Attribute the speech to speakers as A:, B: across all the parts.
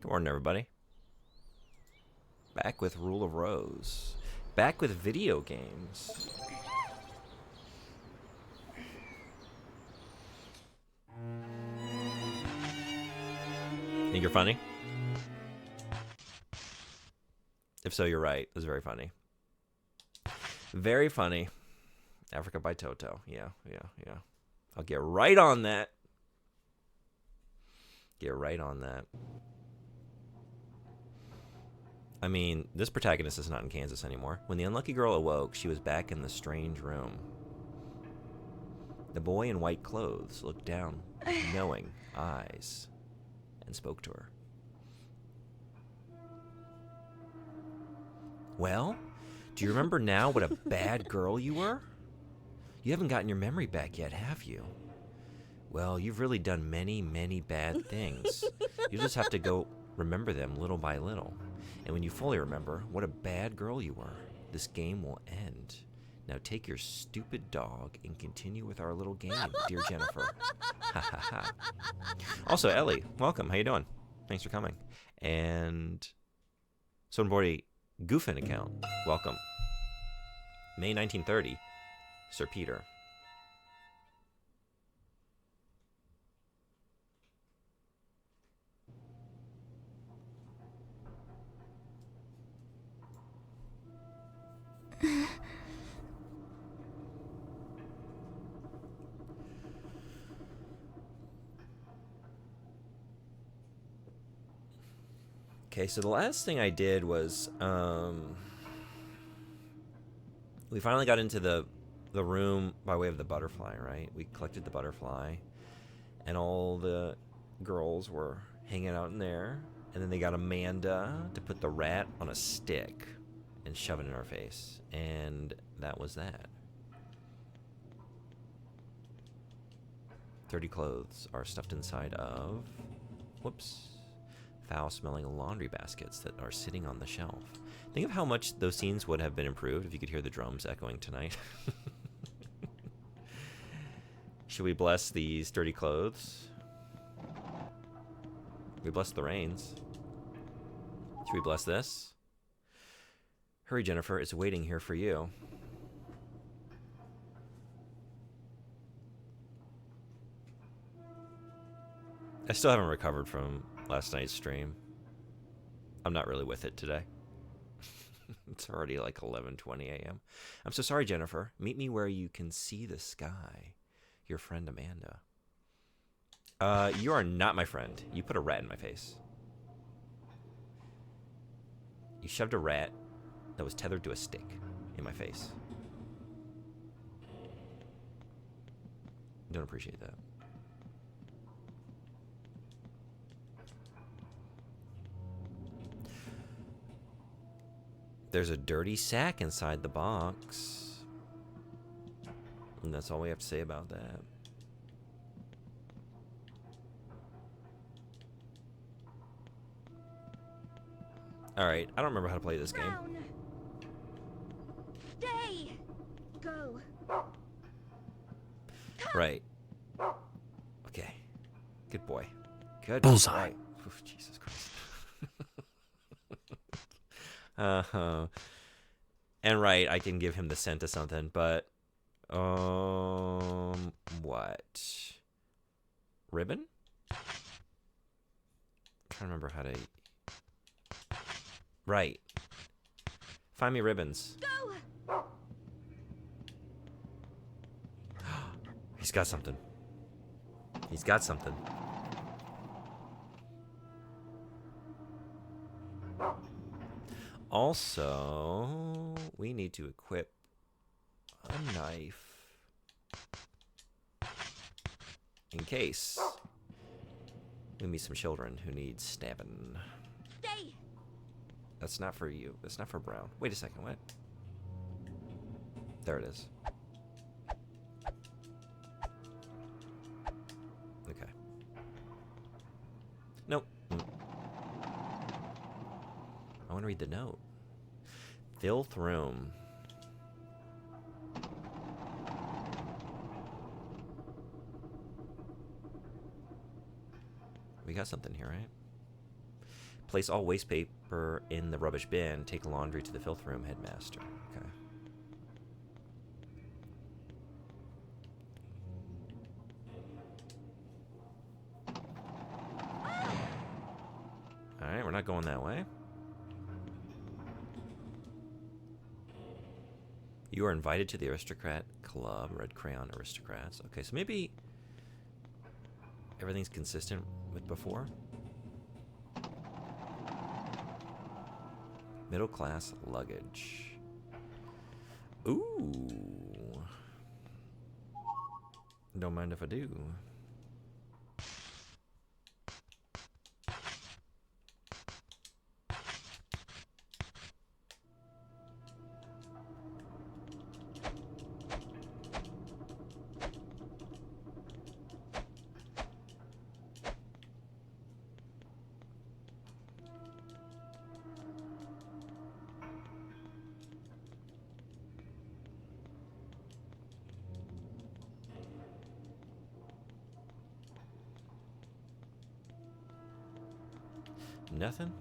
A: Morning, everybody. Back with Rule of Rose. Back with video games. Think you're funny? If so, you're right. It was very funny. Very funny. Africa by Toto. Yeah. I'll get right on that. Get right on that. I mean, this protagonist is not in Kansas anymore. When the unlucky girl awoke, she was back in the strange room. The boy in white clothes looked down with knowing eyes and spoke to her. Well, do you remember now what a bad girl you were? You haven't gotten your memory back yet, have you? Well, you've really done many, many bad things. You just have to go remember them little by little. And when you fully remember what a bad girl you were, this game will end. Now take your stupid dog and continue with our little game, dear Jennifer. Ha ha ha. Also, Ellie, welcome. How you doing? Thanks for coming. And Sonbordy Goofin account, welcome. May 1930, Sir Peter. Okay, so the last thing I did was we finally got into the room by way of the butterfly, right? We collected the butterfly, and all the girls were hanging out in there, and then they got Amanda to put the rat on a stick and shove it in our face, and that was that. Dirty clothes are stuffed inside of, whoops, foul-smelling laundry baskets that are sitting on the shelf. Think of how much those scenes would have been improved if you could hear the drums echoing tonight. Should we bless these dirty clothes? We bless the rains. Should we bless this? Hurry, Jennifer, it's waiting here for you. I still haven't recovered from last night's stream. I'm not really with it today. It's already like 11:20 a.m. I'm so sorry, Jennifer. Meet me where you can see the sky. Your friend Amanda. You are not my friend. You put a rat in my face. You shoved a rat that was tethered to a stick in my face. Don't appreciate that. There's a dirty sack inside the box. And that's all we have to say about that. Alright, I don't remember how to play this game.
B: Day. Go.
A: Right. Okay. Good boy. Good
C: Bullseye.
A: boy. Oof, Jesus Christ. Uh-huh. And right, I can give him the scent of something, but what? Ribbon? I'm trying to remember how to. Right. Find me ribbons.
B: Go.
A: He's got something. He's got something. Also, we need to equip a knife in case we meet some children who need stabbing.
B: Stay.
A: That's not for you. That's not for Brown. Wait a second. What? There it is. Okay. Nope. I want to read the note. Filth room. We got something here, right? Place all waste paper in the rubbish bin. Take laundry to the filth room, headmaster. Okay. Alright, we're not going that way. You are invited to the Aristocrat Club. Red Crayon Aristocrats. Okay, so maybe everything's consistent with before. Middle class luggage. Ooh. Don't mind if I do. Nothing?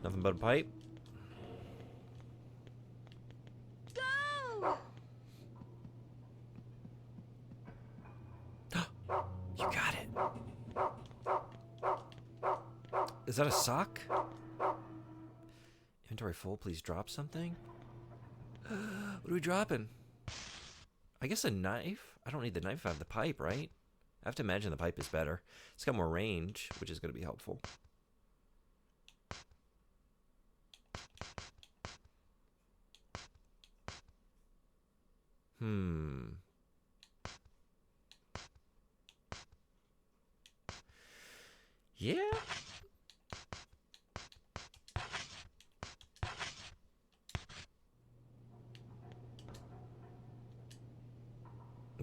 A: Nothing but a pipe?
B: Go!
A: You got it. Is that a sock? Inventory full, please drop something. What are we dropping? I guess a knife? I don't need the knife, I have the pipe, right? I have to imagine the pipe is better. It's got more range, which is going to be helpful. Yeah.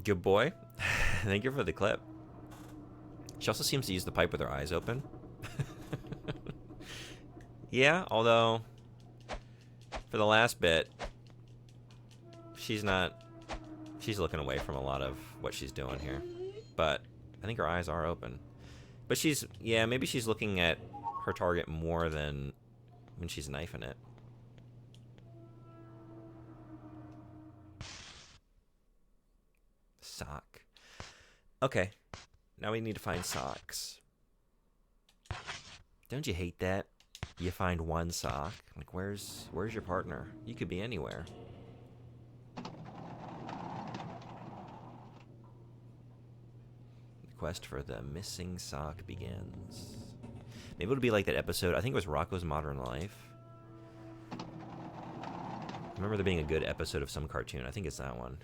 A: Good boy. Thank you for the clip. She also seems to use the pipe with her eyes open. Yeah, although for the last bit, she's looking away from a lot of what she's doing here. But I think her eyes are open. But maybe she's looking at her target more than when she's knifing it. Sock. Okay. Now we need to find socks. Don't you hate that? You find one sock. Like, where's your partner? You could be anywhere. The quest for the missing sock begins. Maybe it'll be like that episode. I think it was Rocko's Modern Life. I remember there being a good episode of some cartoon. I think it's that one.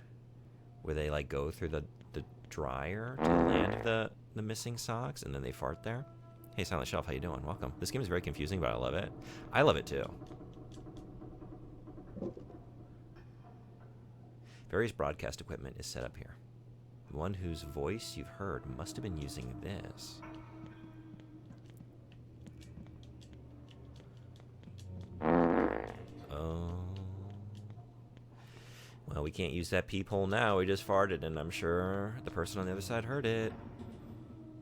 A: Where they like go through the dryer to land the missing socks, and then they fart there. Hey, Silent Shelf, how you doing? Welcome. This game is very confusing, but I love it. I love it too. Various broadcast equipment is set up here. The one whose voice you've heard must have been using this. Oh. Well, we can't use that peephole now. We just farted, and I'm sure the person on the other side heard it.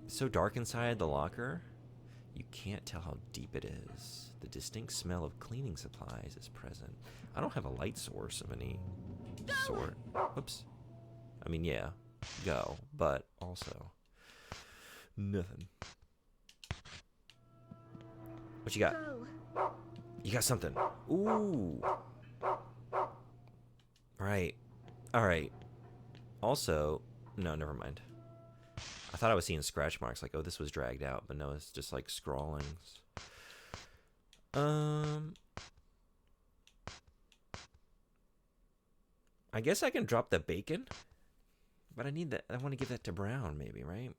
A: It's so dark inside the locker, you can't tell how deep it is. The distinct smell of cleaning supplies is present. I don't have a light source of any sort. Whoops. I mean, yeah, go, but also nothing. What you got?
B: Go.
A: You got something. Ooh. Right. All right. Also, no, never mind. I thought I was seeing scratch marks, like, oh, this was dragged out, but no, it's just like scrawlings. I guess I can drop the bacon, but I need that. I want to give that to Brown, maybe, right?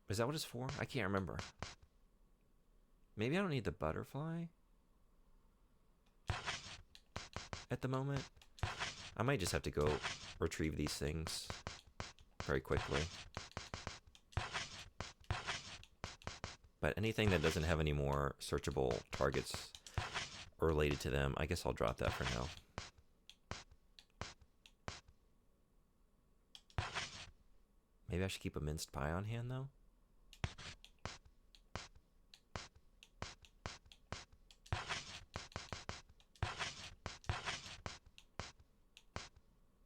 A: Is that what it's for? I can't remember. Maybe I don't need the butterfly at the moment. I might just have to go retrieve these things very quickly. But anything that doesn't have any more searchable targets related to them, I guess I'll drop that for now. Maybe I should keep a minced pie on hand, though.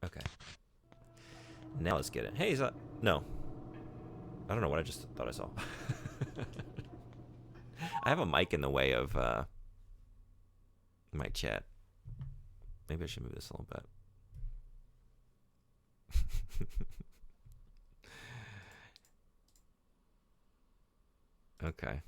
A: Okay. Now let's get it. Hey, is that... No. I don't know what I just thought I saw. I have a mic in the way of my chat. Maybe I should move this a little bit. Okay.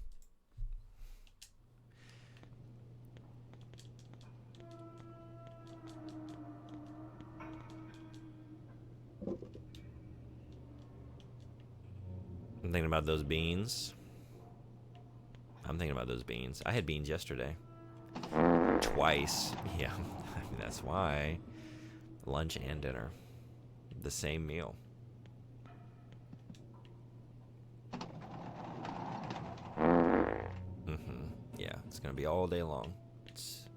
A: I'm thinking about those beans. I had beans yesterday. Twice. Yeah, I mean, that's why. Lunch and dinner. The same meal. Yeah, it's going to be all day long. It's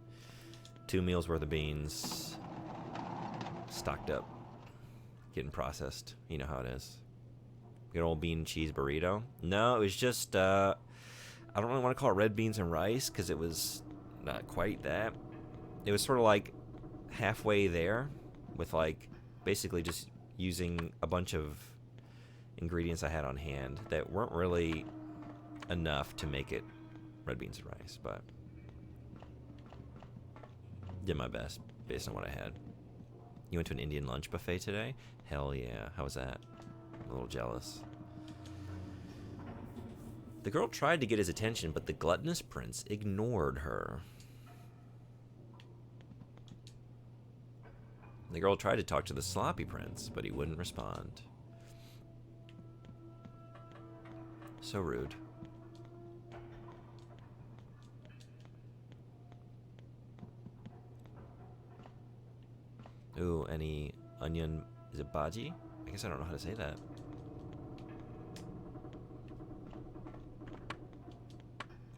A: 2 meals worth of beans. Stocked up. Getting processed. You know how it is. Good old bean and cheese burrito. No, it was just, I don't really want to call it red beans and rice because it was not quite that. It was sort of like halfway there with like basically just using a bunch of ingredients I had on hand that weren't really enough to make it red beans and rice, but did my best based on what I had. You went to an Indian lunch buffet today? Hell yeah. How was that? I'm a little jealous. The girl tried to get his attention, but the gluttonous prince ignored her. The girl tried to talk to the sloppy prince, but he wouldn't respond. So rude. Ooh, any onion... Is it bhaji? I guess I don't know how to say that.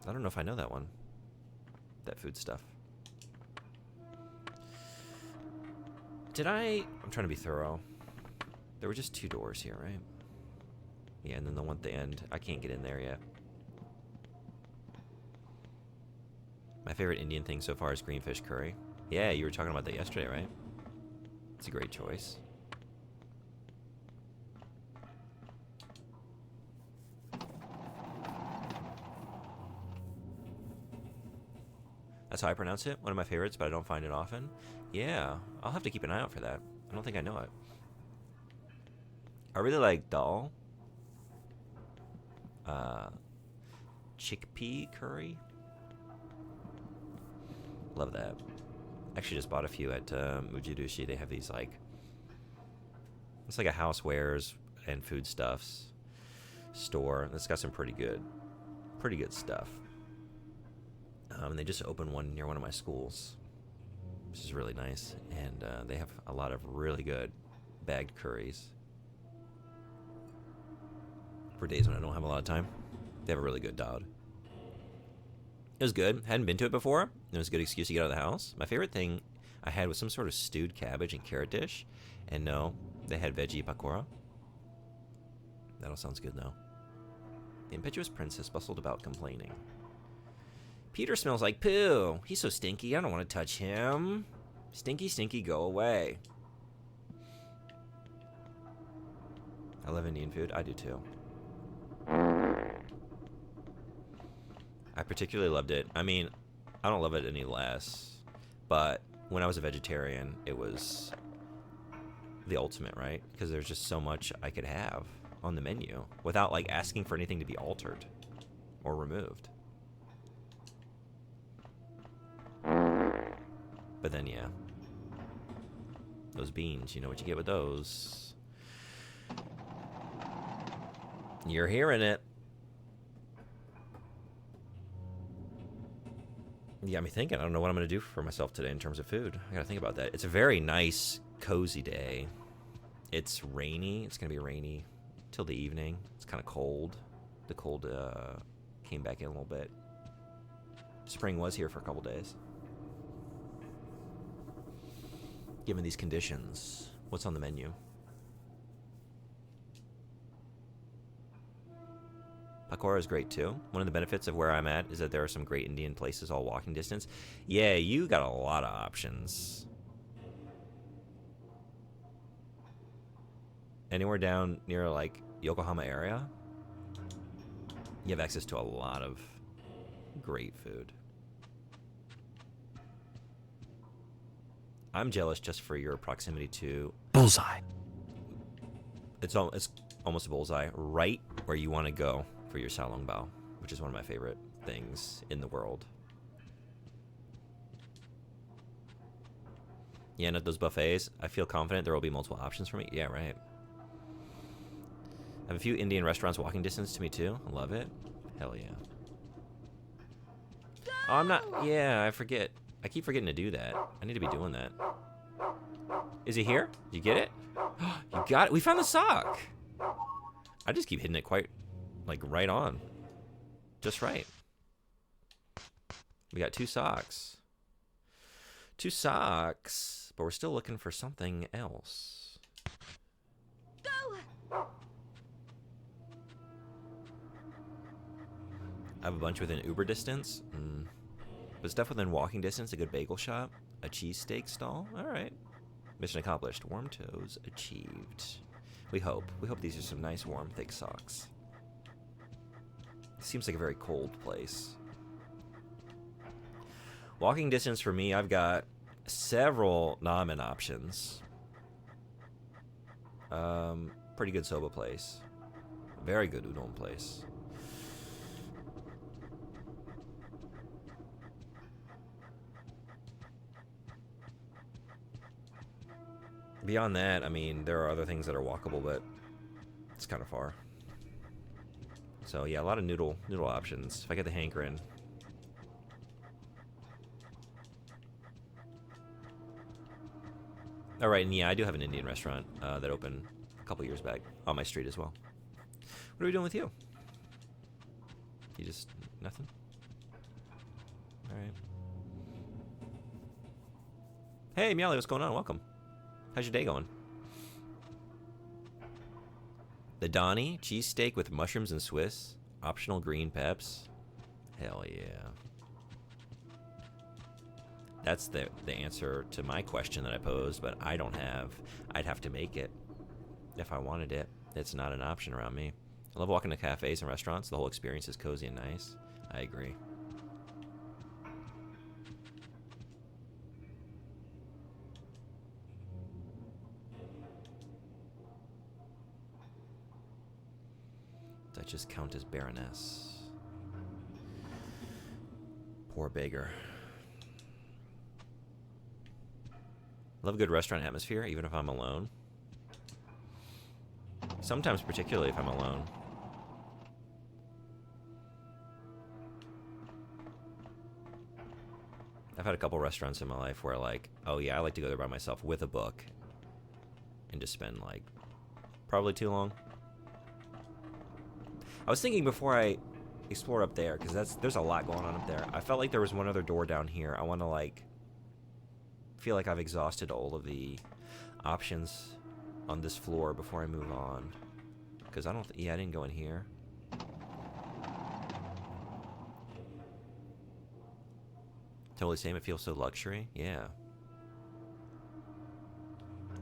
A: I don't know if I know that one. That food stuff. Did I... I'm trying to be thorough. There were just 2 doors here, right? Yeah, and then the one at the end. I can't get in there yet. My favorite Indian thing so far is green fish curry. Yeah, you were talking about that yesterday, right? It's a great choice. That's how I pronounce it. One of my favorites, but I don't find it often. Yeah, I'll have to keep an eye out for that. I don't think I know it. I really like dal. Chickpea curry. Love that. Actually just bought a few at Mujirushi. They have these like... It's like a housewares and foodstuffs store. It's got some pretty good stuff. They just opened one near one of my schools, which is really nice. And they have a lot of really good bagged curries. For days when I don't have a lot of time. They have a really good dal. It was good. Hadn't been to it before. It was a good excuse to get out of the house. My favorite thing I had was some sort of stewed cabbage and carrot dish. And no, they had veggie pakora. That all sounds good, though. The impetuous princess bustled about complaining. Peter smells like poo. He's so stinky, I don't want to touch him. Stinky, stinky, go away. I love Indian food. I do, too. I particularly loved it. I mean, I don't love it any less, but when I was a vegetarian, it was the ultimate, right? Because there's just so much I could have on the menu without like asking for anything to be altered or removed. But then, yeah, those beans, you know what you get with those. You're hearing it. You got me thinking. I don't know what I'm going to do for myself today in terms of food. I got to think about that. It's a very nice, cozy day. It's rainy. It's going to be rainy till the evening. It's kind of cold. The cold came back in a little bit. Spring was here for a couple days. Given these conditions, what's on the menu? Pakora is great too. One of the benefits of where I'm at is that there are some great Indian places all walking distance. Yeah, you got a lot of options. Anywhere down near like Yokohama area, you have access to a lot of great food. I'm jealous just for your proximity to
C: Bullseye.
A: It's almost a bullseye, right where you want to go for your xiaolongbao, which is one of my favorite things in the world. Yeah, and at those buffets, I feel confident there will be multiple options for me. Yeah, right. I have a few Indian restaurants walking distance to me too. I love it. Hell yeah. Oh, I'm not. Yeah, I forget. I keep forgetting to do that. I need to be doing that. Is he here? Did you get it? You got it. We found the sock. I just keep hitting it quite, like, right on. Just right. We got 2 socks. 2 socks, but we're still looking for something else.
B: Go!
A: I have a bunch within Uber distance. But stuff within walking distance, a good bagel shop, a cheesesteak stall. All right. Mission accomplished. Warm toes achieved. We hope. We hope these are some nice, warm, thick socks. Seems like a very cold place. Walking distance for me, I've got several ramen options. Pretty good soba place. Very good udon place. Beyond that, I mean, there are other things that are walkable, but it's kind of far. So yeah, a lot of noodle options. If I get the hankering. All right, and yeah, I do have an Indian restaurant that opened a couple years back on my street as well. What are we doing with you? You just nothing? All right. Hey, Meowly, what's going on? Welcome. How's your day going? The Donnie cheesesteak with mushrooms and Swiss, optional green peps. Hell yeah. That's the answer to my question that I posed, but I don't have. I'd have to make it if I wanted it. It's not an option around me. I love walking to cafes and restaurants. The whole experience is cozy and nice. I agree. Duchess Countess Baroness. Poor beggar. Love a good restaurant atmosphere, even if I'm alone. Sometimes, particularly if I'm alone. I've had a couple restaurants in my life where, like, oh yeah, I like to go there by myself with a book and just spend, like, probably too long. I was thinking before I explore up there, because there's a lot going on up there. I felt like there was one other door down here. I want to, like, feel like I've exhausted all of the options on this floor before I move on. Because I didn't go in here. Totally same. It feels so luxury. Yeah.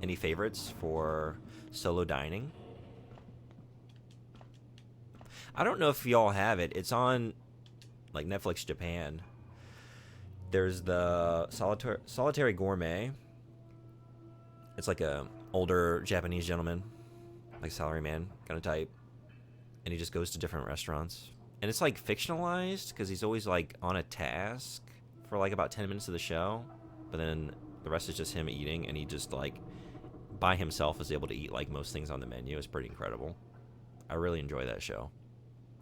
A: Any favorites for solo dining? I don't know if y'all have it. It's on, like, Netflix Japan. There's the Solitary Gourmet. It's like a older Japanese gentleman, like salaryman kind of type, and he just goes to different restaurants. And it's like fictionalized because he's always like on a task for like about 10 minutes of the show, but then the rest is just him eating, and he just like by himself is able to eat like most things on the menu. It's pretty incredible. I really enjoy that show.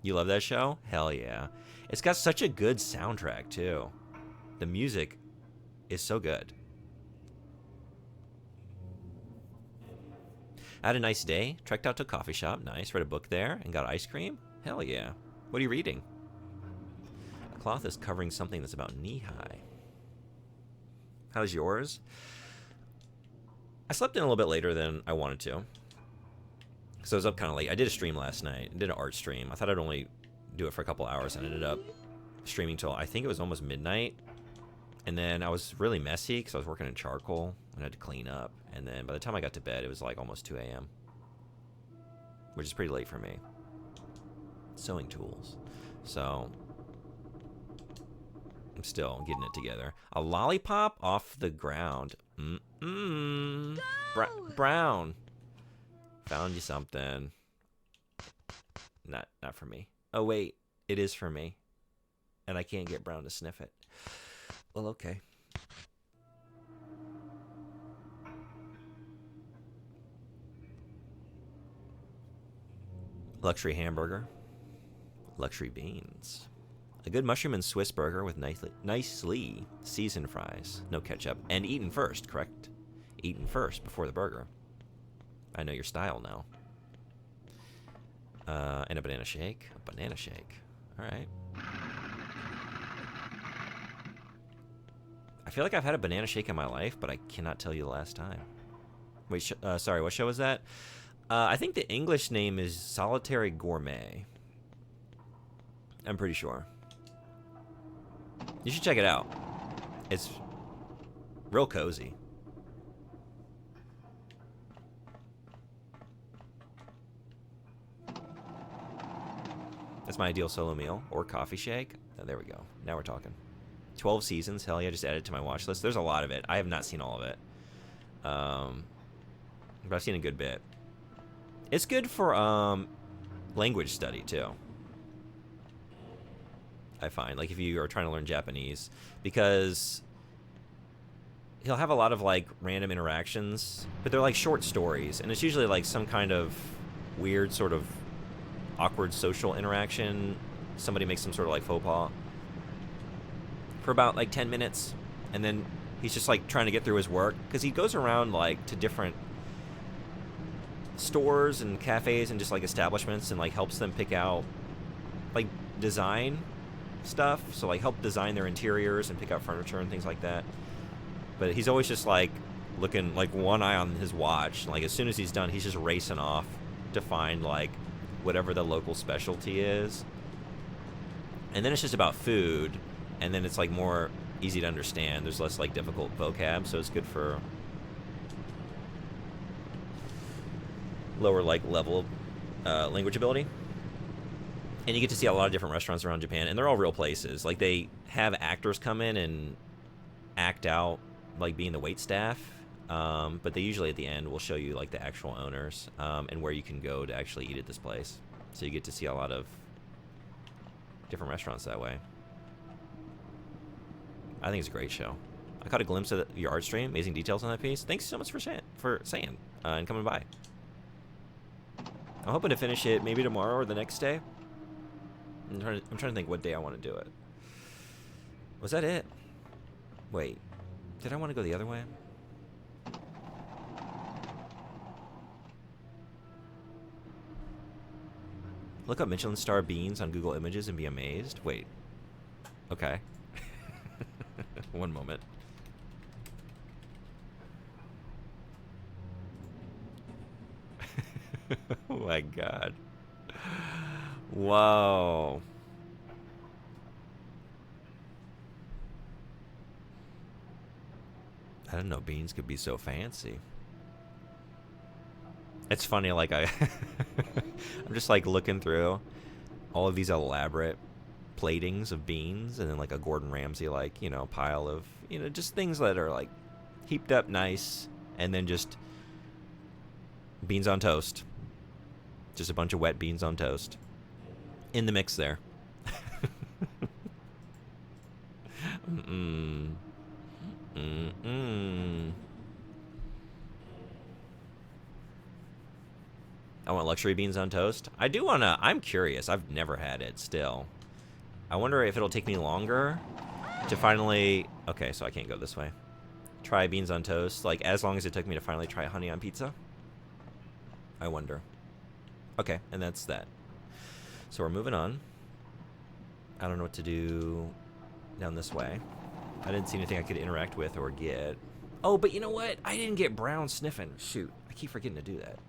A: You love that show? Hell yeah. It's got such a good soundtrack too. The music is so good. I had a nice day. Trekked out to a coffee shop. Nice. Read a book there and got ice cream. Hell yeah. What are you reading? A cloth is covering something that's about knee-high. How's yours? I slept in a little bit later than I wanted to. So I was up kind of late. I did a stream last night. I did an art stream. I thought I'd only do it for a couple hours and ended up streaming till I think it was almost midnight. And then I was really messy because I was working in charcoal and I had to clean up. And then by the time I got to bed, it was like almost 2 a.m., which is pretty late for me. Sewing tools. So I'm still getting it together. A lollipop off the ground. Brown. Found you something. Not for me. Oh wait, it is for me. And I can't get Brown to sniff it. Well, okay. Luxury hamburger. Luxury beans. A good mushroom and Swiss burger with nicely seasoned fries. No ketchup. And eaten first, correct? Eaten first before the burger. I know your style now. And a banana shake. A banana shake. All right. I feel like I've had a banana shake in my life, but I cannot tell you the last time. Wait, sorry, what show was that? I think the English name is Solitary Gourmet. I'm pretty sure. You should check it out. It's real cozy. That's my ideal solo meal or coffee shake. Oh, there we go. Now we're talking. 12 seasons. Hell yeah, just added to my watch list. There's a lot of it. I have not seen all of it. But I've seen a good bit. It's good for language study too. I find, like, if you are trying to learn Japanese, because he'll have a lot of like random interactions, but they're like short stories, and it's usually like some kind of weird sort of awkward social interaction. Somebody makes some sort of like faux pas for about like 10 minutes, and then he's just like trying to get through his work, because he goes around like to different stores and cafes and just like establishments and like helps them pick out like design stuff, so like help design their interiors and pick out furniture and things like that. But he's always just like looking, like one eye on his watch, and like as soon as he's done, he's just racing off to find like whatever the local specialty is. And then it's just about food, and then it's like more easy to understand. There's less like difficult vocab, so it's good for lower like level language ability. And you get to see a lot of different restaurants around Japan, and they're all real places. Like, they have actors come in and act out, like, being the wait staff. But they usually, at the end, will show you, like, the actual owners and where you can go to actually eat at this place. So you get to see a lot of different restaurants that way. I think it's a great show. I caught a glimpse of your art stream. Amazing details on that piece. Thanks so much for saying and coming by. I'm hoping to finish it maybe tomorrow or the next day. I'm trying to think what day I want to do it. Was that it? Wait, did I want to go the other way? Look up Michelin star beans on Google Images and be amazed. Wait. Okay. One moment. Oh my god. Whoa. I didn't know beans could be so fancy. It's funny, like I'm just like looking through all of these elaborate platings of beans, and then like a Gordon Ramsay, like, you know, pile of, you know, just things that are like heaped up nice, and then just beans on toast. Just a bunch of wet beans on toast in the mix there. I want luxury beans on toast. I do want to. I'm curious. I've never had it still. I wonder if it'll take me longer to finally. Okay, so I can't go this way. Try beans on toast, like as long as it took me to finally try honey on pizza. I wonder. Okay, and that's that. So we're moving on. I don't know what to do down this way. I didn't see anything I could interact with or get. Oh, but you know what? I didn't get Brown sniffing. Shoot, I keep forgetting to do that.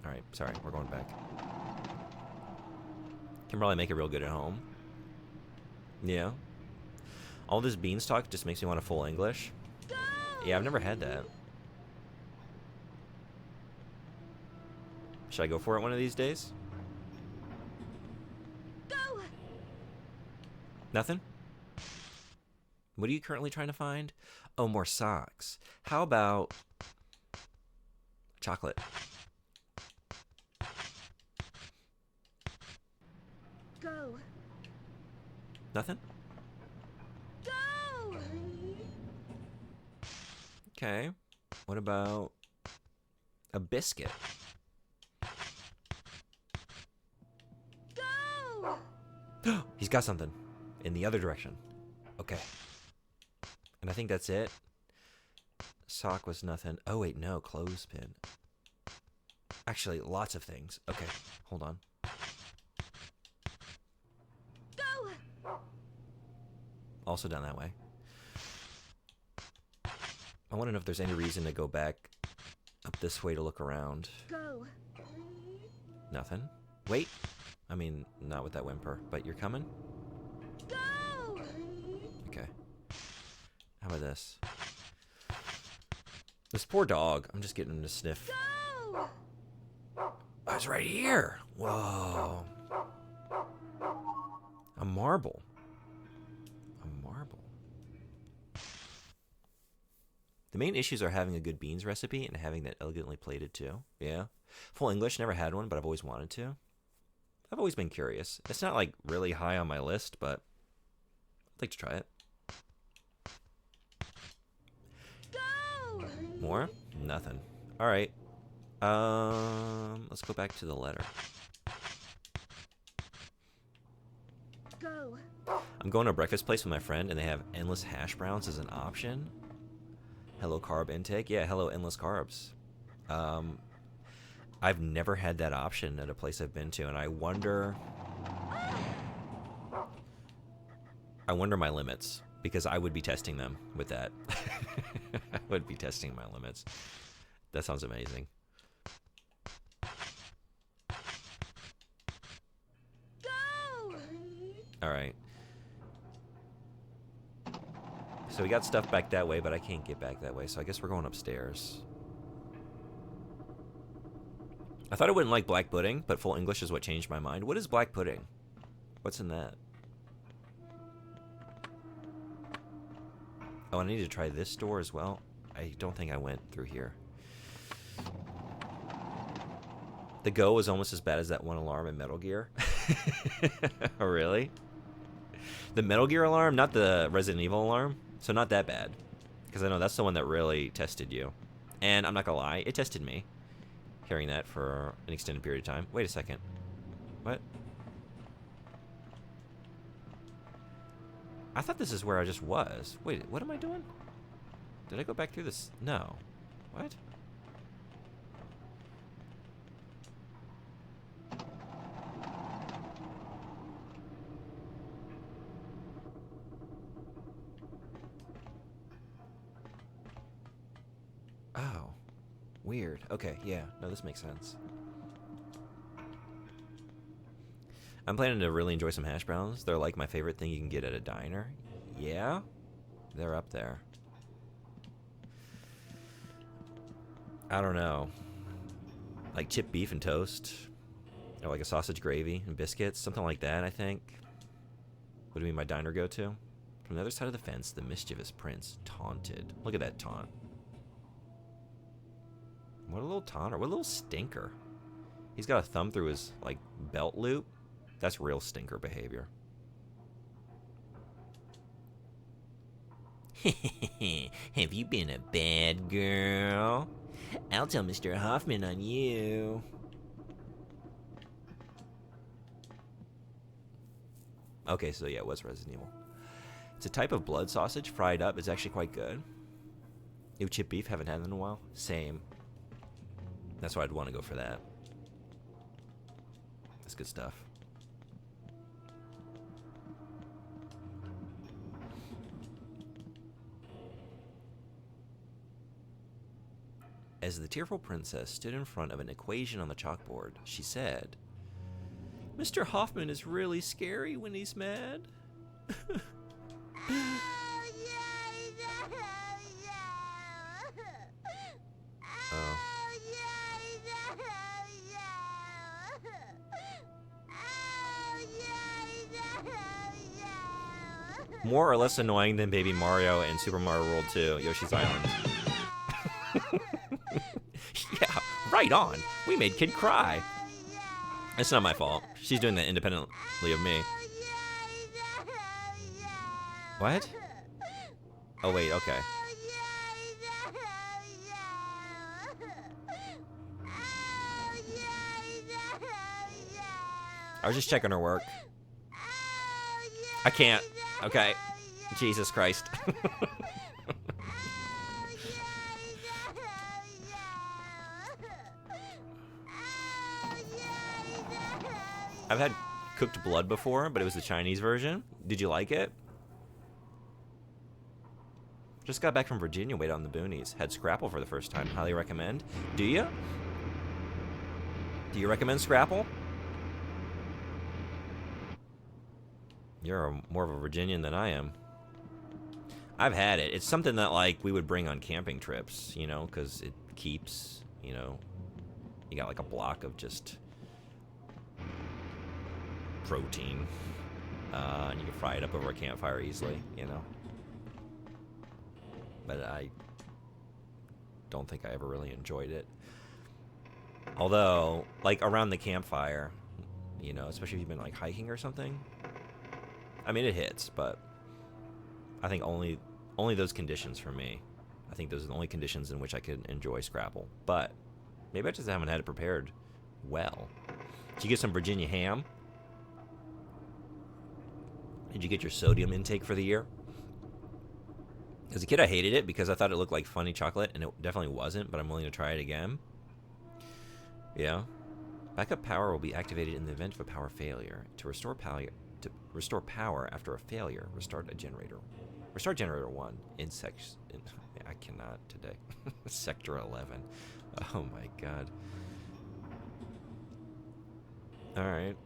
A: All right, sorry, we're going back. Can probably make it real good at home. Yeah. All this beanstalk just makes me want a full English.
B: Go!
A: Yeah, I've never had that. Should I go for it one of these days?
B: Go!
A: Nothing? What are you currently trying to find? Oh, more socks. How about chocolate?
B: Go!
A: Nothing?
B: Go!
A: Okay. What about a biscuit?
B: Go!
A: He's got something in the other direction. Okay. And I think that's it. Sock was nothing. Oh, wait, no. Clothespin. Actually, lots of things. Okay, hold on.
B: Go!
A: Also down that way. I want to know if there's any reason to go back up this way to look around.
B: Go!
A: Nothing. Wait. I mean, not with that whimper, but you're coming?
B: Go!
A: Okay. How about this? This poor dog. I'm just getting him to sniff.
B: Go!
A: Oh, it's right here. Whoa. A marble. A marble. The main issues are having a good beans recipe and having that elegantly plated too. Yeah. Full English, never had one, but I've always wanted to. I've always been curious. It's not like really high on my list, but I'd like to try it.
B: Go!
A: More? Nothing. All right. Let's go back to the letter.
B: Go!
A: I'm going to a breakfast place with my friend, and they have endless hash browns as an option. Hello carb intake. Yeah, hello endless carbs. I've never had that option at a place I've been to, and I wonder my limits, because I would be testing them with that. I would be testing my limits. That sounds amazing.
B: Go!
A: All right. So we got stuff back that way, but I can't get back that way, so I guess we're going upstairs. I thought I wouldn't like black pudding, but full English is what changed my mind. What is black pudding? What's in that? Oh, I need to try this door as well. I don't think I went through here. The Go was almost as bad as that one alarm in Metal Gear. Oh, really? The Metal Gear alarm, not the Resident Evil alarm. So not that bad. Because I know that's the one that really tested you. And I'm not going to lie, it tested me. Hearing that for an extended period of time. Wait a second. What? I thought this is where I just was. Wait, what am I doing? Did I go back through this? No. What? Oh. Weird. Okay, yeah. No, this makes sense. I'm planning to really enjoy some hash browns. They're like my favorite thing you can get at a diner. Yeah? They're up there. I don't know. Like chipped beef and toast. Or like a sausage gravy and biscuits. Something like that, I think. Would be my diner go-to. From the other side of the fence, the mischievous prince taunted. Look at that taunt. What a little taunter. What a little stinker. He's got a thumb through his, like, belt loop. That's real stinker behavior. Have you been a bad girl? I'll tell Mr. Hoffman on you. Okay, so yeah, it was Resident Evil. It's a type of blood sausage, fried up. It's actually quite good. New chip beef, haven't had it in a while. Same. That's why I'd want to go for that. That's good stuff. As the tearful princess stood in front of an equation on the chalkboard, she said, Mr. Hoffman is really scary when he's mad. Oh. More or less annoying than Baby Mario and Super Mario World 2, Yoshi's Island. Yeah, right on. We made Kid cry. It's not my fault. She's doing that independently of me. What? Oh, wait, okay. I was just checking her work. I can't. Okay. Jesus Christ. I've had cooked blood before, but it was the Chinese version. Did you like it? Just got back from Virginia, waited on the boonies. Had Scrapple for the first time. Highly recommend. Do you? Do you recommend Scrapple? You're more of a Virginian than I am. I've had it. It's something that, like, we would bring on camping trips, you know, because it keeps, you know, you got, like, a block of just protein, and you can fry it up over a campfire easily, you know. But I don't think I ever really enjoyed it. Although, like, around the campfire, you know, especially if you've been, like, hiking or something, I mean, it hits, but I think only those conditions for me. I think those are the only conditions in which I could enjoy Scrapple. But maybe I just haven't had it prepared well. Did you get some Virginia ham? Did you get your sodium intake for the year? As a kid, I hated it because I thought it looked like funny chocolate, and it definitely wasn't, but I'm willing to try it again. Yeah. Backup power will be activated in the event of a power failure. To restore power after a failure, restart a generator. Restart generator 1 in I cannot today. Sector 11. Oh my god. Alright.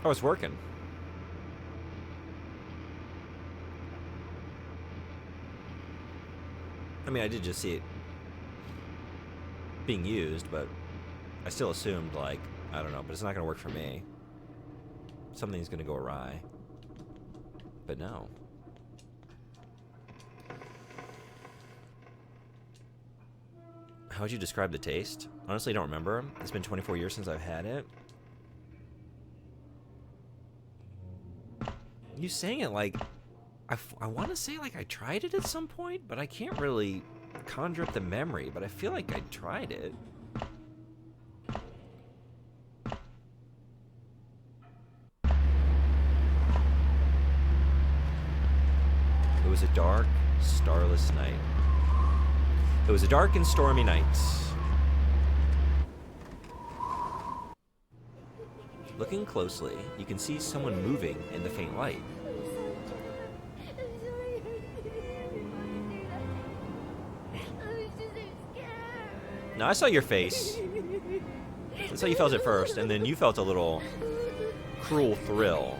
A: Oh, it's working. I mean, I did just see it being used, but I still assumed, like, I don't know, but it's not going to work for me. Something's going to go awry. But no. How would you describe the taste? Honestly, I don't remember. It's been 24 years since I've had it. You saying it like... I want to say like I tried it at some point, but I can't really conjure up the memory, but I feel like I tried it. It was a dark, starless night. It was a dark and stormy night. Looking closely, you can see someone moving in the faint light. Now, I saw your face. That's how you felt at first, and then you felt a little cruel thrill.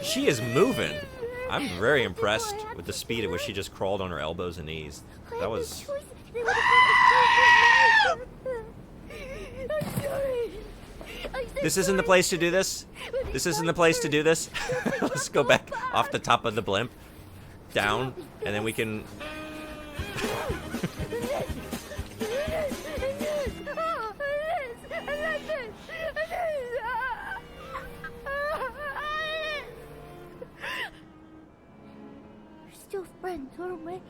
A: She is moving. I'm very impressed with the speed at which she just crawled on her elbows and knees. That was... This isn't the place to do this. This isn't the place to do this. Let's go back off the top of the blimp. Down, and then we can...
B: We're still friends, aren't we?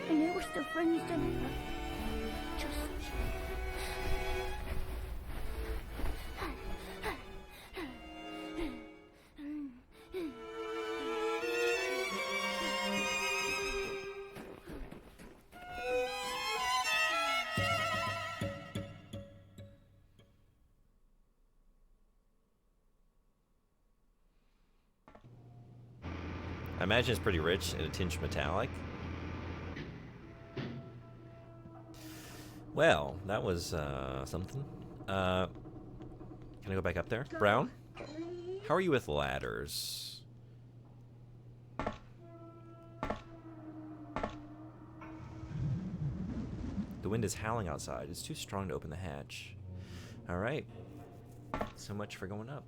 B: I know we're still friends, don't we? Just...
A: I imagine it's pretty rich and a tinge metallic. Well, that was something. Can I go back up there? Brown? How are you with ladders? The wind is howling outside. It's too strong to open the hatch. Alright. So much for going up.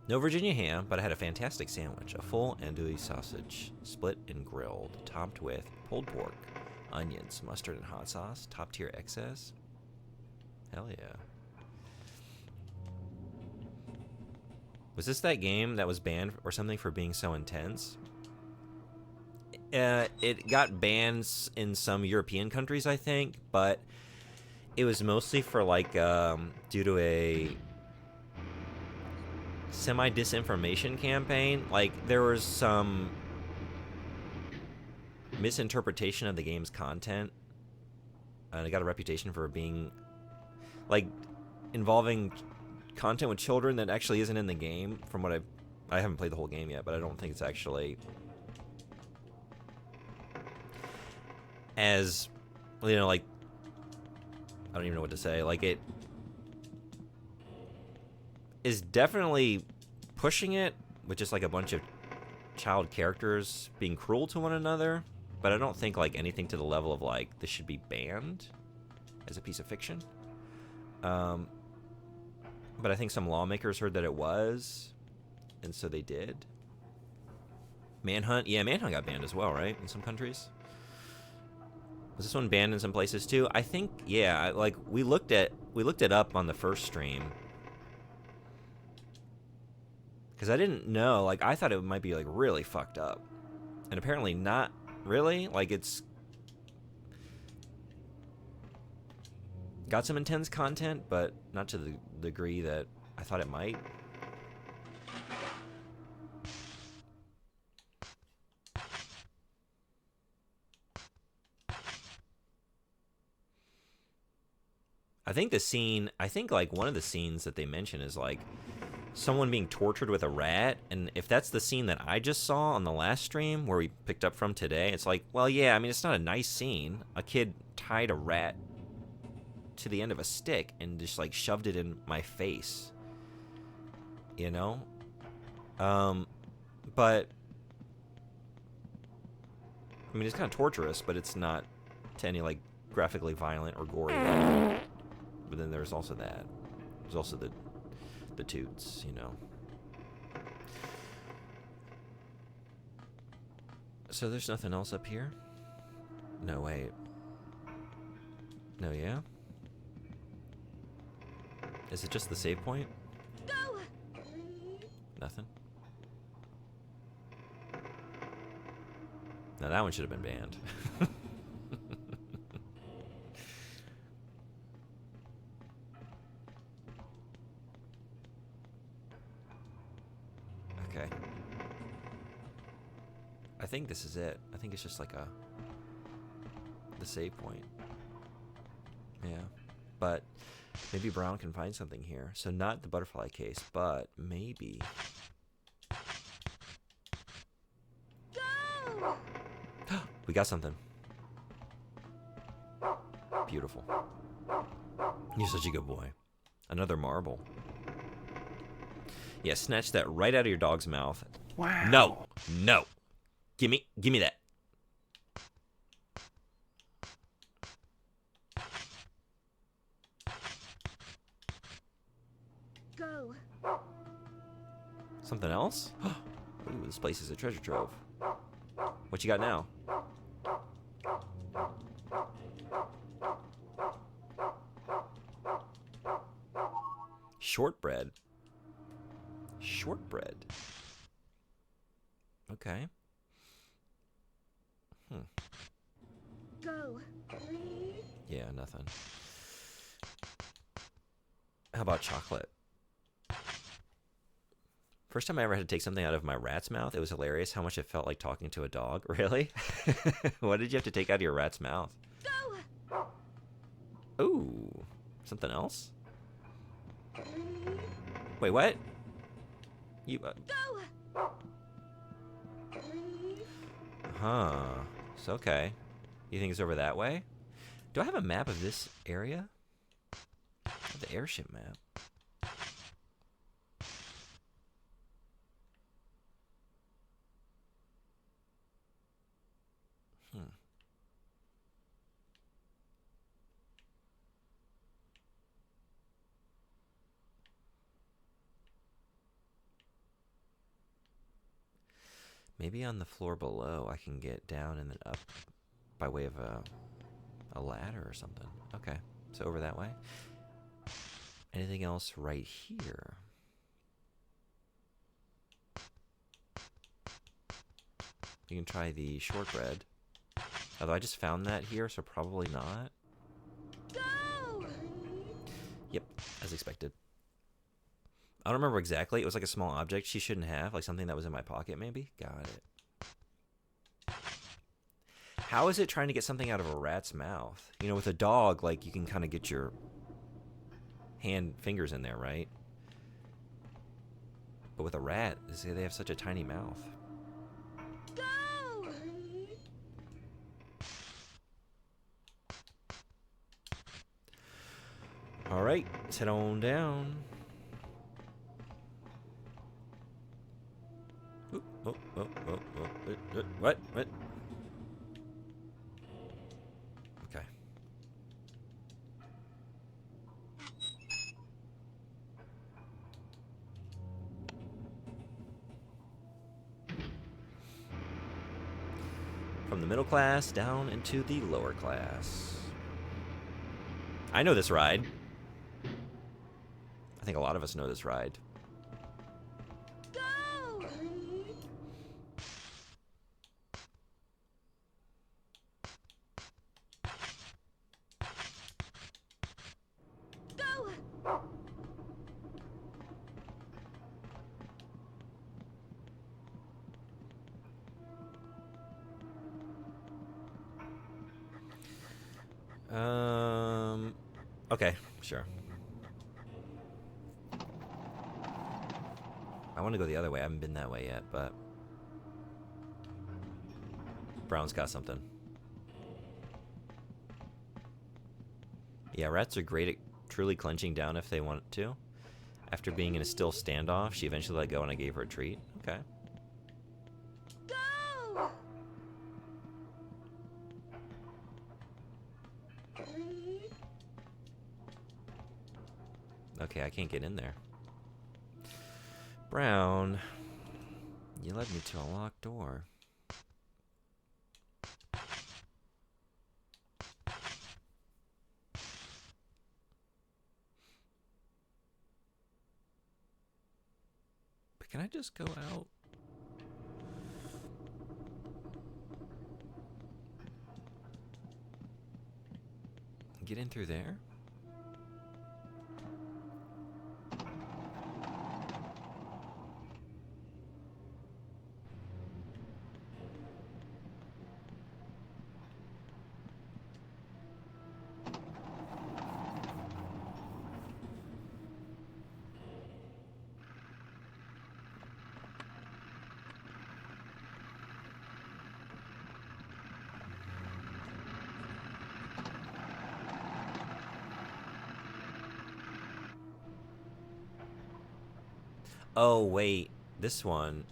A: No Virginia ham, but I had a fantastic sandwich. A full andouille sausage, split and grilled, topped with pulled pork, onions, mustard, and hot sauce. Top tier excess. Hell yeah. Was this that game that was banned or something for being so intense? It got banned in some European countries, I think, but it was mostly for like due to a semi-disinformation campaign. Like there was some misinterpretation of the game's content, and it got a reputation for being like involving content with children that actually isn't in the game. From what I haven't played the whole game yet, but I don't think it's actually as, you know, like, I don't even know what to say. Like, it is definitely pushing it with just like a bunch of child characters being cruel to one another, but I don't think like anything to the level of like this should be banned as a piece of fiction. But I think some lawmakers heard that it was, and so they did. Manhunt, yeah, Manhunt got banned as well, right? In some countries. Was this one banned in some places too? I think, yeah. Like we looked it up on the first stream, because I didn't know. Like I thought it might be like really fucked up, and apparently not really. Like it's got some intense content, but not to the degree that I thought it might. I think like one of the scenes that they mention is like someone being tortured with a rat, and if that's the scene that I just saw on the last stream where we picked up from today, it's like, well, yeah, I mean, it's not a nice scene. A kid tied a rat to the end of a stick and just like shoved it in my face, you know. But I mean, it's kind of torturous, but it's not to any like graphically violent or gory level. But then there's also that. There's also the toots, you know. So there's nothing else up here? No, wait. No, yeah? Is it just the save point?
B: Go!
A: Nothing? Now that one should have been banned. Okay. I think this is it. I think it's just like the save point. Yeah. But maybe Brown can find something here. So not the butterfly case, but maybe.
B: Go!
A: We got something. Beautiful. You're such a good boy. Another marble. Yeah, snatch that right out of your dog's mouth.
C: Wow.
A: No. No. Give me that.
B: Go!
A: Something else? Ooh, this place is a treasure trove. What you got now? Shortbread. Shortbread. Okay.
B: Go!
A: Yeah, nothing. How about chocolate? First time I ever had to take something out of my rat's mouth, it was hilarious how much it felt like talking to a dog. Really? What did you have to take out of your rat's mouth?
B: Go!
A: Ooh. Something else? Wait, what? You,
B: Go!
A: huh. It's okay. You think it's over that way? Do I have a map of this area? I have the airship map. Maybe on the floor below I can get down and then up by way of a ladder or something. Okay, so over that way. Anything else right here? You can try the shortbread. Although I just found that here, so probably not.
B: Go!
A: Yep, as expected. I don't remember exactly. It was like a small object she shouldn't have, like something that was in my pocket maybe. Got it. How is it trying to get something out of a rat's mouth? You know, with a dog, like, you can kind of get your fingers in there, right? But with a rat, they have such a tiny mouth.
B: Go!
A: All right, let's head on down. Ooh, oh, what? Okay. From the middle class down into the lower class. I know this ride. I think a lot of us know this ride.
B: Go! Go!
A: Okay, sure. I want to go the other way. I haven't been that way yet, but Brown's got something. Yeah, rats are great at truly clenching down if they want to. After being in a still standoff, she eventually let go and I gave her a treat. Okay.
B: Go!
A: Okay, I can't get in there. Brown, you led me to a locked door. But can I just go out? Get in through there? Oh, wait. This one,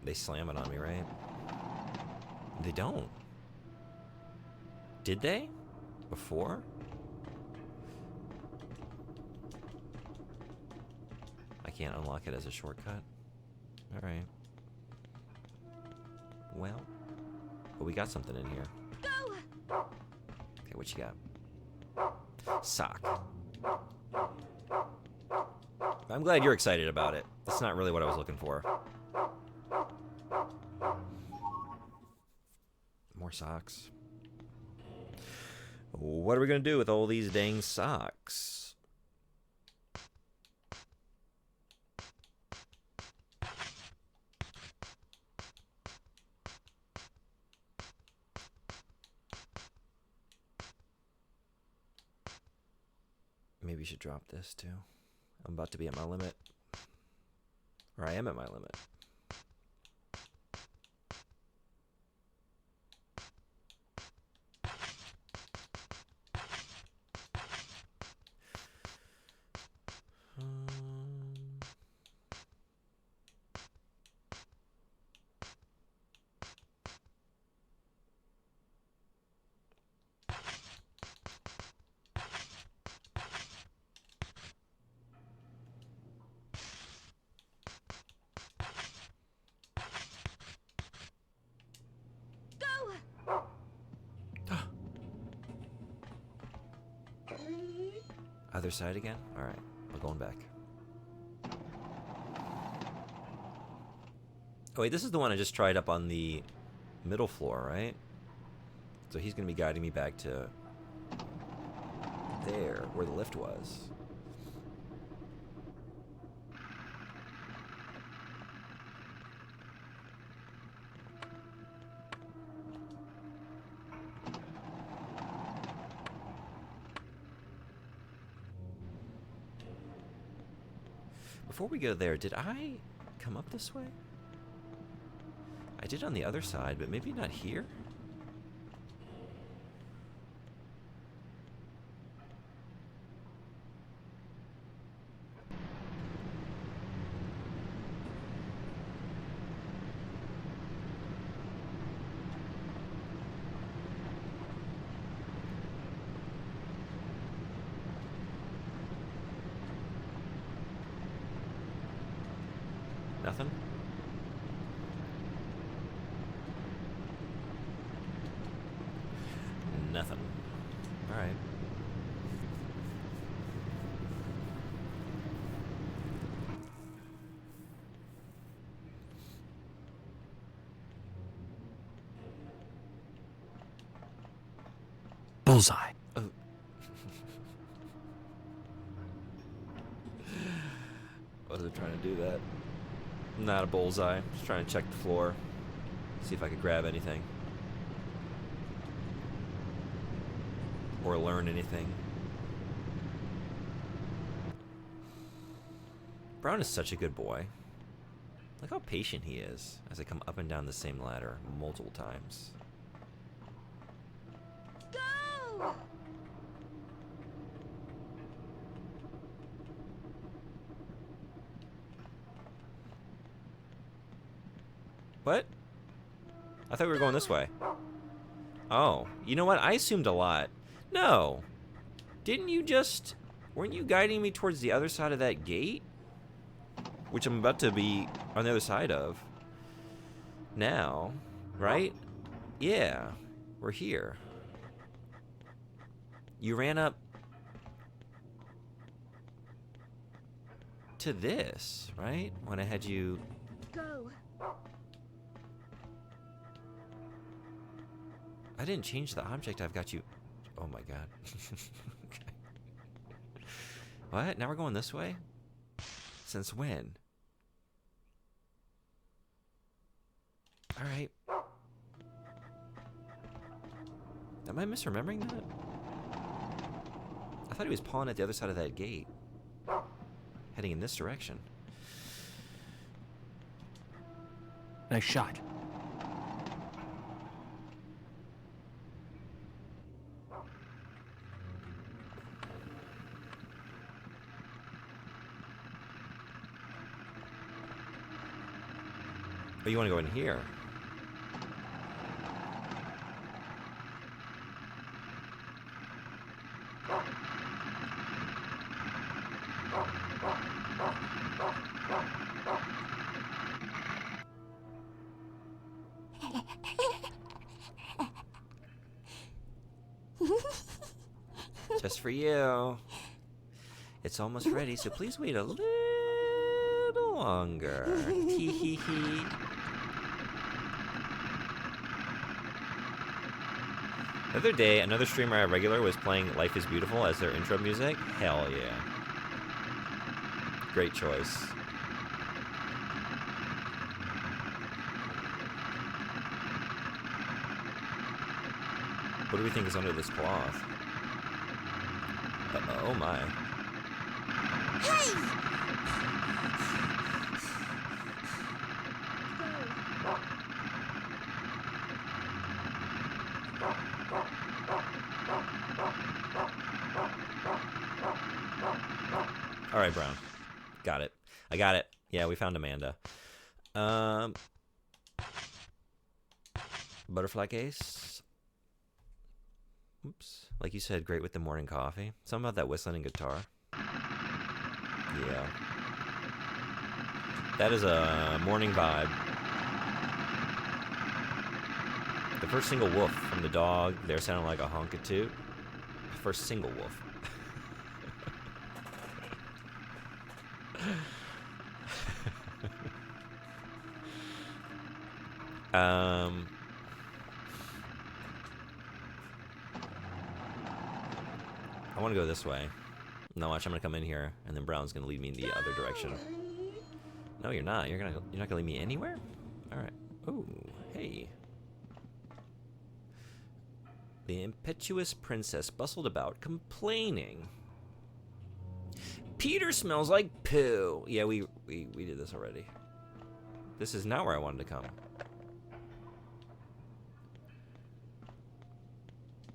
A: they slam it on me, right? They don't. Did they? Before? I can't unlock it as a shortcut. Alright. Well. But we got something in here.
B: Go!
A: Okay, what you got? Sock. I'm glad you're excited about it. That's not really what I was looking for. More socks. What are we going to do with all these dang socks? Maybe you should drop this too. I'm about to be at my limit. Or I am at my limit. Other side again? Alright, we're going back. Oh wait, this is the one I just tried up on the middle floor, right? So he's going to be guiding me back to there, where the lift was. Before we go there, did I come up this way? I did on the other side, but maybe not here? Nothing? Nothing. Alright.
C: Bullseye.
A: Oh. Wasn't trying to do that. Not a bullseye. Just trying to check the floor. See if I could grab anything. Or learn anything. Brown is such a good boy. Look how patient he is as I come up and down the same ladder multiple times.
B: Go!
A: What? I thought we were going this way. Oh, you know what? I assumed a lot. No. Didn't you just... Weren't you guiding me towards the other side of that gate? Which I'm about to be on the other side of. Now. Right? Yeah. We're here. You ran up... to this, right? When I had you...
B: Go.
A: I didn't change the object. I've got you... Oh my god. Okay. What? Now we're going this way? Since when? Alright. Am I misremembering that? I thought he was pawing at the other side of that gate. Heading in this direction.
C: Nice shot.
A: Oh, you want to go in here? Just for you. It's almost ready, so please wait a little longer. Hee hee hee. The other day, another streamer I regular was playing Life is Beautiful as their intro music. Hell yeah. Great choice. What do we think is under this cloth? Oh my.
B: Hey!
A: right, Brown. Got it. I got it. Yeah, we found Amanda. Butterfly case. Oops. Like you said, great with the morning coffee. Something about that whistling and guitar. Yeah. That is a morning vibe. The first single woof from the dog there sounded like a honk-a-toot. First single woof. I want to go this way. No, watch, I'm gonna come in here, and then Brown's gonna lead me in the other direction. No, you're not. You're not gonna lead me anywhere. All right. Oh, hey. The impetuous princess bustled about, complaining. Peter smells like poo. Yeah, we did this already. This is not where I wanted to come.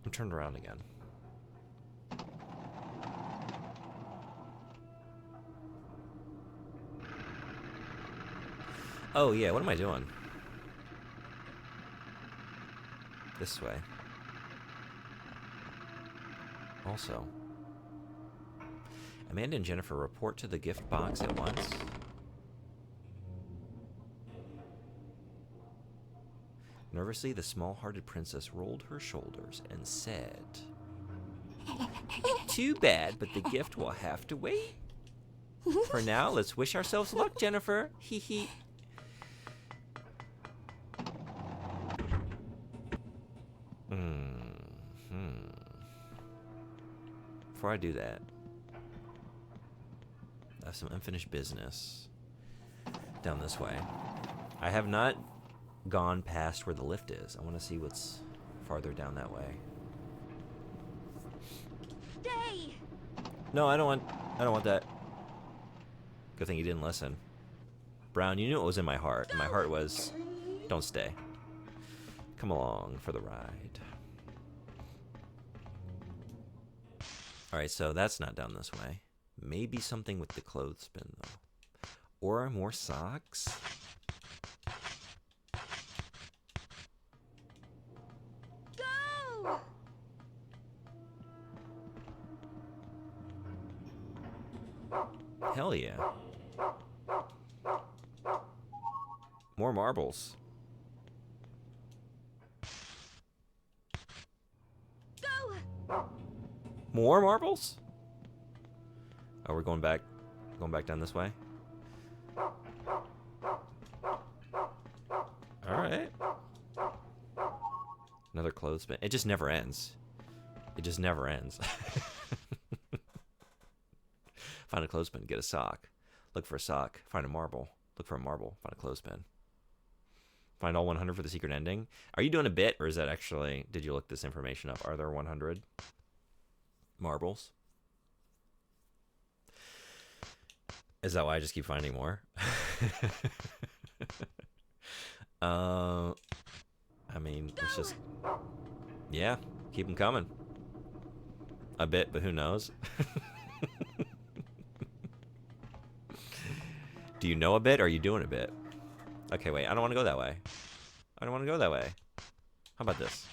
A: I'm turned around again. Oh yeah, what am I doing? This way. Also, Amanda and Jennifer report to the gift box at once. Nervously, the small-hearted princess rolled her shoulders and said, "Too bad, but the gift will have to wait. For now, let's wish ourselves luck, Jennifer. Hee hee." Before I do that, I have some unfinished business down this way. I have not gone past where the lift is. I want to see what's farther down that way.
B: Stay!
A: No, I don't want that. Good thing you didn't listen. Brown, you knew what was in my heart. And my heart was, don't stay. Come along for the ride. Alright, so that's not down this way. Maybe something with the clothespin, though. Or more socks?
B: Go!
A: Hell yeah. More marbles.
B: Go!
A: More marbles? Oh, we're going back down this way. Alright. Another clothespin. It just never ends. It just never ends. Find a clothespin, get a sock. Look for a sock, find a marble. Look for a marble, find a clothespin. Find all 100 for the secret ending. Are you doing a bit, or is that actually... Did you look this information up? Are there 100 marbles? Is that why I just keep finding more? I mean, it's just... Yeah, keep them coming. A bit, but who knows? Do you know a bit, or are you doing a bit? Okay, wait, I don't want to go that way. I don't want to go that way. How about this?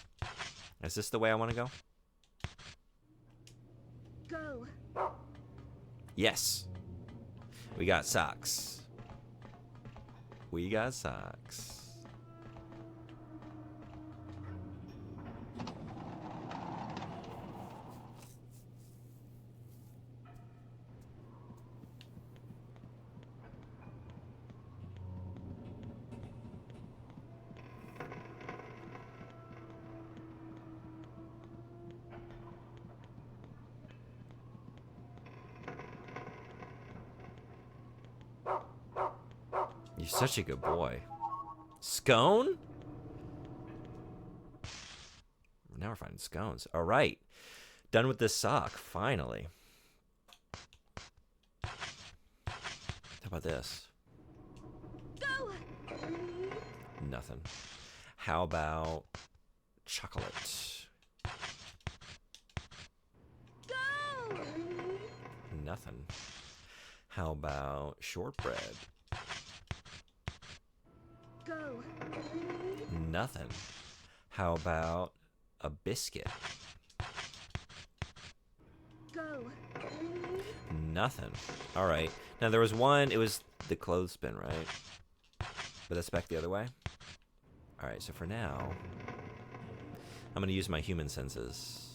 A: Is this the way I want to go?
B: Go!
A: Yes. We got socks. We got socks. You're such a good boy. Scone? Now we're finding scones. All right. Done with this sock, finally. How about this?
B: Go!
A: Nothing. How about chocolate?
B: Go!
A: Nothing. How about shortbread?
B: Go.
A: Nothing. How about a biscuit?
B: Go.
A: Nothing. All right. Now there was one. It was the clothespin, right? But that's back the other way. All right. So for now, I'm gonna use my human senses.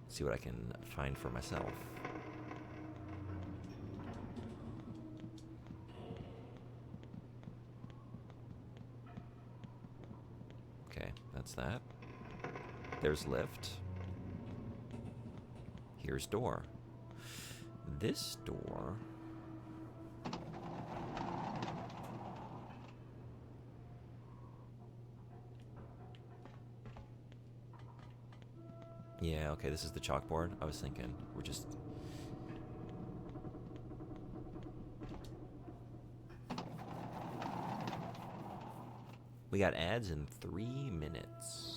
A: See what I can find for myself. Okay, that's that. There's lift. Here's door. This door. Yeah, okay, this is the chalkboard. I was thinking we're just... We got ads in 3 minutes.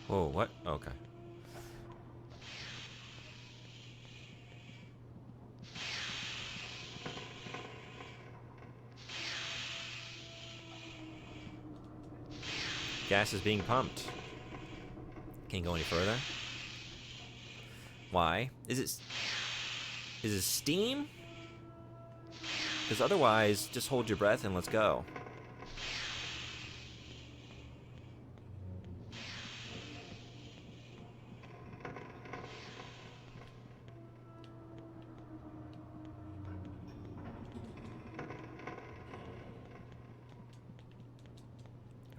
A: Whoa, what? Okay. Gas is being pumped. Can't go any further. Why? Is it steam? Because otherwise, just hold your breath and let's go.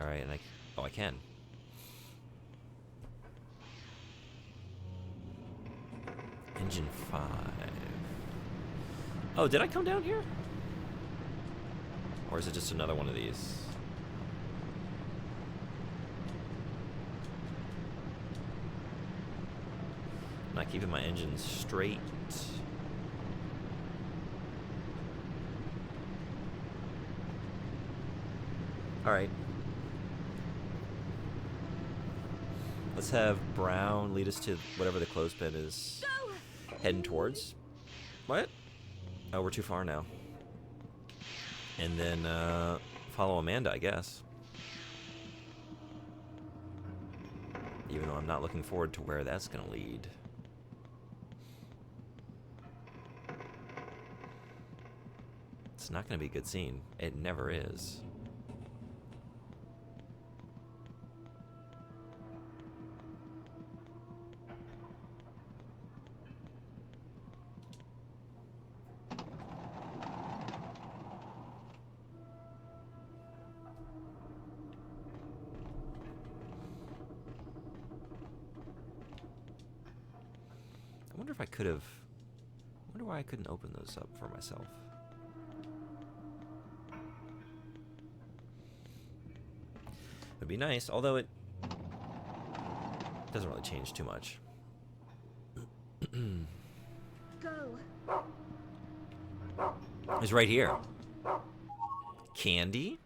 A: All right, and I can. Engine 5. Oh, did I come down here? Or is it just another one of these? Not keeping my engine straight. All right. Let's have Brown lead us to whatever the clothespin is heading towards. What? Oh, we're too far now. And then follow Amanda, I guess. Even though I'm not looking forward to where that's going to lead. It's not going to be a good scene. It never is. I wonder if I could have... I wonder why I couldn't open those up for myself. Would be nice, although it doesn't really change too much.
B: Go.
A: It's right here. Candy?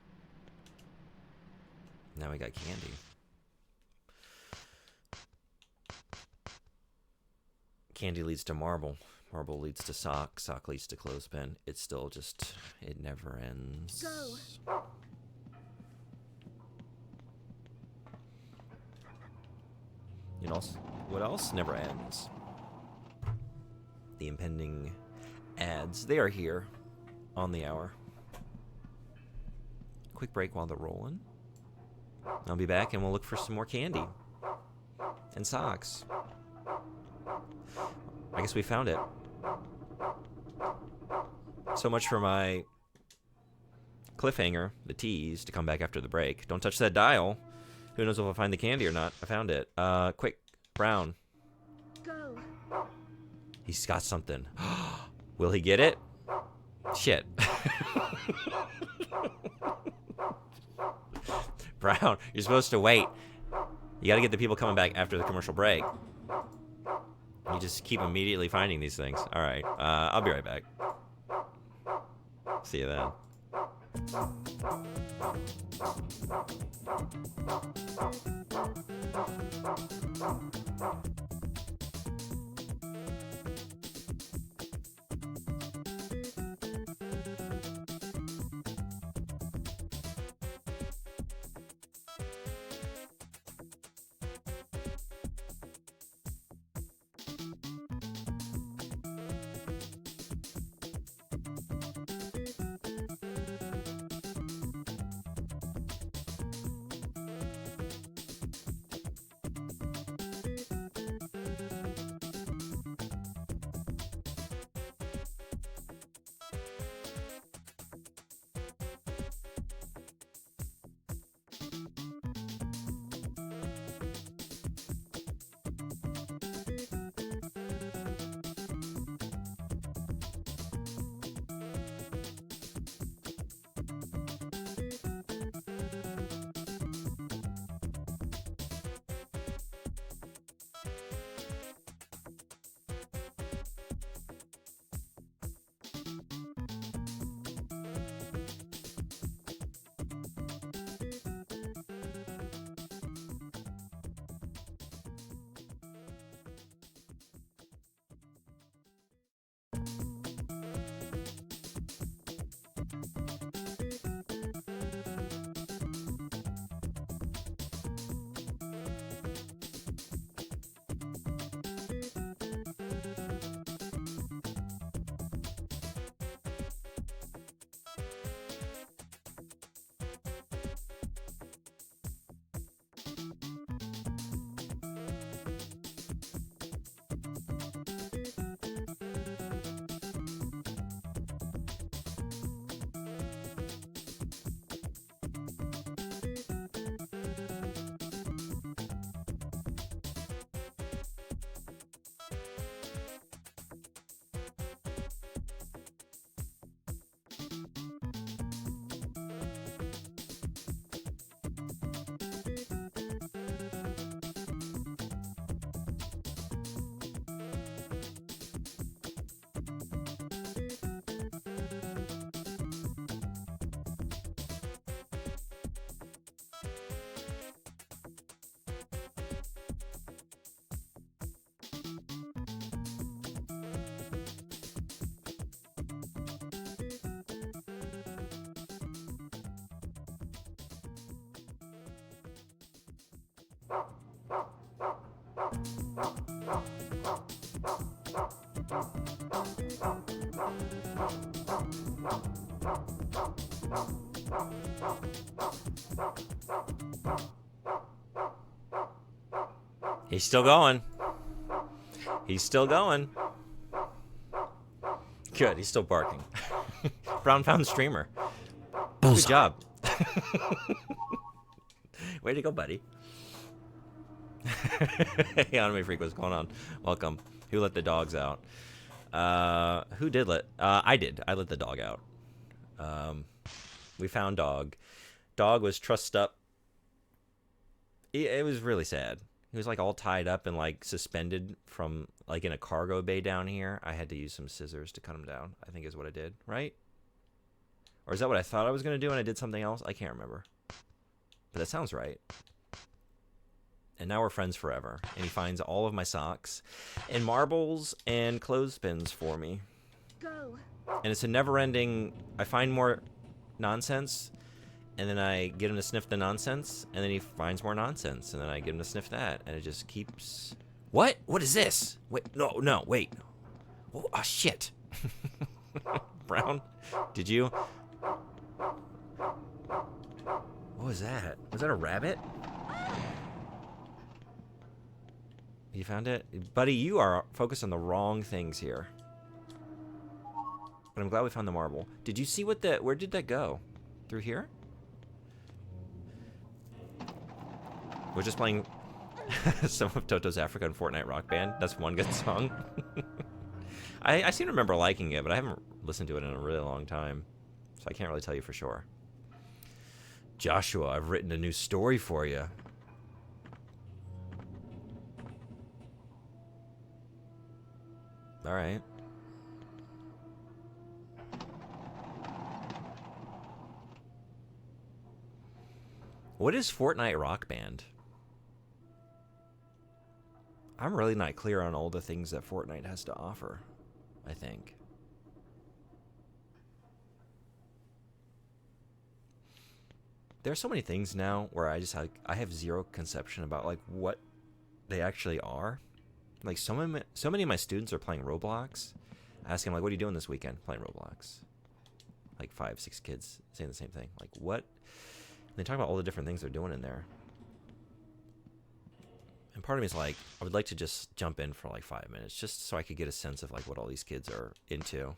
A: Now we got candy. Candy leads to marble. Marble leads to sock. Sock leads to clothespin. It's still just... It never ends.
B: Go.
A: You know what else never ends? The impending ads. They are here on the hour. Quick break while they're rolling. I'll be back and we'll look for some more candy. And socks. I guess we found it. So much for my cliffhanger, the tease, to come back after the break. Don't touch that dial. Who knows if I'll find the candy or not. I found it. Quick, Brown.
B: Go.
A: He's got something. Will he get it? Shit. Brown, you're supposed to wait. You gotta get the people coming back after the commercial break. You just keep immediately finding these things. Alright, I'll be right back. See you then. He's still going. He's still going. Good, he's still barking. Brown found streamer. Good job. Way to go, buddy. Hey, Anime Freak, what's going on? Welcome. Who let the dogs out? Who did let... I did. I let the dog out. We found dog. Dog was trussed up. It was really sad. He was like all tied up and like suspended from like in a cargo bay down here. I had to use some scissors to cut him down, I think is what I did, right? Or is that what I thought I was going to do and I did something else? I can't remember. But that sounds right. And now we're friends forever. And he finds all of my socks and marbles and clothespins for me.
B: Go.
A: And it's a never-ending... I find more nonsense, and then I get him to sniff the nonsense, and then he finds more nonsense, and then I get him to sniff that, and it just keeps... What? What is this? Wait, no, wait. Oh, shit. Brown, did you... What was that? Was that a rabbit? You found it? Buddy, you are focused on the wrong things here. But I'm glad we found the marble. Did you see what the... Where did that go? Through here? We're just playing some of Toto's Africa and Fortnite Rock Band. That's one good song. I seem to remember liking it, but I haven't listened to it in a really long time, so I can't really tell you for sure. Joshua, I've written a new story for you. All right. What is Fortnite Rock Band? I'm really not clear on all the things that Fortnite has to offer, I think. There's so many things now where I have zero conception about like what they actually are. Like so many of my students are playing Roblox. I ask them like, "What are you doing this weekend?" Playing Roblox. Like 5, 6 kids saying the same thing. Like what? And they talk about all the different things they're doing in there. And part of me is like, I would like to just jump in for like 5 minutes, just so I could get a sense of like what all these kids are into.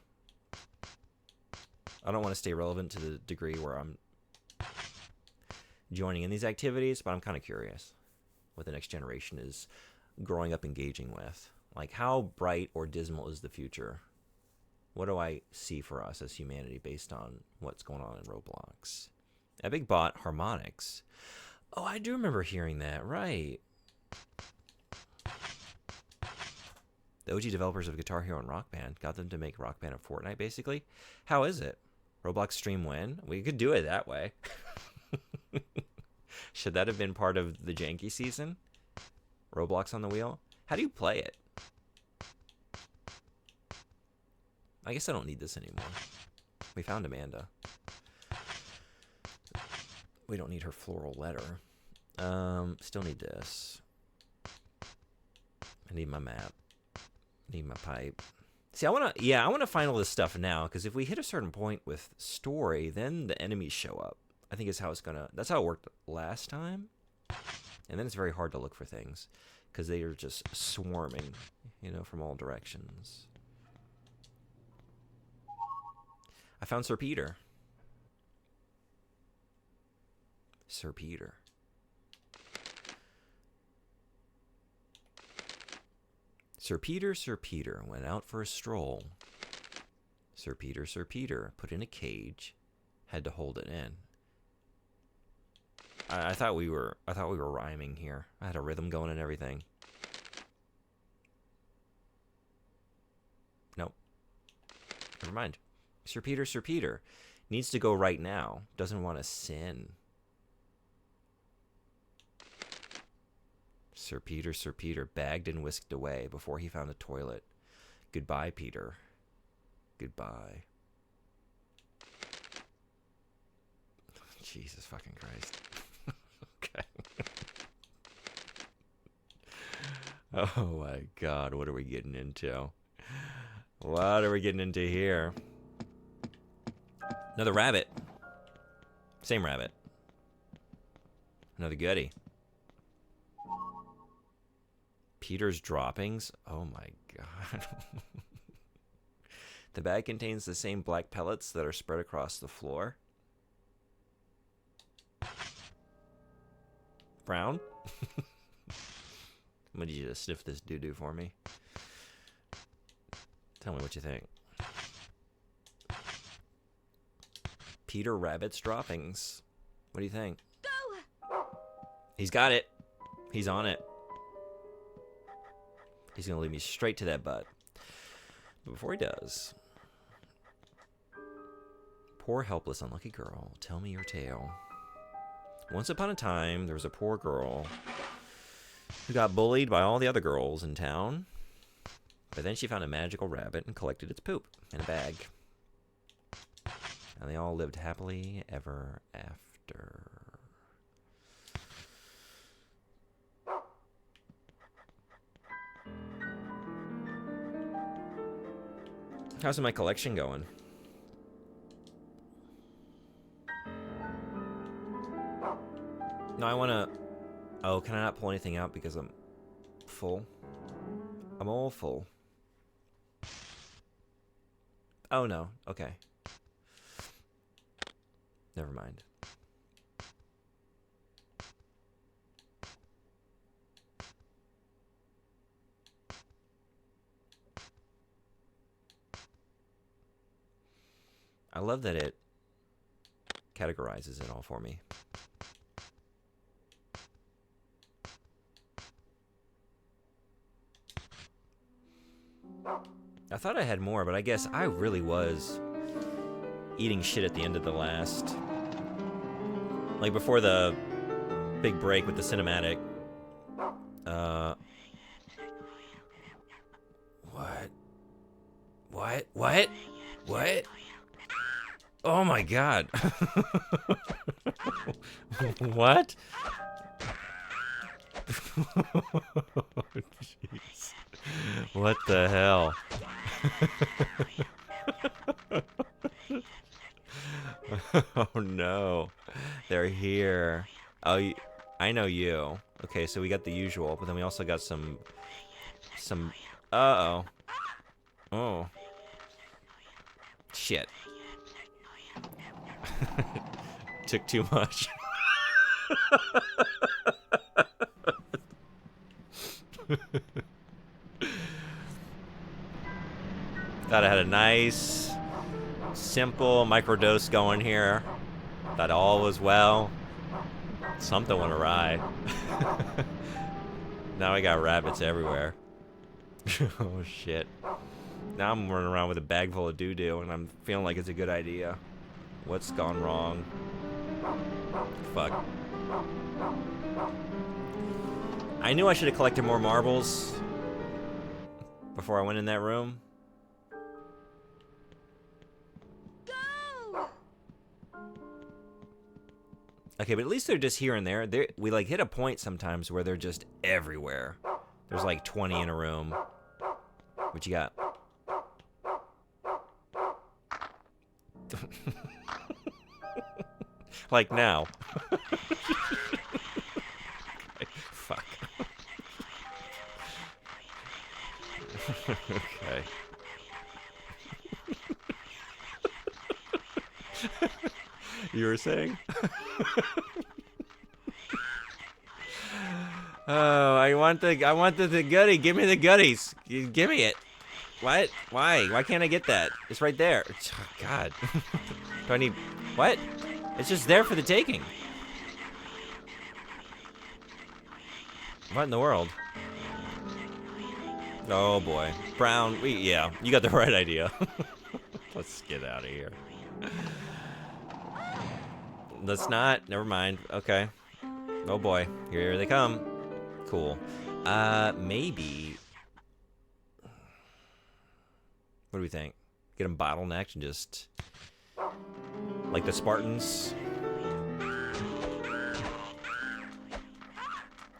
A: I don't want to stay relevant to the degree where I'm joining in these activities, but I'm kind of curious what the next generation is growing up engaging with. Like, how bright or dismal is the future? What do I see for us as humanity based on what's going on in Roblox? Epic bought Harmonix. Oh, I do remember hearing that, right. The OG developers of Guitar Hero and Rock Band got them to make Rock Band of Fortnite, basically. How is it? Roblox stream when? We could do it that way. Should that have been part of the janky season? Roblox on the wheel? How do you play it? I guess I don't need this anymore. We found Amanda. We don't need her floral letter. Still need this. I need my map. Need my pipe. See, I want to find all this stuff now, because if we hit a certain point with story, then the enemies show up. I think that's how it worked last time. And then it's very hard to look for things, because they are just swarming, from all directions. I found Sir Peter. Sir Peter. Sir Peter went out for a stroll. Sir Peter put in a cage, had to hold it in. I thought we were rhyming here. I had a rhythm going and everything. Nope. Never mind. Sir Peter needs to go right now. Doesn't want to sin. Sir Peter bagged and whisked away before he found a toilet. Goodbye, Peter. Goodbye. Jesus fucking Christ. Okay. Oh my God, what are we getting into? What are we getting into here? Another rabbit. Same rabbit. Another goodie. Peter's droppings. Oh my God. The bag contains the same black pellets that are spread across the floor. Brown? I'm gonna need you to sniff this doo-doo for me. Tell me what you think. Peter Rabbit's droppings. What do you think?
B: Go!
A: He's got it. He's on it. He's gonna lead me straight to that butt. But before he does, poor helpless unlucky girl, tell me your tale. Once upon a time, there was a poor girl who got bullied by all the other girls in town. But then she found a magical rabbit and collected its poop in a bag. And they all lived happily ever after. How's my collection going? No, I want to... Oh, can I not pull anything out because I'm full? I'm all full. Oh, no. Okay. Never mind. I love that it categorizes it all for me. I thought I had more, but I guess I really was eating shit at the end of the last... Like, before the big break with the cinematic. What? Oh my god. What? Jeez. What the hell? Oh no. They're here. Oh, I know you. Okay, so we got the usual, but then we also got some... Uh-oh. Oh. Shit. Took too much. Thought I had a nice, simple microdose going here. Thought all was well. Something went awry. Now I got rabbits everywhere. Oh shit. Now I'm running around with a bag full of doo-doo and I'm feeling like it's a good idea. What's gone wrong? Fuck. I knew I should have collected more marbles before I went in that room.
B: Go!
A: Okay, but at least they're just here and there. We like hit a point sometimes where they're just everywhere. There's like 20 in a room. What you got? Like now. Fuck. Okay. You were saying? Oh, I want the goodie. Give me the goodies. Give me it. What? Why? Why can't I get that? It's right there. Oh, God. Do I need... What? It's just there for the taking. What in the world? Oh, boy. Brown, yeah, you got the right idea. Let's get out of here. Let's not. Never mind. Okay. Oh, boy. Here they come. Cool. Maybe... What do we think? Get them bottlenecked and just... Like the Spartans?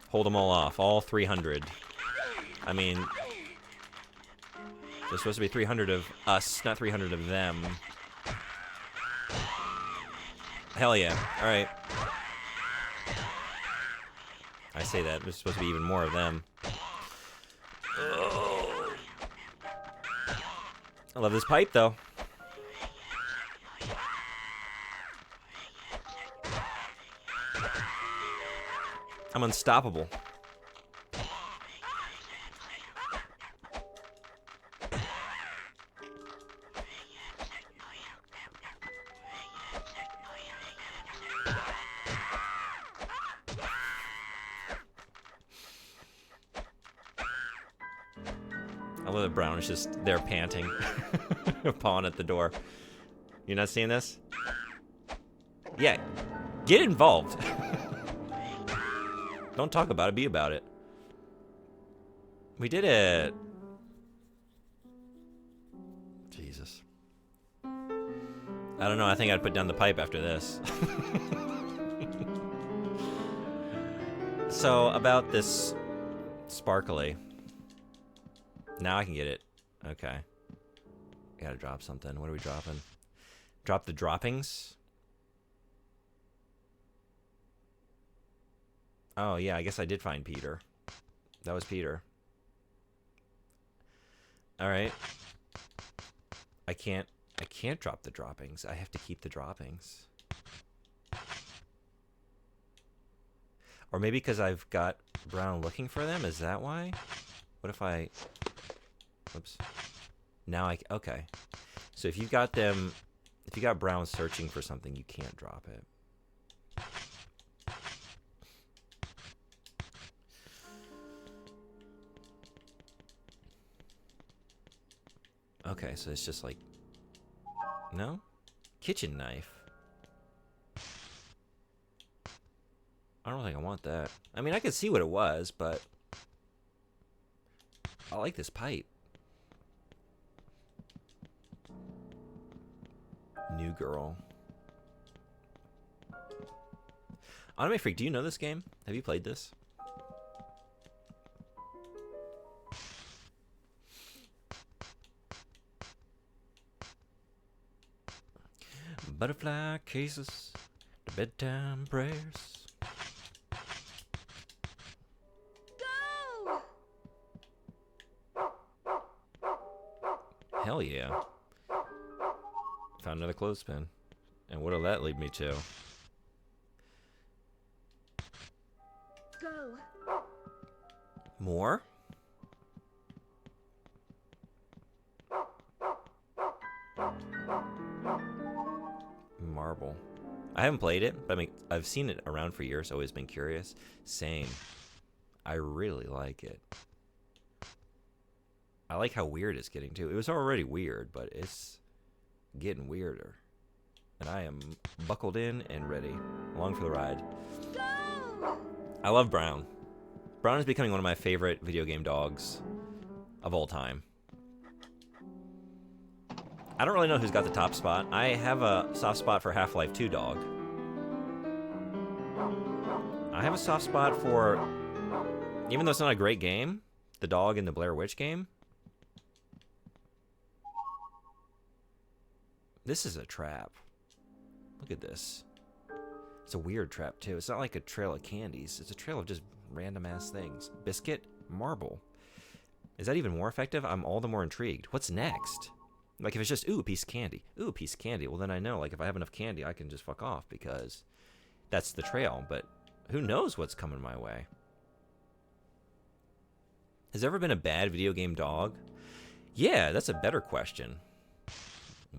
A: Hold them all off. All 300. I mean... There's supposed to be 300 of us, not 300 of them. Hell yeah. Alright. I say that. There's supposed to be even more of them. Oh. I love this pipe, though. I'm unstoppable. I love that Brown is just there panting, pawing at the door. You not seeing this? Yeah, get involved. Don't talk about it, be about it. We did it. Jesus. I don't know, I think I'd put down the pipe after this. So, about this sparkly. Now I can get it. Okay. I gotta drop something. What are we dropping? Drop the droppings? Oh, yeah, I guess I did find Peter. That was Peter. Alright. I can't drop the droppings. I have to keep the droppings. Or maybe because I've got Brown looking for them? Is that why? What if I... Oops. Now okay. So if you've got them If you got Brown searching for something, you can't drop it. Okay, so it's just like... No? Kitchen knife. I don't think I want that. I mean, I could see what it was, but... I like this pipe. New Girl. Anime Freak, do you know this game? Have you played this? Butterfly cases, the bedtime prayers.
B: Go!
A: Hell yeah. Found another clothespin. And what'll that lead me to?
B: Go.
A: More? Marble. I haven't played it, but I mean, I've seen it around for years, always been curious. Same. I really like it. I like how weird it's getting too. It was already weird, but it's getting weirder. And I am buckled in and ready. Along for the ride.
B: Go!
A: I love Brown. Brown is becoming one of my favorite video game dogs of all time. I don't really know who's got the top spot. I have a soft spot for Half-Life 2 dog. I have a soft spot for, even though it's not a great game, the dog in the Blair Witch game. This is a trap. Look at this. It's a weird trap, too. It's not like a trail of candies. It's a trail of just random-ass things. Biscuit, marble. Is that even more effective? I'm all the more intrigued. What's next? Like, if it's just, ooh, a piece of candy. Ooh, a piece of candy. Well, then I know, like, if I have enough candy, I can just fuck off because that's the trail. But who knows what's coming my way? Has there ever been a bad video game dog? Yeah, that's a better question.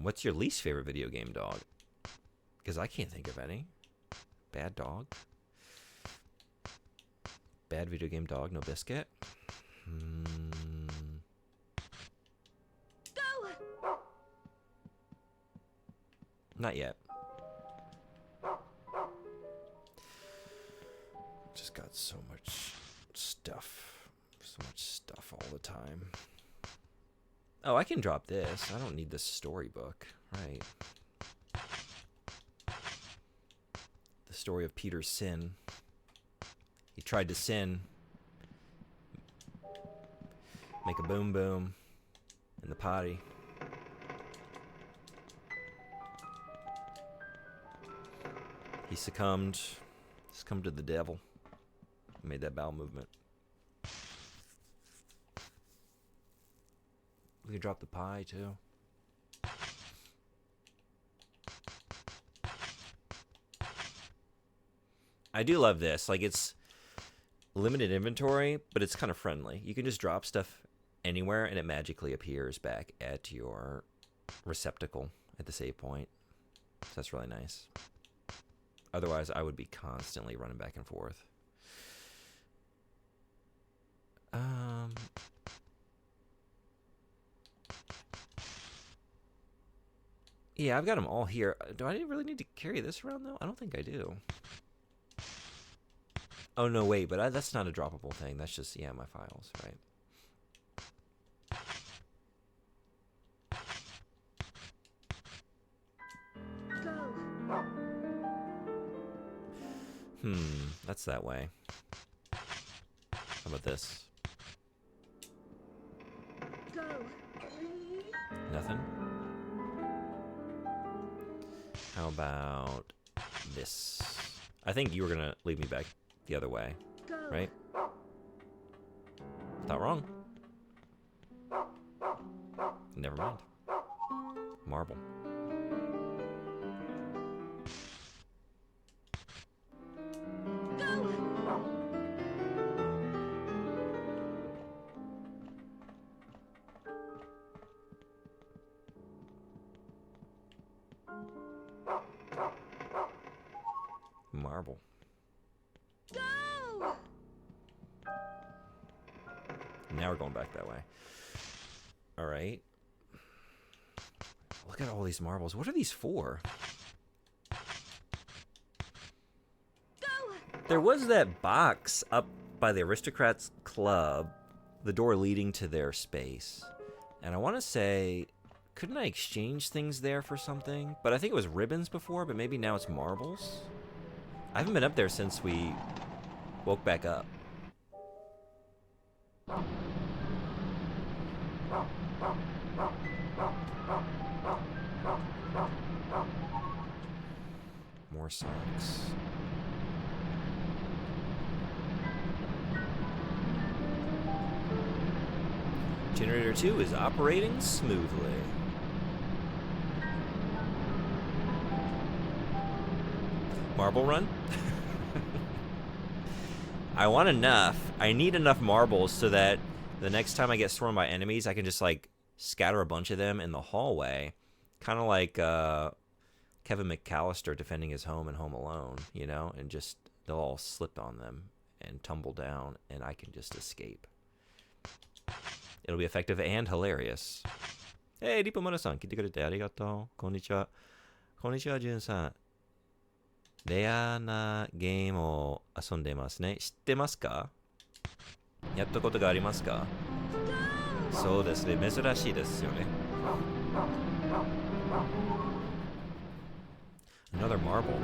A: What's your least favorite video game dog? Because I can't think of any. Bad dog. Bad video game dog, no biscuit.
B: Go!
A: Not yet. Just got so much stuff. So much stuff all the time. Oh, I can drop this. I don't need this storybook. Right. The story of Peter's sin. He tried to sin. Make a boom boom in the potty. He succumbed to the devil. Made that bowel movement. We can drop the pie too. I do love this. Like, it's limited inventory, but it's kind of friendly. You can just drop stuff anywhere and it magically appears back at your receptacle at the save point. So that's really nice. Otherwise, I would be constantly running back and forth. Yeah, I've got them all here. Do I really need to carry this around, though? I don't think I do. Oh, no, wait, but that's not a droppable thing. That's just, yeah, my files, right?
B: Go!
A: That's that way. How about this?
B: Go!
A: Nothing? How about this? I think you were gonna lead me back the other way,
B: Go!
A: right? Not wrong. Never mind. Marble.
B: Go!
A: marble.
B: Go!
A: Now we're going back that way. All right. Look at all these marbles. What are these for?
B: Go!
A: There was that box up by the Aristocrats Club, the door leading to their space. And I want to say, couldn't I exchange things there for something? But I think it was ribbons before, but maybe now it's marbles? I haven't been up there since we woke back up. More songs. Generator 2 is operating smoothly. Marble run? I want enough. I need enough marbles so that the next time I get swarmed by enemies, I can just like scatter a bunch of them in the hallway. Kind of like Kevin McAllister defending his home in Home Alone, you know? And just, they'll all slip on them and tumble down, and I can just escape. It'll be effective and hilarious. Hey, Ripomura-san, 聞いてくれてありがとう。こんにちは。こんにちは、ジュンさん。レアなゲームを遊んでますね。知ってますか？やったことがありますか？そうですね。珍しいですよね。Another marble.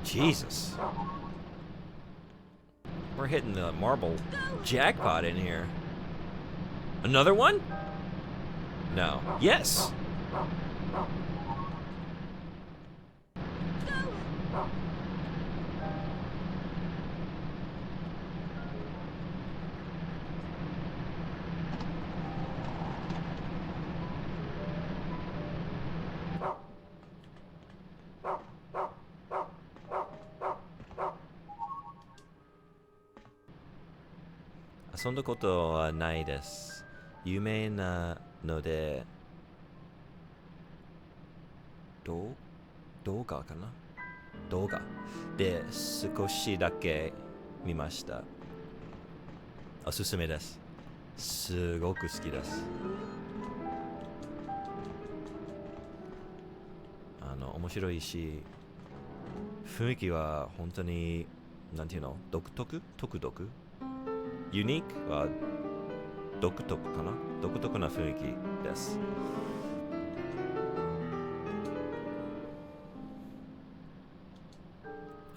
A: Jesus. We're hitting the marble jackpot in here. Another one? No. Yes!遊んだことはないです。有名なので、動画かな？動画で少しだけ見ました。おすすめです。すごく好きです。面白いし、雰囲気は本当に、なんていうの？独特ユニークは独特かな？独特な雰囲気です。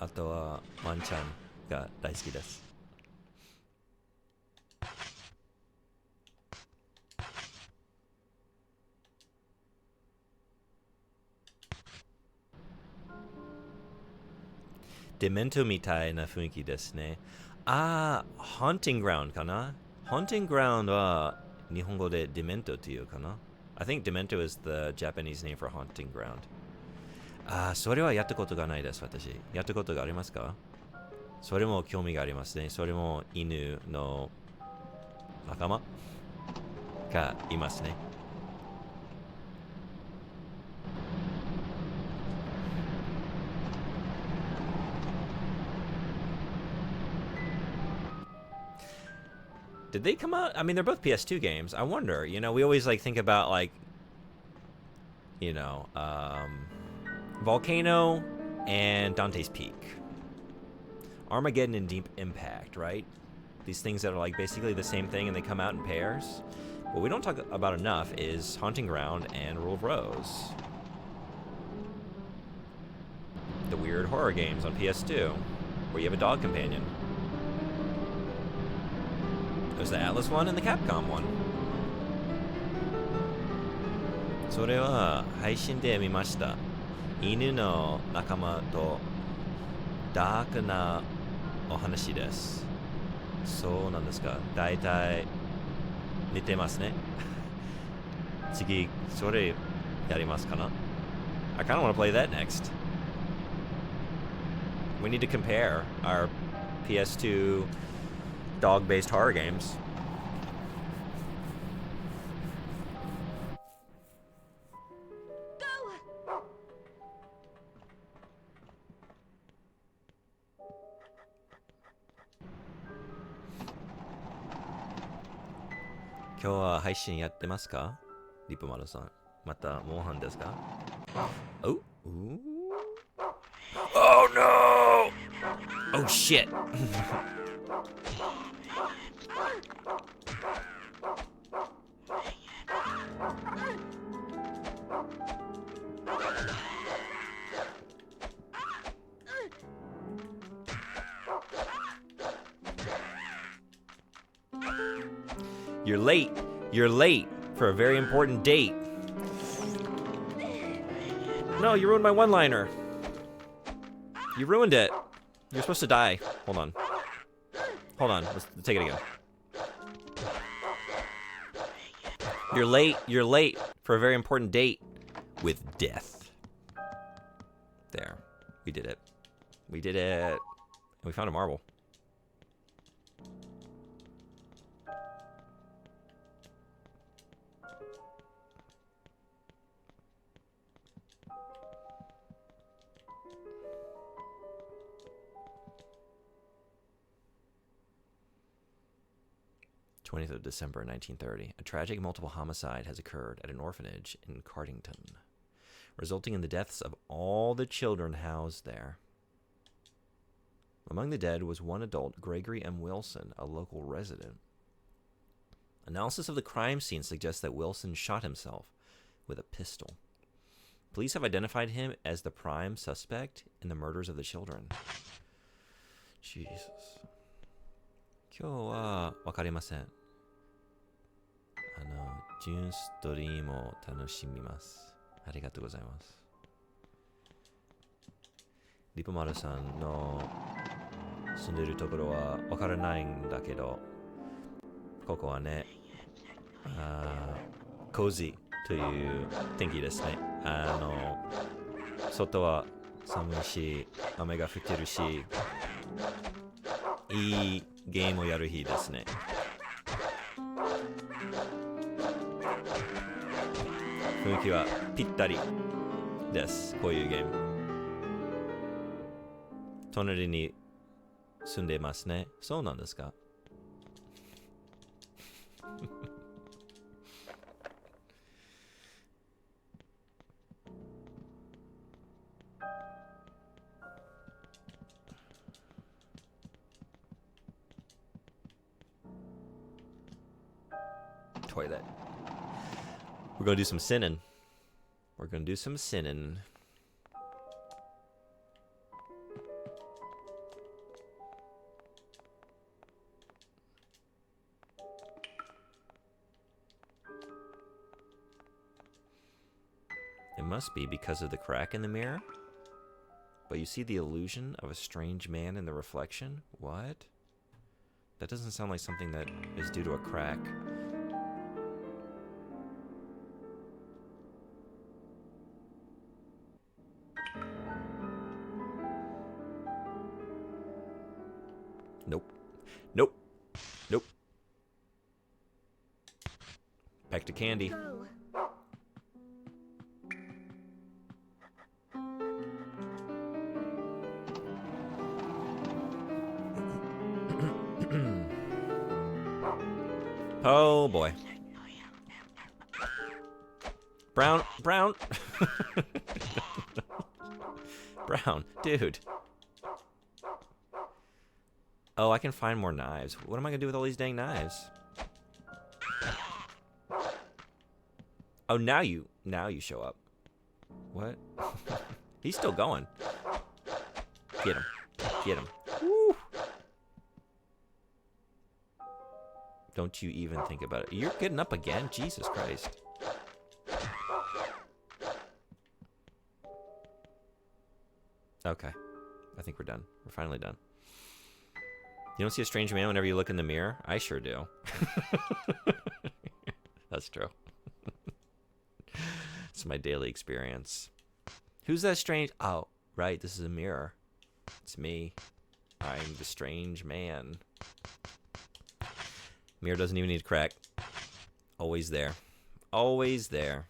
A: あとはワンちゃんが大好きです。デメントみたいな雰囲気ですね。Haunting Ground かな？ Haunting Ground は日本語でデメントっていうかな？ I think Demento is the Japanese name for Haunting Ground. それはやったことがないです、私。やったことがありますか？それも興味がありますね。それも犬の仲間がいますね。Did they come out? I mean, they're both PS2 games. I wonder, you know, we always like think about like, you know, Volcano and Dante's Peak. Armageddon and Deep Impact, right? These things that are like basically the same thing and they come out in pairs. What we don't talk about enough is Haunting Ground and Rule of Rose. The weird horror games on PS2, where you have a dog companion. There's the Atlas one and the Capcom one. それは配信で見ました。犬の仲間とダークなお話です。そうなんですか。だいたい似てますね。次、それやりますかな？ I kind of want to play that next. We need to compare our PS2 dog-based horror games. 今日は配信やってますかリポマルさん。また、モンハンですか Oh? Ooh. Oh no! Oh shit! You're late. You're late for a very important date. No, you ruined my one-liner. You ruined it. You're supposed to die. Hold on. Hold on. Let's take it again. You're late. You're late for a very important date with death. There. We did it. We did it. And we found a marble. December 1930. A tragic multiple homicide has occurred at an orphanage in Cardington, resulting in the deaths of all the children housed there. Among the dead was one adult, Gregory M. Wilson, a local resident. Analysis of the crime scene suggests that Wilson shot himself with a pistol. Police have identified him as the prime suspect in the murders of the children. Jesus. 今日はわかりません。ジューンストリームを楽しみます。ありがとうございます。リポマルさんの住んでいるところはわからないんだけど、ここはね、コージーという天気ですね。外は寒いし、雨が降ってるし、いいゲームをやる日ですね。雰囲気はぴったりです。こういうゲーム。隣に住んでますね。そうなんですかToilet. We're gonna do some sinning. We're gonna do some sinning. It must be because of the crack in the mirror. But you see the illusion of a strange man in the reflection? What? That doesn't sound like something that is due to a crack. Nope. Nope. Nope. Back to candy. Oh boy. Brown. Brown, dude. Oh, I can find more knives. What am I gonna do with all these dang knives? Oh, now you show up. What? He's still going. Get him. Get him. Woo. Don't you even think about it. You're getting up again? Jesus Christ. Okay. I think we're done. We're finally done. You don't see a strange man whenever you look in the mirror? I sure do. That's true. It's my daily experience. Who's that strange? Oh, right. This is a mirror. It's me. I'm the strange man. Mirror doesn't even need to crack. Always there. Always there.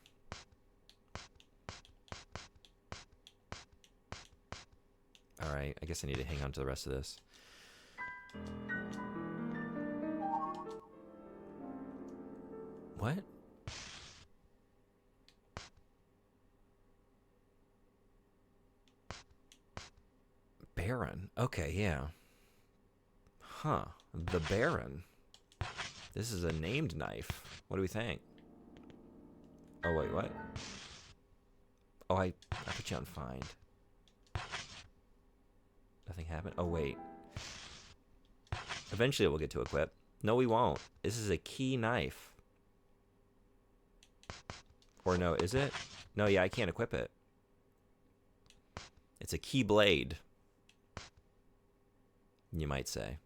A: Alright, I guess I need to hang on to the rest of this. What? Baron. Okay, yeah. Huh. The Baron. This is a named knife. What do we think? Oh, wait, what? Oh, I put you on find. Nothing happened? Oh, wait. Eventually we'll get to equip. No, we won't. This is a key knife. Or no, is it? No, yeah, I can't equip it. It's a key blade, you might say.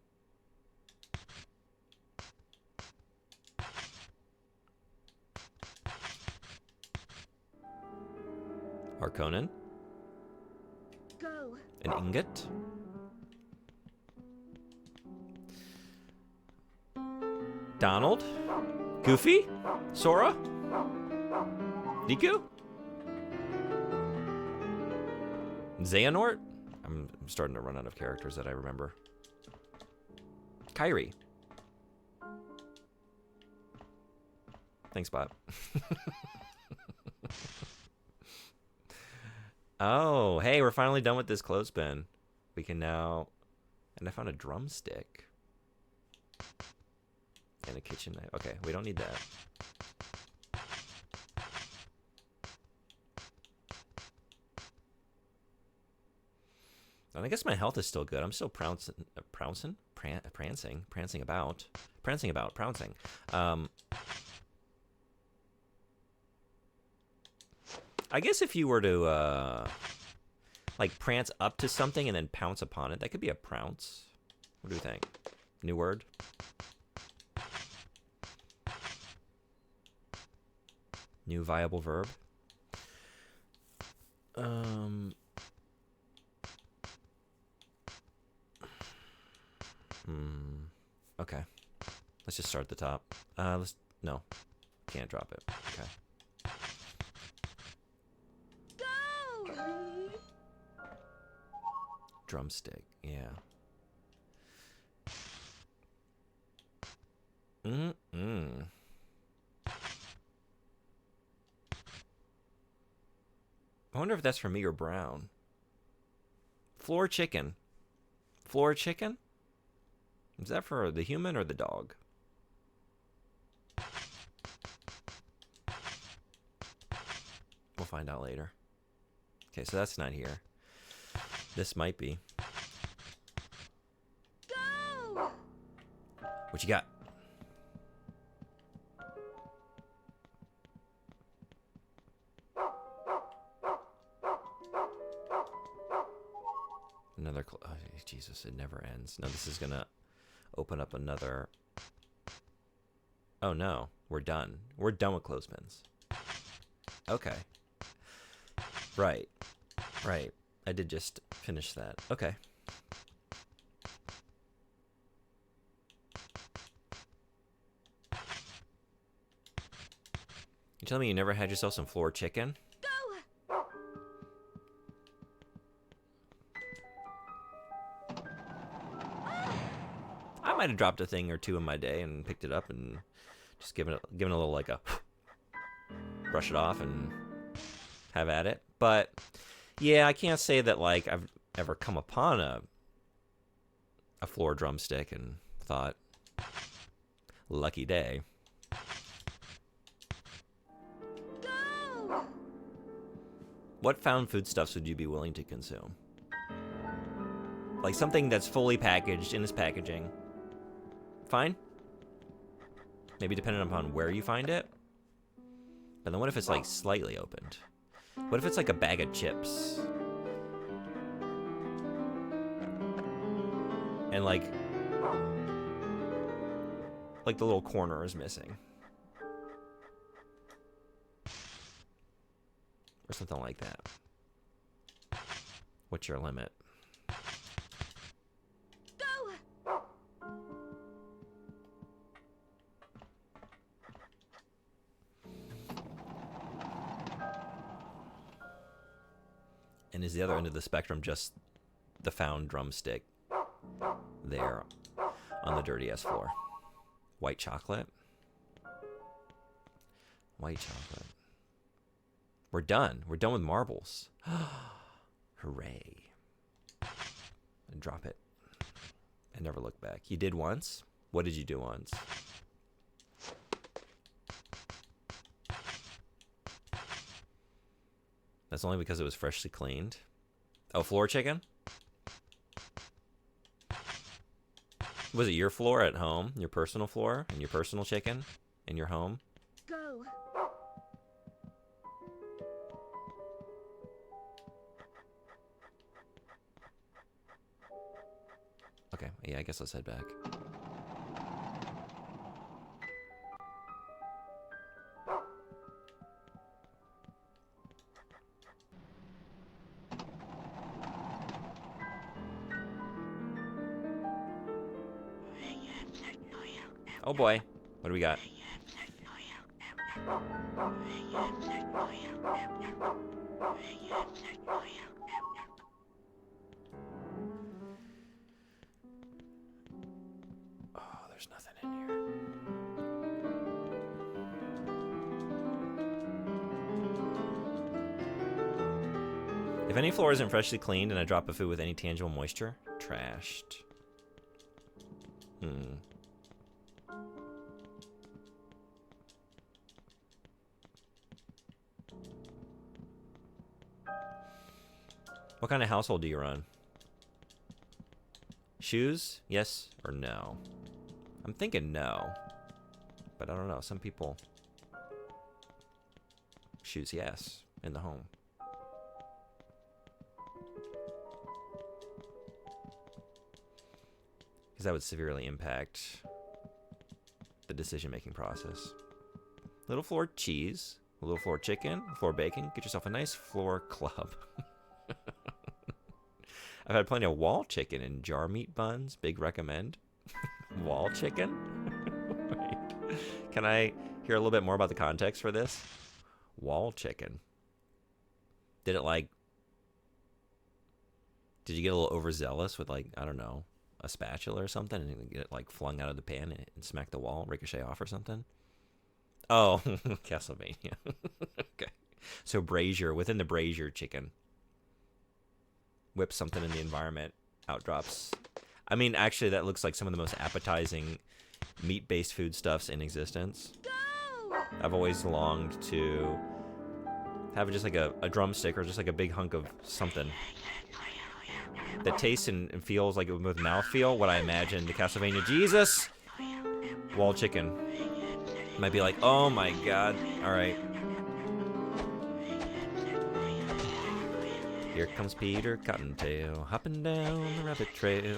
A: Harkonnen?
B: Go.
A: An ingot? Donald? Goofy? Sora? Niku? Xehanort? I'm starting to run out of characters that I remember. Kyrie. Thanks, Bob. Oh, hey, we're finally done with this clothespin. We can now... And I found a drumstick. And a kitchen knife. Okay, we don't need that. And I guess my health is still good. I'm still prancing. I guess if you were to, like, prance up to something and then pounce upon it, that could be a prounce. What do you think? New word? New viable verb? Okay. Let's just start at the top. No. Can't drop it. Okay.
B: Go!
A: Drumstick, yeah. I wonder if that's for me or Brown. Floor chicken. Floor chicken? Is that for the human or the dog? We'll find out later. Okay, so that's not here. This might be.
B: Go!
A: What you got? Another... Oh, Jesus, it never ends. No, this is gonna open up another... Oh, no. We're done. We're done with clothespins. Okay. Right. Right. I did just finish that. Okay. You telling me you never had yourself some floor chicken?
B: Go!
A: I might have dropped a thing or two in my day and picked it up and just given it a little like a brush it off and have at it. But yeah, I can't say that like I've ever come upon a floor drumstick and thought, lucky day.
B: Go!
A: What found foodstuffs would you be willing to consume? Like something that's fully packaged in its packaging. Fine? Maybe depending upon where you find it. But then what if it's like slightly opened? What if it's like a bag of chips? And like the little corner is missing. Or something like that. What's your limit?
B: Go!
A: And is the other end of the spectrum just the found drumstick there on the dirty ass floor? White chocolate? White chocolate. We're done. We're done with marbles. Hooray. And drop it. And never look back. You did once? What did you do once? That's only because it was freshly cleaned. Oh, floor chicken? Was it your floor at home? Your personal floor? And your personal chicken? In your home?
B: Go.
A: Okay, yeah, I guess let's head back. Oh boy, what do we got? Oh, there's nothing in here. If any floor isn't freshly cleaned and I drop a food with any tangible moisture, trashed. What kind of household do you run? Shoes? Yes or no? I'm thinking no. But I don't know. Some people... Shoes, yes. In the home. Because that would severely impact the decision-making process. Little floor cheese. A little floor chicken. Floor bacon. Get yourself a nice floor club. I've had plenty of wall chicken and jar meat buns. Big recommend. Wall chicken? Wait. Can I hear a little bit more about the context for this? Wall chicken. Did it like... Did you get a little overzealous with like, I don't know, a spatula or something and get it like flung out of the pan and smack the wall, ricochet off or something? Oh, Castlevania. Okay. So brazier, within the brazier chicken. Whip something in the environment, out drops. I mean, actually, that looks like some of the most appetizing meat-based foodstuffs in existence.
B: Go!
A: I've always longed to have just like a drumstick or just like a big hunk of something that tastes and feels like it would with mouthfeel what I imagine the Castlevania Jesus wall chicken might be like. Oh my god! All right. Here comes Peter Cottontail, hopping down the rabbit trail.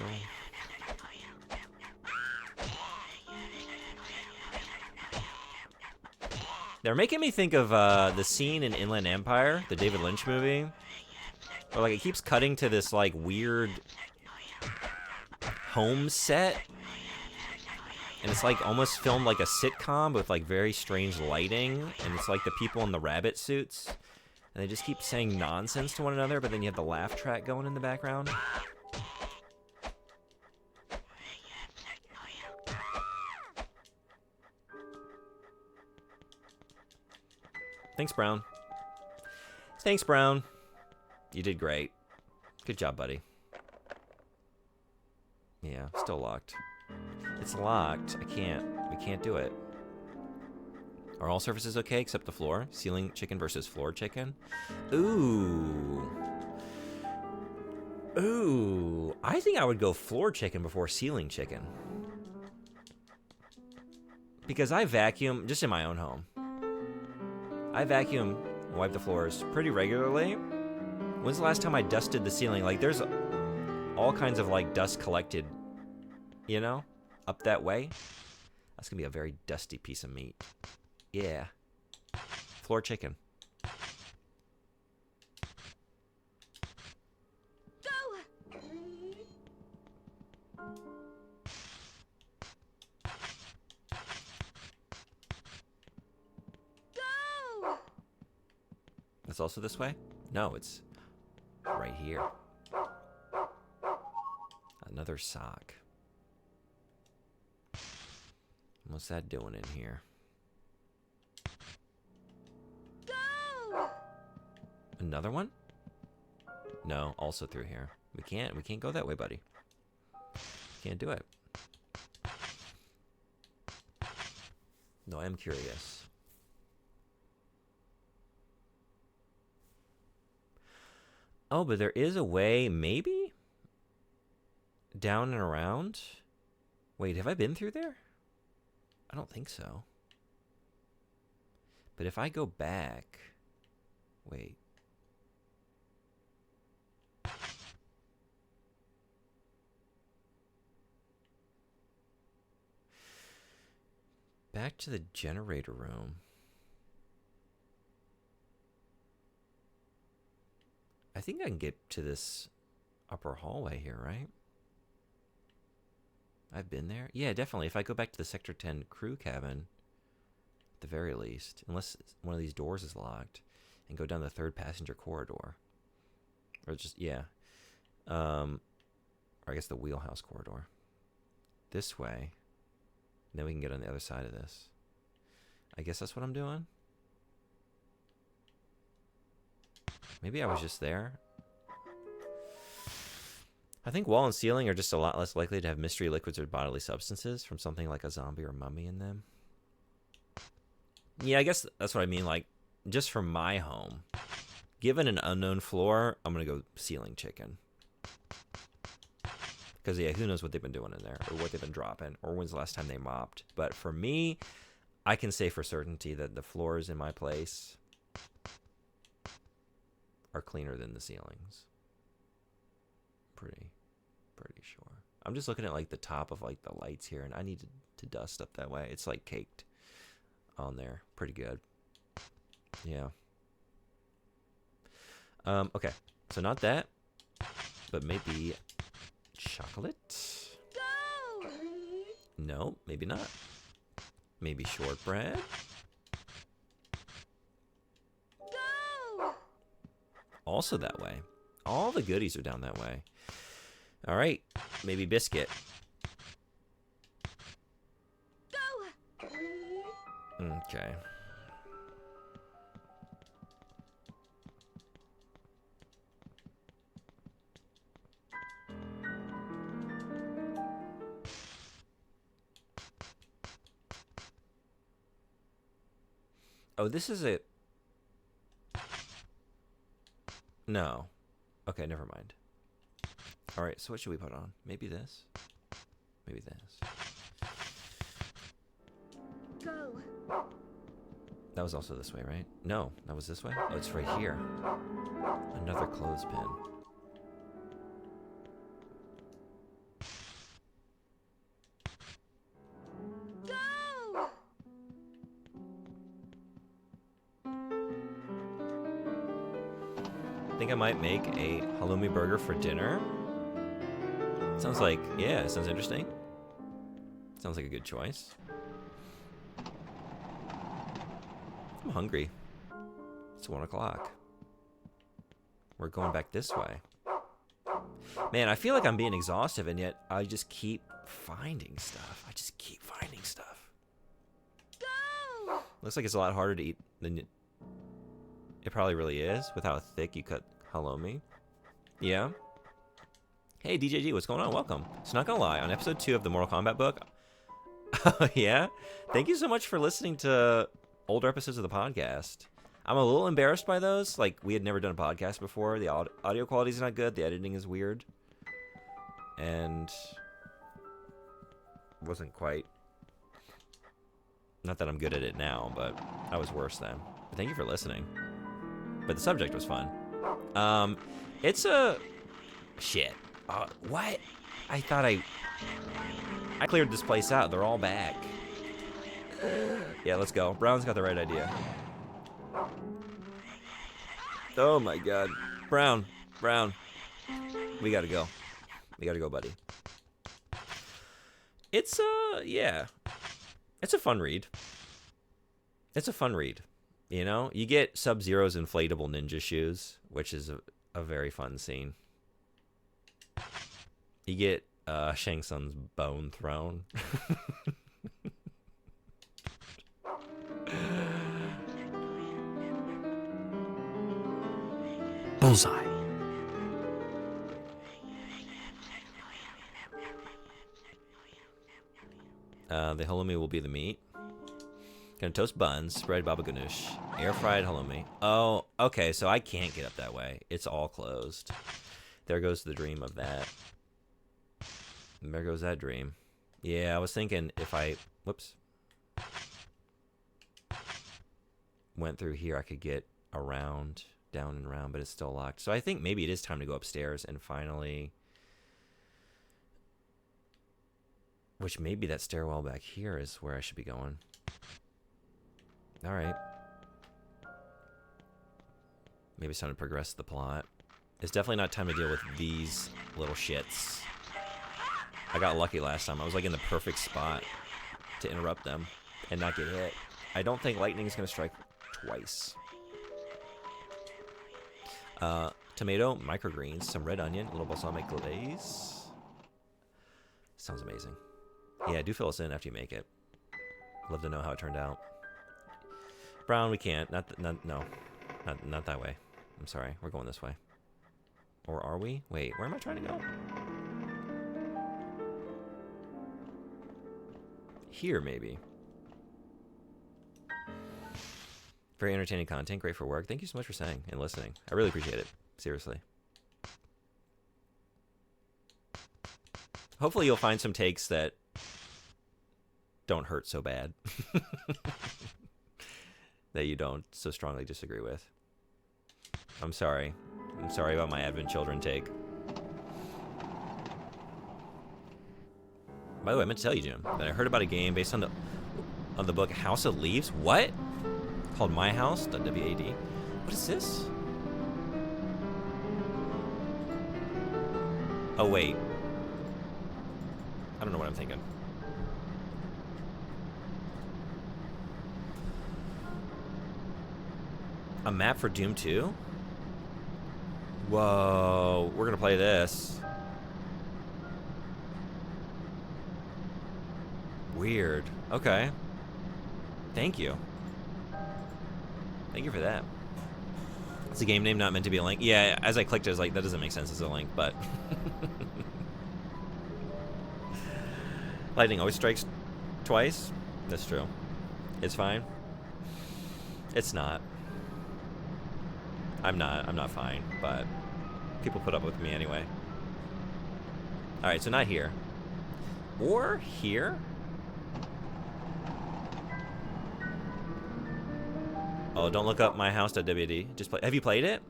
A: They're making me think of the scene in Inland Empire, the David Lynch movie, where like it keeps cutting to this like weird home set, and it's like almost filmed like a sitcom with like very strange lighting, and it's like the people in the rabbit suits. And they just keep saying nonsense to one another, but then you have the laugh track going in the background. Thanks, Brown. Thanks, Brown. You did great. Good job, buddy. Yeah, still locked. It's locked. We can't do it. Are all surfaces okay except the floor? Ceiling chicken versus floor chicken? Ooh. Ooh. I think I would go floor chicken before ceiling chicken. Because I vacuum, just in my own home. I vacuum and wipe the floors pretty regularly. When's the last time I dusted the ceiling? Like, there's all kinds of, like, dust collected, you know, up that way. That's going to be a very dusty piece of meat. Yeah. Floor chicken.
B: Go! Go!
A: It's also this way? No, it's right here. Another sock. What's that doing in here? Another one? No, also through here. We can't go that way, buddy. Can't do it. No, I am curious. Oh, but there is a way, maybe? Down and around? Wait, have I been through there? I don't think so. But if I go back... Wait. Back to the generator room. I think I can get to this upper hallway here, right? I've been there? Yeah, definitely. If I go back to the Sector 10 crew cabin, at the very least, unless one of these doors is locked, and go down the third passenger corridor. Or just, yeah. Or I guess the wheelhouse corridor. This way. Then we can get on the other side of this. I guess that's what I'm doing. Maybe I was just there. I think wall and ceiling are just a lot less likely to have mystery liquids or bodily substances from something like a zombie or mummy in them. Yeah, I guess that's what I mean. Like, just for my home, given an unknown floor, I'm going to go ceiling chicken. Because, yeah, who knows what they've been doing in there, or what they've been dropping, or when's the last time they mopped. But for me, I can say for certainty that the floors in my place are cleaner than the ceilings. Pretty sure. I'm just looking at, like, the top of, like, the lights here, and I need to dust up that way. It's, like, caked on there. Pretty good. Yeah. Okay. So not that, but maybe... chocolate?
B: Go!
A: No, maybe not. Maybe shortbread?
B: Go!
A: Also that way. All the goodies are down that way. All right, maybe biscuit.
B: Go!
A: Okay. Oh, this is it. No. Okay, never mind. All right, so what should we put on? Maybe this? Maybe this.
B: Go!
A: That was also this way, right? No, that was this way? Oh, it's right here. Another clothespin.
B: Go!
A: I think I might make a halloumi burger for dinner. Sounds like, yeah, sounds interesting. Sounds like a good choice. I'm hungry. It's 1 o'clock. We're going back this way. Man, I feel like I'm being exhaustive, and yet I just keep finding stuff.
B: Go!
A: Looks like it's a lot harder to eat than it probably really is with how thick you cut halloumi. Yeah. Hey, DJG, what's going on? Welcome. So not gonna lie, on episode 2 of the Mortal Kombat book, yeah, thank you so much for listening to older episodes of the podcast. I'm a little embarrassed by those. Like, we had never done a podcast before. The audio quality is not good. The editing is weird. And wasn't quite... Not that I'm good at it now, but I was worse then. But thank you for listening. But the subject was fun. It's a... Shit. What? I thought I cleared this place out. They're all back. Yeah, let's go. Brown's got the right idea. Oh my god. Brown. We gotta go. We gotta go, buddy. It's, yeah. It's a fun read. You know? You get Sub-Zero's inflatable ninja shoes, which is a very fun scene. You get Shang Tsung's bone throne.
C: Bullseye.
A: The halloumi will be the meat. Gonna toast buns, spread baba ganoush, air fried halloumi. Oh, okay, so I can't get up that way. It's all closed. There goes the dream of that. And there goes that dream. Yeah, I was thinking if I, whoops, went through here, I could get around, down and around, but it's still locked. So I think maybe it is time to go upstairs and finally, which maybe that stairwell back here is where I should be going. All right. Maybe it's time to progress the plot. It's definitely not time to deal with these little shits. I got lucky last time. I was like in the perfect spot to interrupt them and not get hit. I don't think lightning is going to strike twice. Tomato, microgreens, some red onion, a little balsamic glaze. Sounds amazing. Yeah, do fill us in after you make it. Love to know how it turned out. Brown, we can't. Not that way. I'm sorry. We're going this way. Or are we? Wait, where am I trying to go? Here, maybe. Very entertaining content. Great for work. Thank you so much for saying and listening. I really appreciate it. Seriously. Hopefully you'll find some takes that don't hurt so bad. That you don't so strongly disagree with. I'm sorry. I'm sorry about my Advent Children take. By the way, I meant to tell you, Jim, that I heard about a game based on the book House of Leaves. What? Called My House, WAD. What is this? Oh, wait. I don't know what I'm thinking. A map for Doom 2? Whoa, we're gonna play this. Weird. Okay. Thank you. Thank you for that. It's a game name not meant to be a link. Yeah, as I clicked it, I was like, that doesn't make sense as a link, but... Lightning always strikes twice? That's true. It's fine. It's not. I'm not fine, but people put up with me anyway. Alright, so not here. Or here? Oh, don't look up myhouse.wd. Just play. Have you played it?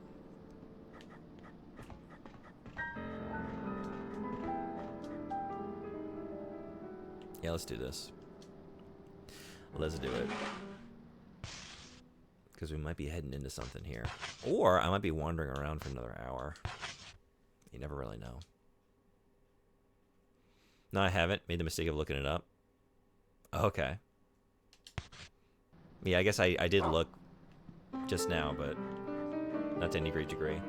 A: Yeah, let's do this. Let's do it. Because we might be heading into something here. Or I might be wandering around for another hour. You never really know. No, I haven't. Made the mistake of looking it up. Okay. Yeah, I guess I did look just now, but not to any great degree.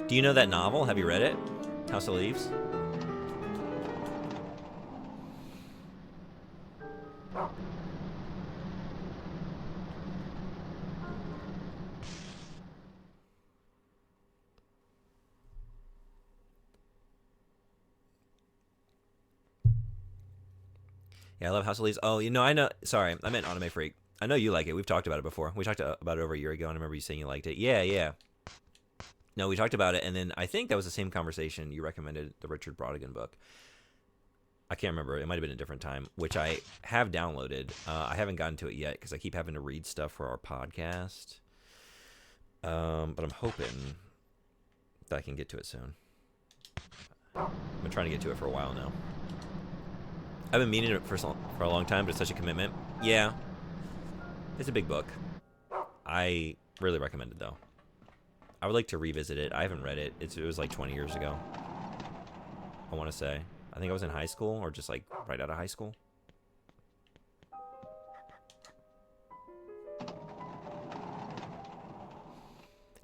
A: Do you know that novel? Have you read it? House of Leaves? Yeah, I love House of Leaves. Oh, you know, I know. Sorry, I meant Anime Freak. I know you like it. We've talked about it before. We talked about it over a year ago, and I remember you saying you liked it. Yeah, yeah. No, we talked about it, and then I think that was the same conversation. You recommended the Richard Brautigan book. I can't remember. It might have been a different time, which I have downloaded. I haven't gotten to it yet because I keep having to read stuff for our podcast. But I'm hoping that I can get to it soon. I've been trying to get to it for a while now. I've been meaning it for a long time, but it's such a commitment. Yeah. It's a big book. I really recommend it, though. I would like to revisit it. I haven't read it. It was like 20 years ago, I want to say. I think I was in high school, or just like right out of high school.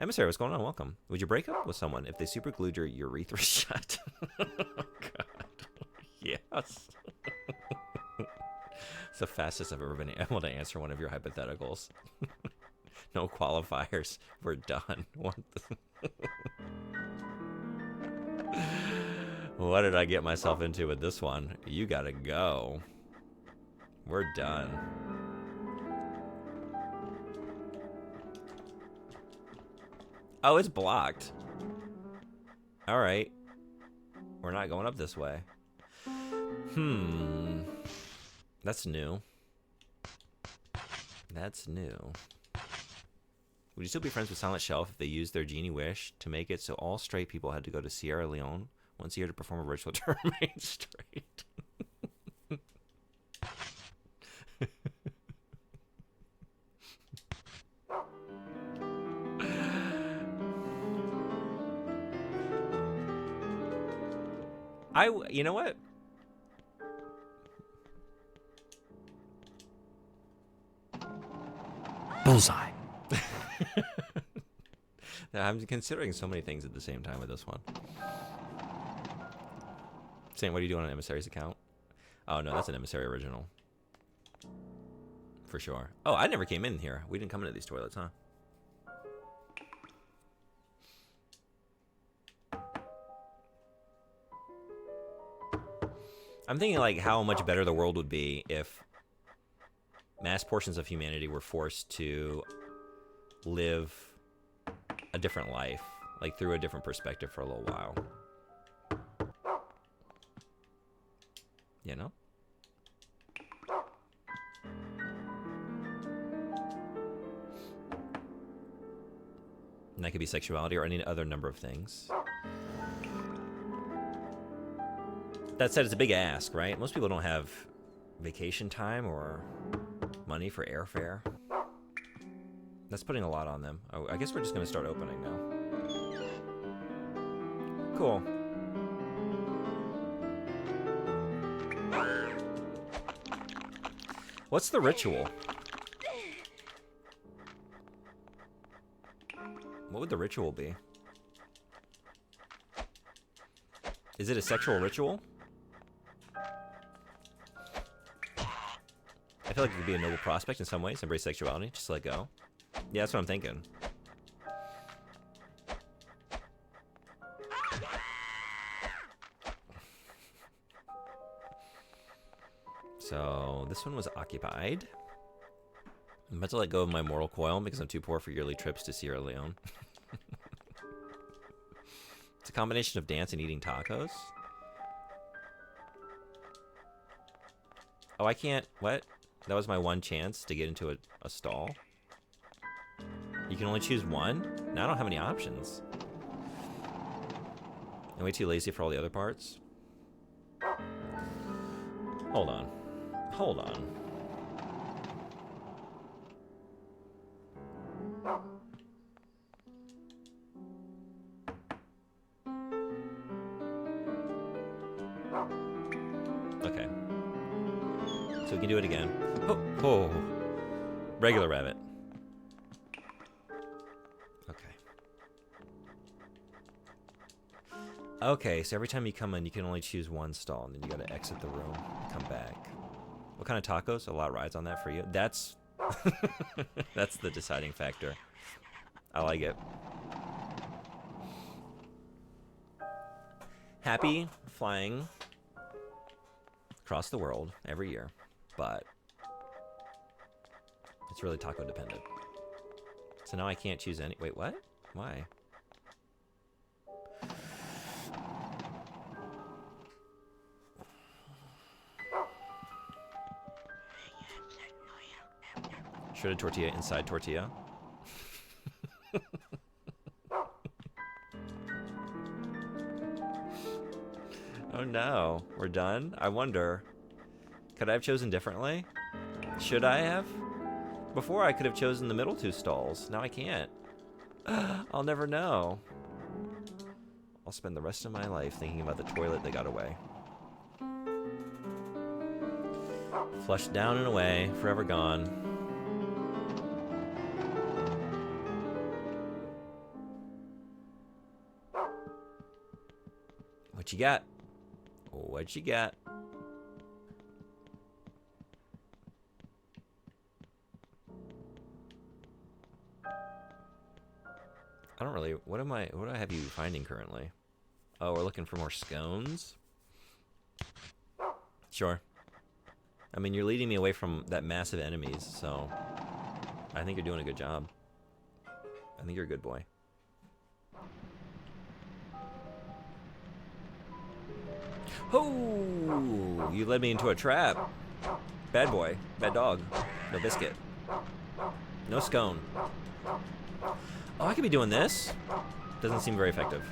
A: Emissary, what's going on? Welcome. Would you break up with someone if they super glued your urethra shut? Oh, God. Yes. It's the fastest I've ever been able to answer one of your hypotheticals. No qualifiers. We're done. What the what did I get myself into with this one? You gotta go. We're done. Oh, it's blocked. Alright. We're not going up this way. That's new. That's new. Would you still be friends with Silent Shelf if they used their genie wish to make it so all straight people had to go to Sierra Leone once a year to perform a ritual to remain straight? You know what?
C: Bullseye.
A: I'm considering so many things at the same time with this one. Saying, what are you doing on Emissary's account? Oh, no, that's an Emissary original. For sure. Oh, I never came in here. We didn't come into these toilets, huh? I'm thinking, like, how much better the world would be if mass portions of humanity were forced to live a different life, like through a different perspective for a little while. You know? And that could be sexuality or any other number of things. That said, it's a big ask, right? Most people don't have vacation time or money for airfare. That's putting a lot on them. Oh, I guess we're just going to start opening now. Cool. What's the ritual? What would the ritual be? Is it a sexual ritual? I feel like it could be a noble prospect in some ways. Embrace sexuality, just let go. Yeah, that's what I'm thinking. So this one was occupied. I'm about to let go of my mortal coil because I'm too poor for yearly trips to Sierra Leone. It's a combination of dance and eating tacos. Oh, I can't. What? That was my one chance to get into a stall. You can only choose one? Now I don't have any options. I'm way too lazy for all the other parts. Hold on. Hold on. Okay. So we can do it again. Oh, oh. Regular rabbit. Okay. Okay, so every time you come in, you can only choose one stall, and then you gotta exit the room and come back. What kind of tacos? A lot rides on that for you? That's... that's the deciding factor. I like it. Happy flying across the world every year, but it's really taco dependent. So now I can't choose any. Wait, what? Why? Shredded tortilla inside tortilla. Oh no, we're done? I wonder. Could I have chosen differently? Should I have? Before I could have chosen the middle two stalls. Now I can't. I'll never know. I'll spend the rest of my life thinking about the toilet that got away. Flushed down and away, forever gone. What you got? What you got? I don't really. What do I have you finding currently? Oh, we're looking for more scones. Sure. I mean, you're leading me away from that massive enemies, so I think you're doing a good job. I think you're a good boy. Oh, you led me into a trap. Bad boy, bad dog. No biscuit. No scone. Oh, I could be doing this. Doesn't seem very effective.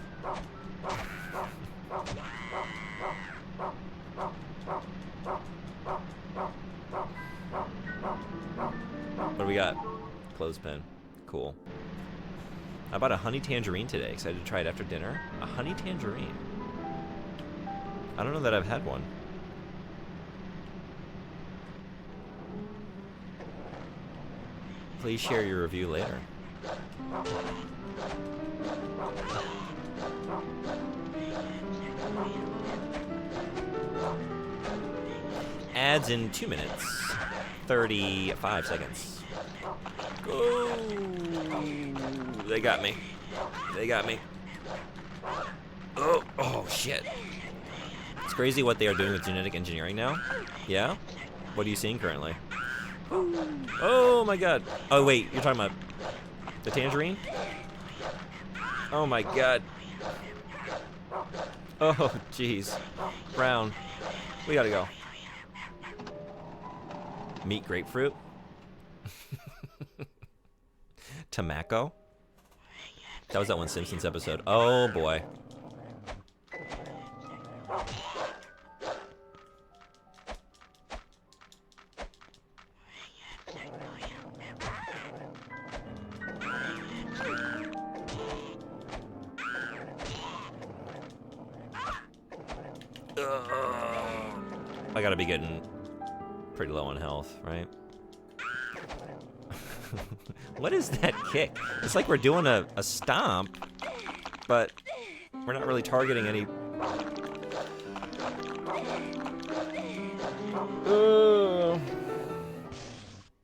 A: What do we got? Clothespin. Cool. I bought a honey tangerine today. Excited to try it after dinner. A honey tangerine. I don't know that I've had one. Please share your review later. Ads in 2 minutes. 35 seconds. Oh, they got me. They got me. Oh, shit. It's crazy what they are doing with genetic engineering now. Yeah? What are you seeing currently? Oh my god. Oh wait, you're talking about the tangerine? Oh my god. Oh, jeez. Brown. We gotta go. Meat grapefruit? Tamaco? That was that one Simpsons episode. Oh boy. I gotta be getting pretty low on health, right? What is that kick? It's like we're doing a stomp, but we're not really targeting any.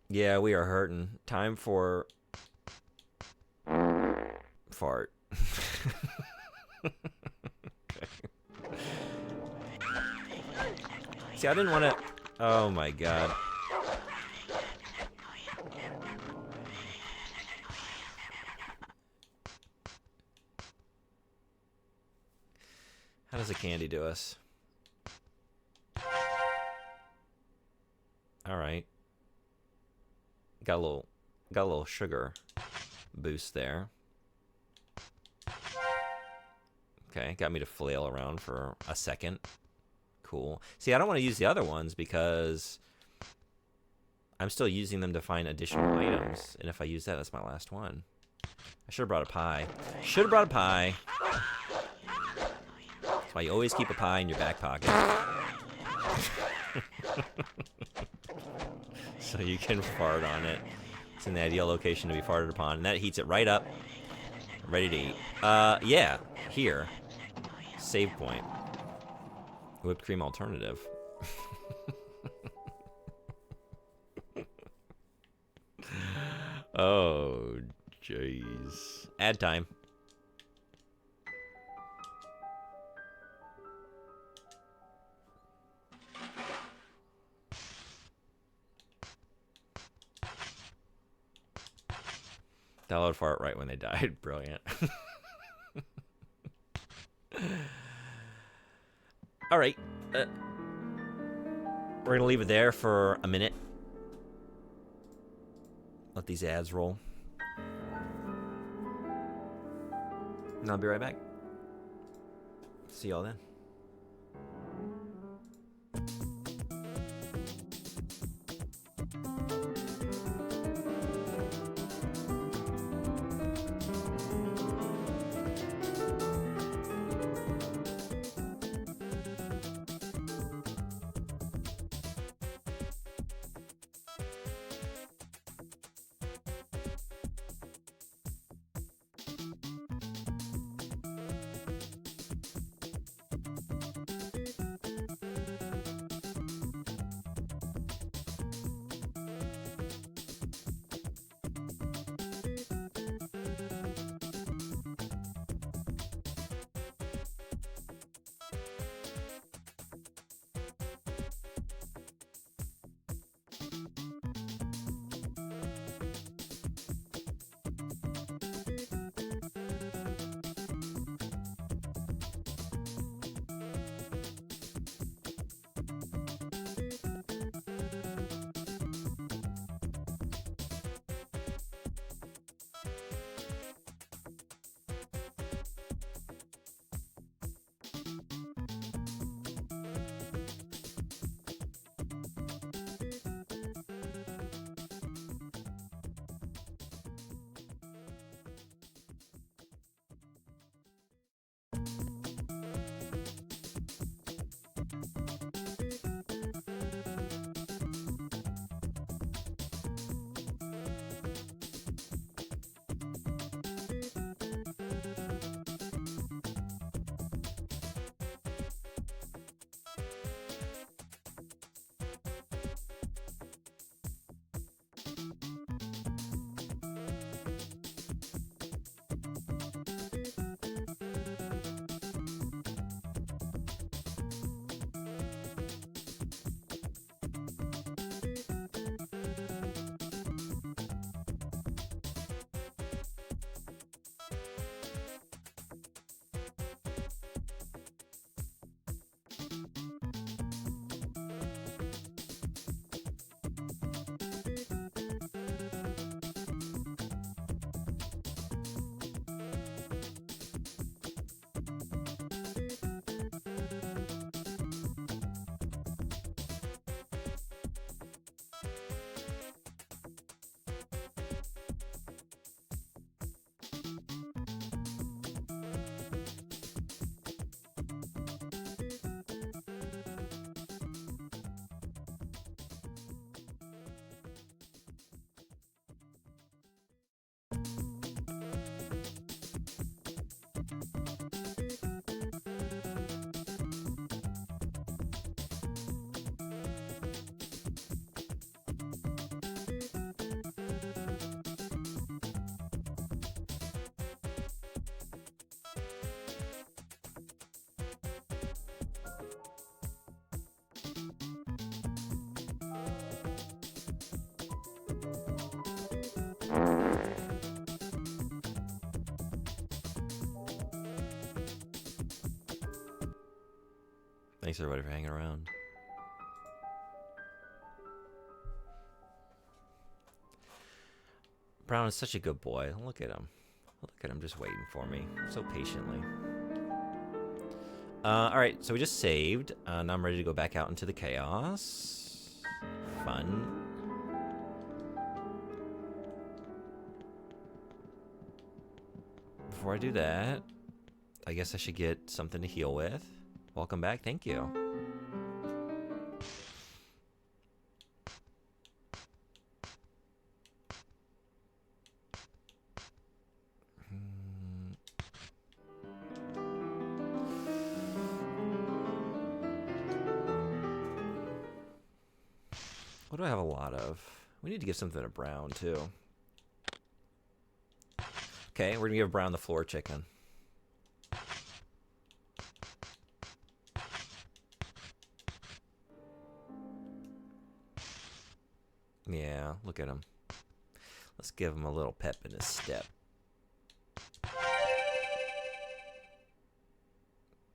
A: Yeah, we are hurting. Time for fart. See, I didn't want to. Oh my god. How does the candy do us? All right. Got a little sugar boost there. Okay, got me to flail around for a second. Cool. See, I don't want to use the other ones because I'm still using them to find additional items. And if I use that, that's my last one. I should have brought a pie. Should have brought a pie. That's why you always keep a pie in your back pocket. So you can fart on it. It's in the ideal location to be farted upon. And that heats it right up. Ready to eat. Yeah. Here. Save point. Whipped cream alternative. Oh, jeez. Ad time. Download fart right when they died. Brilliant. All right. We're going to leave it there for a minute. Let these ads roll. And I'll be right back. See y'all then. Thanks everybody for hanging around. Brown is such a good boy. Look at him. Look at him just waiting for me so patiently. Alright, so we just saved. Now I'm ready to go back out into the chaos. Fun. Before I do that, I guess I should get something to heal with. Welcome back. Thank you. What do I have a lot of? We need to give something to Brown, too. Okay, we're going to give Brown the floor chicken. Yeah, look at him. Let's give him a little pep in his step.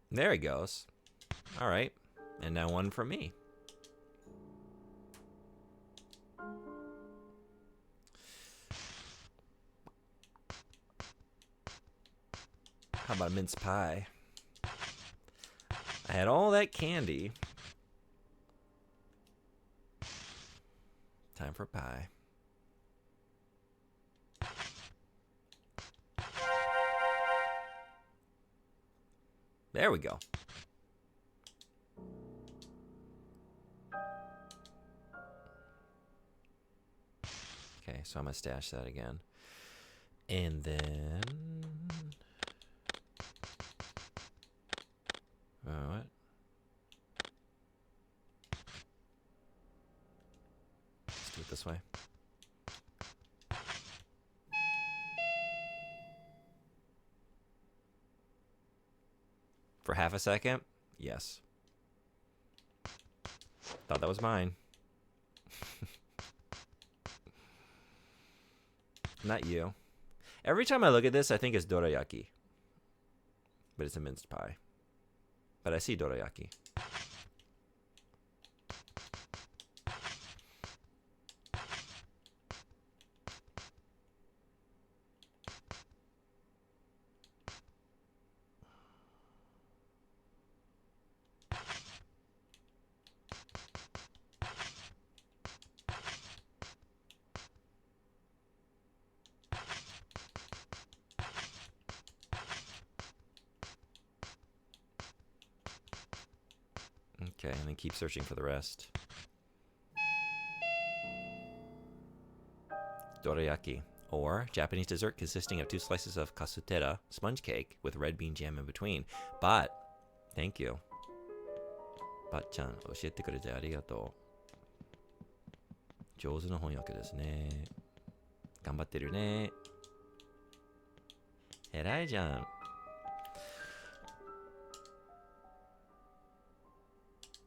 A: There he goes. All right. And now one for me. How about a mince pie? I had all that candy. Time for pie. There we go. Okay, so I'm gonna stash that again. And then... what? Let's do it this way. For half a second? Yes. Thought that was mine. Not you. Every time I look at this, I think it's dorayaki. But it's a minced pie. But I see dorayaki. Okay, and then keep searching for the rest. Dorayaki, or Japanese dessert consisting of 2 slices of kasutera, sponge cake, with red bean jam in between. But, thank you. Bat-chan, 教えてくれてありがとう。上手な翻訳ですね。頑張ってるね。偉いじゃん。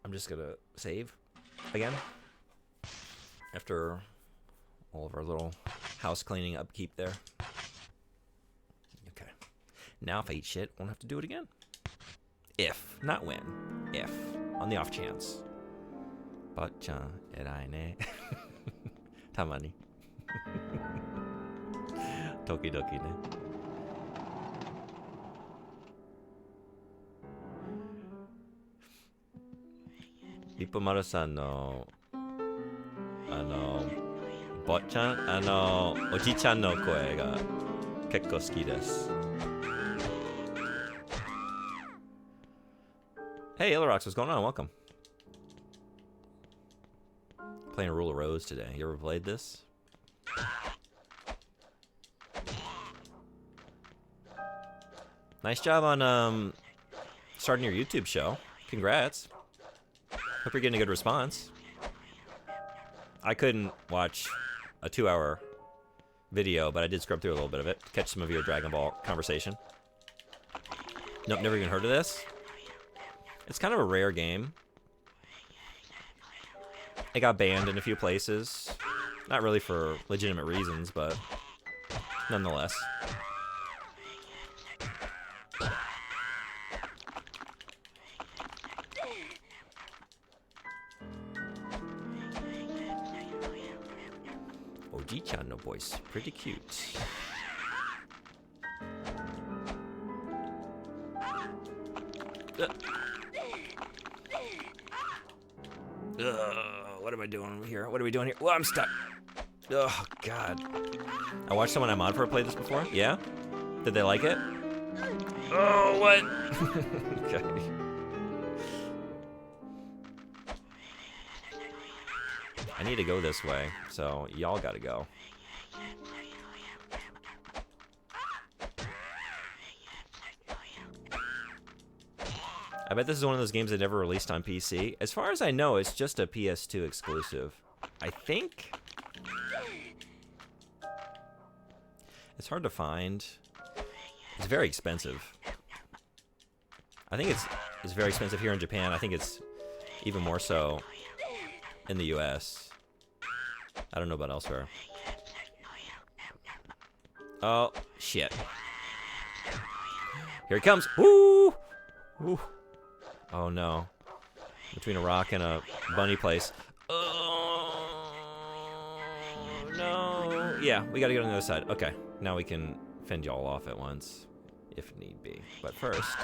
A: I'm just gonna save again after all of our little house cleaning upkeep there. Okay. Now if I eat shit, won't have to do it again. If, not when. If. On the off chance. Bat-chan, erai ne. Tamani. Tokidoki ne. Ippomaruさんの坊ちゃんおじちゃんの声が結構好きです。Hey, Illarox, what's going on? Welcome. Playing Rule of Rose today. You ever played this? Nice job on starting your YouTube show. Congrats. Hope you're getting a good response. I couldn't watch a 2-hour video, but I did scrub through a little bit of it. Catch some of your Dragon Ball conversation. Nope, never even heard of this. It's kind of a rare game. It got banned in a few places. Not really for legitimate reasons, but nonetheless. Oji-chan no voice, pretty cute. What am I doing here? What are we doing here? Well, I'm stuck. Oh, God. I watched someone I'm on for play this before. Yeah? Did they like it? Oh, what? Okay. I need to go this way, so y'all gotta go. I bet this is one of those games that never released on PC. As far as I know, it's just a PS2 exclusive. I think? It's hard to find. It's very expensive. I think it's very expensive here in Japan. I think it's even more so in the US. I don't know about elsewhere. Oh, shit. Here he comes. Woo! Woo. Oh, no. Between a rock and a bunny place. Oh, no. Yeah, we gotta go on the other side. Okay, now we can fend y'all off at once, if need be. But first...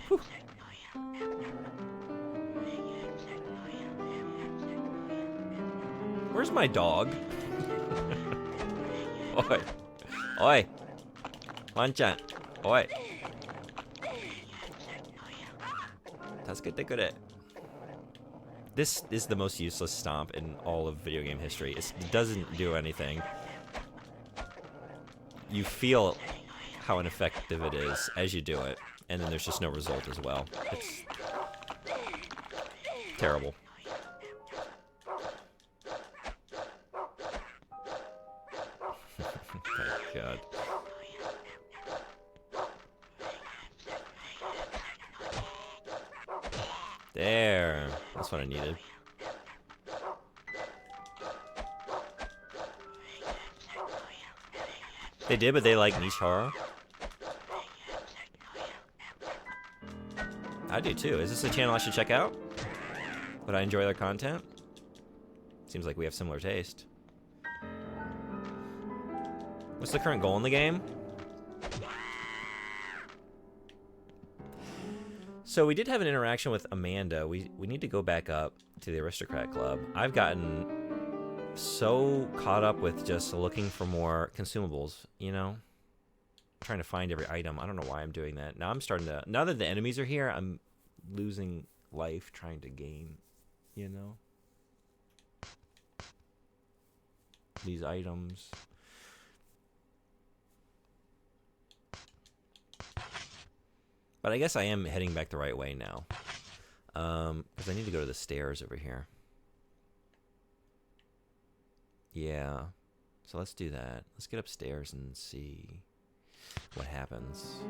A: Whew. Where's my dog? Oi. Oi. Wanchan. Oi. Tasukete. This is the most useless stomp in all of video game history. It doesn't do anything. You feel how ineffective it is as you do it, and then there's just no result as well. It's terrible. Thank God. There. That's what I needed. They did, but they like niche horror. I do too. Is this a channel I should check out? Would I enjoy their content? Seems like we have similar taste. What's the current goal in the game? So we did have an interaction with Amanda. We need to go back up to the Aristocrat Club. I've gotten so caught up with just looking for more consumables, you know? Trying to find every item. I don't know why I'm doing that. Now I'm starting to... Now that the enemies are here, I'm losing life trying to gain, you know? These items... But I guess I am heading back the right way now. Because I need to go to the stairs over here. Yeah. So let's do that. Let's get upstairs and see what happens.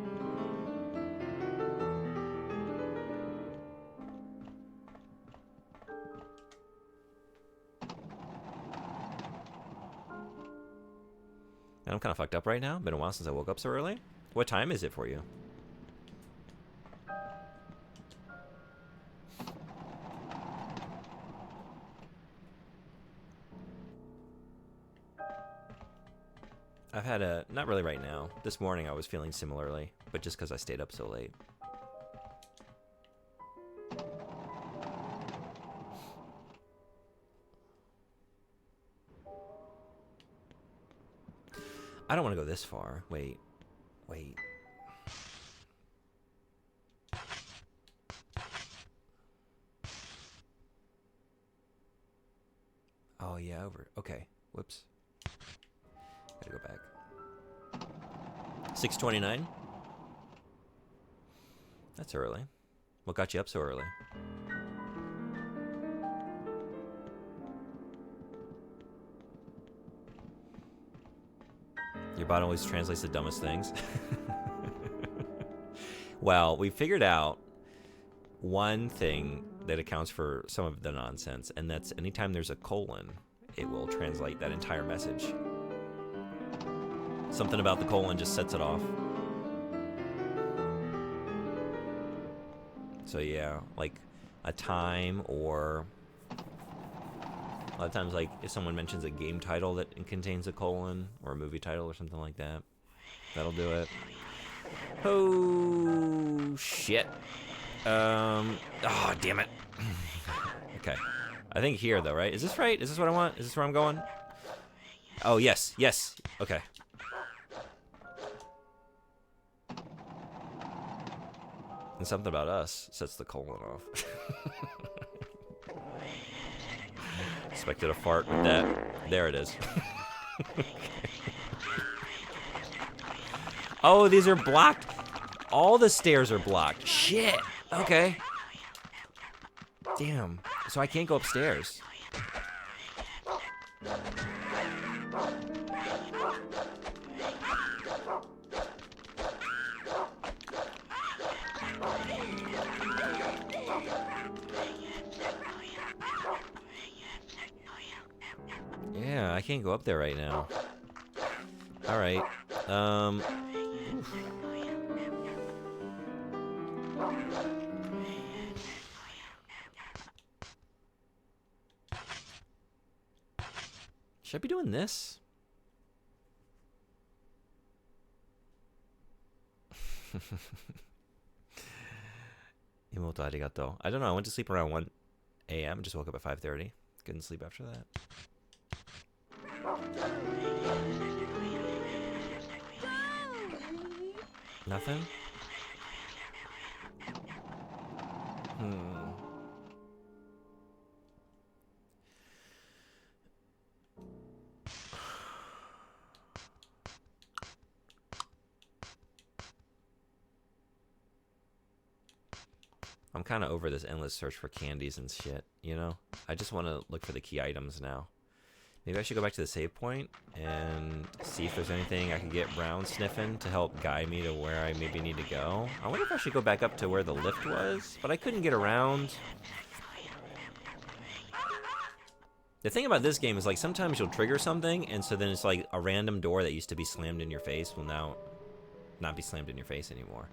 A: And I'm kind of fucked up right now. Been a while since I woke up so early. What time is it for you? I've had a, not really right now. This morning I was feeling similarly, but just because I stayed up so late. I don't want to go this far. Wait. Oh yeah, over. Okay. Whoops. Gotta go back. 6:29. That's early. What got you up so early? Your bot always translates the dumbest things. Well, we figured out one thing that accounts for some of the nonsense, and that's anytime there's a colon, it will translate that entire message. Something about the colon just sets it off. So yeah, like a time, or a lot of times, like if someone mentions a game title that contains a colon, or a movie title or something like that, that'll do it. Oh shit. Oh damn it. Okay. I think here though, right? Is this right? Is this what I want? Is this where I'm going? Oh yes, yes. Okay. And something about us sets the colon off. Expected a fart with that. There it is. Oh, these are blocked. All the stairs are blocked. Shit. Okay. Damn. So I can't go upstairs. Yeah, I can't go up there right now. All right. Oof. Should I be doing this? Imoto arigato. I don't know. I went to sleep around 1 a.m. Just woke up at 5:30. Couldn't sleep after that. Nothing? I'm kind of over this endless search for candies and shit, you know? I just want to look for the key items now. Maybe I should go back to the save point and see if there's anything I can get Brown sniffing to help guide me to where I maybe need to go. I wonder if I should go back up to where the lift was, but I couldn't get around. The thing about this game is, like, sometimes you'll trigger something, and so then it's like a random door that used to be slammed in your face will now not be slammed in your face anymore.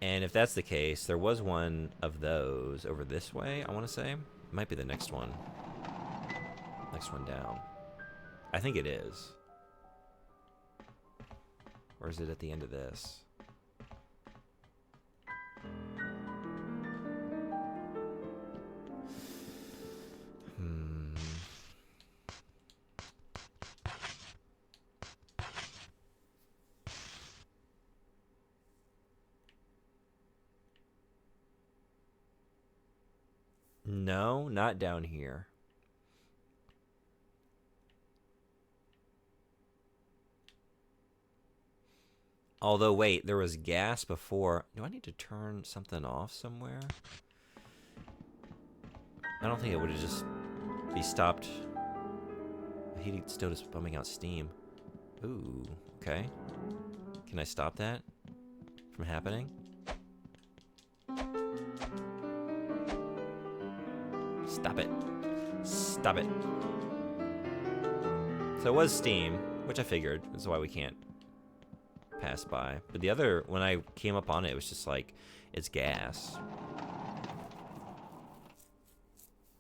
A: And if that's the case, there was one of those over this way, I want to say. It might be the next one. Next one down. I think it is. Or is it at the end of this? No, not down here. Although, wait, there was gas before. Do I need to turn something off somewhere? I don't think it would have just be stopped. The heating still just bumping out steam. Ooh, okay. Can I stop that from happening? Stop it. Stop it. So it was steam, which I figured. That's why we can't pass by. But the other, when I came up on it, it was just like, it's gas.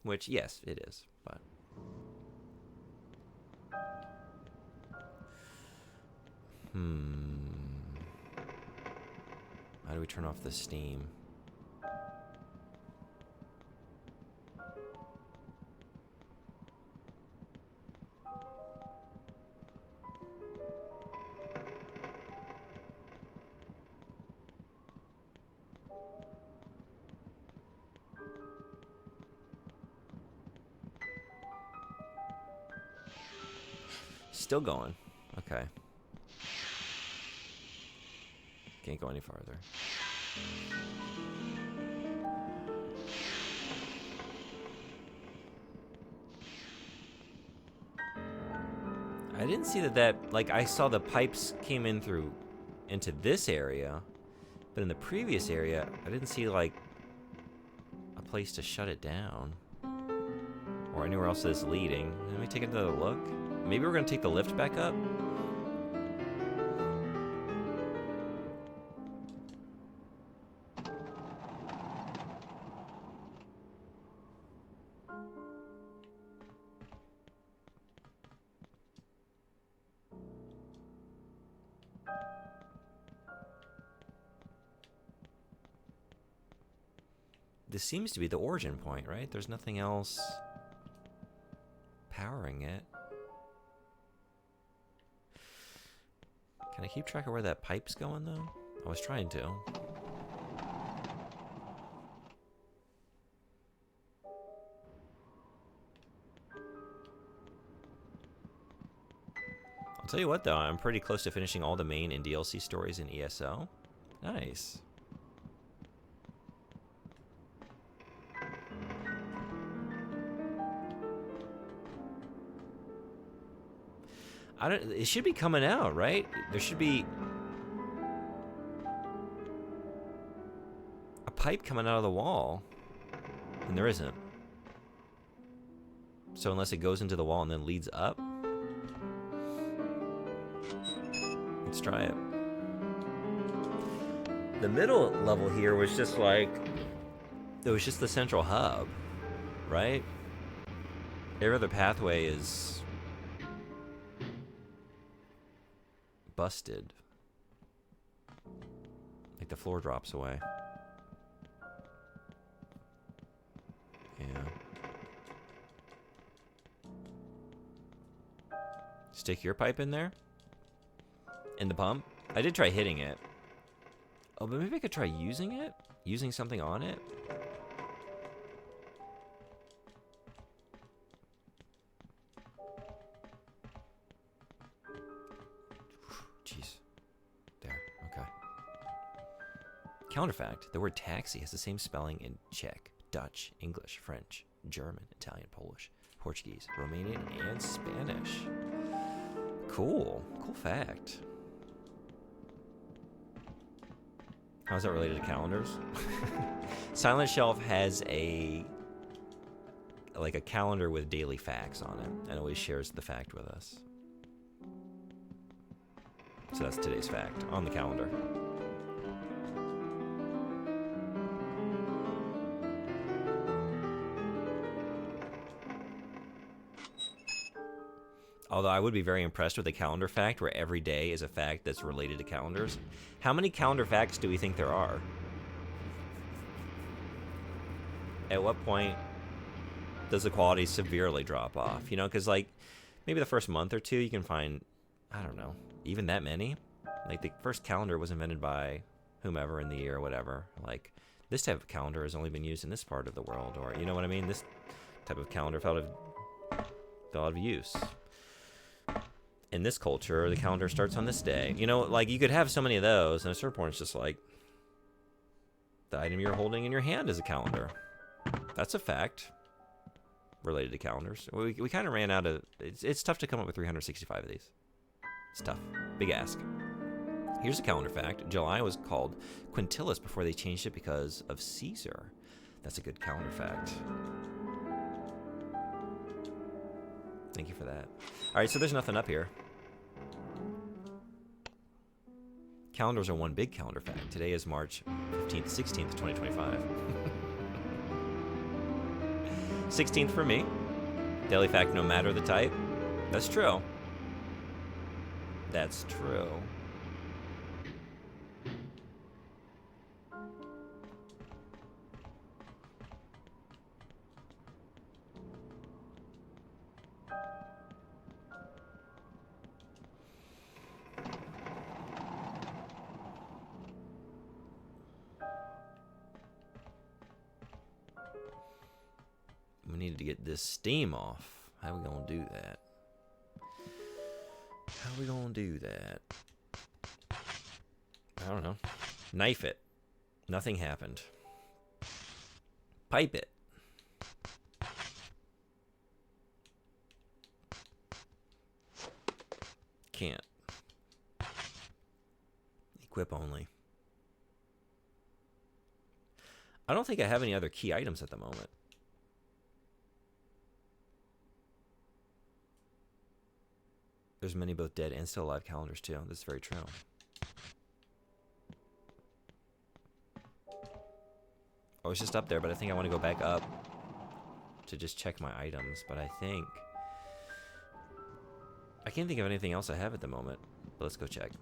A: Which, yes, it is, but... How do we turn off the steam? Still going. Okay. Can't go any farther. I didn't see that, like, I saw the pipes came in through into this area, But in the previous area, I didn't see, like, a place to shut it down. Or anywhere else that's leading. Let me take another look. Maybe we're going to take the lift back up? This seems to be the origin point, right? There's nothing else powering it. Can I keep track of where that pipe's going, though? I was trying to. I'll tell you what, though. I'm pretty close to finishing all the main and DLC stories in ESO. Nice. It should be coming out, right? There should be a pipe coming out of the wall. And there isn't. So unless it goes into the wall and then leads up. Let's try it. The middle level here was just like, it was just the central hub, right? Every other pathway is busted. Like the floor drops away. Yeah. Stick your pipe in there? In the pump? I did try hitting it. Oh, but maybe I could try using it? Using something on it? Jeez. There. Okay. Counterfact. The word taxi has the same spelling in Czech, Dutch, English, French, German, Italian, Polish, Portuguese, Romanian, and Spanish. Cool. Cool fact. How is that related to calendars? Silent Shelf has a calendar with daily facts on it and always shares the fact with us. So that's today's fact on the calendar. Although I would be very impressed with a calendar fact where every day is a fact that's related to calendars. How many calendar facts do we think there are? At what point does the quality severely drop off? You know, because like maybe the first month or two you can find, I don't know, even that many. Like the first calendar was invented by whomever in the year or whatever. Like this type of calendar has only been used in this part of the world, or you know what I mean? This type of calendar fell out of use. In this culture, the calendar starts on this day. You know, like you could have so many of those, and at a certain point, it's just like the item you're holding in your hand is a calendar. That's a fact related to calendars. We kind of ran out of. It's tough to come up with 365 of these. It's tough. Big ask. Here's a calendar fact. July was called Quintilis before they changed it because of Caesar. That's a good calendar fact. Thank you for that. All right, so there's nothing up here. Calendars are one big calendar fact. Today is March 15th, 16th, 2025. 16th for me. Daily fact, no matter the type. That's true. That's true. We needed to get this steam off. How we gonna do that? How we gonna do that? I don't know. Knife it. Nothing happened. Pipe it. Can't. Equip only. I don't think I have any other key items at the moment. There's many both dead and still alive calendars too. This is very true. I was just up there, but I think I want to go back up to just check my items. But I think I can't think of anything else I have at the moment. But let's go check.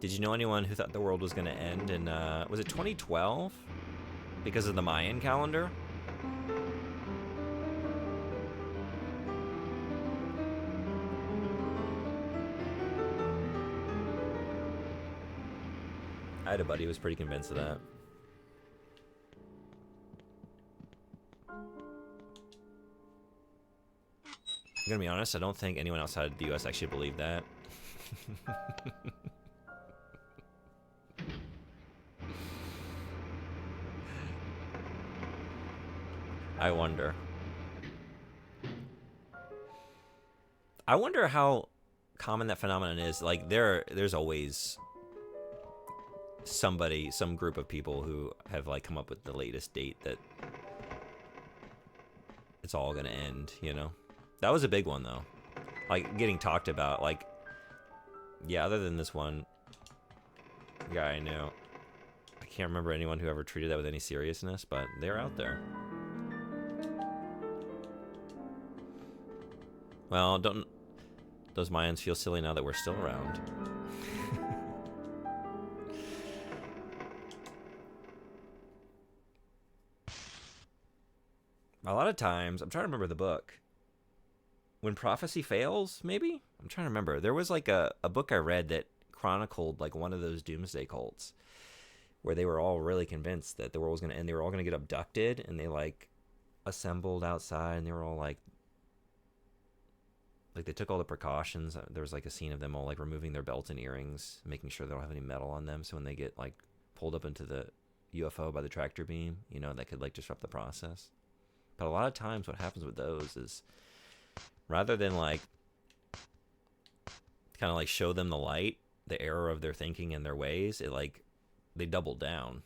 A: Did you know anyone who thought the world was going to end in, was it 2012? Because of the Mayan calendar? I had a buddy who was pretty convinced of that. I'm gonna be honest, I don't think anyone outside the US actually believed that. I wonder. I wonder how common that phenomenon is. Like, there's always somebody, some group of people who have like come up with the latest date that it's all gonna end, you know? That was a big one though. Like, getting talked about, like, yeah, other than this one guy I knew, I can't remember anyone who ever treated that with any seriousness, but they're out there. Well, don't those Mayans feel silly now that we're still around? A lot of times, I'm trying to remember the book. When Prophecy Fails, maybe? I'm trying to remember. There was like a book I read that chronicled like one of those doomsday cults where they were all really convinced that the world was going to end. They were all going to get abducted, and they like assembled outside, and they were all like they took all the precautions. There was like a scene of them all like removing their belts and earrings, making sure they don't have any metal on them, so when they get like pulled up into the UFO by the tractor beam, you know, that could like disrupt the process. But a lot of times what happens with those is, rather than like kind of like show them the light, the error of their thinking and their ways, it like they double down.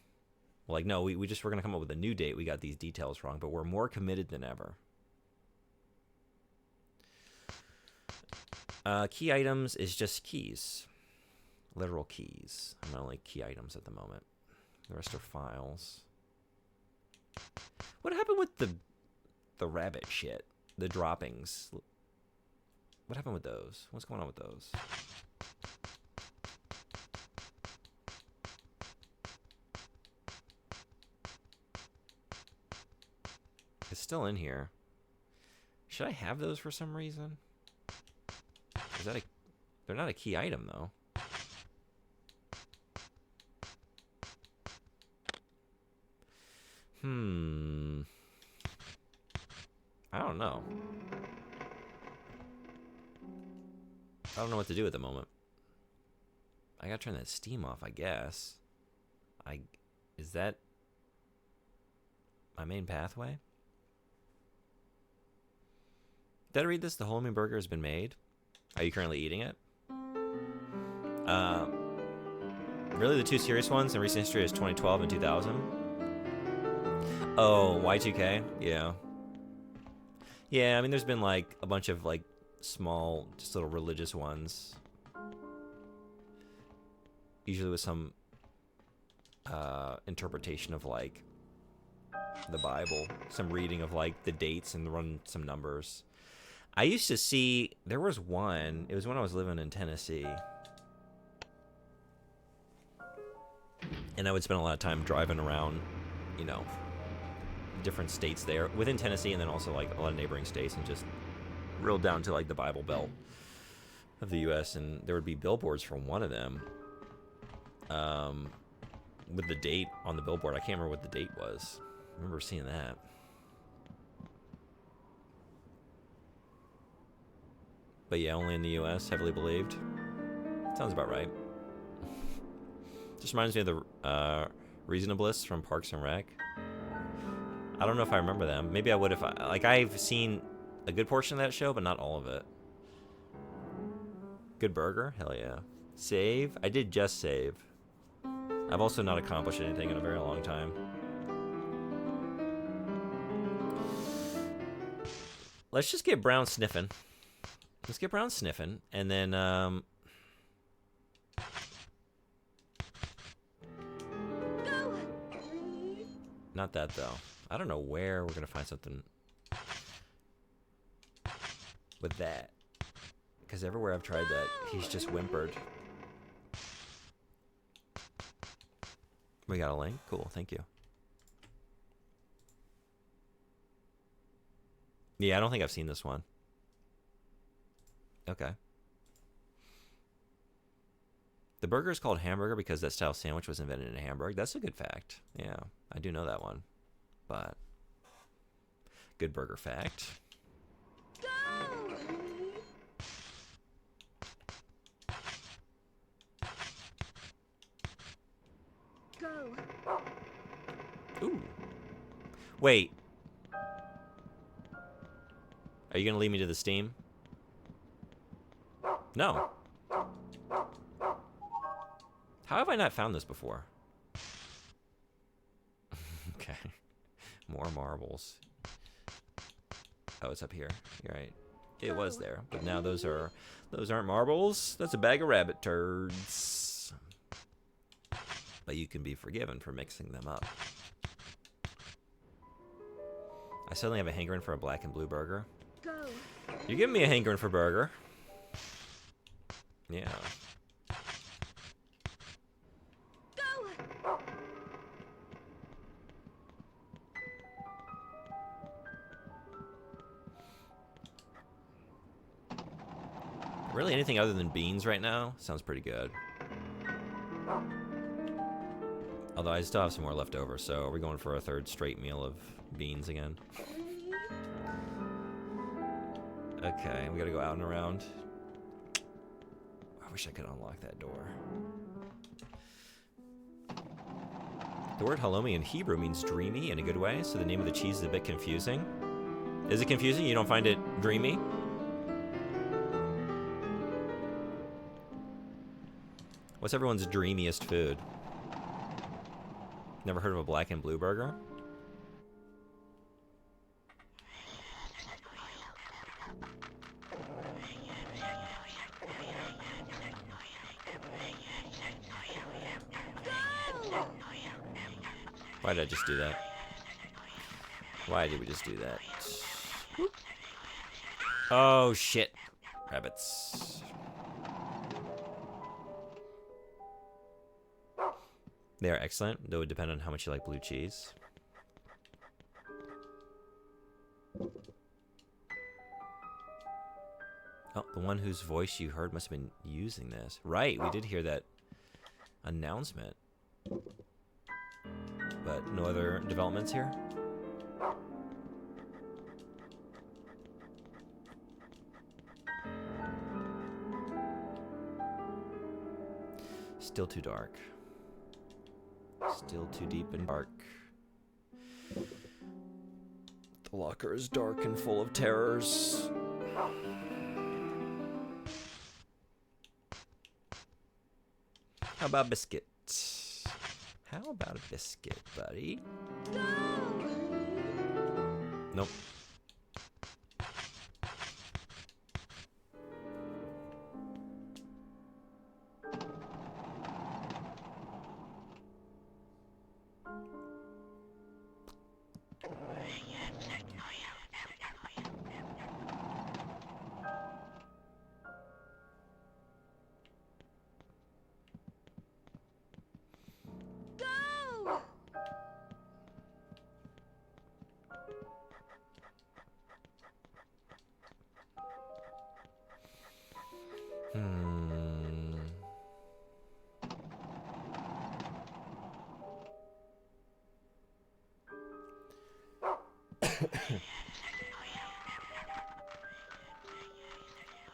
A: Like, no, we're going to come up with a new date. We got these details wrong, but we're more committed than ever. Key items is just keys. Literal keys. I'm not like key items at the moment. The rest are files. What happened with the rabbit shit? The droppings. What happened with those? What's going on with those? It's still in here. Should I have those for some reason? Is that they're not a key item though. I don't know. I don't know what to do at the moment. I gotta turn that steam off, I guess. Is that my main pathway? Did I read this? The Whole Mean Burger has been made. Are you currently eating it? Really, the two serious ones in recent history is 2012 and 2000. Oh, Y2K? Yeah. Yeah, I mean, there's been like a bunch of like small, just little religious ones. Usually with some interpretation of like the Bible, some reading of like the dates and run some numbers. I used to see, there was one, it was when I was living in Tennessee. And I would spend a lot of time driving around, you know, different states there within Tennessee, and then also like a lot of neighboring states, and just real down to like the Bible Belt of the US. And there would be billboards for one of them with the date on the billboard. I can't remember what the date was. I remember seeing that. But yeah, only in the US, heavily believed. Sounds about right. Just reminds me of the Reasonablists from Parks and Rec. I don't know if I remember them. Maybe I would if like I've seen a good portion of that show, but not all of it. Good Burger? Hell yeah. Save? I did just save. I've also not accomplished anything in a very long time. Let's just get Brown sniffing. Let's get Brown sniffing, and then not that though. I don't know where we're gonna find something with that, because everywhere I've tried that, he's just whimpered. We got a link? Cool, thank you. Yeah, I don't think I've seen this one. Okay. The burger is called hamburger because that style sandwich was invented in Hamburg. That's a good fact. Yeah, I do know that one. But good burger fact.
B: Go.
A: Ooh. Wait. Are you going to lead me to the Steam? No. How have I not found this before? Okay. More marbles. Oh, it's up here. You're right. It was there, but now those aren't marbles. That's a bag of rabbit turds. But you can be forgiven for mixing them up. I suddenly have a hankering for a black and blue burger.
B: Go.
A: You're giving me a hankering for burger. Yeah.
B: Go.
A: Really, anything other than beans right now sounds pretty good. Although I still have some more left over, so are we going for a third straight meal of beans again? Okay, we gotta go out and around. I wish I could unlock that door. The word halloumi in Hebrew means dreamy in a good way, so the name of the cheese is a bit confusing. Is it confusing? You don't find it dreamy? What's everyone's dreamiest food? Never heard of a black and blue burger? Why did I just do that? Why did we just do that? Oh, shit. Rabbits. They are excellent, though it would depend on how much you like blue cheese. Oh, the one whose voice you heard must have been using this. Right, we did hear that announcement. But no other developments here? Still too dark. Still too deep and dark. The locker is dark and full of terrors. How about biscuits? How about a biscuit, buddy? Nope.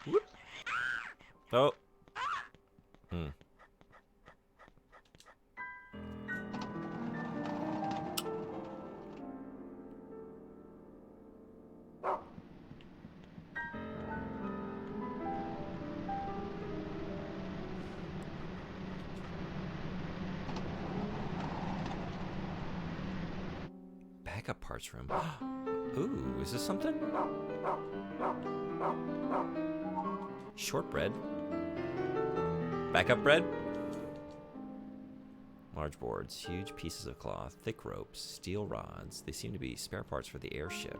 A: Whoop. Oh. backup parts room. Ooh, is this something? Shortbread. Backup bread? Large boards, huge pieces of cloth, thick ropes, steel rods. They seem to be spare parts for the airship.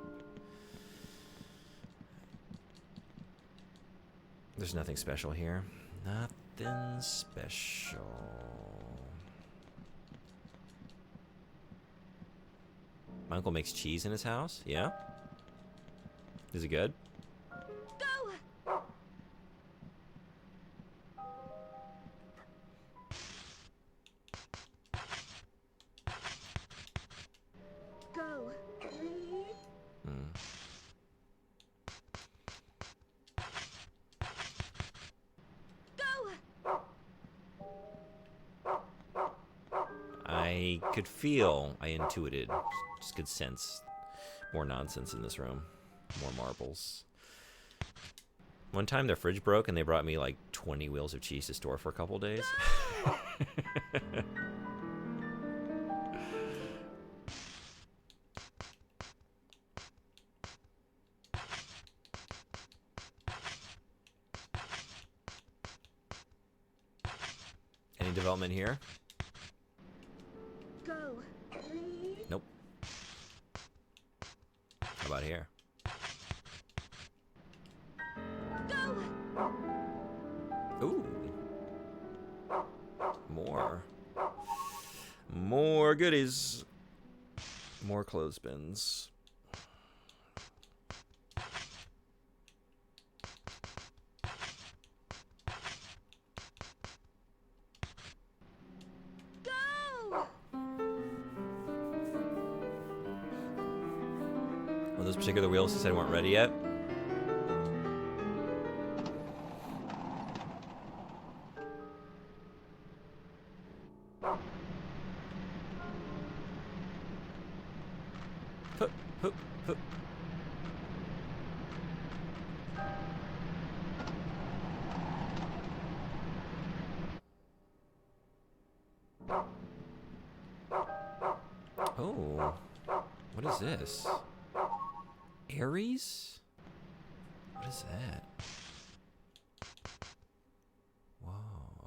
A: There's nothing special here. Nothing special. My uncle makes cheese in his house? Yeah? Is it good?
B: Go! Go.
A: Hmm.
B: Go!
A: I could feel, I intuited, just could sense more nonsense in this room. More marbles. One time their fridge broke and they brought me like 20 wheels of cheese to store for a couple days. Any development here?
B: Go.
A: Nope. How about here?
B: Go!
A: Ooh. More. More goodies. More clothespins.
B: Go!
A: Were those particular wheels you said weren't ready yet? Hup, hup, hup. Oh, what is this? Aries? What is that? Whoa,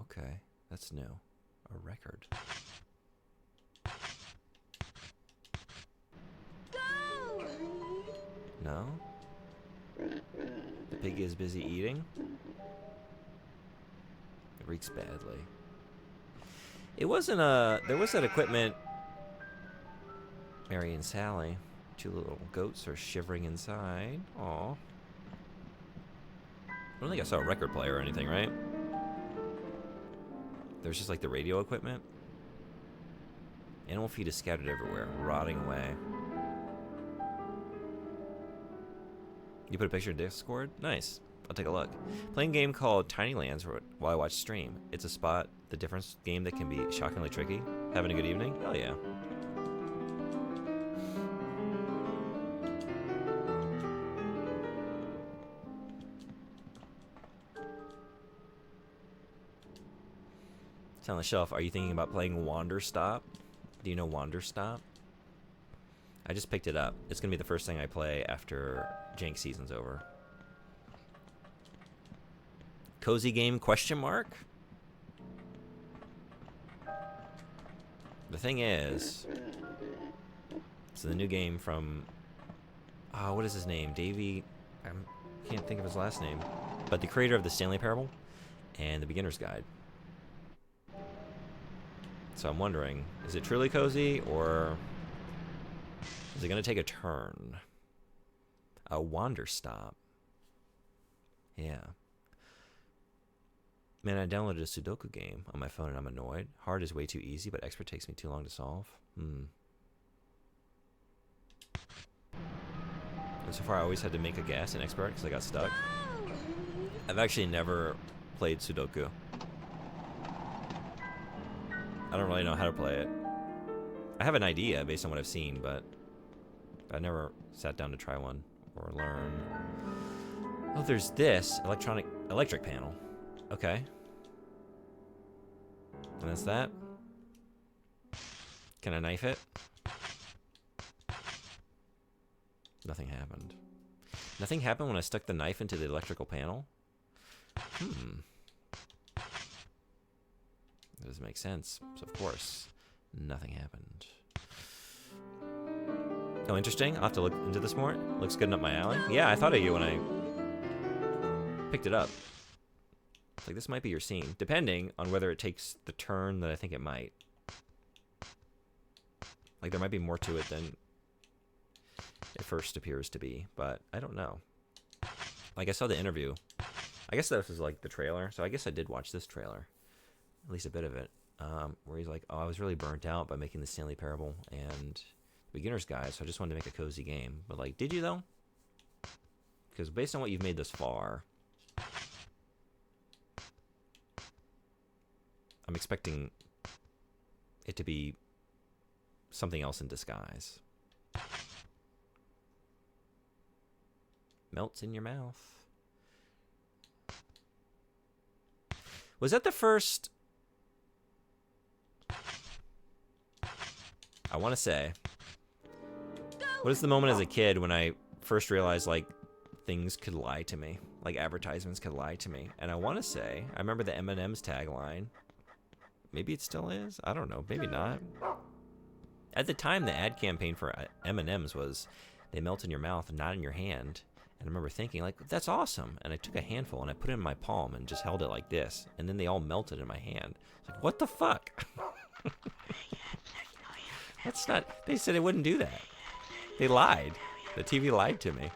A: okay. That's new. A record.
B: Go!
A: No? The pig is busy eating? It reeks badly. It wasn't a... There was that equipment... Mary and Sally. Two little goats are shivering inside. Aw. I don't think I saw a record player or anything, right? There's just like the radio equipment. Animal feed is scattered everywhere, rotting away. You put a picture in Discord? Nice. I'll take a look. Playing a game called Tiny Lands while I watch stream. It's a spot the difference game that can be shockingly tricky. Having a good evening? Hell yeah. It's on the shelf. Are you thinking about playing Wander Stop? Do you know Wander Stop? I just picked it up. It's going to be the first thing I play after Jank season's over. Cozy game question mark? The thing is, it's the new game from, what is his name? Davey, I can't think of his last name, but the creator of the Stanley Parable and the Beginner's Guide. So I'm wondering, is it truly cozy, or is it going to take a turn? A Wander Stop. Yeah. Man, I downloaded a Sudoku game on my phone and I'm annoyed. Hard is way too easy, but expert takes me too long to solve. And so far I always had to make a guess in expert because I got stuck. I've actually never played Sudoku. I don't really know how to play it. I have an idea based on what I've seen, but I never sat down to try one or learn. Oh, there's this electric panel. Okay. And that's that. Can I knife it? Nothing happened. Nothing happened when I stuck the knife into the electrical panel? That doesn't make sense. So, of course, nothing happened. Oh, interesting. I'll have to look into this more. Looks good up my alley. Yeah, I thought of you when I picked it up. It's like, this might be your scene, depending on whether it takes the turn that I think it might. Like, there might be more to it than it first appears to be, but I don't know. Like, I saw the interview. I guess this is like the trailer, so I guess I did watch this trailer. At least a bit of it. Where he's like, oh, I was really burnt out by making the Stanley Parable and Beginner's Guide, so I just wanted to make a cozy game. But, like, did you, though? Because based on what you've made thus far, I'm expecting it to be something else in disguise. Melts in your mouth. Was that the first... I want to say, what is the moment as a kid when I first realized, like, things could lie to me? Like, advertisements could lie to me. And I want to say, I remember the M&M's tagline. Maybe it still is? I don't know. Maybe not. At the time, the ad campaign for M&M's was, they melt in your mouth and not in your hand. And I remember thinking, like, that's awesome. And I took a handful and I put it in my palm and just held it like this. And then they all melted in my hand. It's like, what the fuck? That's not... They said it wouldn't do that. They lied. The TV lied to me.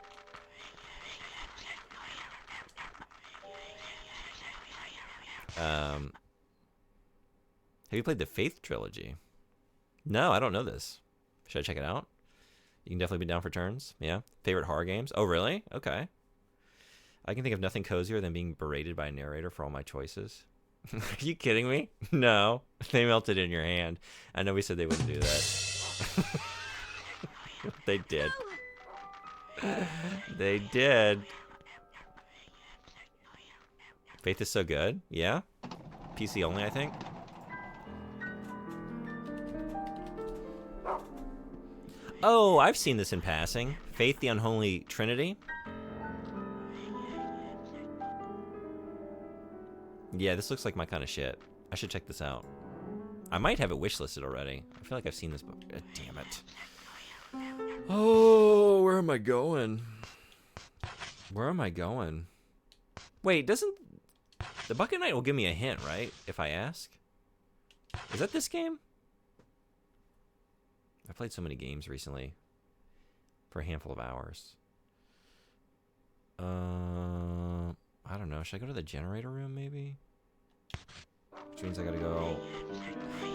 A: Have you played the Faith trilogy? No, I don't know this. Should I check it out? You can definitely be down for turns. Yeah. Favorite horror games? Oh, really? Okay. I can think of nothing cozier than being berated by a narrator for all my choices. Are you kidding me? No. They melted in your hand. I know we said they wouldn't do that. They did. They did. Faith is so good. Yeah. PC only, I think. Oh, I've seen this in passing. Faith, the Unholy Trinity. Yeah, this looks like my kind of shit. I should check this out. I might have it wishlisted already. I feel like I've seen this book. Damn it. Oh, where am I going? Where am I going? Wait, doesn't... The Bucket Knight will give me a hint, right? If I ask? Is that this game? I played so many games recently. For a handful of hours. I don't know. Should I go to the generator room, maybe? Which means I gotta go...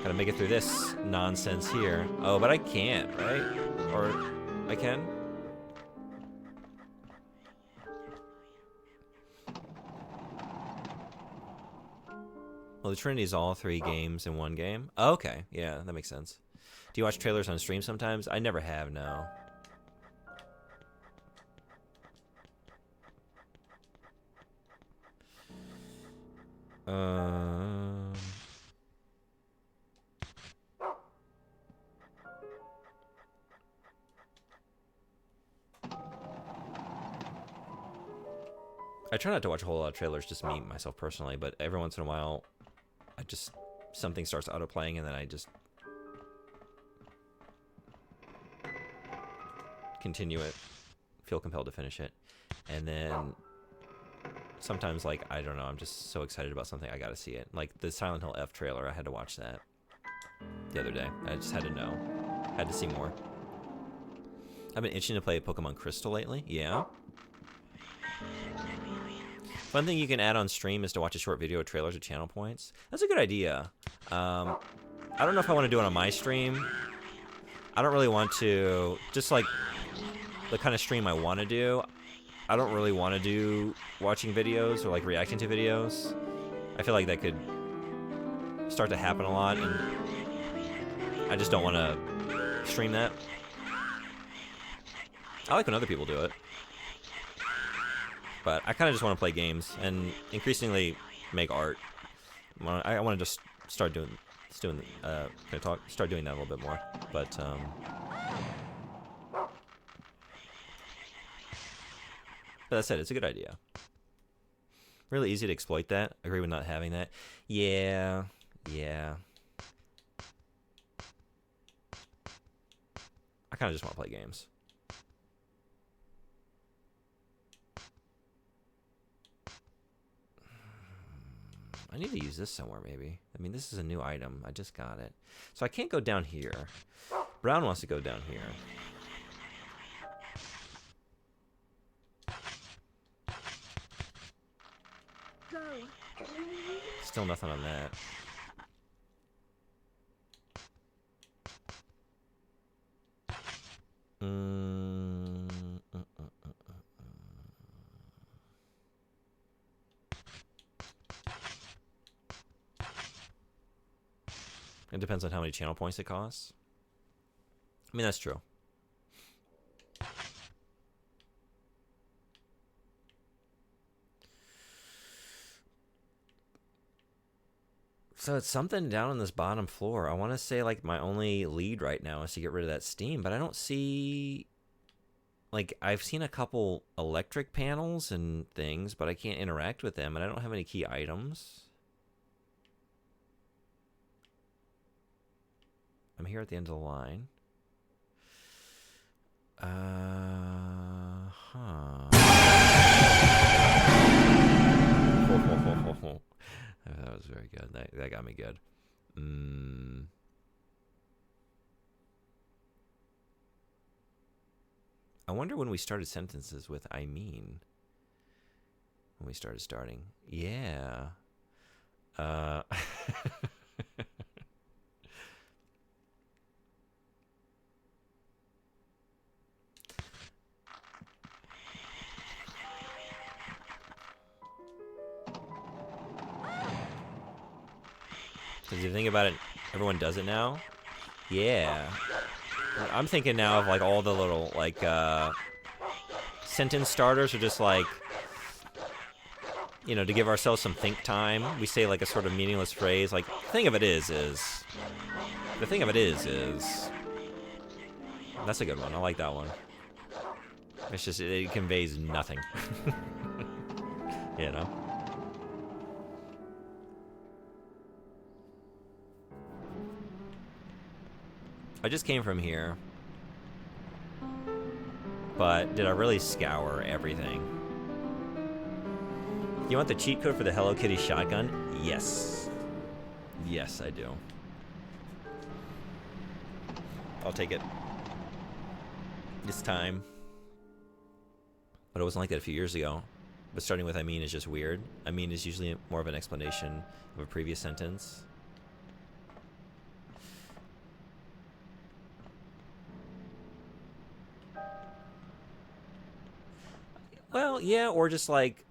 A: Gotta make it through this nonsense here. Oh, but I can't, right? Or I can? Well, the Trinity is all 3 games in one game. Oh, okay, yeah, that makes sense. Do you watch trailers on stream sometimes? I never have, no. I try not to watch a whole lot of trailers, just me, myself personally, but every once in a while, I just, something starts auto-playing and then I just continue it, feel compelled to finish it, and then sometimes, like, I don't know, I'm just so excited about something, I gotta see it. Like the Silent Hill F trailer, I had to watch that the other day. I just had to know, had to see more. I've been itching to play Pokemon Crystal lately. Yeah. One thing you can add on stream is to watch a short video of trailers at channel points. That's a good idea. I don't know if I want to do it on my stream. I don't really want to, just like the kind of stream I want to do, I don't really want to do watching videos or like reacting to videos. I feel like that could start to happen a lot and I just don't want to stream that. I like when other people do it. But I kind of just want to play games and increasingly make art. I want to just start doing that a little bit more. But But that said, it's a good idea. Really easy to exploit that. Agree with not having that. Yeah. I kind of just want to play games. I need to use this somewhere, maybe. I mean, this is a new item. I just got it. So I can't go down here. Brown wants to go down here.
B: Go.
A: Still nothing on that. It depends on how many channel points it costs. I mean, that's true. So it's something down on this bottom floor. I want to say like my only lead right now is to get rid of that steam, but I don't see... Like, I've seen a couple electric panels and things, but I can't interact with them, and I don't have any key items. I'm here at the end of the line. That was very good. That got me good. I wonder when we started sentences with I mean. When we starting. Yeah. Because if you think about it, everyone does it now. Yeah. I'm thinking now of like all the little like sentence starters are just like, you know, to give ourselves some think time. We say like a sort of meaningless phrase. Like the thing of it is. That's a good one. I like that one. It's just it conveys nothing. You know. I just came from here, but did I really scour everything? You want the cheat code for the Hello Kitty shotgun? Yes. Yes, I do. I'll take it. It's time. But it wasn't like that a few years ago. But starting with I mean is just weird. I mean is usually more of an explanation of a previous sentence. Well, yeah, or just like,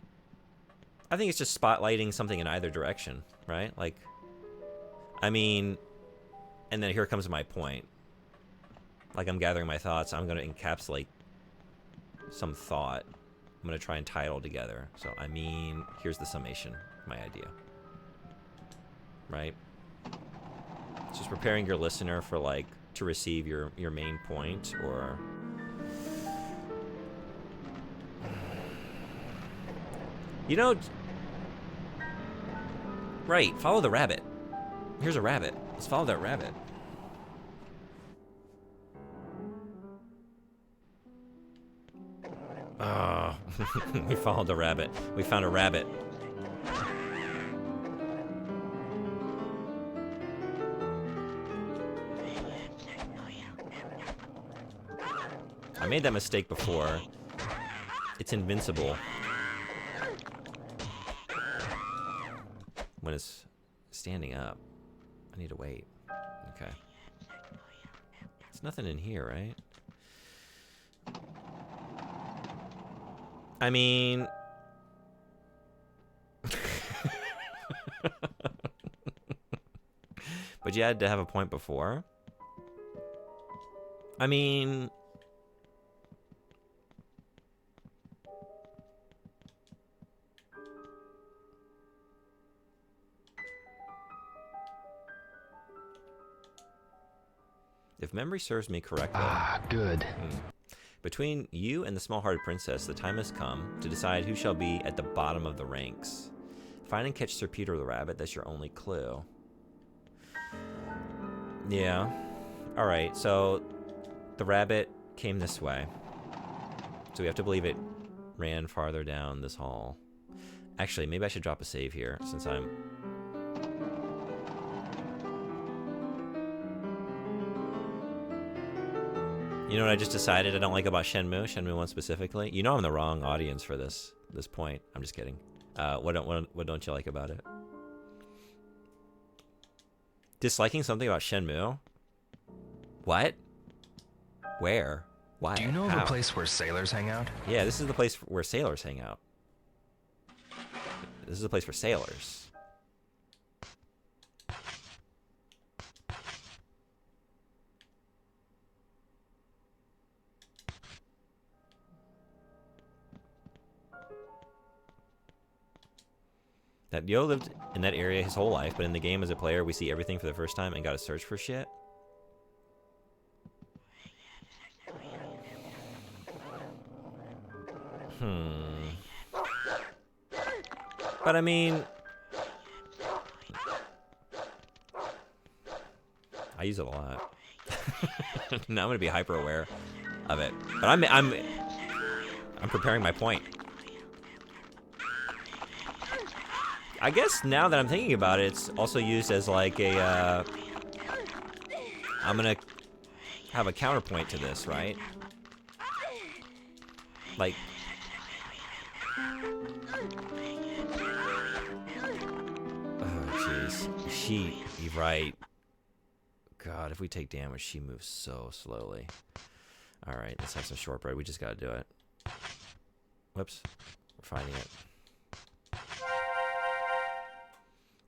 A: I think it's just spotlighting something in either direction, right? Like, I mean, and then here comes my point. Like, I'm gathering my thoughts. I'm going to encapsulate some thought. I'm going to try and tie it all together. So, I mean, here's the summation, my idea. Right? It's just preparing your listener for, like, to receive your main point, or... You know... Right, follow the rabbit. Here's a rabbit. Let's follow that rabbit. Oh, we followed the rabbit. We found a rabbit. I made that mistake before. It's invincible. When it's standing up. I need to wait. Okay. There's nothing in here, right? I mean... But you had to have a point before? I mean... If memory serves me correctly...
C: Ah, good.
A: Between you and the small-hearted princess, the time has come to decide who shall be at the bottom of the ranks. Find and catch Sir Peter the Rabbit. That's your only clue. Yeah. Alright, so the rabbit came this way. So we have to believe it ran farther down this hall. Actually, maybe I should drop a save here since I'm... You know what I just decided I don't like about Shenmue? Shenmue 1 specifically? You know I'm the wrong audience for this point. I'm just kidding. What don't you like about it? Disliking something about Shenmue? What? Where? Why?
D: Do you know
A: How?
D: of a place where sailors hang out?
A: Yeah, this is the place where sailors hang out. This is a place for sailors. That Yo lived in that area his whole life, but in the game as a player, we see everything for the first time and gotta search for shit. But I mean, I use it a lot. Now I'm gonna be hyper aware of it. But I'm preparing my point. I guess now that I'm thinking about it, it's also used as like a, I'm gonna have a counterpoint to this, right? Like, oh jeez, you're right. God, if we take damage, she moves so slowly. All right, let's have some shortbread. We just gotta do it. Whoops, we're finding it.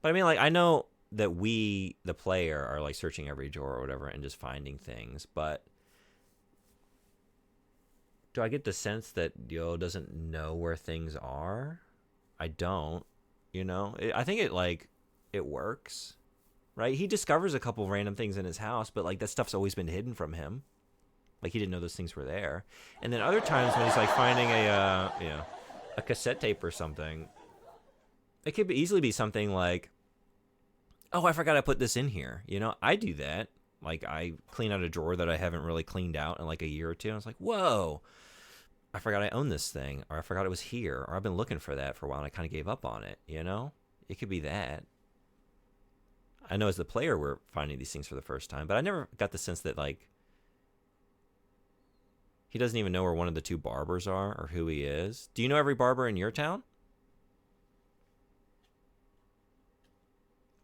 A: But I mean, like, I know that we, the player, are like searching every drawer or whatever and just finding things, but do I get the sense that Yo doesn't know where things are? I don't, you know? I think it works, right? He discovers a couple of random things in his house, but like that stuff's always been hidden from him. Like he didn't know those things were there. And then other times when he's like finding a cassette tape or something, it could easily be something like, oh, I forgot I put this in here. You know, I do that. Like, I clean out a drawer that I haven't really cleaned out in like a year or two. And I was like, whoa, I forgot I own this thing. Or I forgot it was here. Or I've been looking for that for a while and I kind of gave up on it, you know? It could be that. I know as the player we're finding these things for the first time, but I never got the sense that, like, he doesn't even know where one of the two barbers are or who he is. Do you know every barber in your town?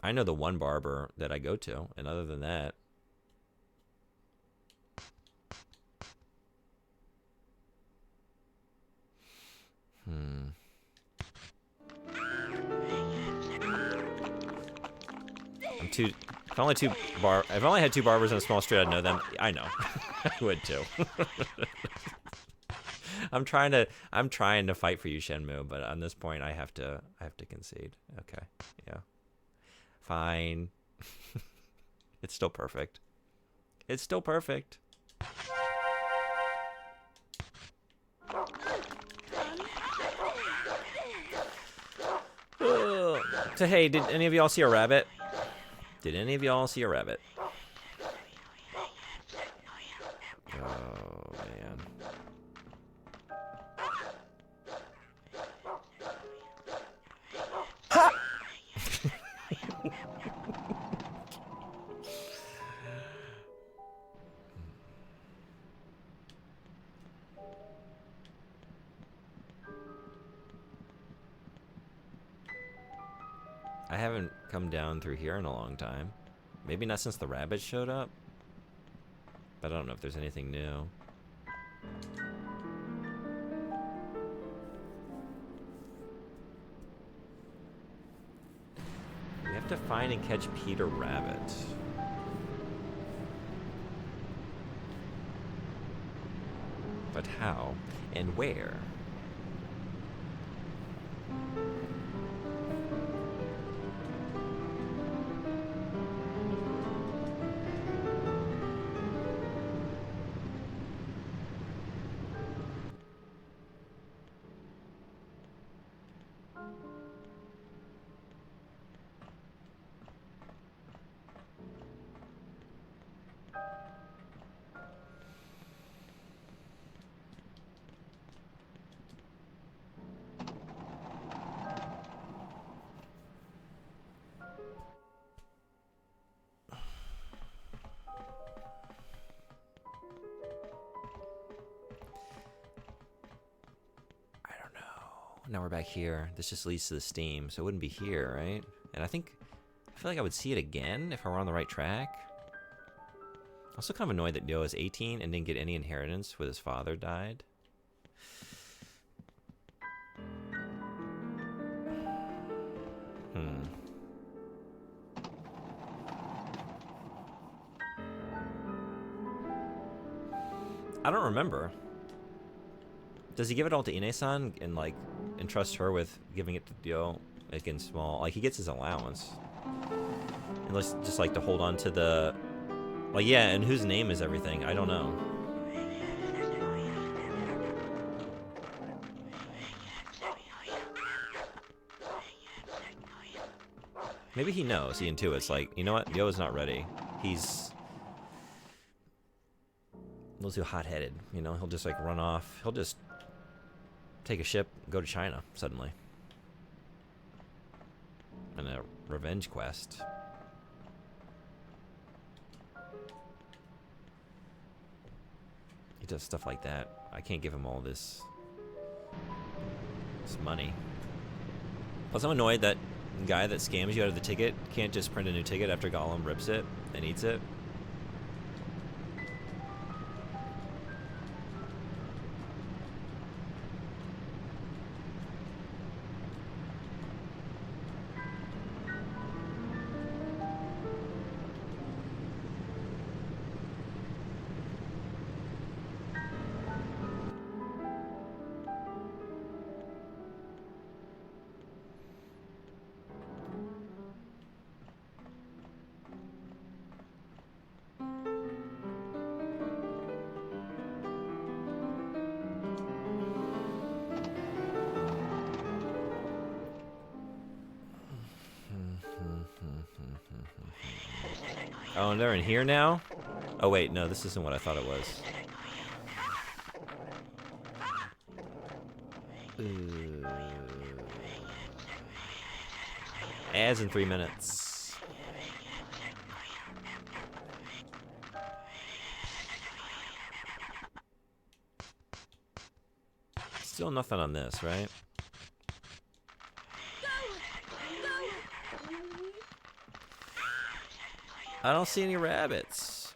A: I know the one barber that I go to, and other than that... If I only had two barbers in a small street, I'd know them. I know. I would too. I'm trying to fight for you, Shenmue, but on this point I have to concede. Okay. Yeah. Fine. It's still perfect. It's still perfect. So hey, did any of y'all see a rabbit? Did any of y'all see a rabbit? Oh, man. Ha! I haven't come down through here in a long time. Maybe not since the rabbit showed up. But I don't know if there's anything new. We have to find and catch Peter Rabbit. But how and where? Now we're back here. This just leads to the steam, so it wouldn't be here, right? And I feel like I would see it again if I were on the right track. Also kind of annoyed that Yo is 18 and didn't get any inheritance when his father died. I don't remember. Does he give it all to Ine-san and like entrust her with giving it to Yo, like in small? Like he gets his allowance. Unless just like to hold on to the, like yeah, and whose name is everything? I don't know. Maybe he knows. He intuits. Like, you know what? Yo is not ready. He's a little too hot-headed, you know. He'll just like run off. He'll just take a ship, go to China suddenly, and a revenge quest. He does stuff like that. I can't give him all this money. Plus, I'm annoyed that guy that scams you out of the ticket can't just print a new ticket after Gollum rips it and eats it. Oh, and they're in here now? Oh wait, no, this isn't what I thought it was. Ads in 3 minutes. Still nothing on this, right? I don't see any rabbits.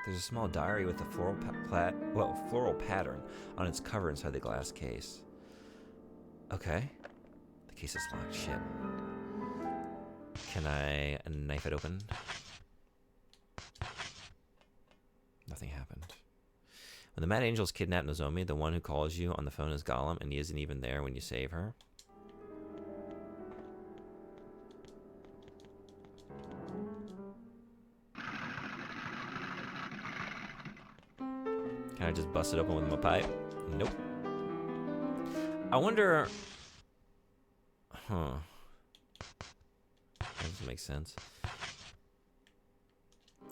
A: There's a small diary with a floral pattern on its cover inside the glass case. Okay. The case is locked. Shit. Can I knife it open? Nothing happened. When the Mad Angels kidnap Nozomi, the one who calls you on the phone is Gollum, and he isn't even there when you save her. Can I just bust it open with my pipe? Nope. I wonder... Huh. That doesn't make sense.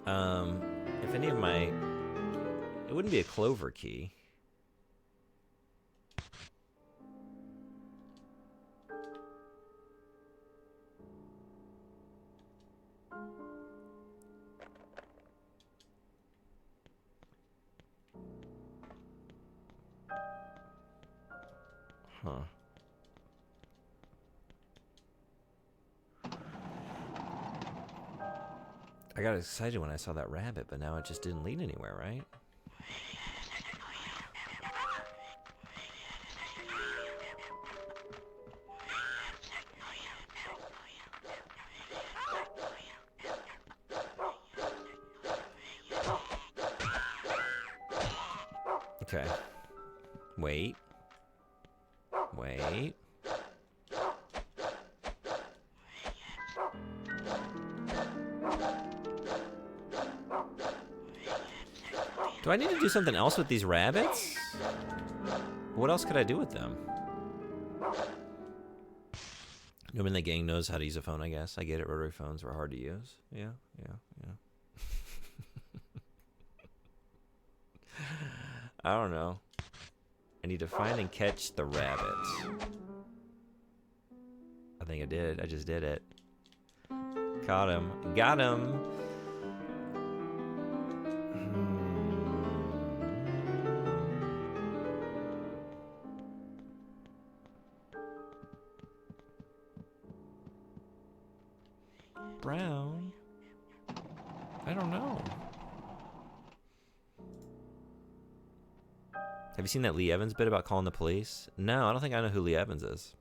A: If any of my... It wouldn't be a clover key. Huh. I got excited when I saw that rabbit, but now it just didn't lead anywhere, right? Okay. Wait. Wait. Do I need to do something else with these rabbits? What else could I do with them? Nobody in the gang knows how to use a phone, I guess. I get it, rotary phones were hard to use. Yeah. I don't know. I need to find and catch the rabbit. I think I did. I just did it. Caught him. Got him. Brown? I don't know. Have you seen that Lee Evans bit about calling the police? No, I don't think I know who Lee Evans is.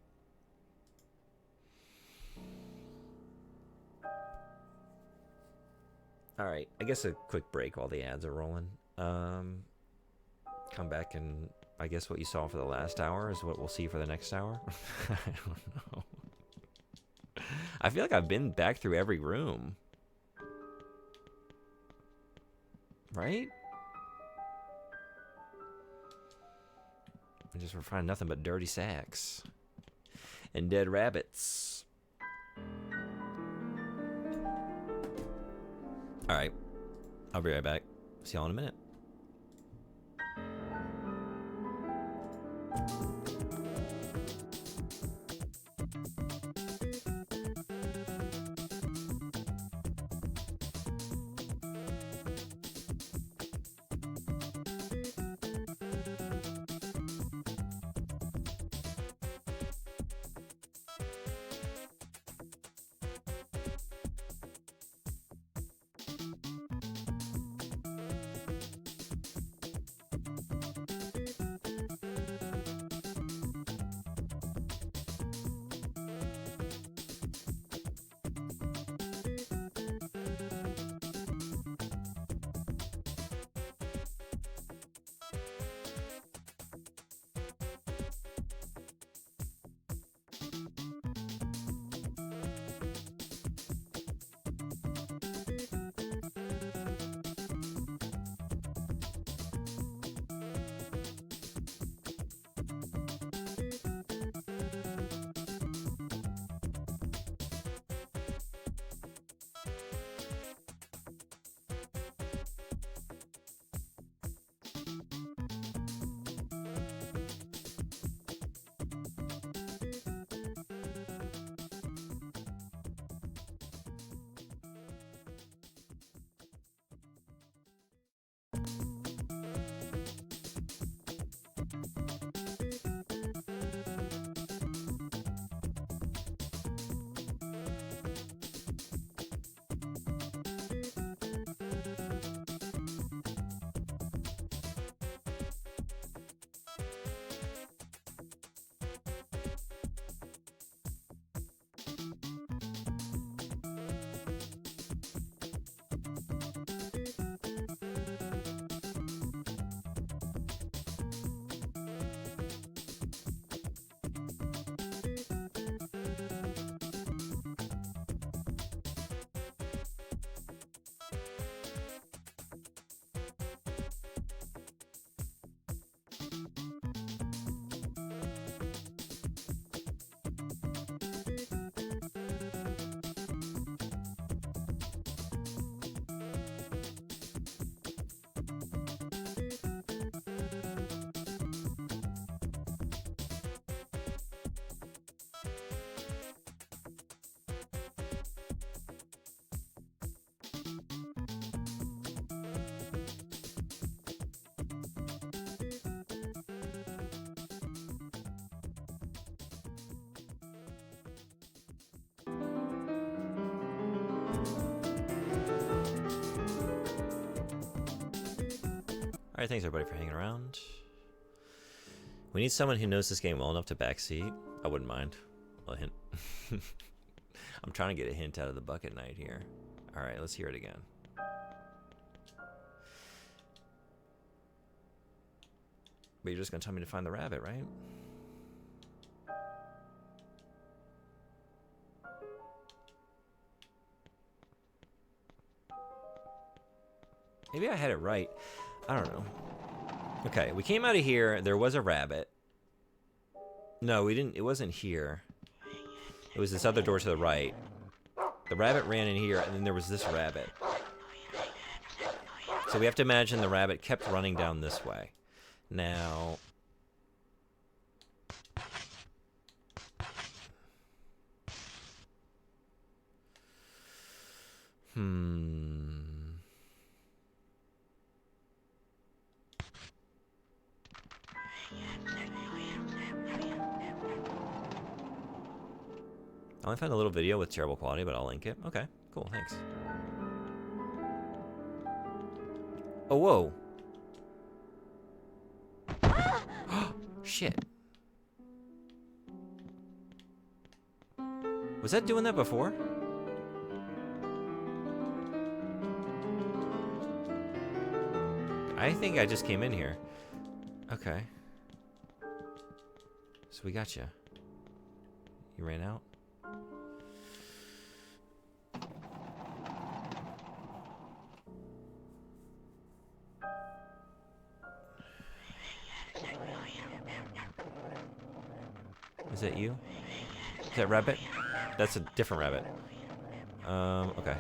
A: Alright, I guess a quick break while the ads are rolling. Come back and I guess what you saw for the last hour is what we'll see for the next hour. I don't know. I feel like I've been back through every room. Right? We're finding nothing but dirty sacks. And dead rabbits. Alright. I'll be right back. See y'all in a minute. Alright, thanks everybody for hanging around. We need someone who knows this game well enough to backseat. I wouldn't mind. A hint. I'm trying to get a hint out of the bucket knight here. Alright, let's hear it again. But you're just going to tell me to find the rabbit, right? Maybe I had it right. I don't know. Okay, we came out of here. There was a rabbit. No, we didn't. It wasn't here. It was this other door to the right. The rabbit ran in here, and then there was this rabbit. So we have to imagine the rabbit kept running down this way. Now... I only found a little video with terrible quality, but I'll link it. Okay, cool, thanks. Oh, whoa. Shit. Was that doing that before? I think I just came in here. Okay. So we got you. You ran out? Is that you? Is that rabbit? That's a different rabbit. Okay.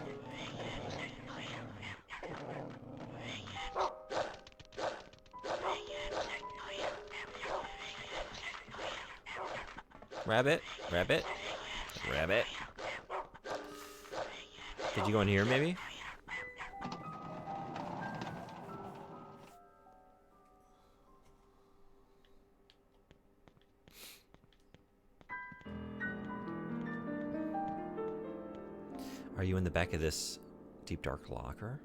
A: Rabbit, rabbit, rabbit. Did you go in here, maybe? Are you in the back of this deep dark locker?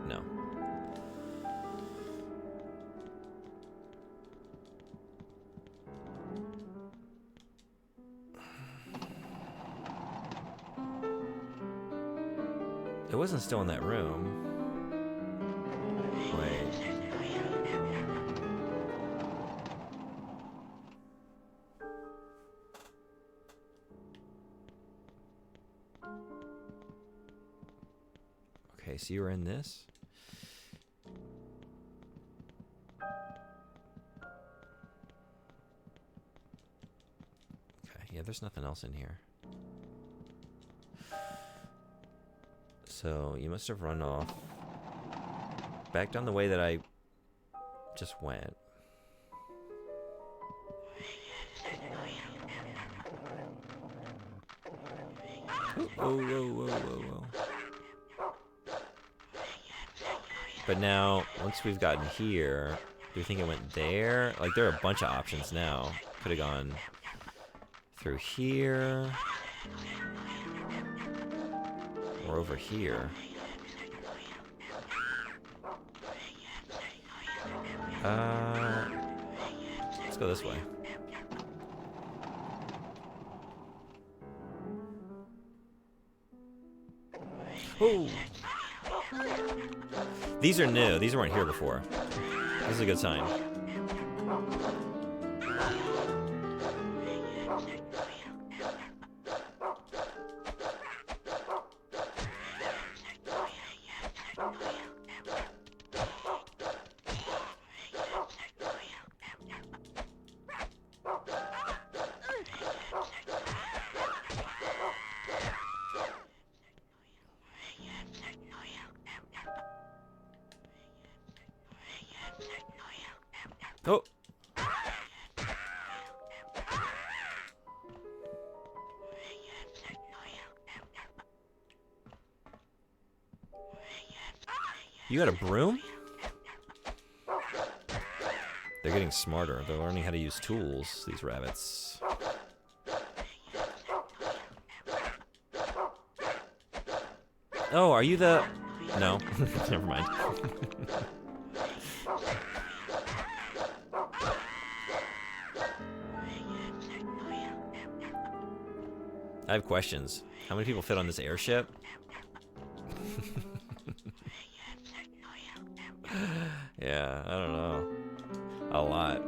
A: No. It wasn't still in that room. Wait. Okay, so you were in this? Okay, yeah, there's nothing else in here. So you must have run off back down the way that I just went. Whoa, whoa, whoa, whoa, whoa. But now, once we've gotten here, do you think it went there? Like, there are a bunch of options now. Could have gone through here. Or over here. Let's go this way. Ooh. These are new. These weren't here before. This is a good sign. Oh. You got a broom? They're getting smarter. They're learning how to use tools, these rabbits. Oh, are you the... No. Never mind. I have questions. How many people fit on this airship? Yeah, I don't know. A lot.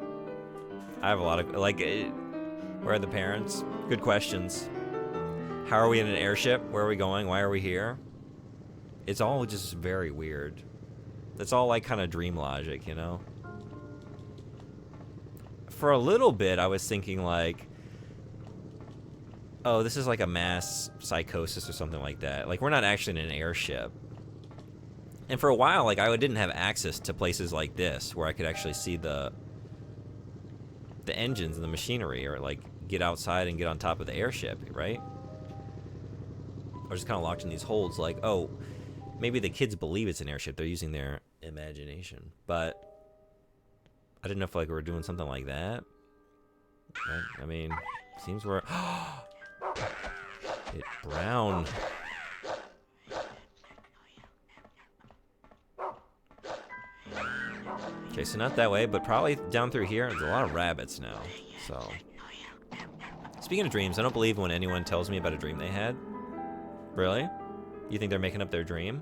A: I have a lot of, like, where are the parents? Good questions. How are we in an airship? Where are we going? Why are we here? It's all just very weird. It's all like kind of dream logic, you know? For a little bit, I was thinking like, oh, this is like a mass psychosis or something like that. Like, we're not actually in an airship. And for a while, like, I didn't have access to places like this where I could actually see the engines and the machinery, or like get outside and get on top of the airship, right? I was just kind of locked in these holds, like, oh, maybe the kids believe it's an airship. They're using their imagination. But I didn't know if like we were doing something like that. Right? I mean, seems we're it brown. Okay, so not that way, but probably down through here. There's a lot of rabbits now. So, speaking of dreams, I don't believe when anyone tells me about a dream they had. Really? You think they're making up their dream?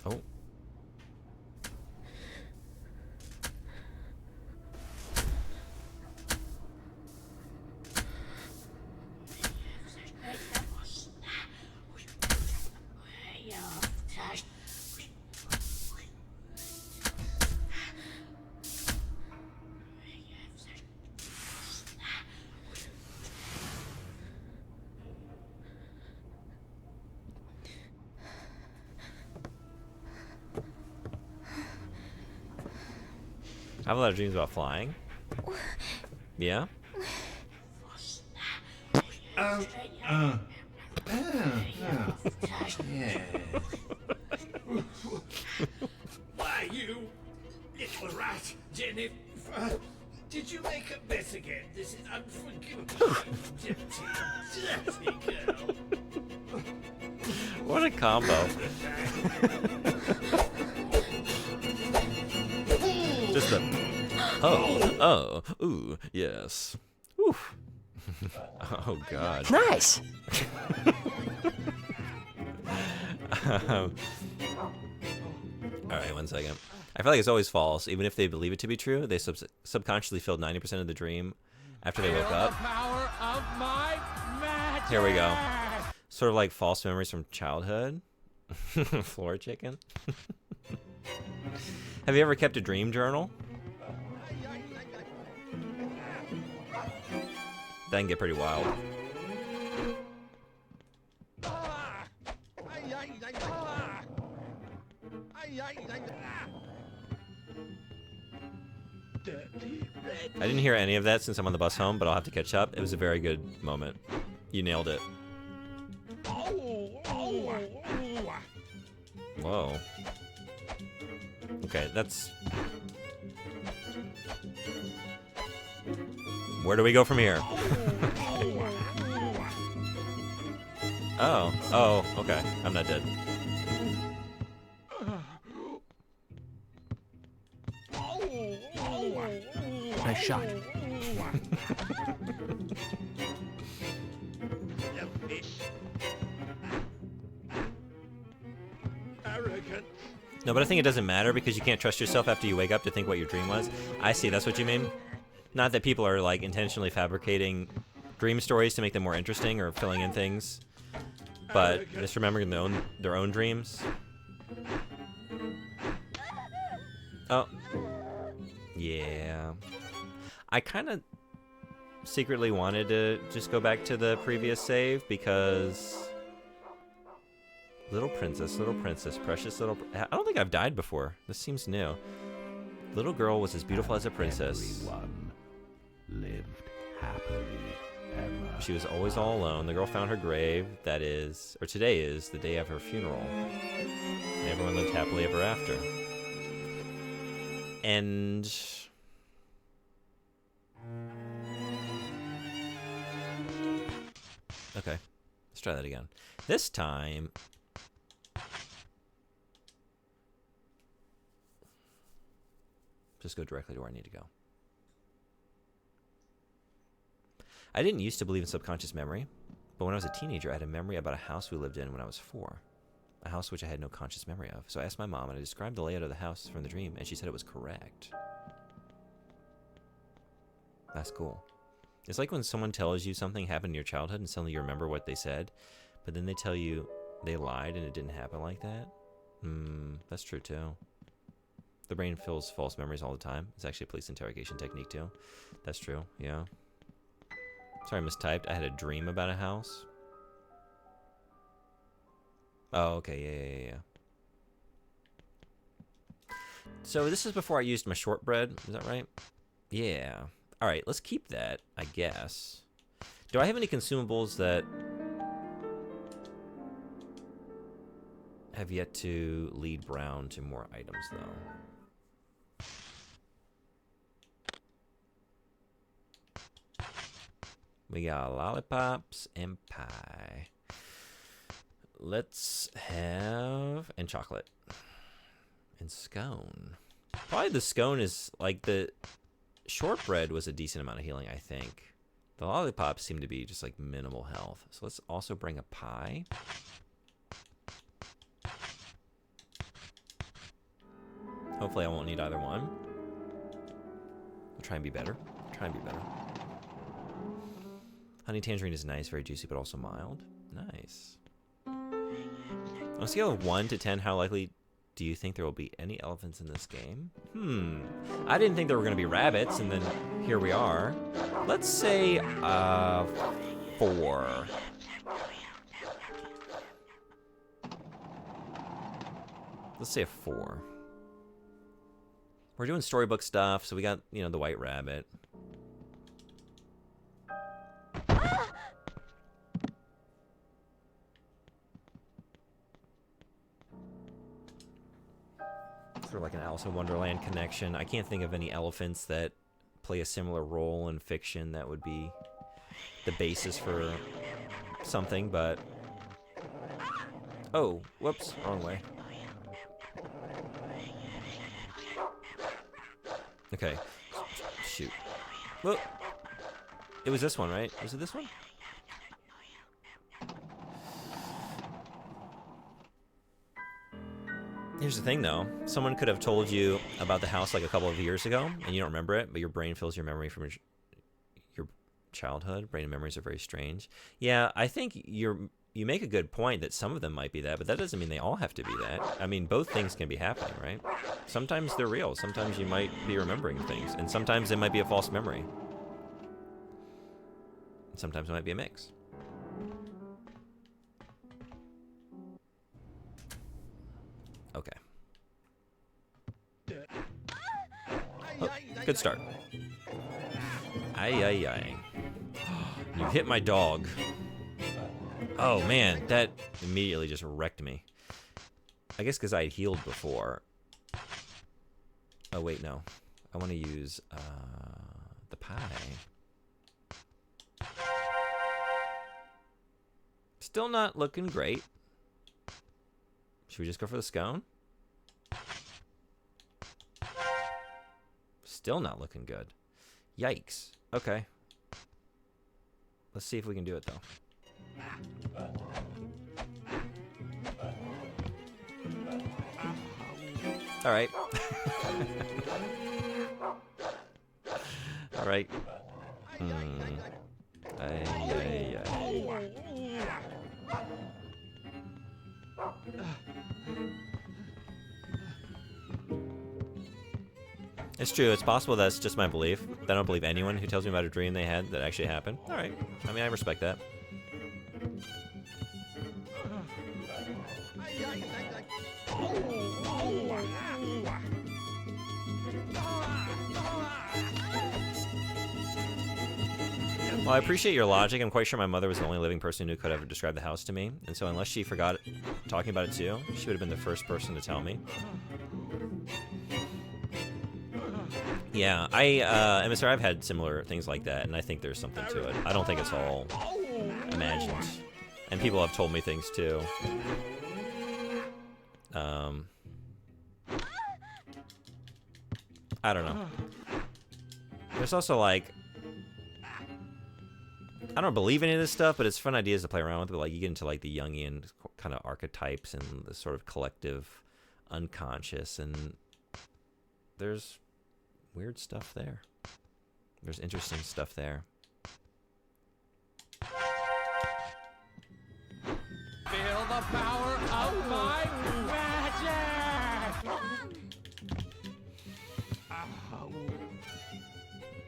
A: Oh. I have a lot of dreams about flying. Yeah?
D: Yeah. Why, you little rat, Jennifer? Did you make a mess again? This is unforgivable. Dirty girl.
A: What a combo. Just a ooh, yes. Ooh. Oh God.
E: Nice.
A: All right, 1 second. I feel like it's always false, even if they believe it to be true. They subconsciously filled 90% of the dream after they woke up. Here we go. Sort of like false memories from childhood. Floor chicken. Have you ever kept a dream journal? That can get pretty wild. I didn't hear any of that since I'm on the bus home, but I'll have to catch up. It was a very good moment. You nailed it. Whoa. Okay, that's... Where do we go from here? Oh, okay. I'm not dead.
C: Nice shot.
D: Arrogant.
A: No, but I think it doesn't matter because you can't trust yourself after you wake up to think what your dream was. I see, that's what you mean? Not that people are like intentionally fabricating dream stories to make them more interesting or filling in things, but just remembering their own dreams. Oh. Yeah. I kind of secretly wanted to just go back to the previous save because... Little princess, precious little... I don't think I've died before. This seems new. Little girl was as beautiful as a princess.
F: Everyone lived happily ever.
A: She was always all alone. The girl found her grave. That is, or today is, the day of her funeral. And everyone lived happily ever after. And... Okay, let's try that again. This time... Just go directly to where I need to go. I didn't used to believe in subconscious memory, but when I was a teenager, I had a memory about a house we lived in when I was 4. A house which I had no conscious memory of. So I asked my mom, and I described the layout of the house from the dream, and she said it was correct. That's cool. It's like when someone tells you something happened in your childhood, and suddenly you remember what they said, but then they tell you they lied and it didn't happen like that. That's true too. The brain fills false memories all the time. It's actually a police interrogation technique too. That's true, yeah. Sorry, I mistyped. I had a dream about a house. Oh, okay, yeah. So this is before I used my shortbread, is that right? Yeah. Alright, let's keep that, I guess. Do I have any consumables that have yet to lead Brown to more items, though? We got lollipops and pie. Let's have... and chocolate. And scone. Probably the scone is... like, the shortbread was a decent amount of healing, I think. The lollipops seem to be just, like, minimal health. So let's also bring a pie. Hopefully I won't need either one. I'll try and be better. Honey tangerine is nice, very juicy, but also mild. Nice. On a scale of 1 to 10, how likely do you think there will be any elephants in this game? I didn't think there were going to be rabbits, and then here we are. Let's say 4. Let's say a 4. We're doing storybook stuff, so we got, you know, the white rabbit. Sort of like an Alice in Wonderland connection. I can't think of any elephants that play a similar role in fiction that would be the basis for something, but... oh, whoops, wrong way. Okay. Shoot. Look. It was this one, right? Was it this one? Here's the thing, though. Someone could have told you about the house like a couple of years ago, and you don't remember it, but your brain fills your memory from your childhood. Brain memories are very strange. Yeah, I think you make a good point that some of them might be that, but that doesn't mean they all have to be that. I mean, both things can be happening, right? Sometimes they're real. Sometimes you might be remembering things, and sometimes it might be a false memory. And sometimes it might be a mix. Okay. Oh, good start. Ay. You hit my dog. Oh man, that immediately just wrecked me. I guess because I had healed before. Oh wait, no. I want to use the pie. Still not looking great. Should we just go for the scone? Still not looking good. Yikes. Okay. Let's see if we can do it, though. All right. All right. Ay. It's true. It's possible that's just my belief. I don't believe anyone who tells me about a dream they had that actually happened. All right. I mean, I respect that. Well, I appreciate your logic. I'm quite sure my mother was the only living person who could ever describe the house to me. And so unless she forgot talking about it too, she would have been the first person to tell me. Yeah, MSR, I've had similar things like that, and I think there's something to it. I don't think it's all imagined. And people have told me things too. I don't know. There's also like, I don't believe any of this stuff, but it's fun ideas to play around with. But like, you get into like the Jungian kind of archetypes and the sort of collective unconscious, and there's weird stuff there. There's interesting stuff there.
C: Feel the power of my magic!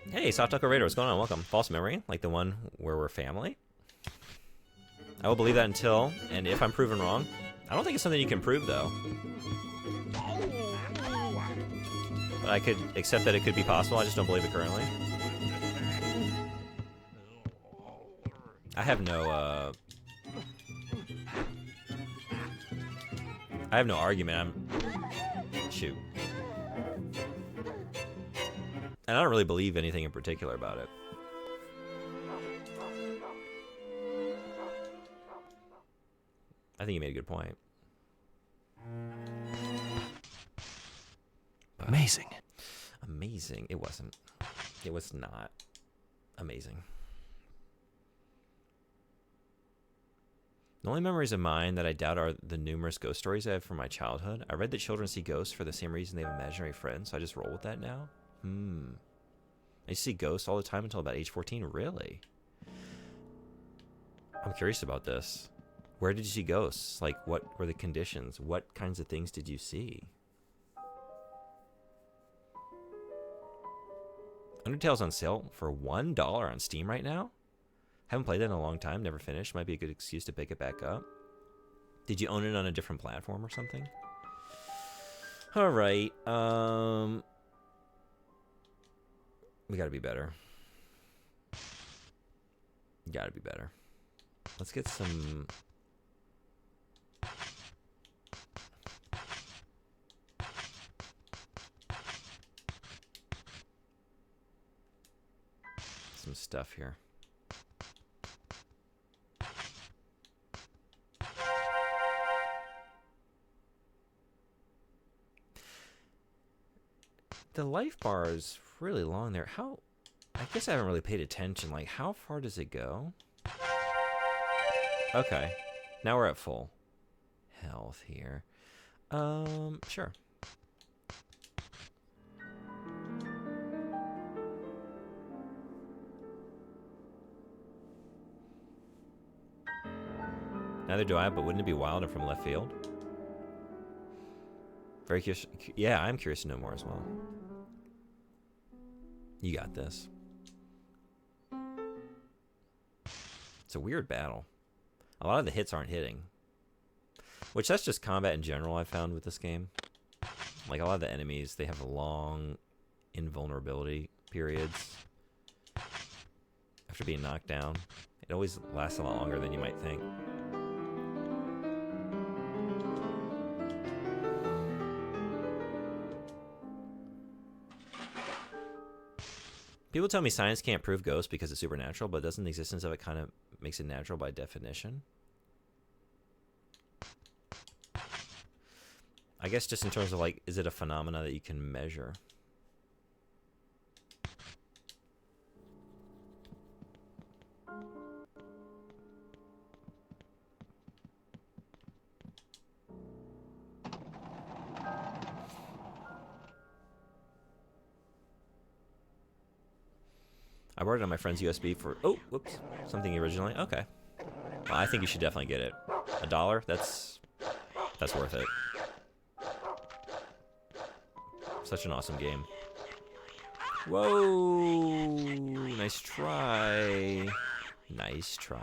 A: Hey, Soft Taco Raider, what's going on? Welcome. False memory, like the one where we're family. I will believe that until, and if I'm proven wrong, I don't think it's something you can prove, though. But I could accept that it could be possible. I just don't believe it currently. I have no, I have no argument. Shoot. And I don't really believe anything in particular about it. I think you made a good point.
E: Amazing.
A: Amazing. It wasn't. It was not amazing. The only memories of mine that I doubt are the numerous ghost stories I have from my childhood. I read that children see ghosts for the same reason they have imaginary friends, so I just roll with that now. I used to see ghosts all the time until about age 14. Really? I'm curious about this. Where did you see ghosts? Like, what were the conditions? What kinds of things did you see? Undertale's on sale for $1 on Steam right now. Haven't played that in a long time. Never finished. Might be a good excuse to pick it back up. Did you own it on a different platform or something? All right. We gotta be better. Gotta be better. Let's get some. Some stuff here. The life bar is really long there. How? I guess I haven't really paid attention. Like, how far does it go? Okay. Now we're at full health here. Sure. Neither do I, but wouldn't it be wild and from left field? Very curious. Yeah, I'm curious to know more as well. You got this. It's a weird battle. A lot of the hits aren't hitting. Which, that's just combat in general, I've found with this game. Like, a lot of the enemies, they have long invulnerability periods after being knocked down. It always lasts a lot longer than you might think. People tell me science can't prove ghosts because it's supernatural, but doesn't the existence of it kind of makes it natural by definition? I guess just in terms of, like, is it a phenomena that you can measure? I borrowed it on my friend's USB for, oh, whoops, something originally. Okay. Well, I think you should definitely get it. $1, that's worth it. Such an awesome game. Whoa, nice try. Nice try.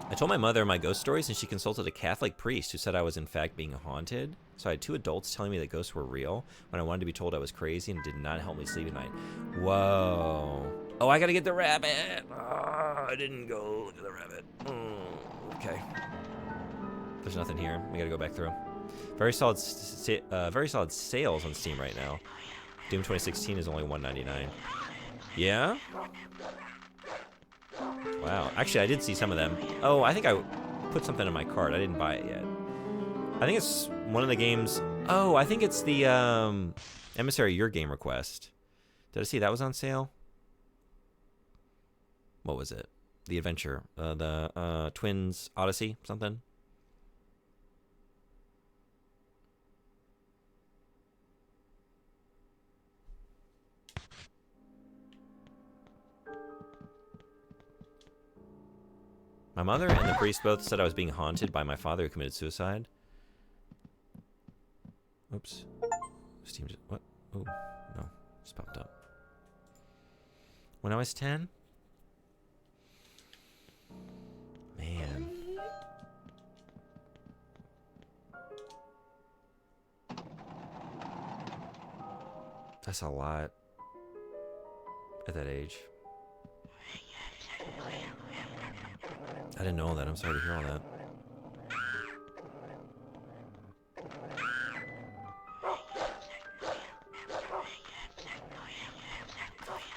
A: I told my mother my ghost stories, and she consulted a Catholic priest who said I was in fact being haunted. So I had 2 adults telling me that ghosts were real when I wanted to be told I was crazy, and did not help me sleep at night. Whoa. Oh, I gotta get the rabbit. Oh, I didn't go to the rabbit. Okay. There's nothing here. We gotta go back through. Very solid sales on Steam right now. Doom 2016 is only $1.99. Yeah? Wow. Actually, I did see some of them. Oh, I think I put something in my cart. I didn't buy it yet. I think it's one of the games. Oh, I think it's the Emissary Your Game Request. Did I see that was on sale? What was it? The adventure. The Twins Odyssey something? My mother and the priest both said I was being haunted by my father who committed suicide. Oops. Steam just, what? Oh, no. Just popped up. When I was 10? That's a lot at that age. I didn't know that. I'm sorry to hear all that.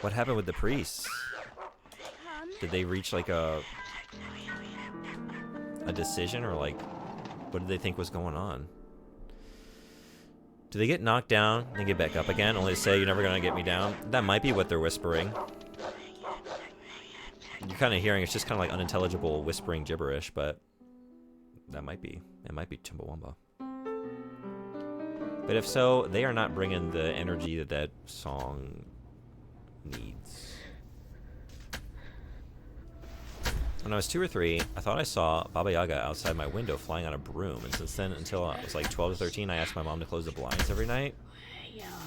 A: What happened with the priests? Did they reach like a decision, or like what did they think was going on? Do they get knocked down and get back up again, only to say you're never gonna get me down? That might be what they're whispering. You're kind of hearing it's just kind of like unintelligible whispering gibberish, but that might be. It might be Chumbawamba. But if so, they are not bringing the energy that that song needs. When I was 2 or 3, I thought I saw Baba Yaga outside my window flying on a broom, and since then, until I was like 12 to 13, I asked my mom to close the blinds every night.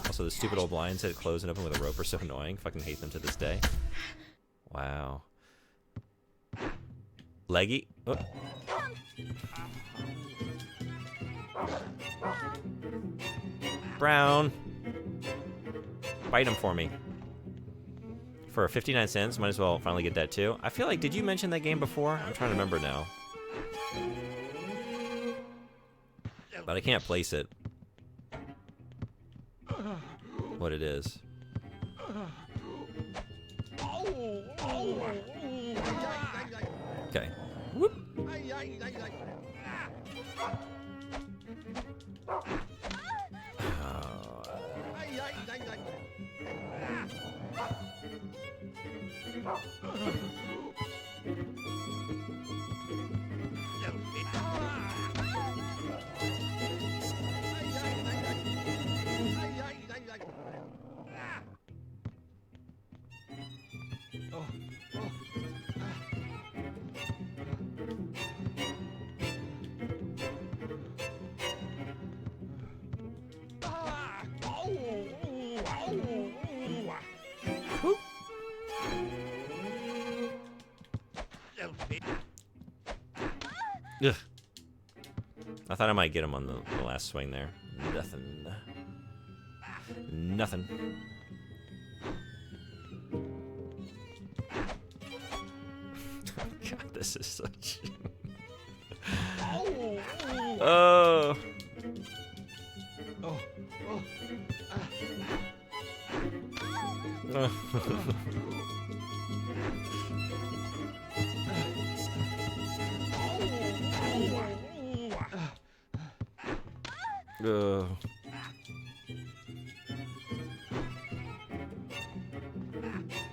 A: Also, the stupid old blinds that close and open with a rope are so annoying. Fucking hate them to this day. Wow. Leggy. Oh. Brown. Bite him for me. For 59 cents, might as well finally get that too. I feel like, did you mention that game before? I'm trying to remember now. But I can't place it. What it is. Okay. Whoop. Ugh. I thought I might get him on the last swing there. Nothing. Nothing. God, this is such... Oh.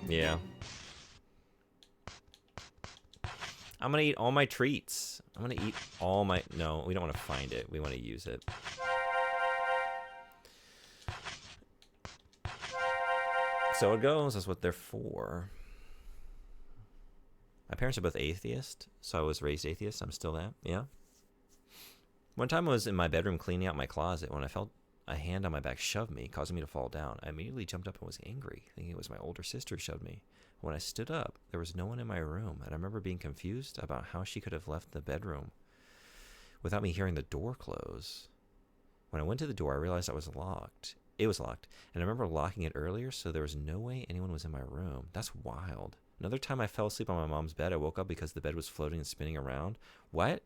A: Yeah. I'm gonna eat all my treats. I'm gonna eat all my... No, we don't want to find it. We want to use it. So it goes. That's what they're for. My parents are both atheists, so I was raised atheist. I'm still that. Yeah. One time I was in my bedroom cleaning out my closet when I felt a hand on my back shove me, causing me to fall down. I immediately jumped up and was angry, thinking it was my older sister who shoved me. When I stood up, there was no one in my room, and I remember being confused about how she could have left the bedroom without me hearing the door close. When I went to the door, I realized it was locked. And I remember locking it earlier, so there was no way anyone was in my room. That's wild. Another time I fell asleep on my mom's bed. I woke up because the bed was floating and spinning around. What?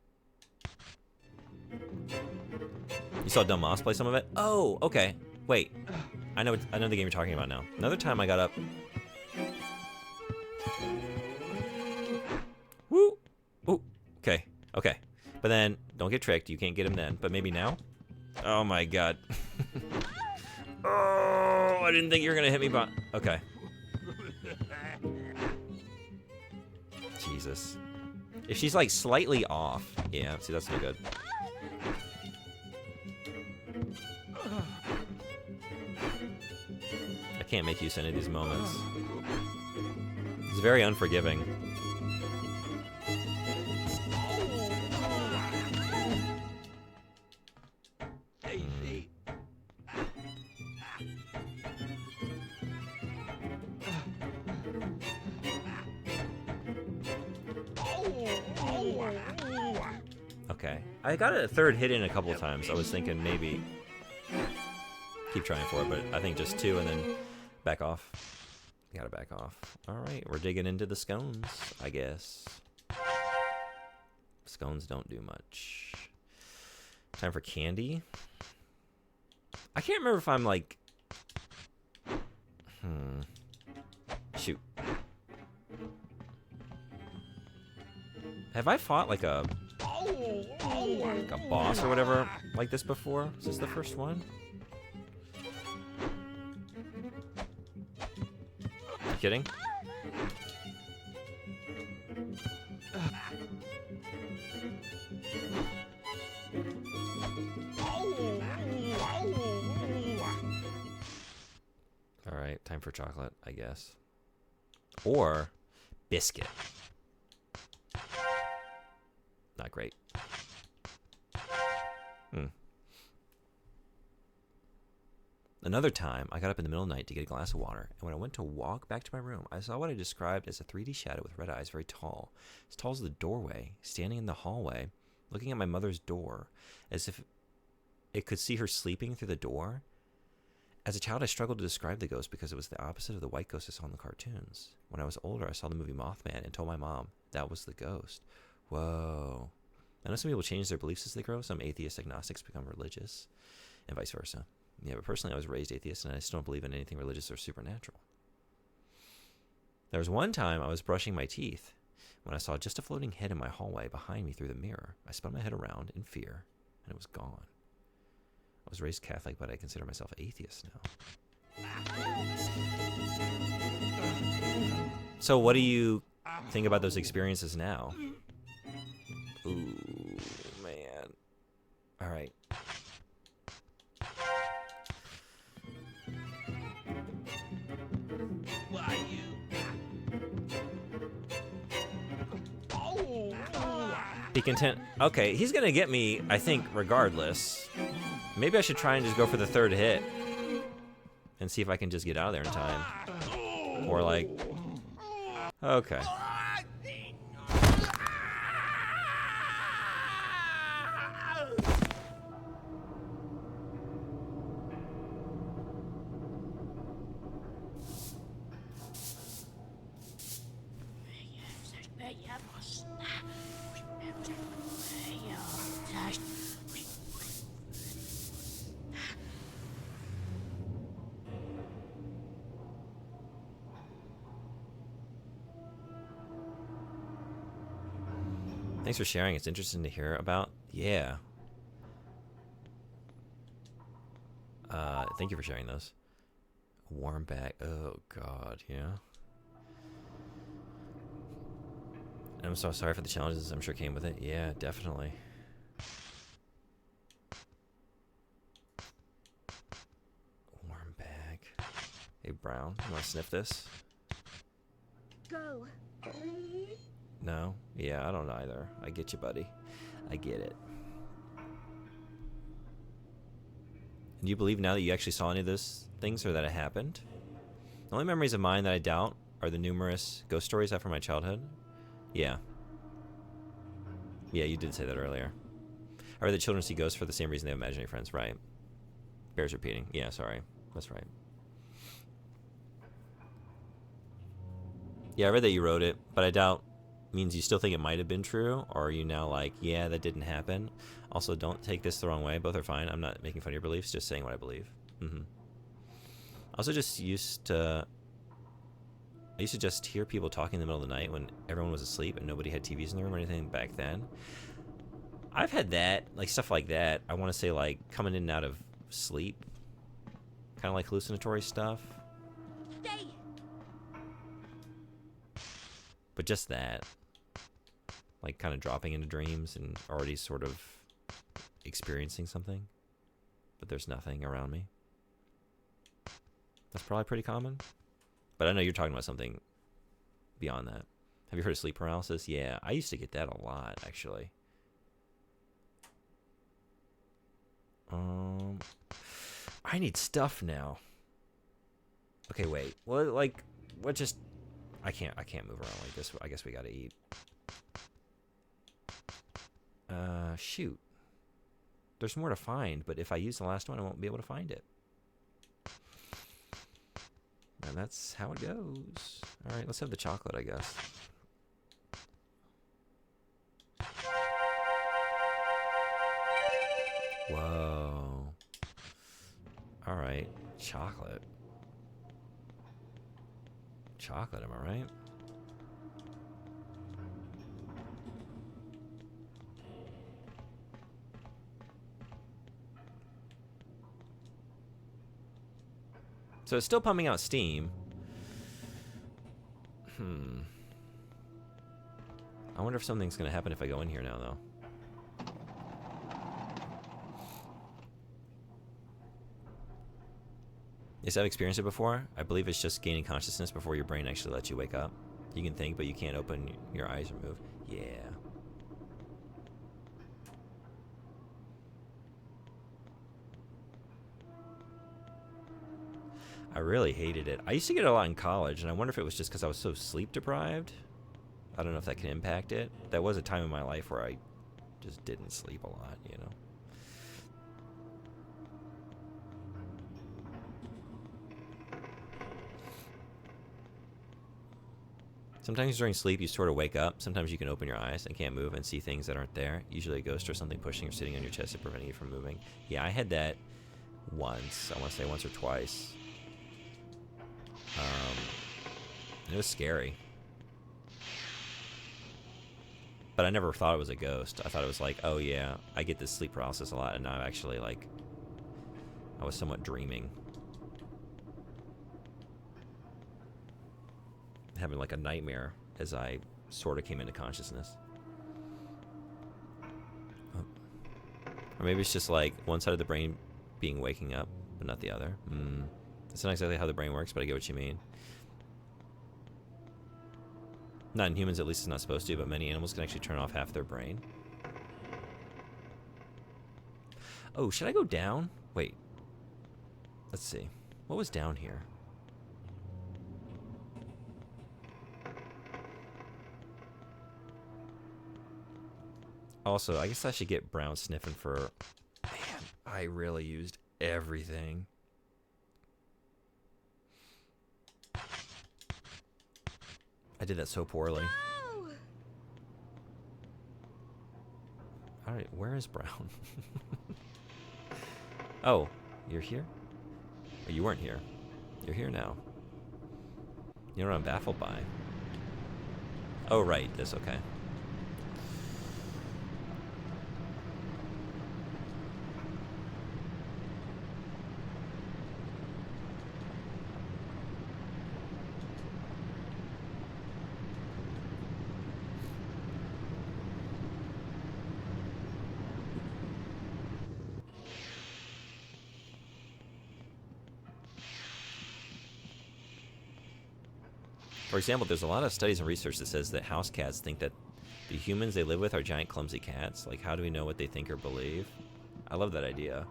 A: You saw Dumb Moss play some of it? Oh, okay. Wait. I know the game you're talking about now. Another time I got up... Woo! Ooh. Okay. Okay. But then, don't get tricked. You can't get him then. But maybe now? Oh my god. Oh, I didn't think you were gonna hit me, but... Okay. Jesus. If she's like slightly off... Yeah, see, that's no good. I can't make use of any of these moments. It's very unforgiving. Okay. I got a third hit in a couple of times. I was thinking maybe... keep trying for it, but I think just 2 and then back off. You gotta back off. All right, we're digging into the scones, I guess. Scones don't do much. Time for candy. I can't remember if I'm like... Shoot. Have I fought like a boss or whatever like this before? Is this the first one? You kidding? All right, time for chocolate, I guess. Or biscuit. Not great. Another time, I got up in the middle of the night to get a glass of water, and when I went to walk back to my room, I saw what I described as a 3D shadow with red eyes, very tall, as tall as the doorway, standing in the hallway, looking at my mother's door, as if it could see her sleeping through the door. As a child, I struggled to describe the ghost because it was the opposite of the white ghost I saw in the cartoons. When I was older, I saw the movie Mothman and told my mom that was the ghost. Whoa. I know some people change their beliefs as they grow. Some atheist agnostics become religious, and vice versa. Yeah, but personally, I was raised atheist, and I still don't believe in anything religious or supernatural. There was one time I was brushing my teeth when I saw just a floating head in my hallway behind me through the mirror. I spun my head around in fear, and it was gone. I was raised Catholic, but I consider myself atheist now. So what do you think about those experiences now? Ooh, man. All right. Be content. Okay, he's gonna get me, I think, regardless. Maybe I should try and just go for the 3rd hit and see if I can just get out of there in time. Or like, okay. Thanks for sharing. It's interesting to hear about. Yeah. Thank you for sharing those. Warm bag. Oh, God. Yeah. I'm so sorry for the challenges I'm sure came with it. Yeah, definitely. Warm bag. Hey, Brown. You want to sniff this?
B: Go.
A: No? Yeah, I don't either. I get you, buddy. I get it. And do you believe now that you actually saw any of those things or that it happened? The only memories of mine that I doubt are the numerous ghost stories I have from my childhood. Yeah. Yeah, you did say that earlier. I read that children see ghosts for the same reason they have imaginary friends. Right. Bears repeating. Yeah, sorry. That's right. Yeah, I read that you wrote it, but I doubt means you still think it might have been true, or are you now like, yeah, that didn't happen? Also, don't take this the wrong way. Both are fine. I'm not making fun of your beliefs, just saying what I believe. Also, just I used to just hear people talking in the middle of the night when everyone was asleep and nobody had TVs in the room or anything back then. I've had that, like stuff like that. I want to say like coming in and out of sleep, kind of like hallucinatory stuff.
B: Stay.
A: But just that. Like kind of dropping into dreams and already sort of experiencing something, but there's nothing around me. That's probably pretty common. But I know you're talking about something beyond that. Have you heard of sleep paralysis? Yeah, I used to get that a lot, actually. I need stuff now. Okay, wait. Well, like, what just... I can't move around like this. I guess we gotta eat. Shoot. There's more to find, but if I use the last one, I won't be able to find it. And that's how it goes. Alright, let's have the chocolate, I guess. Whoa. Alright, chocolate. Chocolate, am I right? So it's still pumping out steam. I wonder if something's gonna happen if I go in here now, though. Yes, I've experienced it before. I believe it's just gaining consciousness before your brain actually lets you wake up. You can think, but you can't open your eyes or move. Yeah. I really hated it. I used to get it a lot in college, and I wonder if it was just because I was so sleep deprived. I don't know if that can impact it. That was a time in my life where I just didn't sleep a lot, you know. Sometimes during sleep you sort of wake up. Sometimes you can open your eyes and can't move and see things that aren't there. Usually a ghost or something pushing or sitting on your chest and preventing you from moving. Yeah, I had that once. I want to say once or twice. It was scary. But I never thought it was a ghost. I thought it was like, oh yeah, I get this sleep paralysis a lot, and now I'm actually like, I was somewhat dreaming. Having like a nightmare as I sort of came into consciousness. Or maybe it's just like one side of the brain being waking up, but not the other. That's not exactly how the brain works, but I get what you mean. Not in humans, at least it's not supposed to, but many animals can actually turn off half their brain. Oh, should I go down? Wait. Let's see. What was down here? Also, I guess I should get Brown sniffing for... Man, I really used everything. I did that so poorly.
B: No!
A: Alright, where is Brown? Oh, you're here? Oh, you weren't here. You're here now. You know what I'm baffled by? Oh, right, this, okay. For example, there's a lot of studies and research that says that house cats think that the humans they live with are giant clumsy cats. Like, how do we know what they think or believe? I love that idea.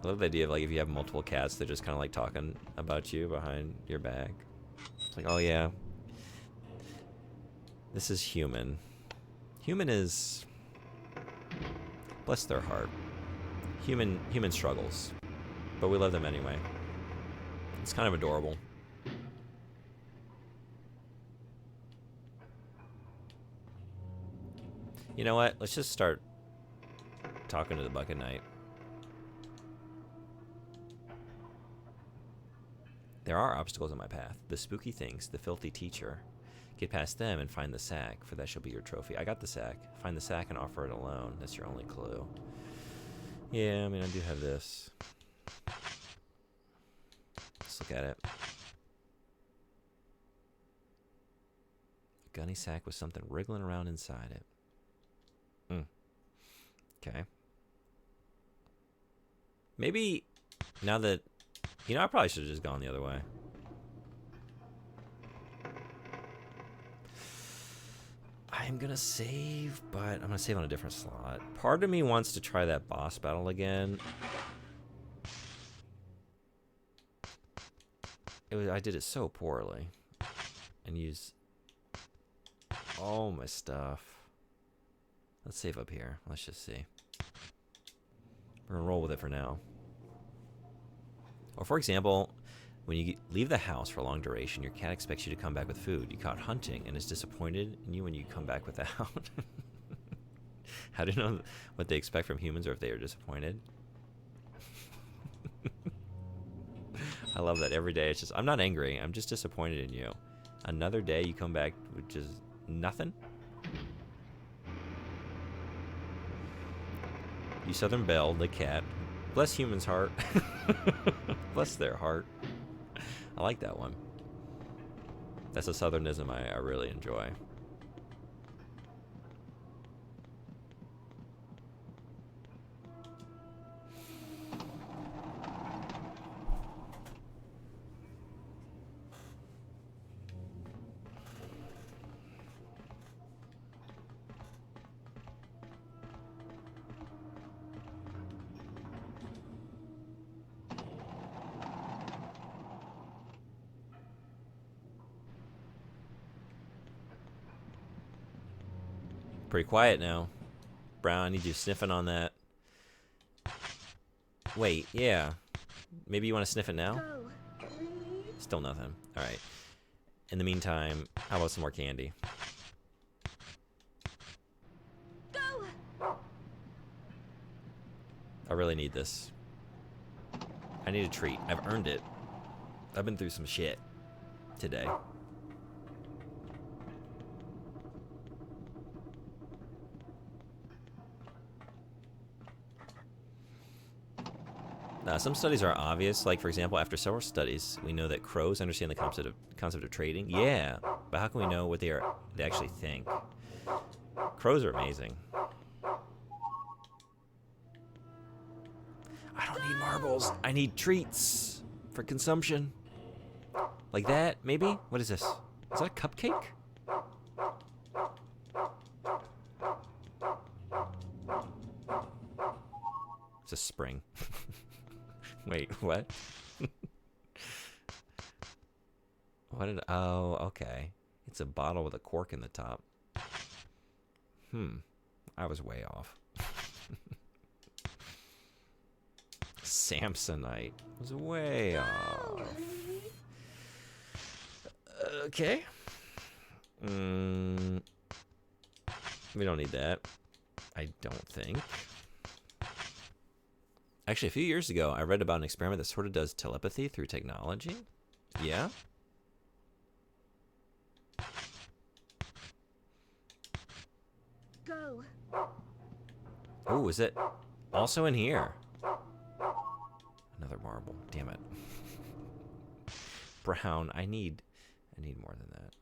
A: I love the idea of like if you have multiple cats, they're just kind of like talking about you behind your back. It's like, oh yeah, this is human. Human is, bless their heart. Human struggles, but we love them anyway. It's kind of adorable. You know what? Let's just start talking to the Bucket Knight. There are obstacles in my path. The spooky things, the filthy teacher. Get past them and find the sack, for that shall be your trophy. I got the sack. Find the sack and offer it alone. That's your only clue. Yeah, I mean, I do have this. Let's look at it. A gunny sack with something wriggling around inside it. Okay. Maybe now that... You know, I probably should have just gone the other way. I I'm gonna save, but I'm gonna save on a different slot. Part of me wants to try that boss battle again. I did it so poorly. And use all my stuff. Let's save up here. Let's just see. We're gonna roll with it for now. Or for example, when you leave the house for a long duration, your cat expects you to come back with food. You caught hunting and is disappointed in you when you come back without. How do you know what they expect from humans or if they are disappointed? I love that every day. It's just, I'm not angry. I'm just disappointed in you. Another day you come back with just nothing. You Southern Belle, the cat. Bless humans' heart. Bless their heart. I like that one. That's a Southernism I really enjoy. Pretty quiet now. Brown, I need you sniffing on that. Wait, yeah. Maybe you want to sniff it now?
B: Go.
A: Still nothing. Alright. In the meantime, how about some more candy?
B: Go.
A: I really need this. I need a treat. I've earned it. I've been through some shit today. Some studies are obvious. Like, for example, after several studies, we know that crows understand the concept of trading. Yeah, but how can we know what they actually think? Crows are amazing. I don't need marbles. I need treats for consumption. Like that, maybe? What is this? Is that a cupcake? It's a spring. Wait, what? Oh, okay. It's a bottle with a cork in the top. I was way off. Samsonite was way off. Okay. We don't need that. I don't think. Actually, a few years ago, I read about an experiment that sort of does telepathy through technology. Yeah?
B: Go.
A: Oh, is it also in here? Another marble. Damn it. Brown, I need more than that.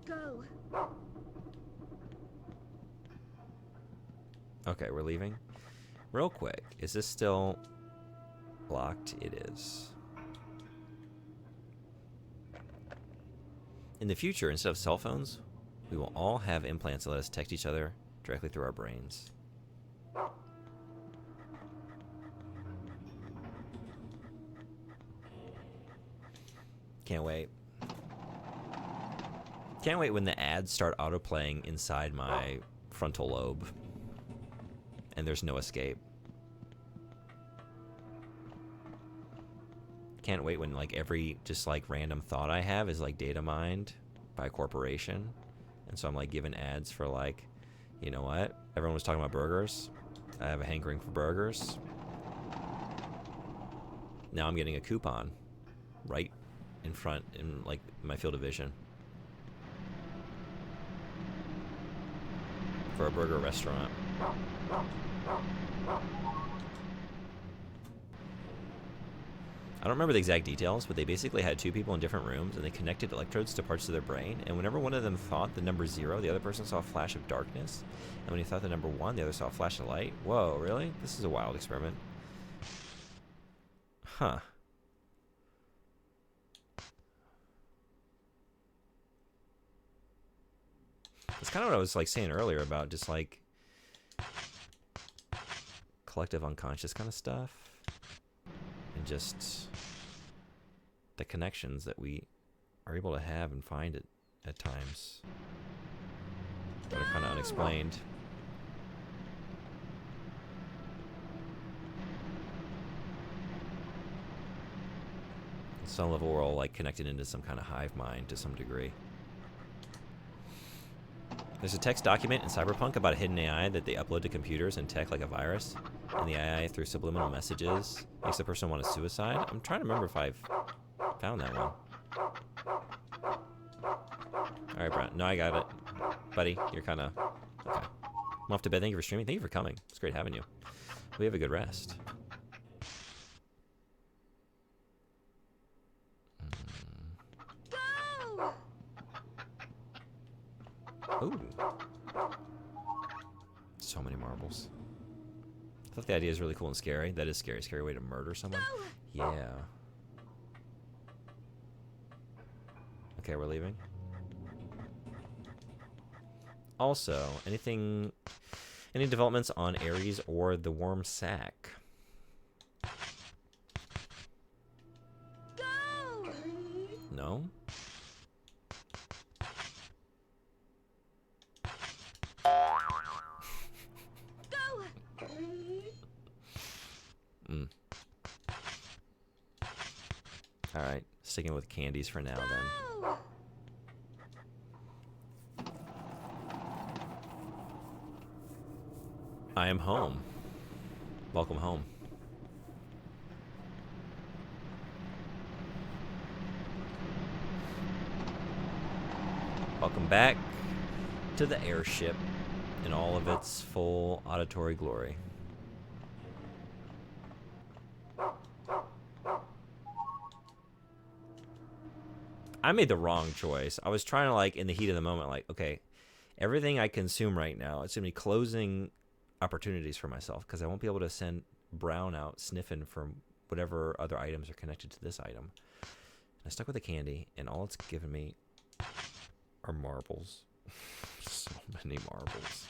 B: Go.
A: Okay, we're leaving. Real quick, is this still locked? It is. In the future, instead of cell phones, we will all have implants that let us text each other directly through our brains. Can't wait. Can't wait when the ads start autoplaying inside my frontal lobe. And there's no escape. Can't wait when like every just like random thought I have is like data mined by a corporation. And so I'm like given ads for like, you know what? Everyone was talking about burgers. I have a hankering for burgers. Now I'm getting a coupon right in front in like my field of vision. For a burger restaurant. I don't remember the exact details, but they basically had two people in different rooms and they connected electrodes to parts of their brain, and whenever one of them thought the number 0, the other person saw a flash of darkness, and when he thought the number 1, the other saw a flash of light. Whoa, really? This is a wild experiment. Huh. That's kind of what I was like saying earlier about just like collective unconscious kind of stuff, and just the connections that we are able to have and find at times that are kind of unexplained. At some level, we're all like connected into some kind of hive mind to some degree. There's a text document in Cyberpunk about a hidden AI that they upload to computers and tech like a virus, and the AI, through subliminal messages, makes the person want to suicide. I'm trying to remember if I've found that one. Alright, Brent. No, I got it. Buddy, you're kind of... Okay. I'm off to bed. Thank you for streaming. Thank you for coming. It's great having you. We have a good rest. Ooh. So many marbles. I thought the idea is really cool and scary. That is scary. Scary way to murder someone. Yeah. Okay, we're leaving. Also, any developments on Ares or the Worm Sack? No? Alright, sticking with candies for now then. I am home. Welcome home. Welcome back to the airship in all of its full auditory glory. I made the wrong choice. I was trying to, like, in the heat of the moment, like, okay, everything I consume right now, it's going to be closing opportunities for myself because I won't be able to send Brown out sniffing for whatever other items are connected to this item. I stuck with the candy, and all it's given me are marbles. So many marbles.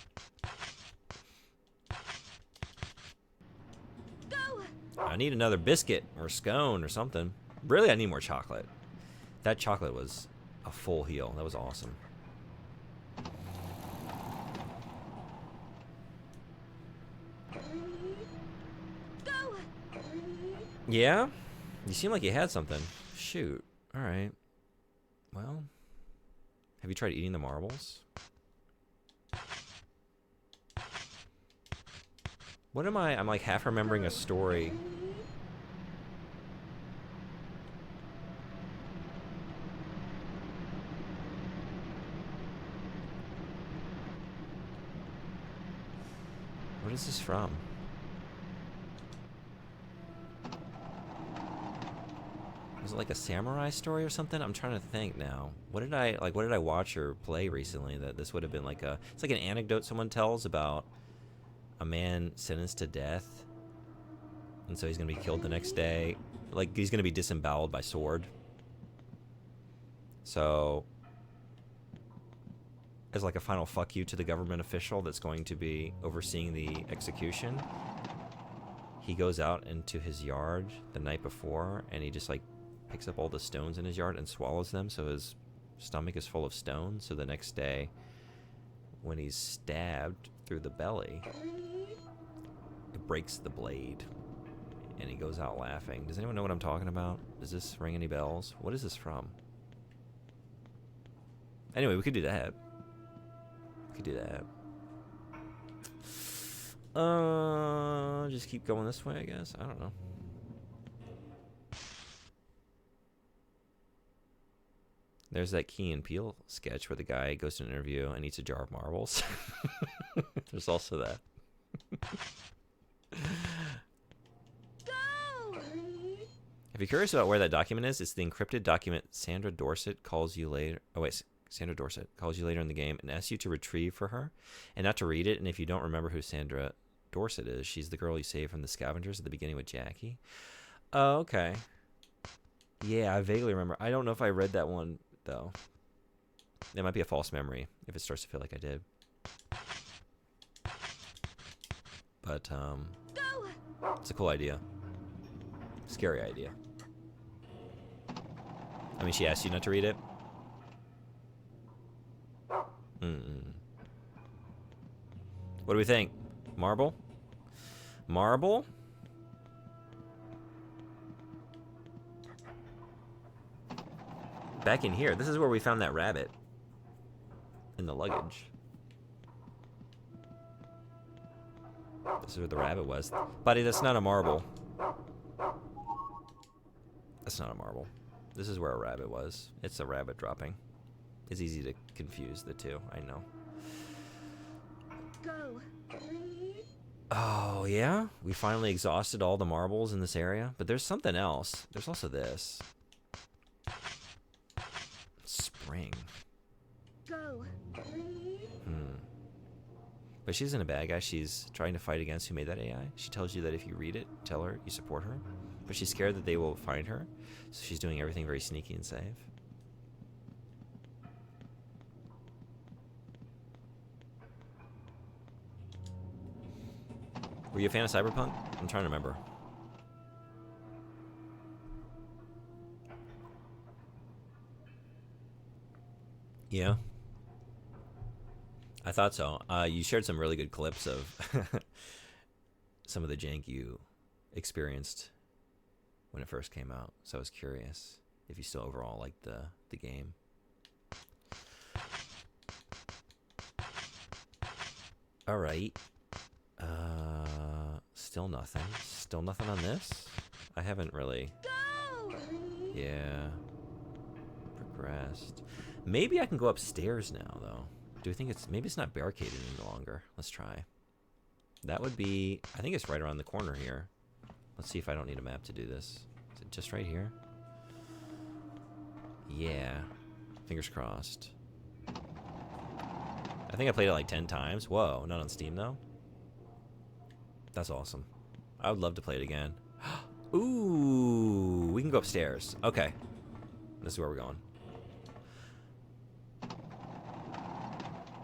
A: I need another biscuit or scone or something. Really, I need more chocolate. That chocolate was a full heal. That was awesome. Yeah? You seem like you had something. Shoot. Alright. Well, have you tried eating the marbles? What am I? I'm like half remembering a story. What is this from? Was it like a samurai story or something? I'm trying to think now. What did I watch or play recently that this would have been like a... It's like an anecdote someone tells about a man sentenced to death. And so he's going to be killed the next day. Like, he's going to be disemboweled by sword. So, as like a final fuck you to the government official that's going to be overseeing the execution, he goes out into his yard the night before and he just like picks up all the stones in his yard and swallows them, so his stomach is full of stones. So the next day, when he's stabbed through the belly, it breaks the blade, and he goes out laughing. Does anyone know what I'm talking about? Does this ring any bells? What is this from? Anyway, we could do that. We could do that. Just keep going this way, I guess. I don't know. There's that Key and Peele sketch where the guy goes to an interview and eats a jar of marbles. There's also that. If you're curious about where that document is, it's the encrypted document Sandra Dorset calls you later. Oh wait, Sandra Dorset calls you later in the game and asks you to retrieve for her and not to read it. And if you don't remember who Sandra Dorset is, she's the girl you saved from the scavengers at the beginning with Jackie. Oh, okay. Yeah, I vaguely remember. I don't know if I read that one, though. It might be a false memory if it starts to feel like I did. But, it's a cool idea. Scary idea. I mean, she asked you not to read it? What do we think? Marble? Marble? Back in here. This is where we found that rabbit. In the luggage. This is where the rabbit was. Buddy, that's not a marble. That's not a marble. This is where a rabbit was. It's a rabbit dropping. It's easy to confuse the two, I know.
B: Go.
A: Oh, yeah? We finally exhausted all the marbles in this area. But there's something else. There's also this. Spring.
B: Go.
A: But she isn't a bad guy. She's trying to fight against who made that AI. She tells you that if you read it, tell her you support her. But she's scared that they will find her. So she's doing everything very sneaky and safe. Were you a fan of Cyberpunk? I'm trying to remember. Yeah. I thought so. You shared some really good clips of some of the jank you experienced when it first came out. So I was curious if you still overall liked the game. All right. Still nothing. Still nothing on this? I haven't really...
B: Go!
A: Yeah. Progressed. Maybe I can go upstairs now, though. Do we think it's... Maybe it's not barricaded any longer. Let's try. That would be... I think it's right around the corner here. Let's see if I don't need a map to do this. Is it just right here? Yeah. Fingers crossed. I think I played it like 10 times. Whoa, not on Steam, though? That's awesome. I would love to play it again. Ooh, we can go upstairs. Okay. This is where we're going.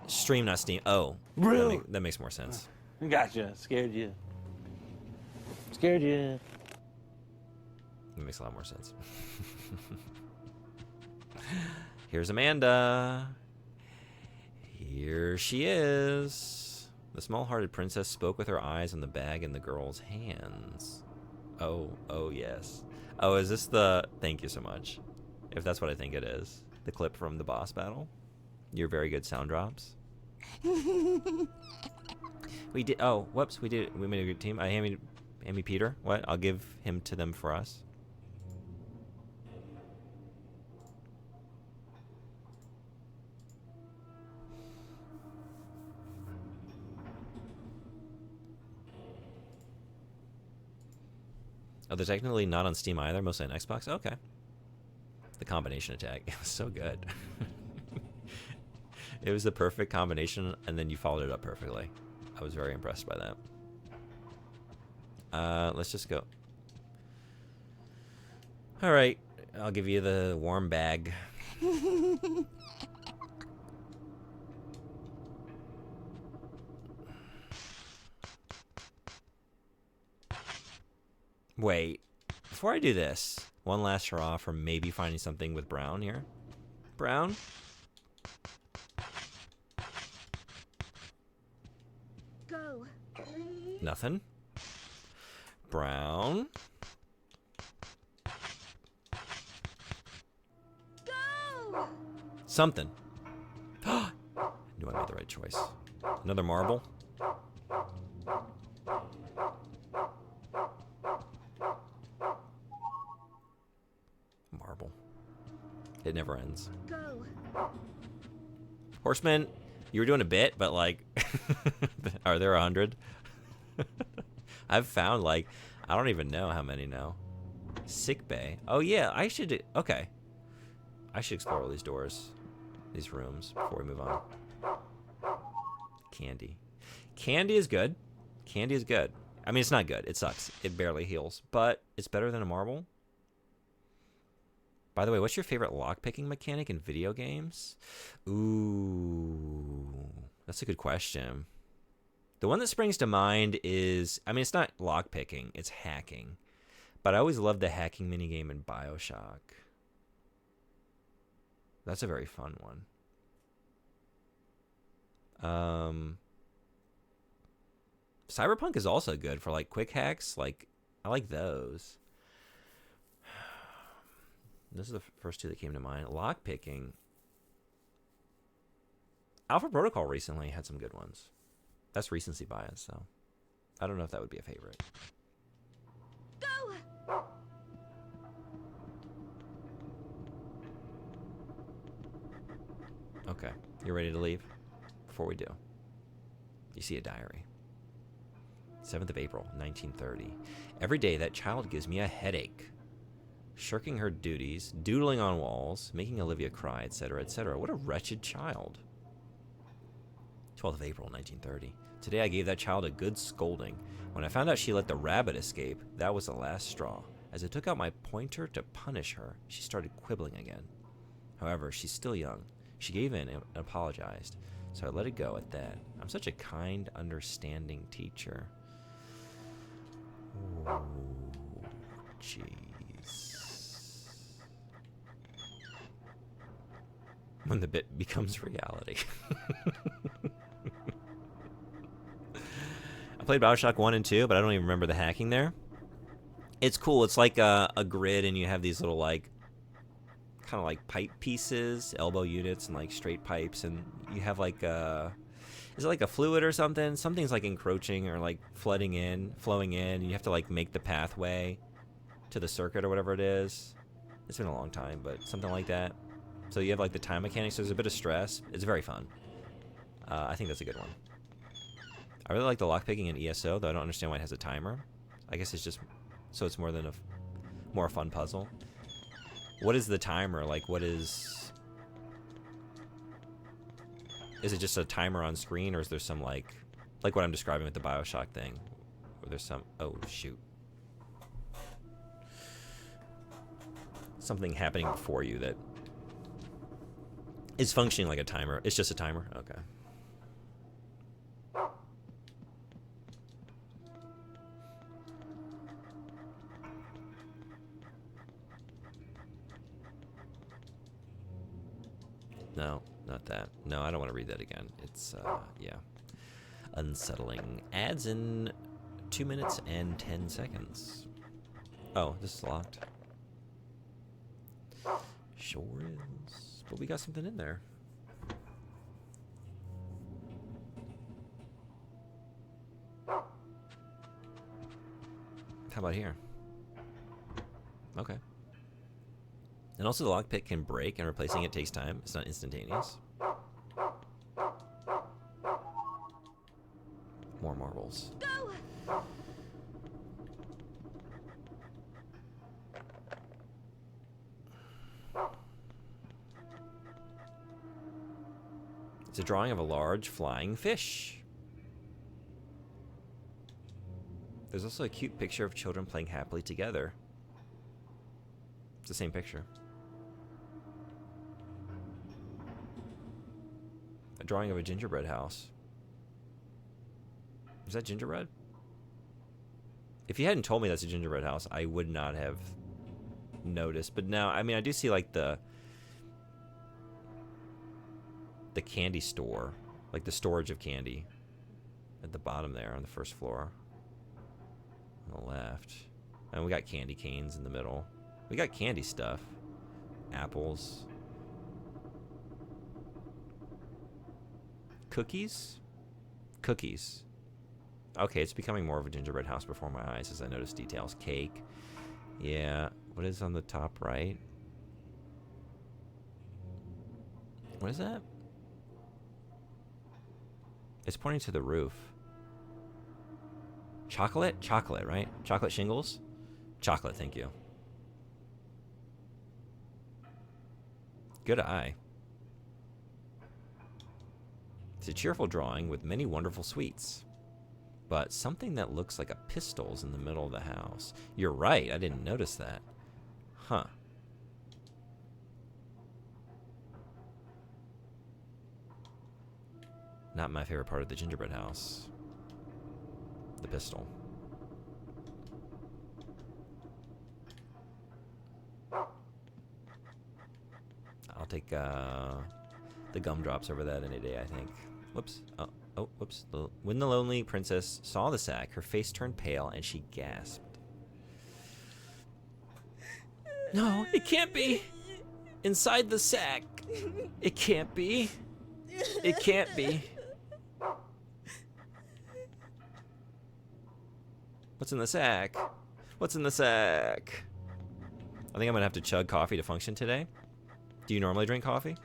A: Stream, not Steam. Oh, that makes more sense.
E: Gotcha. Scared you. Scared you.
A: That makes a lot more sense. Here's Amanda. Here she is. The small-hearted princess spoke with her eyes on the bag in the girl's hands. Oh yes. Oh, is this the... Thank you so much. If that's what I think it is. The clip from the boss battle. Your very good sound drops. We did... Oh, whoops. We made a good team. Hand me Peter. What? I'll give him to them for us. Oh, they're technically not on Steam either, mostly on Xbox? Okay. The combination attack. It was so good. It was the perfect combination, and then you followed it up perfectly. I was very impressed by that. Let's just go. Alright. I'll give you the warm bag. Wait, before I do this, one last hurrah for maybe finding something with Brown here. Brown?
B: Go.
A: Nothing. Brown?
B: Go!
A: Something. Knew I made the right choice. Another marble? Marble. It never ends.
B: Go.
A: Horseman, you were doing a bit, but like, are there 100? I've found like, I don't even know how many now. Sick bay. Oh yeah, I should, okay. I should explore all these doors, these rooms, before we move on. Candy. Candy is good. Candy is good. I mean, it's not good. It sucks. It barely heals, but it's better than a marble. By the way, what's your favorite lockpicking mechanic in video games? Ooh, that's a good question. The one that springs to mind is, I mean, it's not lockpicking, it's hacking. But I always loved the hacking minigame in BioShock. That's a very fun one. Cyberpunk is also good for like quick hacks. Like, I like those. This is the first two that came to mind. Lockpicking. Alpha Protocol recently had some good ones. That's recency bias, so I don't know if that would be a favorite.
B: Go!
A: Okay, you ready to leave? Before we do, you see a diary. 7th of April, 1930. Every day that child gives me a headache. Shirking her duties, doodling on walls, making Olivia cry, etc., etc. What a wretched child. 12th of April, 1930. Today I gave that child a good scolding. When I found out she let the rabbit escape, that was the last straw. As I took out my pointer to punish her, she started quibbling again. However, she's still young. She gave in and apologized, so I let it go at that. I'm such a kind, understanding teacher. Oh, jeez. When the bit becomes reality. I played BioShock 1 and 2, but I don't even remember the hacking there. It's cool. It's like a grid, and you have these little, like, kind of like pipe pieces, elbow units, and like straight pipes, and you have like is it like a fluid or something? Something's like encroaching or like flowing in, and you have to like make the pathway to the circuit or whatever it is. It's been a long time, but something like that. So you have like the time mechanics. So there's a bit of stress. It's very fun. I think that's a good one. I really like the lockpicking in ESO, though I don't understand why it has a timer. I guess it's just so it's more than a fun puzzle. What is the timer? Like, what is it just a timer on screen, or is there some like what I'm describing with the BioShock thing? Or there's some, oh shoot. Something happening before you that is functioning like a timer. It's just a timer? Okay. No, not that. No, I don't want to read that again. It's, yeah. Unsettling. Ads in 2 minutes and 10 seconds. Oh, this is locked. Sure is. But we got something in there. How about here? Okay. And also the lockpick can break, and replacing it takes time. It's not instantaneous. More marbles.
B: Go!
A: It's a drawing of a large flying fish. There's also a cute picture of children playing happily together. It's the same picture. A drawing of a gingerbread house. Is that gingerbread? If you hadn't told me that's a gingerbread house, I would not have noticed. But now, I mean, I do see like the candy store, like the storage of candy at the bottom there on the first floor. On the left. And we got candy canes in the middle. We got candy stuff. Apples. Cookies? Cookies. Okay, it's becoming more of a gingerbread house before my eyes as I notice details. Cake. Yeah. What is on the top right? What is that? It's pointing to the roof. Chocolate? Chocolate, right? Chocolate shingles? Chocolate, thank you. Good eye. It's a cheerful drawing with many wonderful sweets. but something that looks like a pistol's in the middle of the house. You're right, I didn't notice that. Huh. Not my favorite part of the gingerbread house. The pistol. I'll take the gumdrops over that any day, I think. Whoops. Oh, whoops. When the lonely princess saw the sack, her face turned pale and she gasped. No, it can't be. Inside the sack. It can't be. It can't be. What's in the sack? What's in the sack? I think I'm gonna have to chug coffee to function today. Do you normally drink coffee?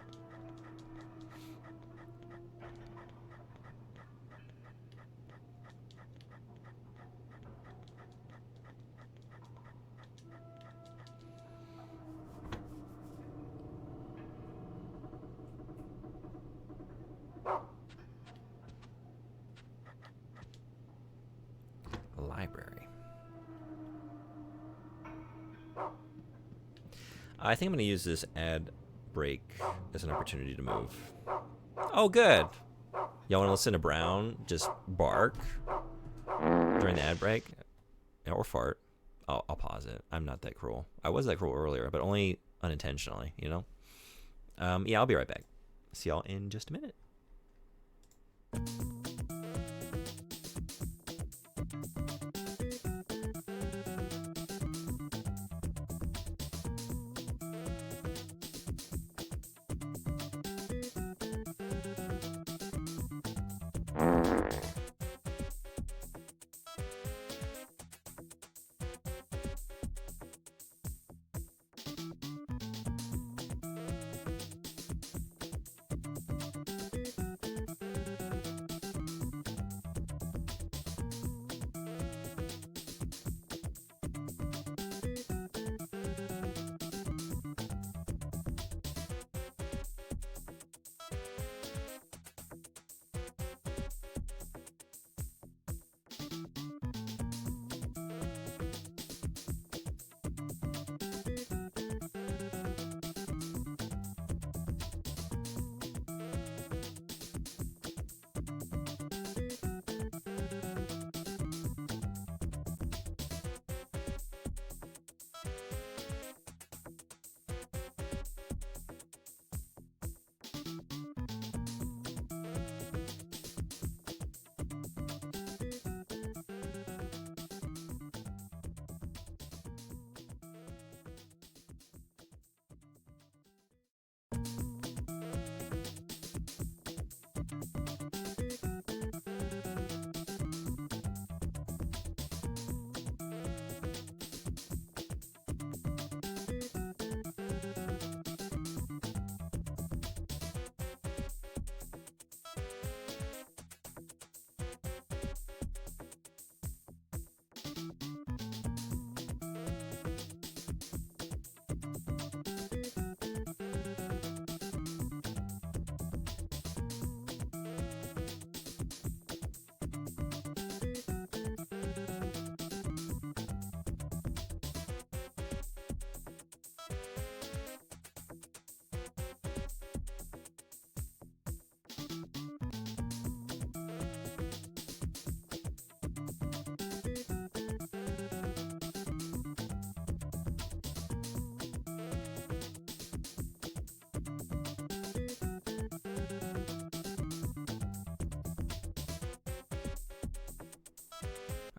A: Library. I think I'm going to use this ad break as an opportunity to move. Oh, good. Y'all want to listen to Brown just bark during the ad break? Or fart. I'll pause it. I'm not that cruel. I was that cruel earlier, but only unintentionally, you know? Yeah, I'll be right back. See y'all in just a minute.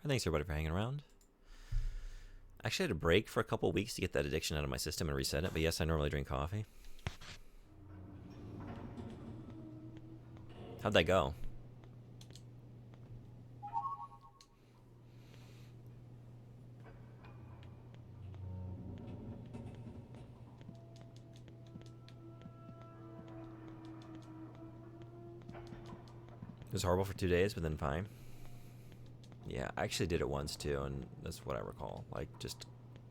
A: Thanks everybody for hanging around. I actually had a break for a couple weeks to get that addiction out of my system and reset it, but yes, I normally drink coffee. How'd that go? It was horrible for 2 days, but then fine. Yeah, I actually did it once too, and that's what I recall. Like, just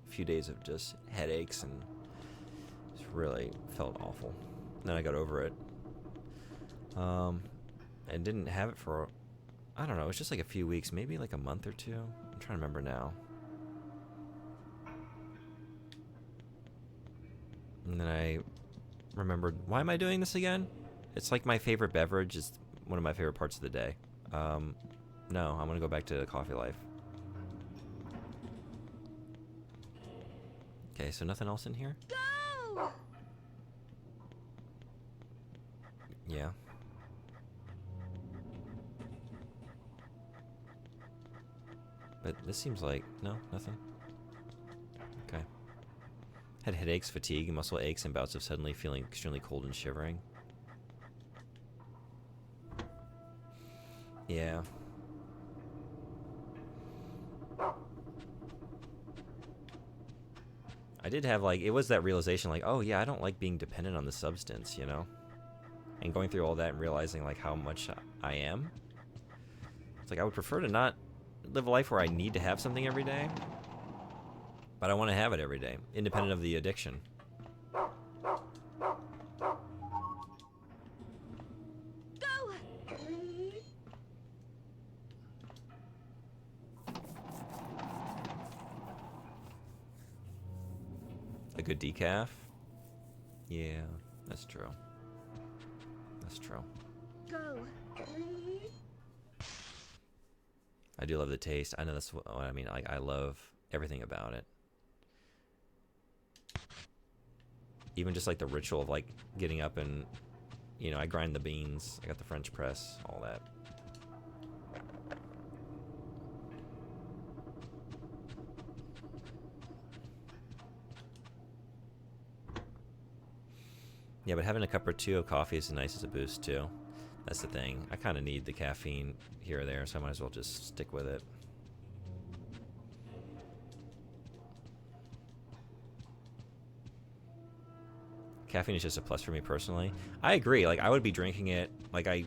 A: a few days of just headaches, and it really felt awful. And then I got over it. And didn't have it for I don't know, it's just like a few weeks, maybe like a month or two. I'm trying to remember now. And then I remembered, why am I doing this again? It's like my favorite beverage is one of my favorite parts of the day. No, I'm gonna go back to coffee life. Okay, so nothing else in here?
B: Go!
A: Yeah. But this seems like, no, nothing. Okay. Had headaches, fatigue, muscle aches, and bouts of suddenly feeling extremely cold and shivering. Yeah. I did have, like, it was that realization, like, oh yeah, I don't like being dependent on the substance, you know? And going through all that and realizing, like, how much I am. It's like, I would prefer to not live a life where I need to have something every day. But I want to have it every day, independent of the addiction.
B: Go!
A: A good decaf? Yeah, that's true. That's true.
B: Go!
A: I do love the taste. I know that's what I mean. Like, I love everything about it. Even just like the ritual of like getting up and, you know, I grind the beans. I got the French press, all that. Yeah, but having a cup or two of coffee is nice as a boost too. That's the thing. I kind of need the caffeine here or there, so I might as well just stick with it. Caffeine is just a plus for me personally. I agree. Like, I would be drinking it. Like, I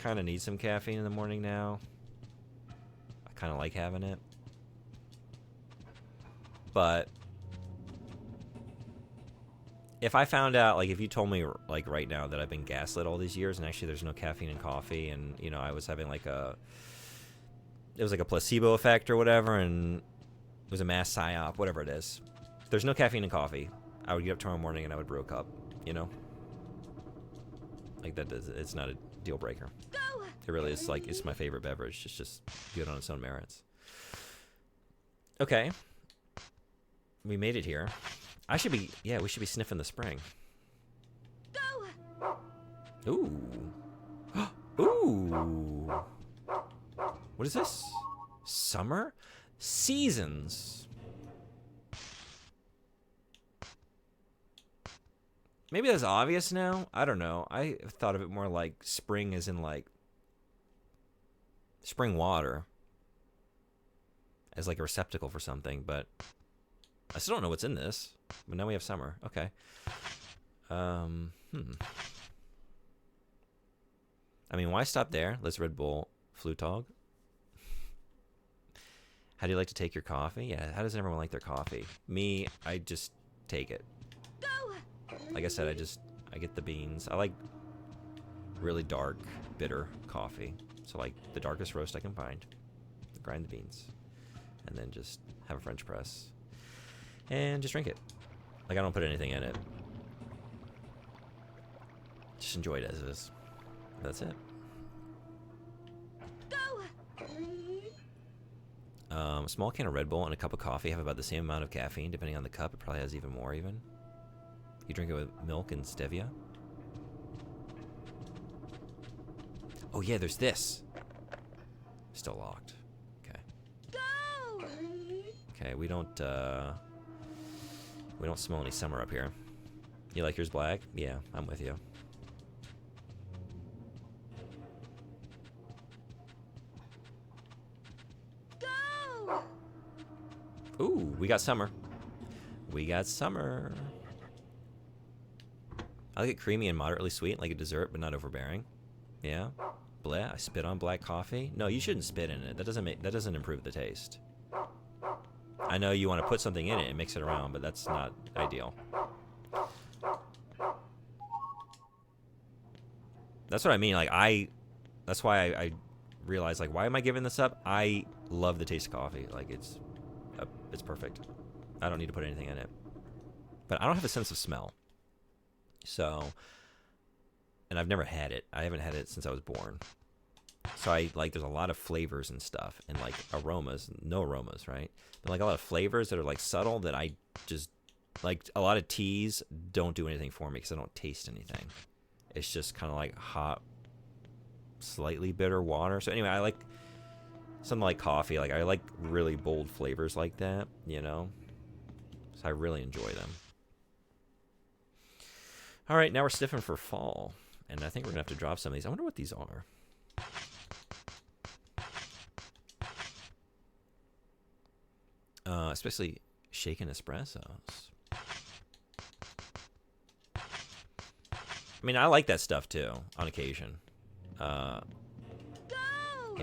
A: kind of need some caffeine in the morning now. I kind of like having it. But if I found out, like, if you told me, like, right now that I've been gaslit all these years and actually there's no caffeine in coffee and, you know, I was having, like, it was like a placebo effect or whatever and it was a mass psyop, whatever it is. There's no caffeine in coffee. I would get up tomorrow morning and I would brew a cup, you know? Like, that does, it's not a deal breaker.
B: Go!
A: It really is, like, it's my favorite beverage. It's just good on its own merits. Okay. We made it here. I should be, yeah, we should be sniffing the spring.
B: Go!
A: Ooh. Ooh. What is this? Summer? Seasons. Maybe that's obvious now. I don't know. I thought of it more like spring as in like spring water as like a receptacle for something, but I still don't know what's in this. But now we have summer. Okay. I mean, why stop there? Let's Red Bull Flutog. How do you like to take your coffee? Yeah, how does everyone like their coffee? Me, I just take it. Like I said, I get the beans. I like really dark, bitter coffee. So like the darkest roast I can find. Grind the beans. And then just have a French press. And just drink it. Like, I don't put anything in it. Just enjoy it as is. That's it. A small can of Red Bull and a cup of coffee have about the same amount of caffeine. Depending on the cup, it probably has even more even. You drink it with milk and stevia. Oh yeah, there's this. Still locked. Okay.
B: Go!
A: Okay, we don't smell any summer up here. You like yours black? Yeah, I'm with you.
B: Go!
A: Ooh, we got summer. We got summer. I like it creamy and moderately sweet, like a dessert, but not overbearing. Yeah. Bleh, I spit on black coffee. No, you shouldn't spit in it. That doesn't improve the taste. I know you want to put something in it and mix it around, but that's not ideal. That's what I mean. Like, that's why I realize, like, why am I giving this up? I love the taste of coffee. Like, it's perfect. I don't need to put anything in it. But I don't have a sense of smell. So, and I've never had it. I haven't had it since I was born. So there's a lot of flavors and stuff, and like aromas, no aromas, right? But like a lot of flavors that are like subtle that I just, like a lot of teas don't do anything for me because I don't taste anything. It's just kind of like hot, slightly bitter water. So anyway, I like something like coffee. Like I like really bold flavors like that, you know? So I really enjoy them. All right, now we're sniffing for fall. And I think we're going to have to drop some of these. I wonder what these are. Especially shaken espressos. I mean, I like that stuff too, on occasion. You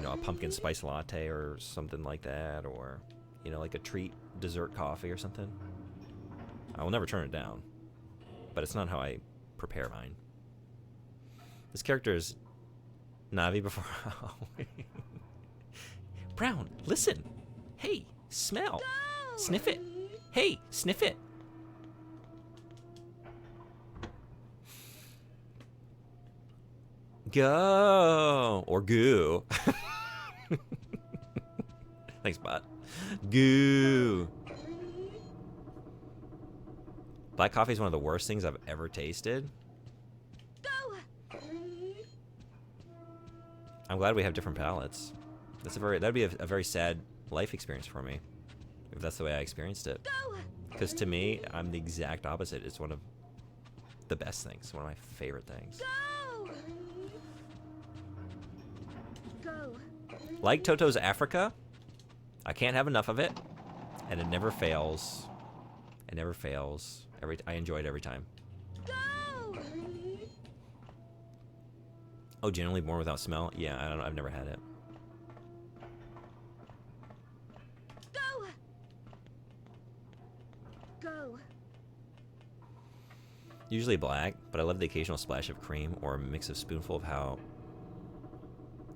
A: know, a pumpkin spice latte or something like that, or, you know, like a treat dessert coffee or something. I will never turn it down, but it's not how I prepare mine. This character is Navi before Halloween. Brown, listen. Hey, smell. Sniff it. Hey, sniff it. Go. Or goo. Thanks, bot. Goo. Black coffee is one of the worst things I've ever tasted. I'm glad we have different palates. That'd be a very sad life experience for me, if that's the way I experienced it. Because to me, I'm the exact opposite. It's one of the best things, one of my favorite things. Like Toto's Africa, I can't have enough of it, and it never fails. It never fails. I enjoy it every time. Oh, generally born without smell? Yeah, I don't know. I've never had it.
B: Go.
A: Usually black, but I love the occasional splash of cream or a mix of spoonful of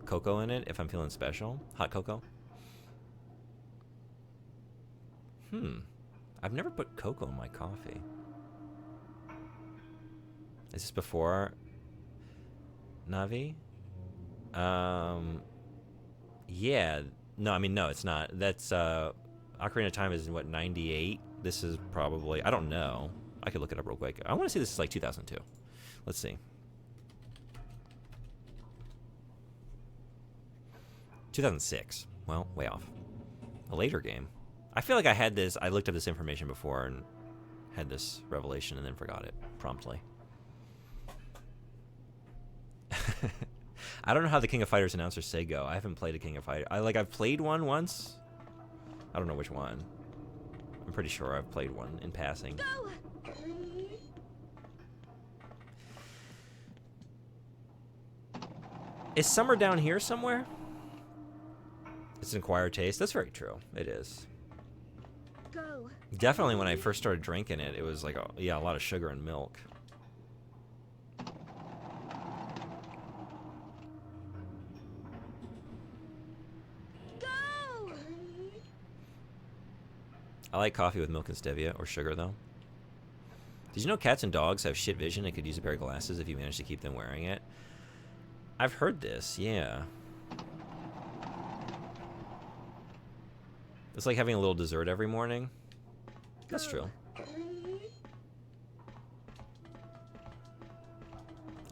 A: cocoa in it if I'm feeling special. Hot cocoa. I've never put cocoa in my coffee. Is this before Navi? Yeah. No, I mean, no, it's not. That's, Ocarina of Time is, what, 98? This is probably, I don't know. I could look it up real quick. I want to say this is like 2002. Let's see. 2006. Well, way off. A later game. I feel like I had this, I looked up this information before and had this revelation and then forgot it promptly. I don't know how the King of Fighters announcers say go. I haven't played a King of Fighters. I've played one once. I don't know which one. I'm pretty sure I've played one in passing. Is summer down here somewhere? It's an acquired taste. That's very true. It is.
B: Go.
A: Definitely when I first started drinking it, it was like, a lot of sugar and milk.
B: Go.
A: I like coffee with milk and stevia or sugar, though. Did you know cats and dogs have shit vision and could use a pair of glasses if you manage to keep them wearing it? I've heard this, yeah. It's like having a little dessert every morning. That's true.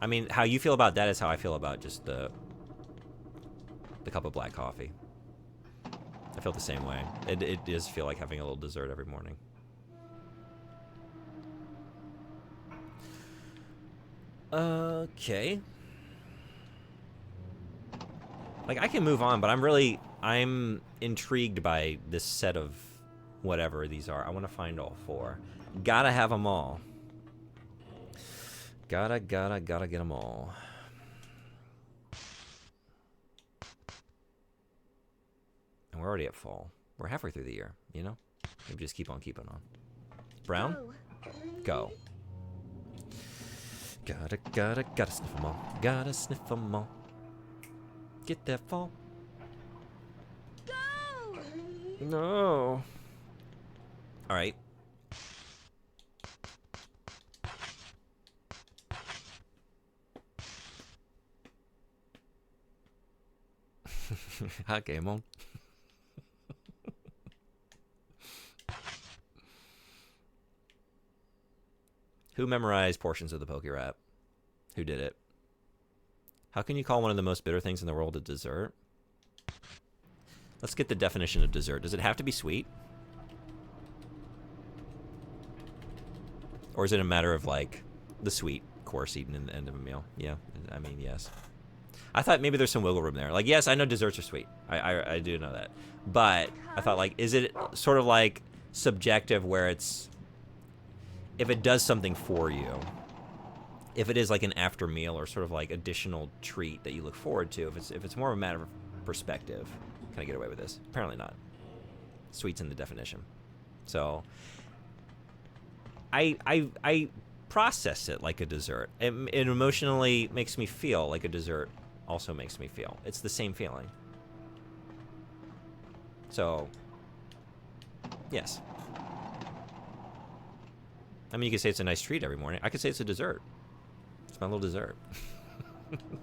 A: I mean, how you feel about that is how I feel about just the cup of black coffee. I feel the same way. It does feel like having a little dessert every morning. Okay. Like, I can move on, but I'm intrigued by this set of whatever these are. I want to find all four. Gotta have them all. Gotta get them all. And we're already at fall. We're halfway through the year, you know? Maybe just keep on keeping on. Brown? Go. Gotta sniff them all. Gotta sniff them all. Get that fall. No. All right. Okay, Mom. Who memorized portions of the Poke Rap? Who did it? How can you call one of the most bitter things in the world a dessert? Let's get the definition of dessert. Does it have to be sweet? Or is it a matter of, like, the sweet course eaten in the end of a meal? Yeah, I mean, yes. I thought maybe there's some wiggle room there. Like, yes, I know desserts are sweet. I do know that. But I thought, like, is it sort of, like, subjective where it's... If it does something for you, if it is like an after meal or sort of like additional treat that you look forward to, if it's more of a matter of perspective, can I get away with this? Apparently not. Sweet's in the definition. So I process it like a dessert. It emotionally makes me feel like a dessert also makes me feel. It's the same feeling. So yes. I mean, you could say it's a nice treat every morning. I could say it's a dessert. It's my little dessert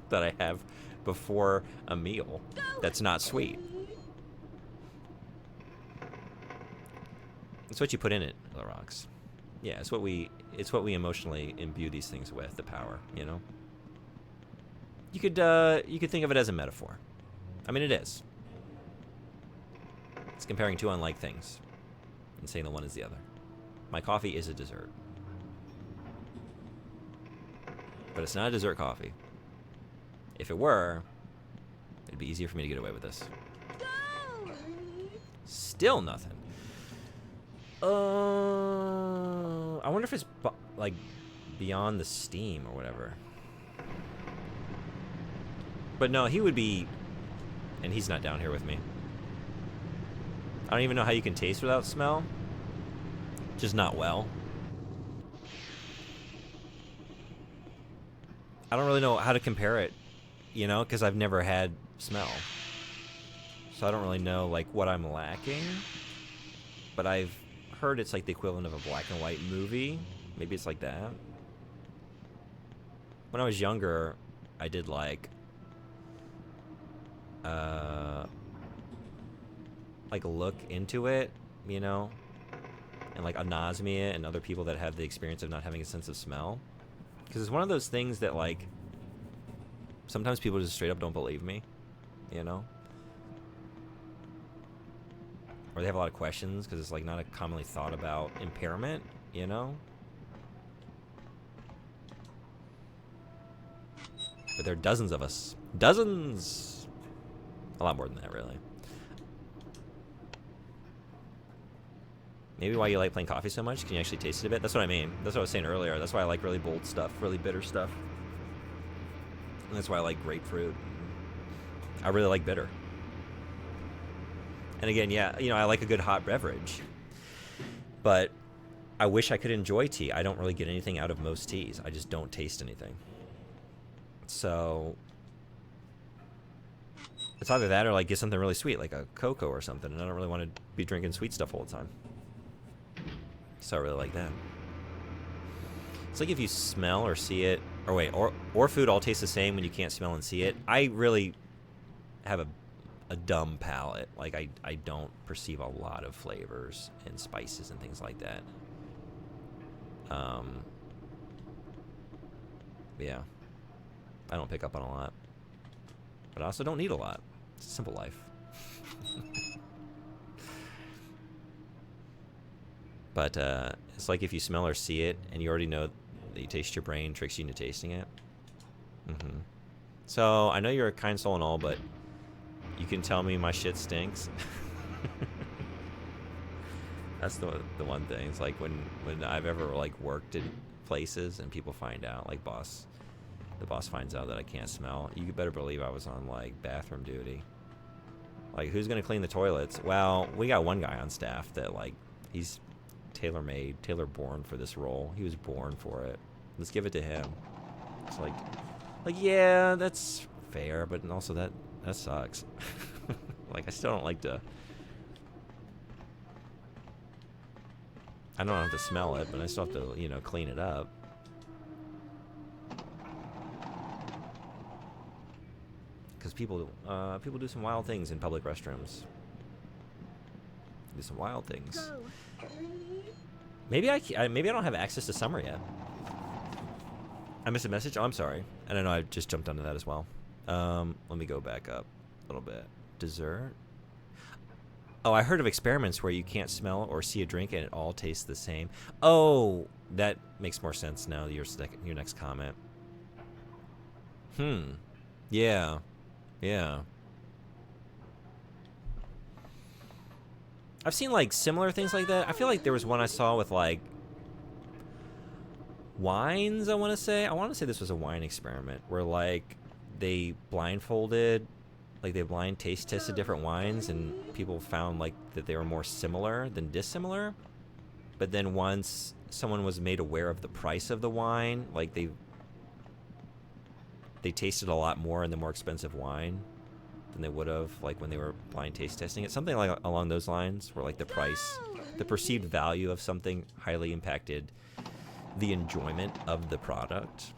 A: that I have before a meal that's not sweet. It's what you put in it, Larox. Yeah, it's what we emotionally imbue these things with, the power, you know? You could think of it as a metaphor. I mean, it is. It's comparing two unlike things and saying the one is the other. My coffee is a dessert. But it's not a dessert coffee. If it were, it'd be easier for me to get away with this. Still nothing. I wonder if it's like beyond the steam or whatever. But no, he would be, and he's not down here with me. I don't even know how you can taste without smell. Just not well. I don't really know how to compare it, you know, because I've never had smell. So I don't really know, like, what I'm lacking. But I've heard it's like the equivalent of a black and white movie. Maybe it's like that. When I was younger, I did, like look into it, you know? And, like, anosmia and other people that have the experience of not having a sense of smell. Because it's one of those things that, like, sometimes people just straight up don't believe me, you know? Or they have a lot of questions because it's, like, not a commonly thought about impairment, you know? But there are dozens of us. Dozens! A lot more than that, really. Maybe why you like playing coffee so much? Can you actually taste it a bit? That's what I mean. That's what I was saying earlier. That's why I like really bold stuff, really bitter stuff. And that's why I like grapefruit. I really like bitter. And again, yeah, you know, I like a good hot beverage. But I wish I could enjoy tea. I don't really get anything out of most teas. I just don't taste anything. So it's either that or like get something really sweet, like a cocoa or something. And I don't really want to be drinking sweet stuff all the time. So I really like that. It's like if you smell or see it, or wait, or food all tastes the same when you can't smell and see it. I really have a dumb palate. Like I don't perceive a lot of flavors and spices and things like that. Yeah, I don't pick up on a lot, but I also don't need a lot. It's a simple life. But it's like if you smell or see it, and you already know that you taste, your brain tricks you into tasting it. Mm-hmm. So I know you're a kind soul and all, but you can tell me my shit stinks. That's the one thing. It's like when I've ever like worked in places and people find out, like the boss finds out that I can't smell. You better believe I was on like bathroom duty. Like, who's gonna clean the toilets? Well, we got one guy on staff that like he's tailor-made, tailor-born for this role. He was born for it. Let's give it to him. It's like yeah, that's fair, but also that sucks. Like, I still don't like to I don't have to smell it, but I still have to, you know, clean it up. Because people do some wild things in public restrooms. Do some wild things. Maybe I don't have access to summer yet. I missed a message. Oh, I'm sorry. I don't know. I just jumped onto that as well. Let me go back up a little bit. Dessert. Oh, I heard of experiments where you can't smell or see a drink and it all tastes the same. Oh, that makes more sense now. Your next comment. Yeah. Yeah. I've seen like similar things like that. I feel like there was one I saw with like wines, I want to say this was a wine experiment where like they blindfolded, like they blind taste tested different wines and people found like that they were more similar than dissimilar. But then once someone was made aware of the price of the wine, like they tasted a lot more in the more expensive wine than they would have like when they were blind taste testing it. Something like along those lines where like the price, the perceived value of something highly impacted the enjoyment of the product.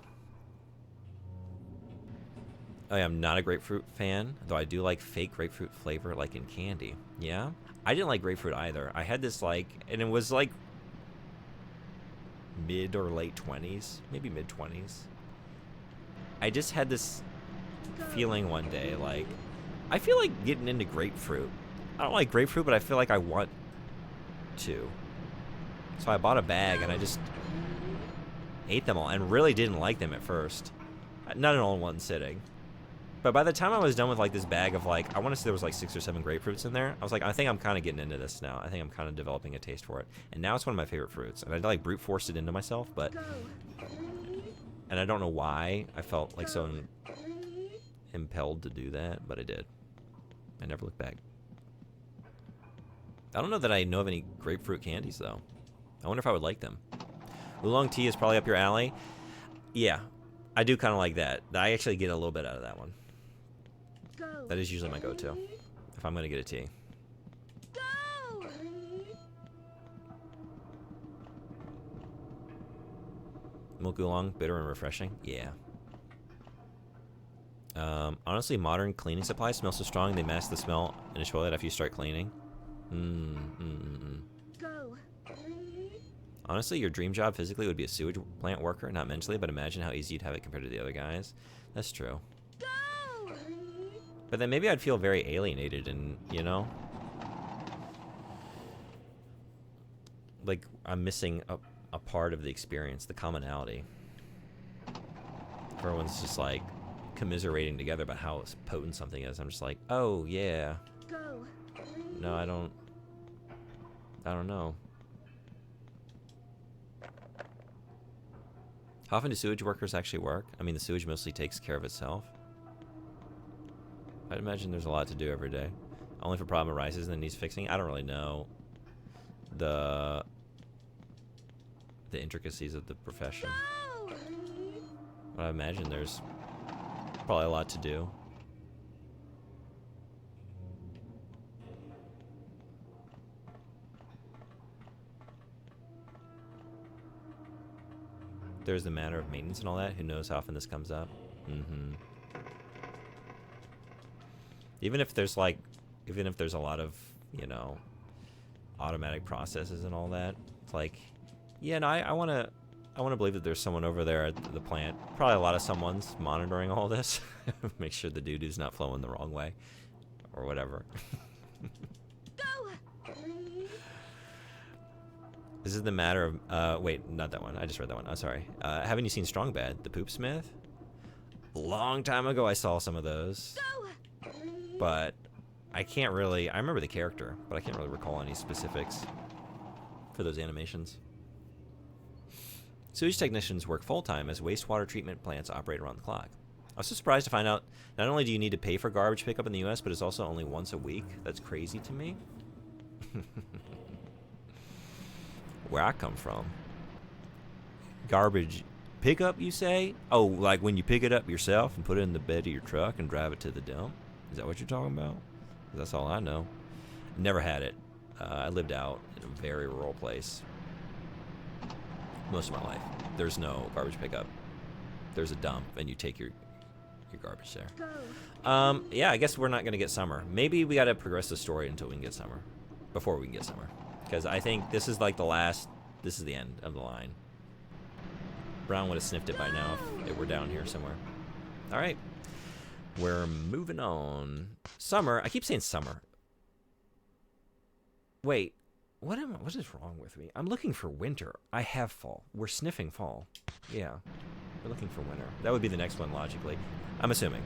A: I am not a grapefruit fan, though I do like fake grapefruit flavor like in candy. Yeah? I didn't like grapefruit either. I had this like, and it was like mid or late 20s, maybe mid 20s. I just had this feeling one day, like, I feel like getting into grapefruit. I don't like grapefruit, but I feel like I want to. So I bought a bag and I just ate them all and really didn't like them at first. Not in all in one sitting. But by the time I was done with like this bag of like, I want to say there was like 6 or 7 grapefruits in there. I was like, I think I'm kind of getting into this now. I think I'm kind of developing a taste for it. And now it's one of my favorite fruits. And I like brute forced it into myself, but... And I don't know why I felt like so impelled to do that, but I did. I never looked back. I don't know that I know of any grapefruit candies, though. I wonder if I would like them. Oolong tea is probably up your alley. Yeah, I do kind of like that. I actually get a little bit out of that one. That is usually my go-to if I'm going to get a tea. Milk oolong, bitter and refreshing. Yeah. Honestly, modern cleaning supplies smell so strong they mask the smell in a toilet after you start cleaning. Honestly, your dream job physically would be a sewage plant worker, not mentally, but imagine how easy you'd have it compared to the other guys. That's true. But then maybe I'd feel very alienated and, you know? Like, I'm missing a part of the experience, the commonality. Everyone's just like commiserating together about how potent something is. I'm just like, oh yeah. No, I don't know. How often do sewage workers actually work? I mean, the sewage mostly takes care of itself. I'd imagine there's a lot to do every day. Only if a problem arises and it needs fixing. I don't really know the intricacies of the profession. But I imagine there's probably a lot to do. There's the matter of maintenance and all that. Who knows how often this comes up? Even if there's a lot of, you know, automatic processes and all that, it's like, yeah, no, I want to believe that there's someone over there at the plant, probably a lot of someone's monitoring all this, make sure the doo-doo's not flowing the wrong way, or whatever. This is the matter of, wait, not that one. I just read that one. I'm sorry. Haven't you seen Strong Bad, the Poop Smith? A long time ago I saw some of those. But I can't really, I remember the character, but I can't really recall any specifics for those animations. Sewage technicians work full-time as wastewater treatment plants operate around the clock. I was so surprised to find out not only do you need to pay for garbage pickup in the US, but it's also only once a week. That's crazy to me. Where I come from. Garbage pickup, you say? Oh, like when you pick it up yourself and put it in the bed of your truck and drive it to the dump? Is that what you're talking about? That's all I know. Never had it. I lived out in a very rural place. most of my life. There's no garbage pickup. There's a dump, and you take your garbage there. Yeah, I guess we're not gonna get summer. Maybe we gotta progress the story until we can get summer, before we can get summer, because I think this is like the last. This is the end of the line. Brown would have sniffed it by now if it were down here somewhere. All right, we're moving on. Summer. I keep saying summer. Wait, what is wrong with me? I'm looking for winter. I have fall. We're sniffing fall. Yeah, we're looking for winter. That would be the next one logically. I'm assuming.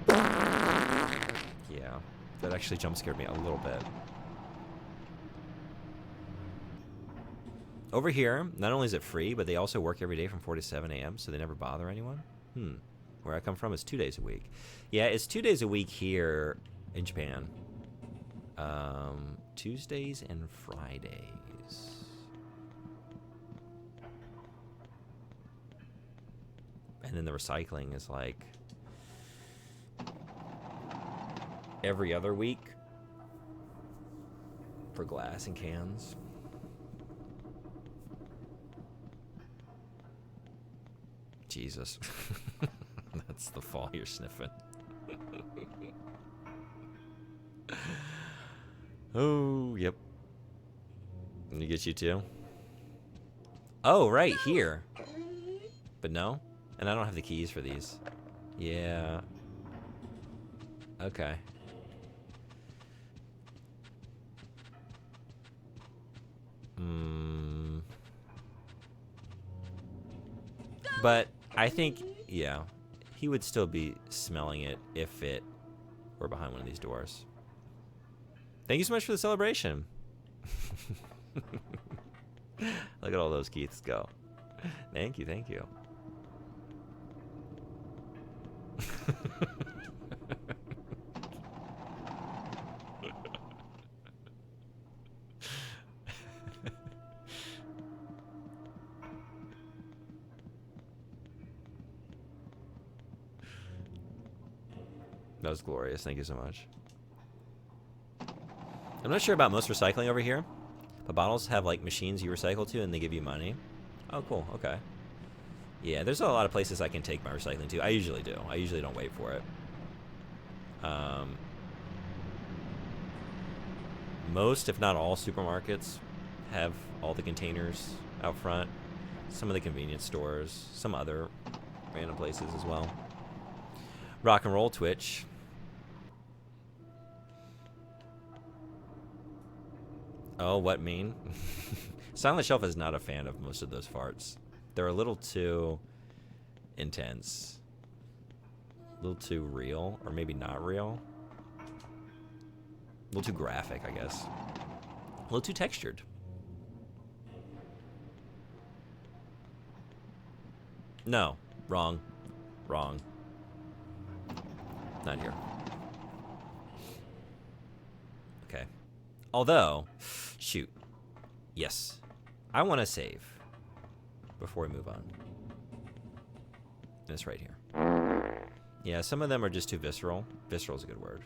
A: Yeah, that actually jump scared me a little bit. Over here, not only is it free, but they also work every day from 4 to 7 a.m., so they never bother anyone. Where I come from is 2 days a week. Yeah, it's 2 days a week here in Japan. Tuesdays and Fridays. And then the recycling is like every other week for glass and cans. Jesus. That's the fall you're sniffing. Oh, yep. Let me get you too. Oh, right here. But no? And I don't have the keys for these. Yeah. Okay. But I think, yeah, he would still be smelling it if it were behind one of these doors. Thank you so much for the celebration. Look at all those Keiths go. Thank you, thank you. That was glorious. Thank you so much. I'm not sure about most recycling over here, but bottles have like machines you recycle to and they give you money. Oh, cool. Okay. Yeah, there's a lot of places I can take my recycling to. I usually do. I usually don't wait for it. Most, if not all, supermarkets have all the containers out front. Some of the convenience stores, some other random places as well. Rock and roll Twitch. Oh, what mean? Silent Shelf is not a fan of most of those farts. They're a little too intense. A little too real, or maybe not real. A little too graphic, I guess. A little too textured. No. Wrong. Wrong. Not here. Okay. Although, shoot. Yes. I want to save before we move on. And it's right here. Yeah, some of them are just too visceral. Visceral is a good word.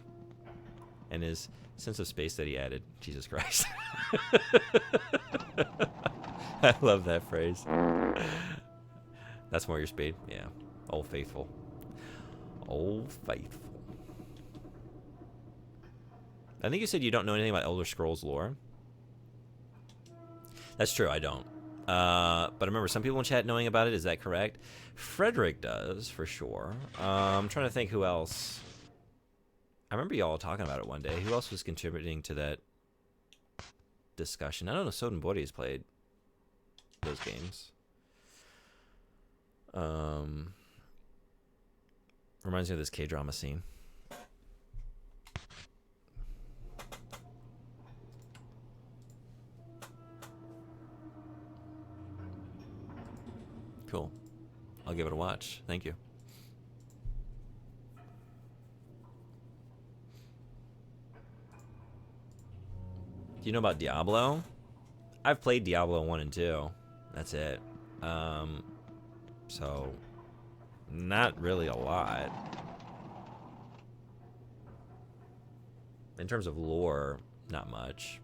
A: And his sense of space that he added. Jesus Christ. I love that phrase. That's more your speed. Yeah. Old Faithful. Old Faithful. I think you said you don't know anything about Elder Scrolls lore. That's true, I don't. But I remember some people in chat knowing about it. Is that correct? Frederick does, for sure. I'm trying to think who else. I remember y'all talking about it one day. Who else was contributing to that discussion? I don't know. Soden Body's played those games. Reminds me of this K-drama scene. Cool. I'll give it a watch. Thank you. Do you know about Diablo? I've played Diablo 1 and 2. That's it. So, not really a lot. In terms of lore, not much.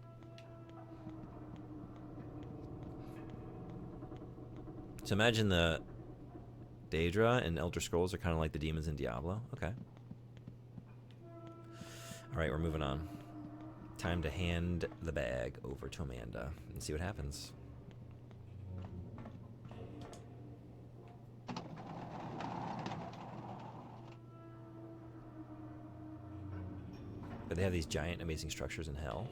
A: So imagine the Daedra and Elder Scrolls are kind of like the demons in Diablo. Okay. All right, we're moving on. Time to hand the bag over to Amanda and see what happens. But they have these giant, amazing structures in hell.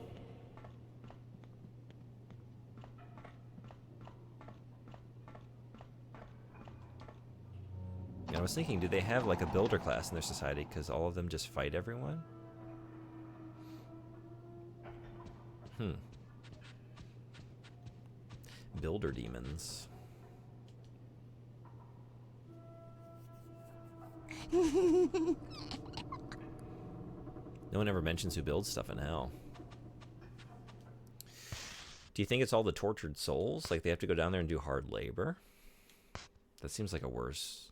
A: And I was thinking, do they have like a builder class in their society? Because all of them just fight everyone? Builder demons. No one ever mentions who builds stuff in hell. Do you think it's all the tortured souls? Like they have to go down there and do hard labor? That seems like a worse...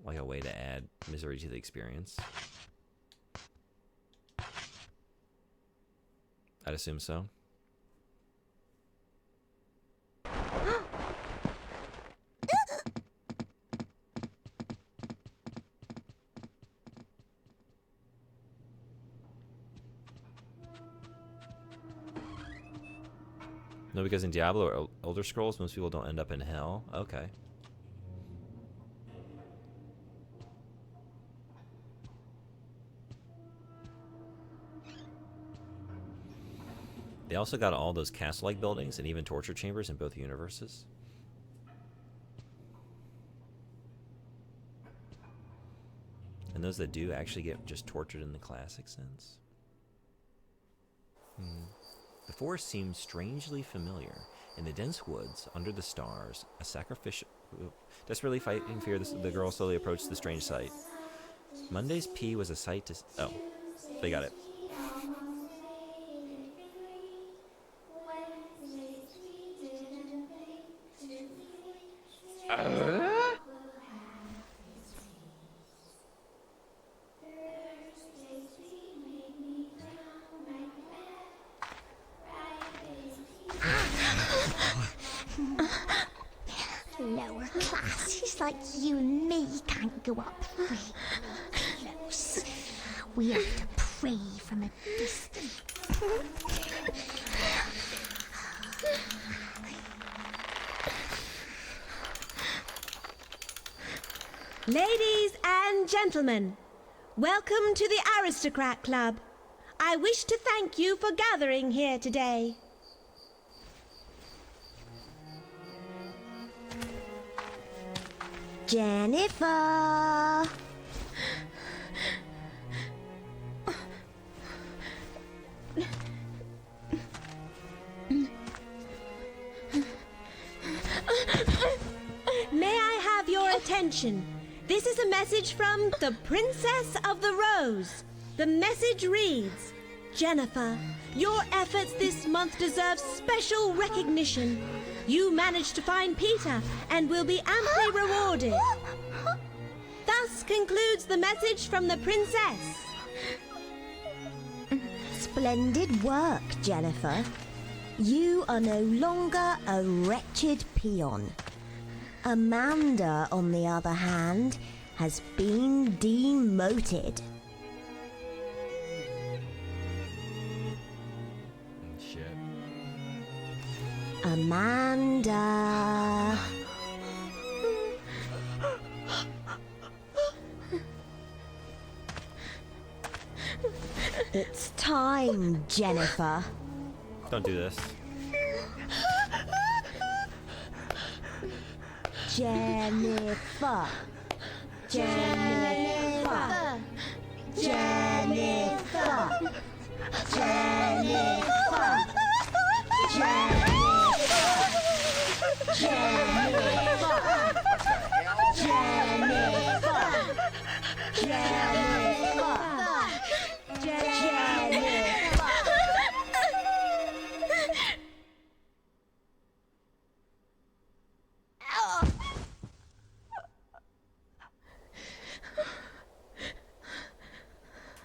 A: like a way to add misery to the experience. I'd assume so. No, because in Diablo or Elder Scrolls, most people don't end up in hell. Okay. They also got all those castle-like buildings and even torture chambers in both universes. And those that do actually get just tortured in the classic sense. The forest seemed strangely familiar. In the dense woods, under the stars, a sacrificial... Desperately fighting fear, the girl slowly approached the strange sight. Monday's pea was a sight to... Oh, they got it.
B: Lower classes like you and me can't go up very close. We have to pray from a distance.
G: Ladies and gentlemen, welcome to the Aristocrat Club. I wish to thank you for gathering here today.
B: Jennifer!
G: May I have your attention? This is a message from the Princess of the Rose. The message reads, Jennifer, your efforts this month deserve special recognition. You managed to find Peter and will be amply rewarded. Thus concludes the message from the princess.
B: Splendid work, Jennifer. You are no longer a wretched peon. Amanda, on the other hand, has been demoted.
A: Shit.
B: Amanda. It's time, Jennifer.
A: Don't do this.
B: Jennifer. Jennifer. Jennifer. Jennifer. Jennifer. Jennifer. Jennifer. Jennifer.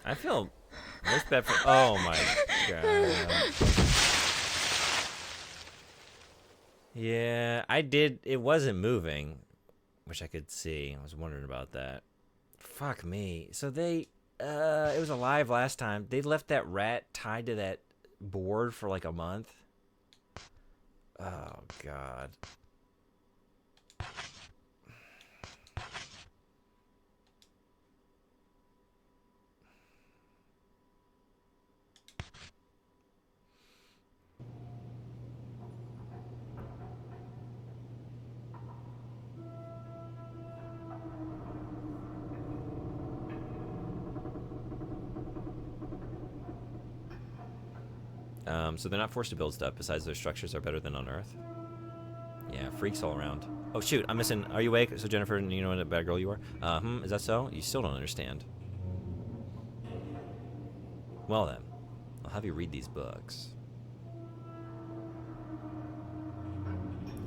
A: I feel most bad for... Oh my god. Yeah, I did. It wasn't moving, which I could see. I was wondering about that. Fuck me. So they, it was alive last time. They left that rat tied to that board for like a month. Oh, God. So they're not forced to build stuff. Besides, their structures are better than on Earth. Yeah, freaks all around. Oh, shoot, I'm missing. Are you awake? So, Jennifer, you know what a bad girl you are? Is that so? You still don't understand. Well, then. I'll have you read these books.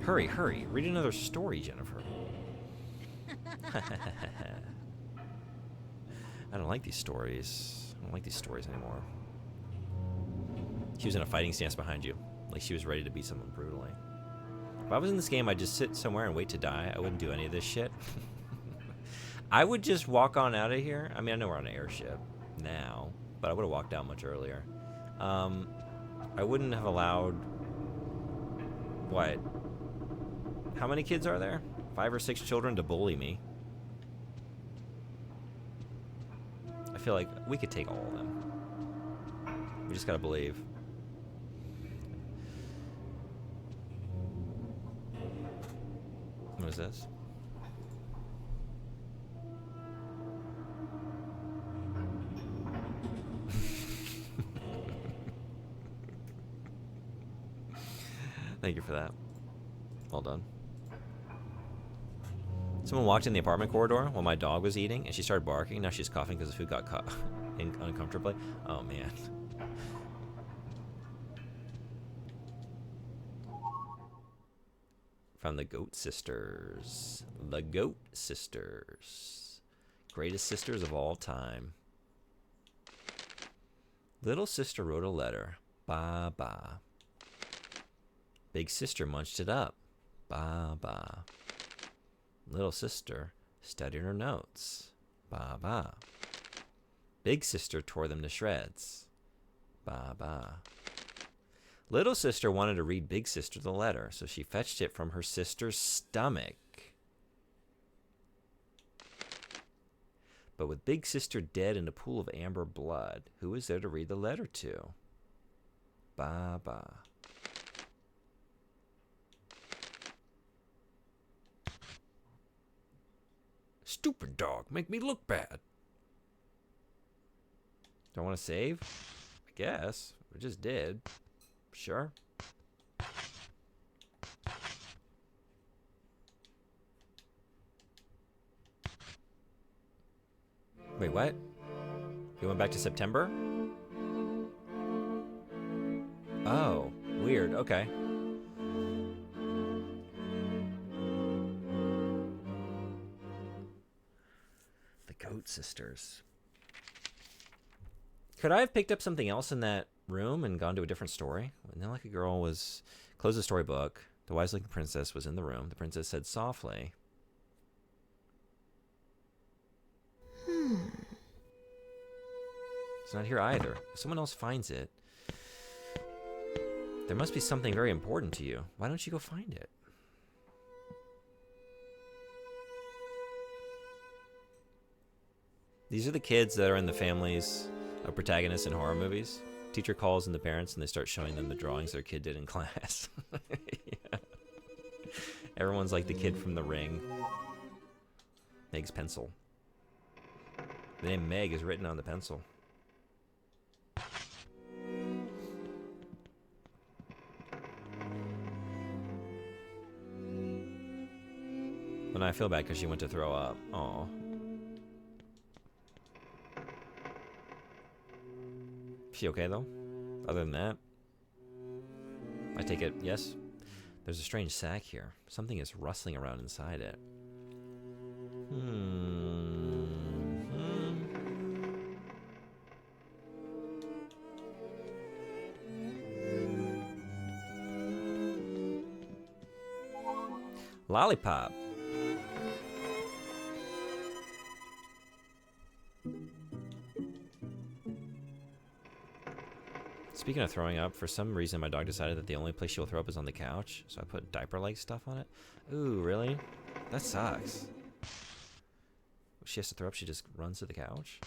A: Hurry, hurry. Read another story, Jennifer. I don't like these stories. I don't like these stories anymore. She was in a fighting stance behind you. Like she was ready to beat someone brutally. If I was in this game, I'd just sit somewhere and wait to die. I wouldn't do any of this shit. I would just walk on out of here. I mean, I know we're on an airship now, but I would have walked out much earlier. I wouldn't have allowed... What? How many kids are there? 5 or 6 children to bully me. I feel like we could take all of them. We just gotta believe. What is this? Thank you for that. Well done. Someone walked in the apartment corridor while my dog was eating, and she started barking. Now she's coughing because the food got caught uncomfortably. Oh, man. From the Goat Sisters. The Goat Sisters. Greatest sisters of all time. Little sister wrote a letter. Ba ba. Big sister munched it up. Ba ba. Little sister studied her notes. Ba ba. Big sister tore them to shreds. Ba ba. Little sister wanted to read Big Sister the letter, so she fetched it from her sister's stomach. But with Big Sister dead in a pool of amber blood, who was there to read the letter to? Ba ba. Stupid dog, make me look bad. Do I want to save? I guess. We just did. Sure. Wait, what? You went back to September? Oh, weird. Okay. The Goat Sisters. Could I have picked up something else in that room and gone to a different story? And then, like, a girl was closed the storybook. The wise-looking princess was in the room. The princess said softly, It's not here either. If someone else finds it, there must be something very important to you. Why don't you go find it? These are the kids that are in the families of protagonists in horror movies. Teacher calls in the parents and they start showing them the drawings their kid did in class. Yeah. Everyone's like the kid from The Ring. Meg's pencil. The name Meg is written on the pencil. But I feel bad because she went to throw up. Aw. She okay though? Other than that? I take it, yes? There's a strange sack here. Something is rustling around inside it. Lollipop. Speaking of throwing up, for some reason my dog decided that the only place she'll throw up is on the couch, so I put diaper-like stuff on it. Ooh, really? That sucks. If she has to throw up, she just runs to the couch.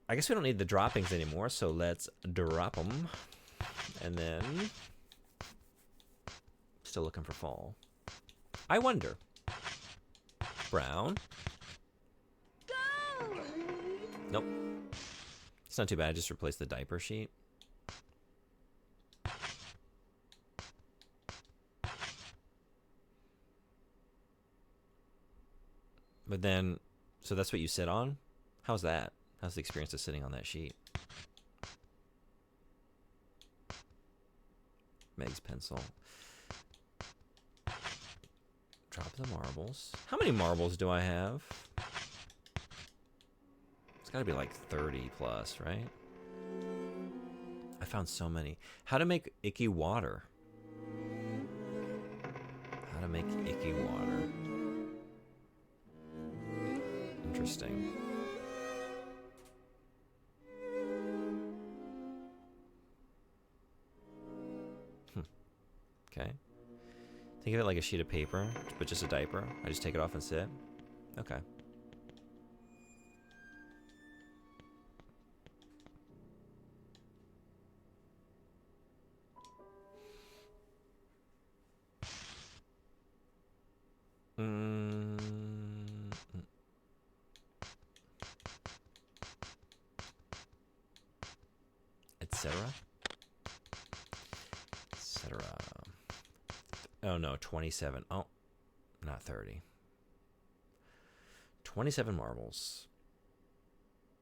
A: I guess we don't need the droppings anymore, so let's drop them. And then... Still looking for fall. I wonder. Brown.
G: Go!
A: Nope. It's not too bad. I just replaced the diaper sheet. But then, so that's what you sit on? How's that? How's the experience of sitting on that sheet? Meg's pencil. Drop the marbles. How many marbles do I have? It's gotta be like 30 plus, right? I found so many. How to make icky water. How to make icky water. Interesting. Okay. Think of it like a sheet of paper, but just a diaper. I just take it off and sit. Okay. Etc. Etc. Oh no, 27. Oh, not 30. 27 marbles.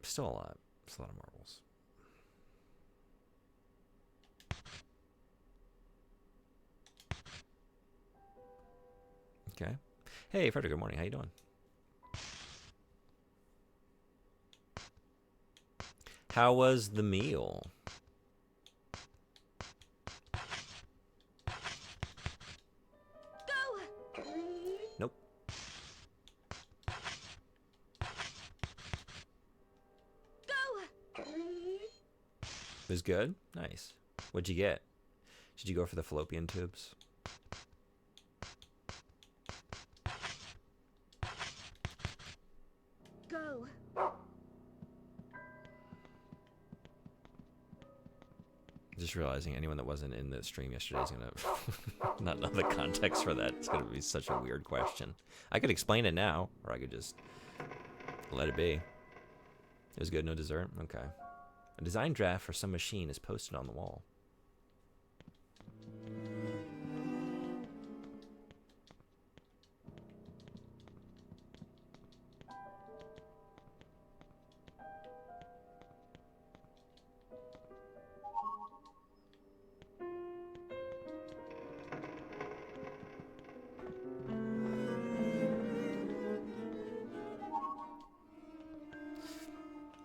A: Still a lot. It's a lot of marbles. Okay. Hey, Frederick, good morning. How you doing? How was the meal?
G: Go!
A: Nope.
G: Go!
A: It was good? Nice. What'd you get? Did you go for the fallopian tubes?
G: Go!
A: Just realizing anyone that wasn't in the stream yesterday is gonna not know the context for that. It's gonna be such a weird question. I could explain it now, or I could just let it be. It was good, no dessert? Okay. A design draft for some machine is posted on the wall.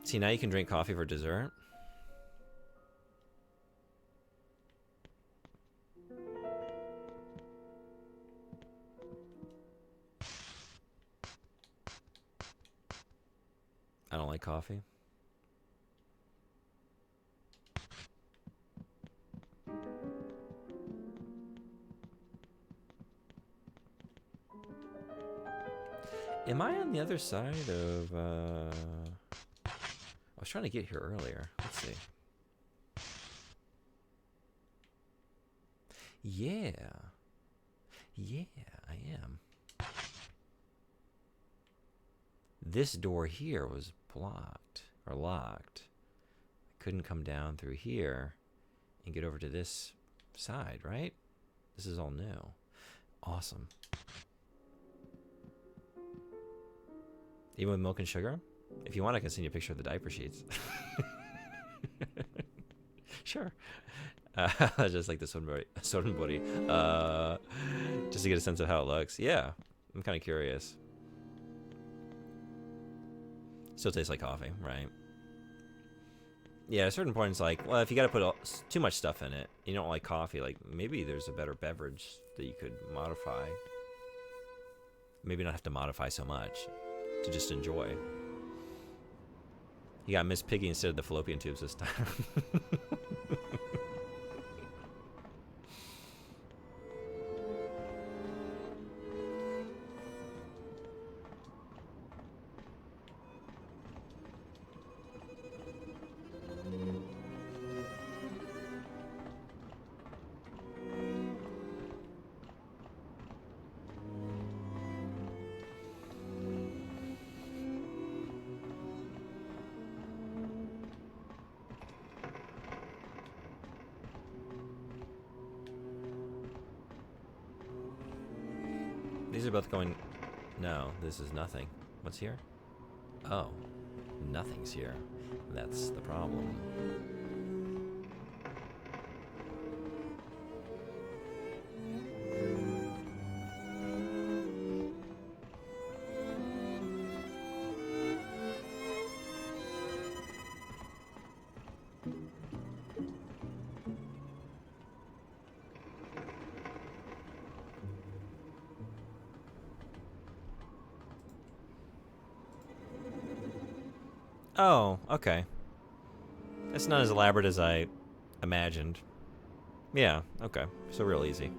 A: See, now you can drink coffee for dessert. I don't like coffee. Am I on the other side of, I was trying to get here earlier. Let's see. Yeah. Yeah, I am. This door here was blocked or locked. I couldn't come down through here and get over to this side, right? This is all new. Awesome. Even with milk and sugar? If you want, I can send you a picture of the diaper sheets. Sure. Just like this one, Sodenbori. Just to get a sense of how it looks. Yeah, I'm kind of curious. Still tastes like coffee, right? Yeah, at a certain point, it's like, well, if you got to put too much stuff in it, you don't like coffee, like, maybe there's a better beverage that you could modify. Maybe not have to modify so much to just enjoy. You got Miss Piggy instead of the fallopian tubes this time. These are both going... No, this is nothing. What's here? Oh, nothing's here. That's the problem. Oh, okay. It's not as elaborate as I imagined. Yeah, okay. So real easy.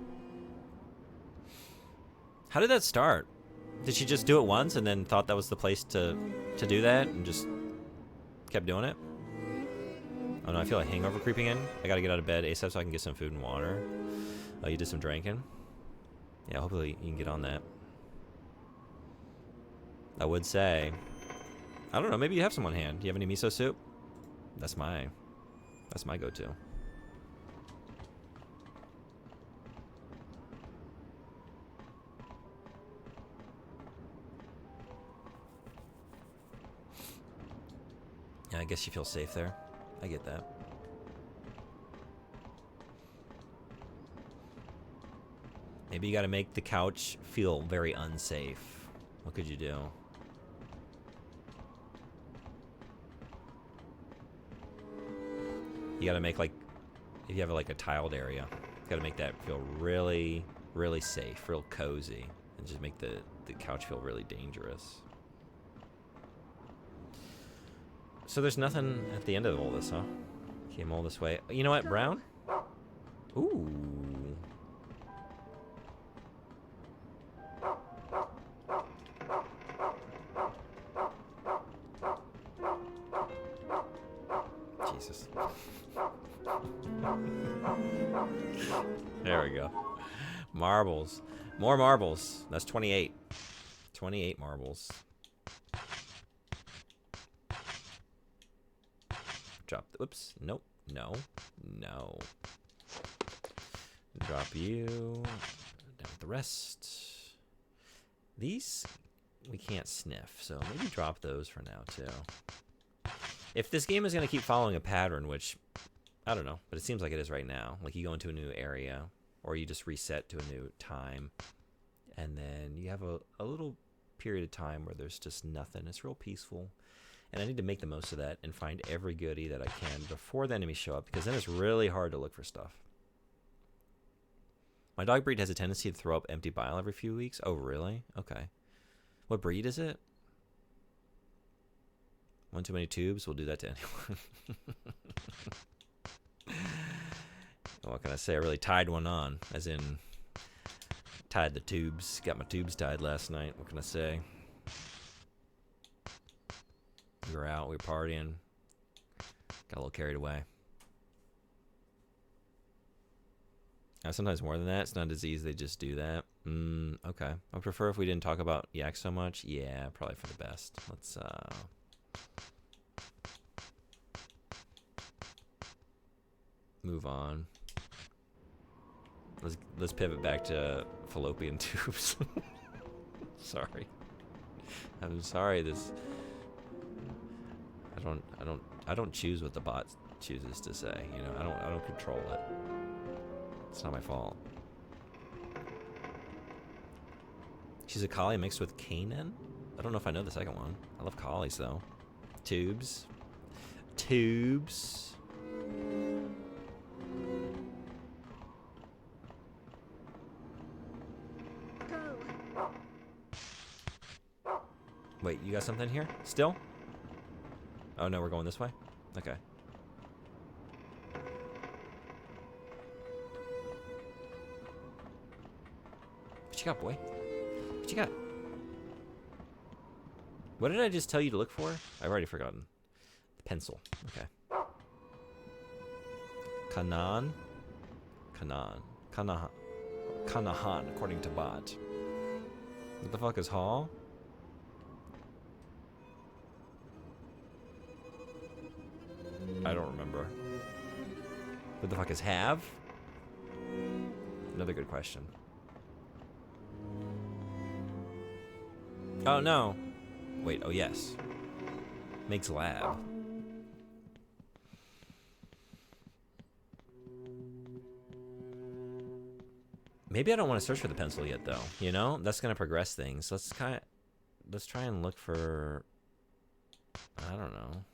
A: How did that start? Did she just do it once and then thought that was the place to do that and just kept doing it? Oh no, I feel a hangover creeping in. I gotta get out of bed ASAP so I can get some food and water. Oh, you did some drinking? Yeah, hopefully you can get on that. I would say... I don't know, maybe you have some on hand. Do you have any miso soup? That's my go-to. Yeah, I guess you feel safe there. I get that. Maybe you gotta make the couch feel very unsafe. What could you do? You gotta make, like, if you have like a tiled area, you gotta make that feel really, really safe, real cozy, and just make the couch feel really dangerous. So there's nothing at the end of all this, huh? Came all this way. You know what, Brown? Ooh. Jesus. There we go. Marbles. More marbles. That's 28. 28 marbles. Drop the... Whoops. Nope. No. No. Drop you. Down with the rest. These we can't sniff, so maybe drop those for now, too. If this game is going to keep following a pattern, which... I don't know, but it seems like it is right now. Like you go into a new area, or you just reset to a new time, and then you have a little period of time where there's just nothing. It's real peaceful, and I need to make the most of that and find every goodie that I can before the enemies show up, because then it's really hard to look for stuff. My dog breed has a tendency to throw up empty bile every few weeks. Oh, really? Okay. What breed is it? One too many tubes? We'll do that to anyone. What can I say? I really tied one on, as in tied the tubes. Got my tubes tied last night. What can I say? We were out, we were partying. Got a little carried away. Sometimes more than that. It's not a disease, they just do that. Okay. I prefer if we didn't talk about yak so much. Yeah, probably for the best. Let's move on. Let's pivot back to fallopian tubes. Sorry. I'm sorry. I don't choose what the bot chooses to say. You know, I don't control it. It's not my fault. She's a collie mixed with Canaan? I don't know if I know the second one. I love collies though. Tubes. Tubes. Wait, you got something here? Still? Oh no, we're going this way? Okay. What you got, boy? What you got? What did I just tell you to look for? I've already forgotten. The pencil. Okay. Kanan. Kanahan, according to Bot. What the fuck is Hall? I don't remember. What the fuck is have? Another good question. Oh no. Wait, oh yes. Makes lab. Maybe I don't want to search for the pencil yet though. You know? That's gonna progress things. Let's try and look for, I don't know,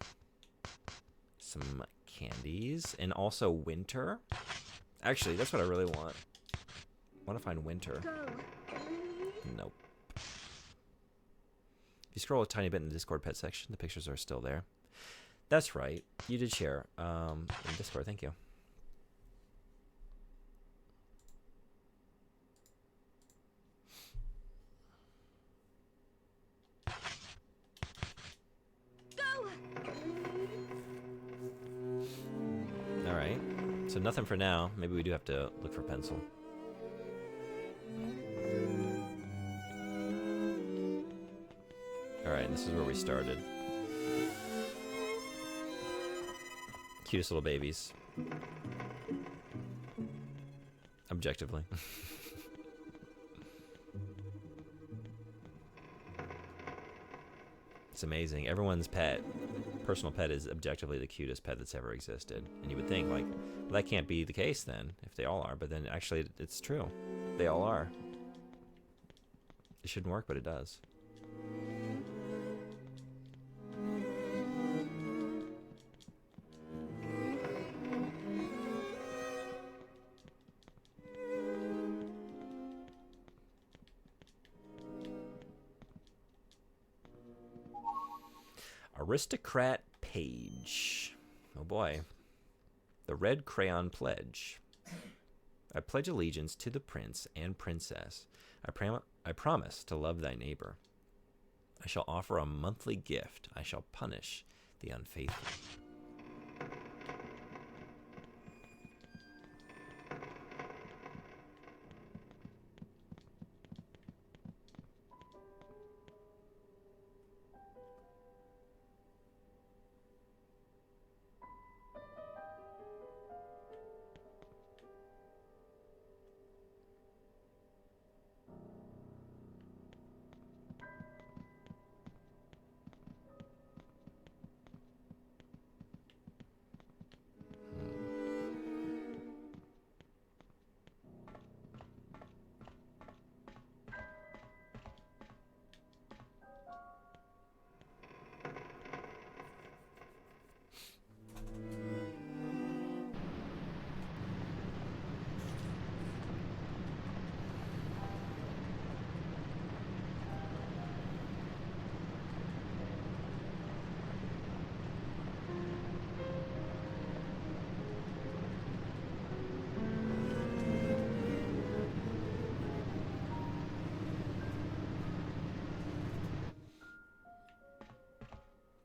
A: some candies and also winter. Actually, that's what I really want. I want to find winter. Nope. If you scroll a tiny bit in the Discord pet section, the pictures are still there. That's right. You did share in Discord. Thank you. Alright. So nothing for now. Maybe we do have to look for pencil. Alright, this is where we started. Cutest little babies. Objectively. It's amazing. Everyone's personal pet is objectively the cutest pet that's ever existed. And you would think, like, well, that can't be the case then, if they all are. But then actually, it's true. They all are. It shouldn't work, but it does. Aristocrat Page. Oh boy. The Red Crayon Pledge. I pledge allegiance to the prince and princess. I promise to love thy neighbor. I shall offer a monthly gift. I shall punish the unfaithful.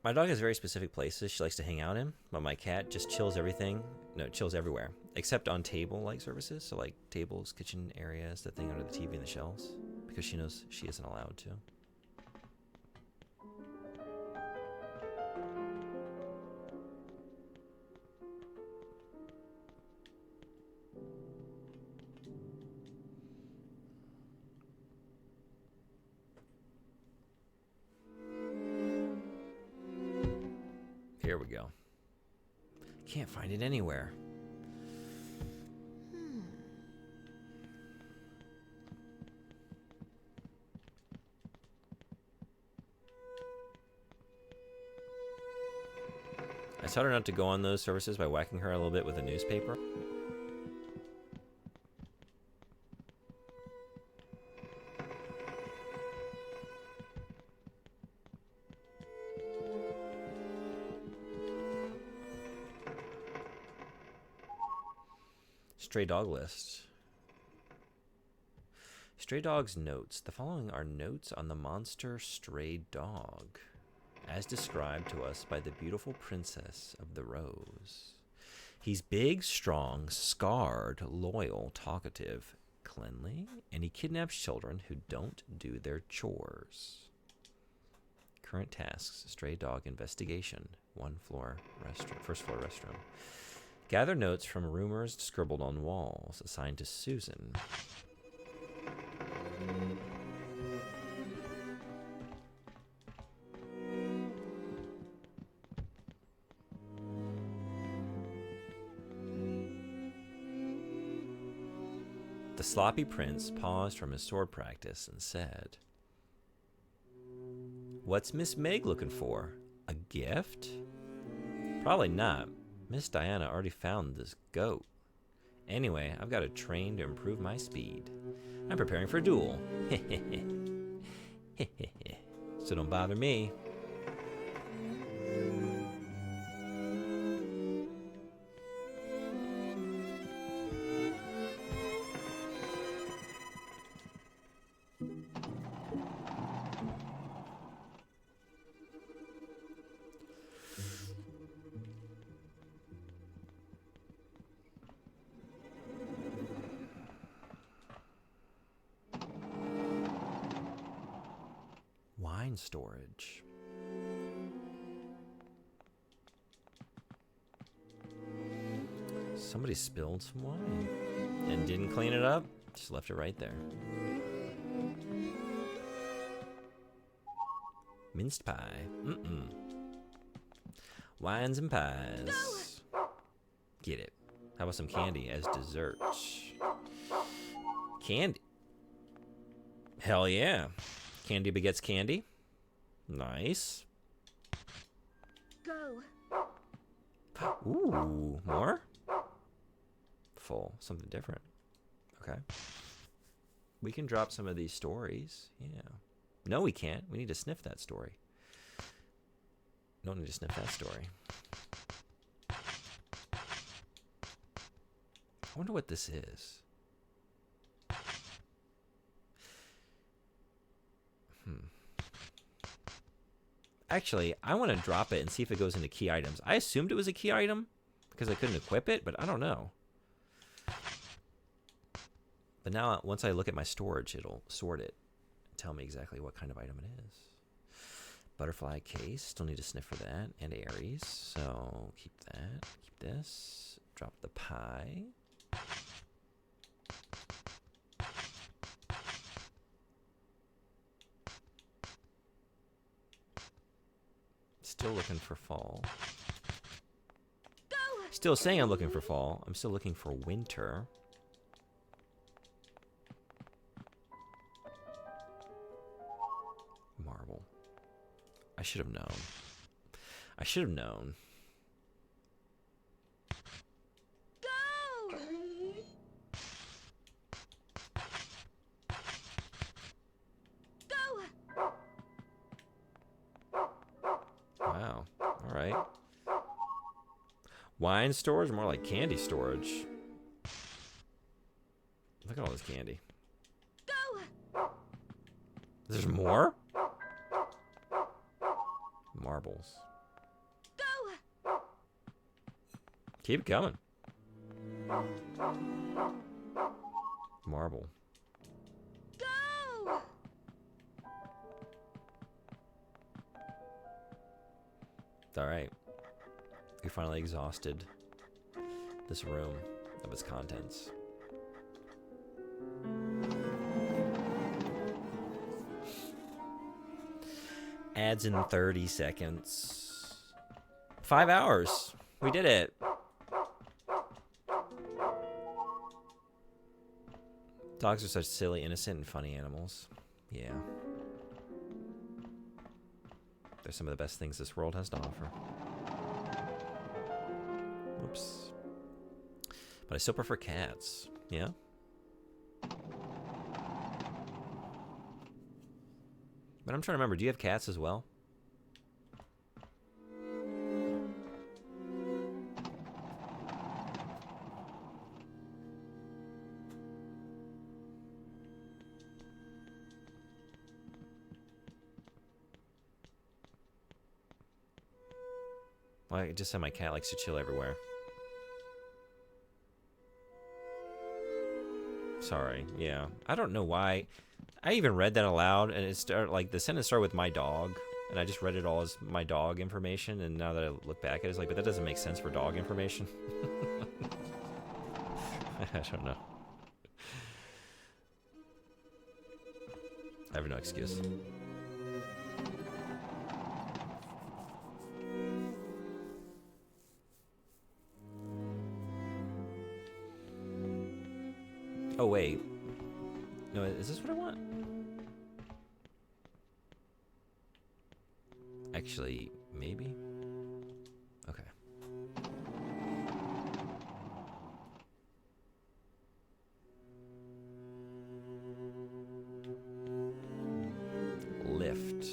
A: My dog has very specific places she likes to hang out in, but my cat just chills chills everywhere, except on table-like surfaces, so like tables, kitchen areas, the thing under the TV and the shelves, because she knows she isn't allowed to. Here we go. Can't find it anywhere. I taught her not to go on those services by whacking her a little bit with a newspaper. Stray dog list. Stray dog's notes. The following are notes on the monster stray dog, as described to us by the beautiful princess of the rose. He's big, strong, scarred, loyal, talkative, cleanly, and he kidnaps children who don't do their chores. Current tasks: stray dog investigation, first floor restroom. Gather notes from rumors scribbled on walls, assigned to Susan. The sloppy prince paused from his sword practice and said, "What's Miss Meg looking for? A gift? Probably not. Miss Diana already found this goat. Anyway, I've got to train to improve my speed. I'm preparing for a duel. So don't bother me." Wine storage. Somebody spilled some wine and didn't clean it up. Just left it right there. Minced pie. Wines and pies. Get it. How about some candy as dessert? Candy. Hell yeah. Candy begets candy. Nice.
G: Go.
A: Ooh, more? Full. Something different. Okay. We can drop some of these stories. Yeah. No, we can't. We need to sniff that story. Don't need to sniff that story. I wonder what this is. Actually, I want to drop it and see if it goes into key items. I assumed it was a key item because I couldn't equip it, but I don't know. But now, once I look at my storage, it'll sort it and tell me exactly what kind of item it is. Butterfly case. Still need to sniff for that. And Aries. So, keep that. Keep this. Drop the pie. Still looking for fall.
G: Go.
A: Still saying I'm looking for fall. I'm still looking for winter. Marble. I should have known. I should have known.
G: Go. Go.
A: Wow. All right. Wine storage, more like candy storage. Look at all this candy.
G: Go.
A: There's more? Marbles.
G: Go.
A: Keep it coming. Marble.
G: Go.
A: All right. We finally exhausted this room of its contents. Ads in 30 seconds. 5 hours. We did it. Dogs are such silly, innocent, and funny animals. Yeah. They're some of the best things this world has to offer. perhaps. But I still prefer cats. Yeah? But I'm trying to remember, do you have cats as well? Well, I just said my cat likes to chill everywhere. Sorry, yeah. I don't know why. I even read that aloud, and it started like the sentence started with "my dog," and I just read it all as my dog information. And now that I look back at it, it's like, but that doesn't make sense for dog information. I don't know. I have no excuse. Oh wait. No, is this what I want? Actually, maybe? Okay. Lift.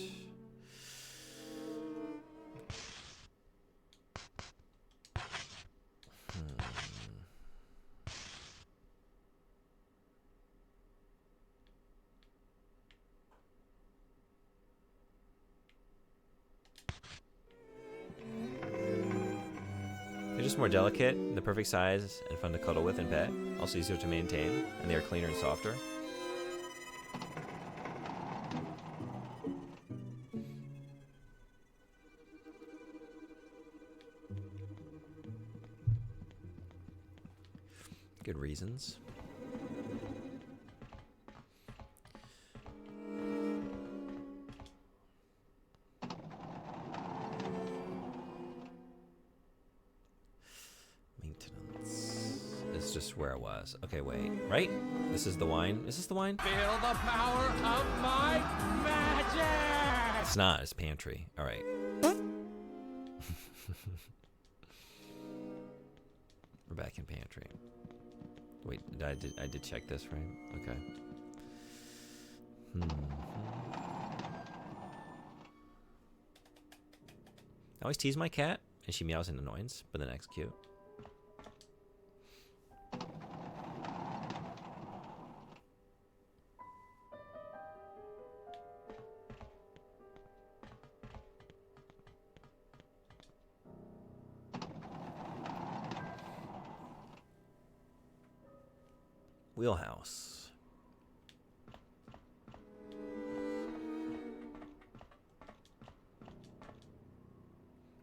A: They're just more delicate, the perfect size, and fun to cuddle with and pet. Also easier to maintain, and they are cleaner and softer. Good reasons. Just where I was. Okay, wait. Right? This is the wine. Is this the wine?
C: Feel the power of my magic!
A: It's not. It's pantry. All right. We're back in pantry. Wait, I did check this, right? Okay. I always tease my cat, and she meows in annoyance, but then acts cute. Wheelhouse.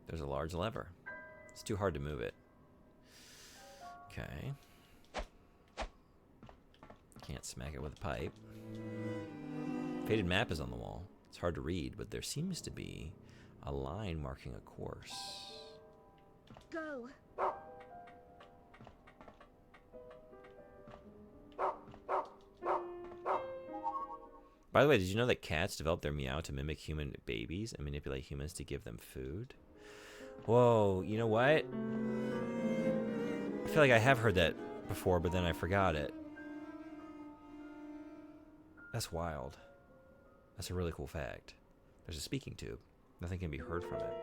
A: There's a large lever. It's too hard to move it. Okay. Can't smack it with a pipe. Faded map is on the wall. It's hard to read, but there seems to be a line marking a course.
G: Go.
A: By the way, did you know that cats develop their meow to mimic human babies and manipulate humans to give them food? Whoa, you know what? I feel like I have heard that before, but then I forgot it. That's wild. That's a really cool fact. There's a speaking tube. Nothing can be heard from it.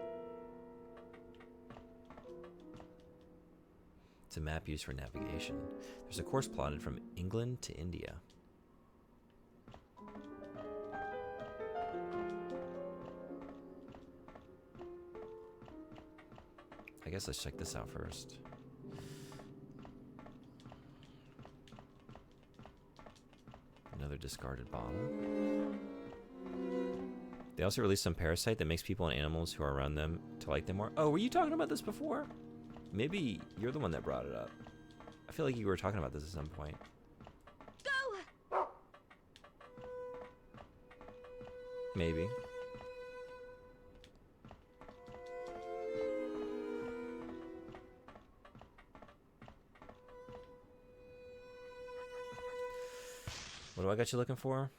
A: It's a map used for navigation. There's a course plotted from England to India. I guess let's check this out first. Another discarded bottle. They also released some parasite that makes people and animals who are around them to like them more. Oh, were you talking about this before? Maybe you're the one that brought it up. I feel like you were talking about this at some point.
G: Go!
A: Maybe. What do I got you looking for?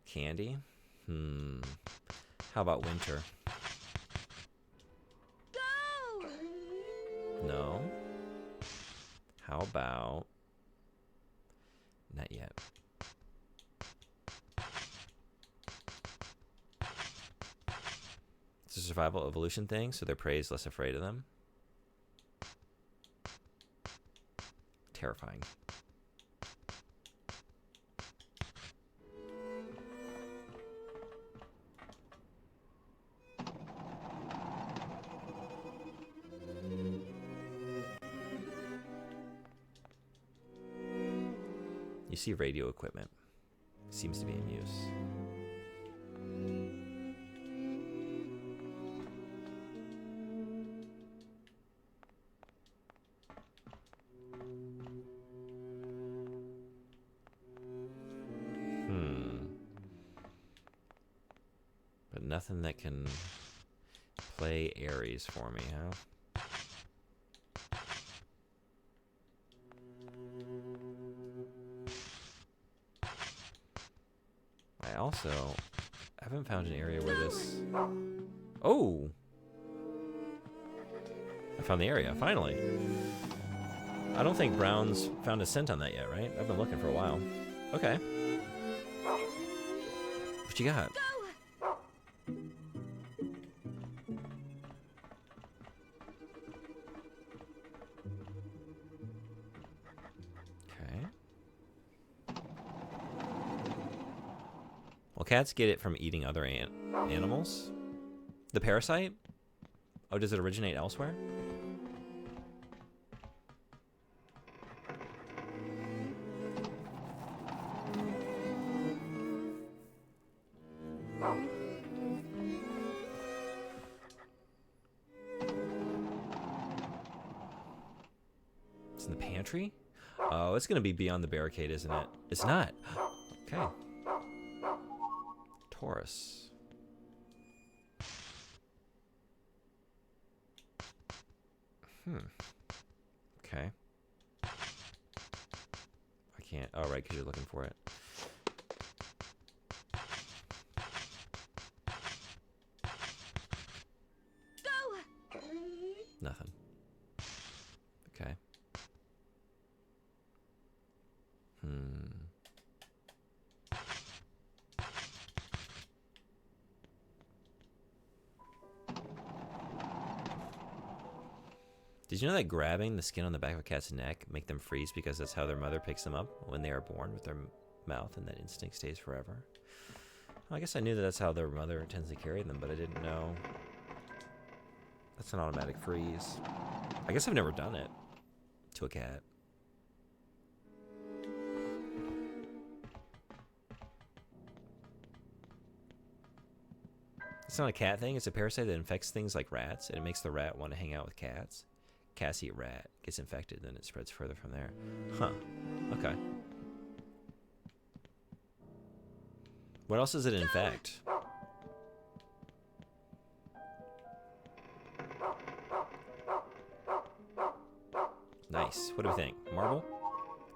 A: Candy? How about winter?
G: Go!
A: No? How about... Not yet. It's a survival evolution thing, so their prey is less afraid of them. Terrifying. You see radio equipment. Seems to be in use. But nothing that can play Ares for me, huh? I also haven't found an area where this... Oh! I found the area, finally. I don't think Brown's found a scent on that yet, right? I've been looking for a while. Okay. What you got? Okay. Well, cats get it from eating other animals. The parasite? Oh, does it originate elsewhere? It's in the pantry? Oh, it's gonna be beyond the barricade, isn't it? It's not. Okay. Taurus. Okay. I can't. Oh, right, because you're looking for it.
G: Go!
A: Nothing. Okay. Did you know that grabbing the skin on the back of a cat's neck make them freeze because that's how their mother picks them up when they are born with their mouth, and that instinct stays forever? Well, I guess I knew that that's how their mother tends to carry them, but I didn't know that's an automatic freeze. I guess I've never done it to a cat. It's not a cat thing, it's a parasite that infects things like rats, and it makes the rat want to hang out with cats. Cats eat rat, gets infected, then it spreads further from there. Huh. Okay. What else does it infect? Nice. What do we think? Marble?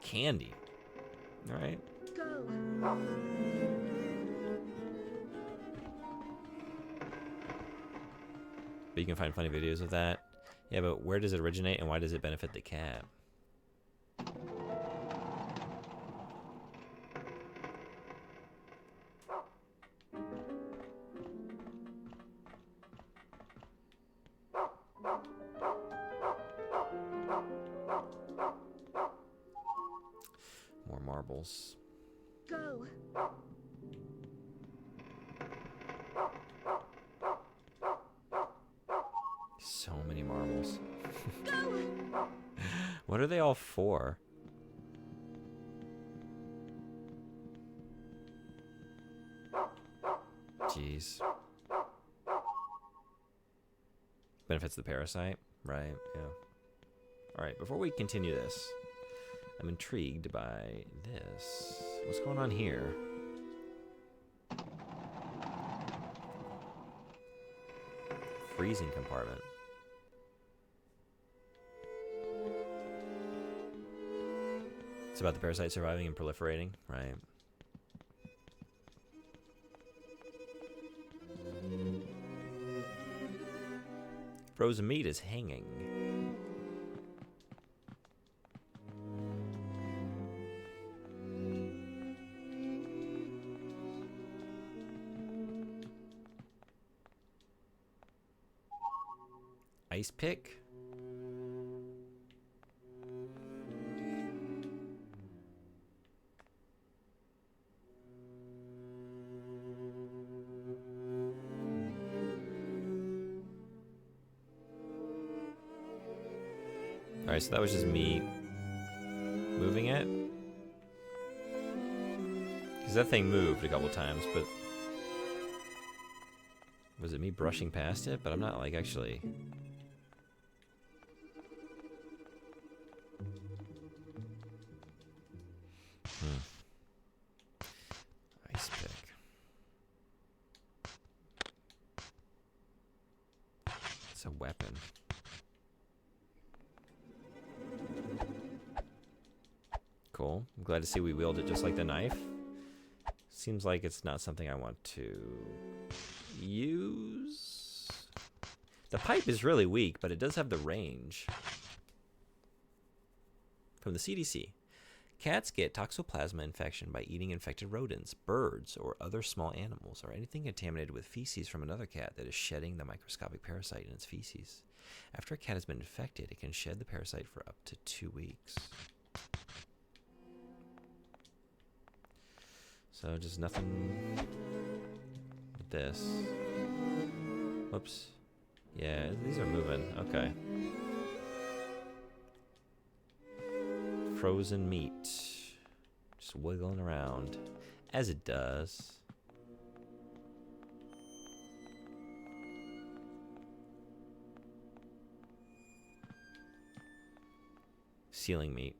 A: Candy. Alright.
G: Go.
A: But you can find funny videos of that. Yeah, but where does it originate and why does it benefit the cat? More marbles.
G: Go.
A: So many marbles.
G: Go.
A: What are they all for? Jeez. Benefits the parasite? Right, yeah. Alright, before we continue this, I'm intrigued by this. What's going on here? Freezing compartment. It's about the parasite surviving and proliferating, right? Frozen meat is hanging. Ice pick? Alright, so that was just me moving it. Because that thing moved a couple times, but... Was it me brushing past it? But I'm not, like, actually... Ice pick. It's a weapon. Cool. I'm glad to see we wield it just like the knife. Seems like it's not something I want to use. The pipe is really weak, but it does have the range. From the CDC. Cats get toxoplasma infection by eating infected rodents, birds, or other small animals, or anything contaminated with feces from another cat that is shedding the microscopic parasite in its feces. After a cat has been infected, it can shed the parasite for up to 2 weeks. So just nothing with this. Whoops. Yeah, these are moving. Okay. Frozen meat. Just wiggling around. As it does. Ceiling meat.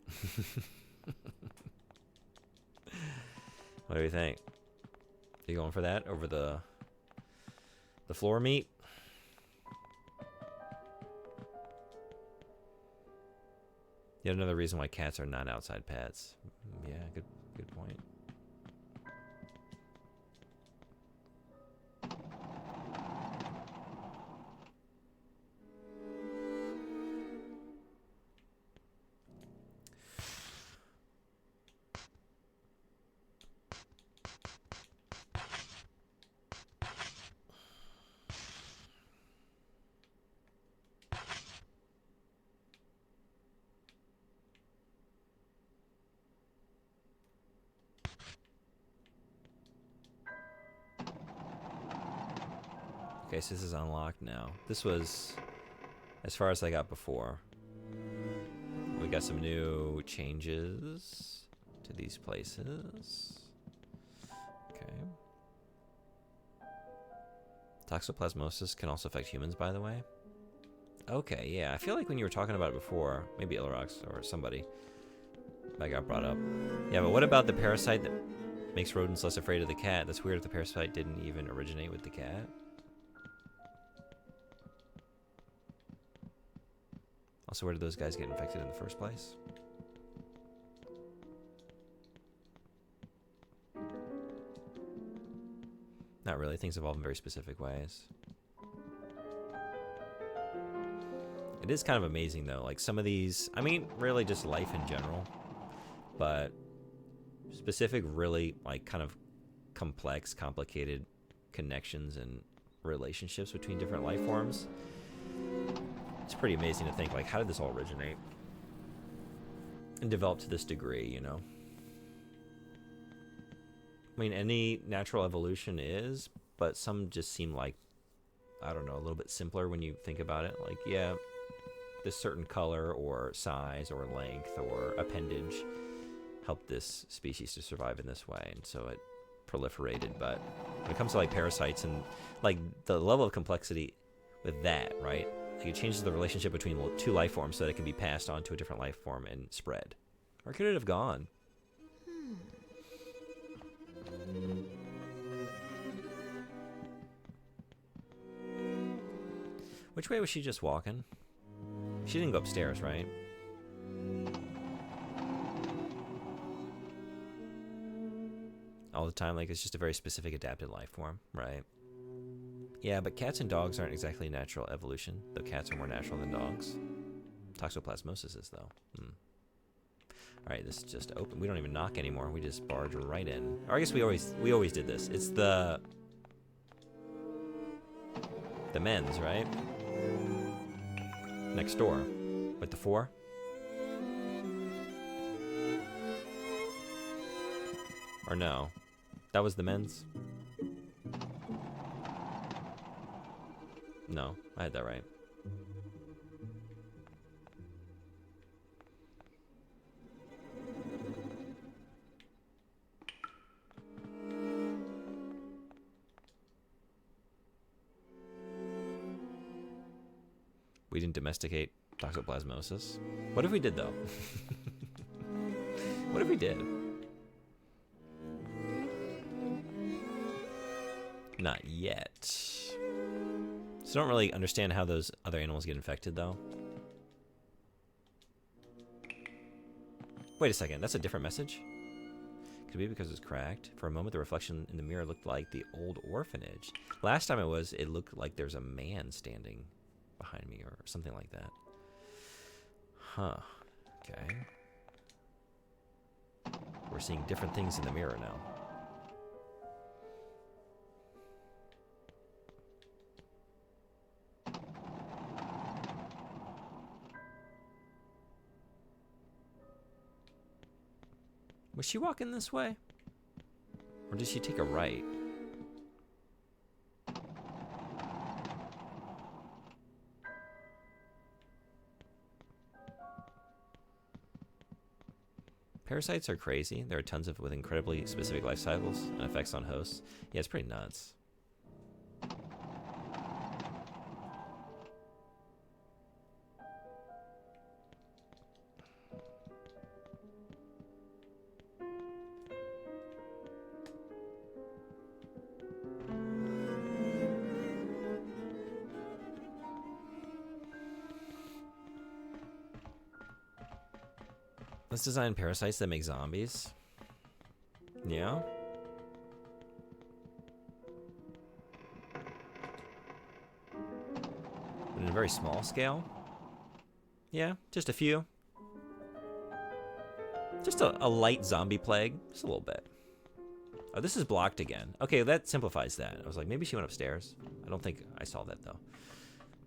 A: What do you think? You going for that over the floor meat? Yet another reason why cats are not outside pets. Yeah, good point. Okay, so this is unlocked now. This was as far as I got before. We got some new changes to these places. Okay. Toxoplasmosis can also affect humans, by the way. Okay, yeah, I feel like when you were talking about it before, maybe Ilrox or somebody, that got brought up. Yeah, but what about the parasite that makes rodents less afraid of the cat? That's weird if the parasite didn't even originate with the cat. Also, where did those guys get infected in the first place? Not really. Things evolve in very specific ways. It is kind of amazing, though. Like, some of these... I mean, really just life in general. But specific, really, like, kind of complex, complicated connections and relationships between different life forms. It's pretty amazing to think, like, how did this all originate and develop to this degree, you know? I mean, any natural evolution is, but some just seem like, I don't know, a little bit simpler when you think about it. Like, yeah, this certain color or size or length or appendage helped this species to survive in this way, and so it proliferated. But when it comes to, like, parasites and, like, the level of complexity with that, right? It changes the relationship between two life forms so that it can be passed on to a different life form and spread. Where could it have gone? Which way was she just walking? She didn't go upstairs, right? All the time, like, it's just a very specific adapted life form, right? Yeah, but cats and dogs aren't exactly natural evolution, though cats are more natural than dogs. Toxoplasmosis is, though. Alright, this is just open. We don't even knock anymore. We just barge right in. Or I guess we always did this. It's the men's, right? Next door. With the 4? Or no? That was the men's? No, I had that right. We didn't domesticate toxoplasmosis. What if we did, though? What if we did? Not yet. So I don't really understand how those other animals get infected, though. Wait a second, that's a different message? Could it be because it's cracked? For a moment, the reflection in the mirror looked like the old orphanage. Last time it looked like there's a man standing behind me or something like that. Huh. Okay. We're seeing different things in the mirror now. Was she walking this way? Or did she take a right? Parasites are crazy. There are tons of with incredibly specific life cycles and effects on hosts. Yeah, it's pretty nuts. Let's design parasites that make zombies. Yeah. But in a very small scale. Yeah, just a few. Just a light zombie plague. Just a little bit. Oh, this is blocked again. Okay, that simplifies that. I was like, maybe she went upstairs. I don't think I saw that, though.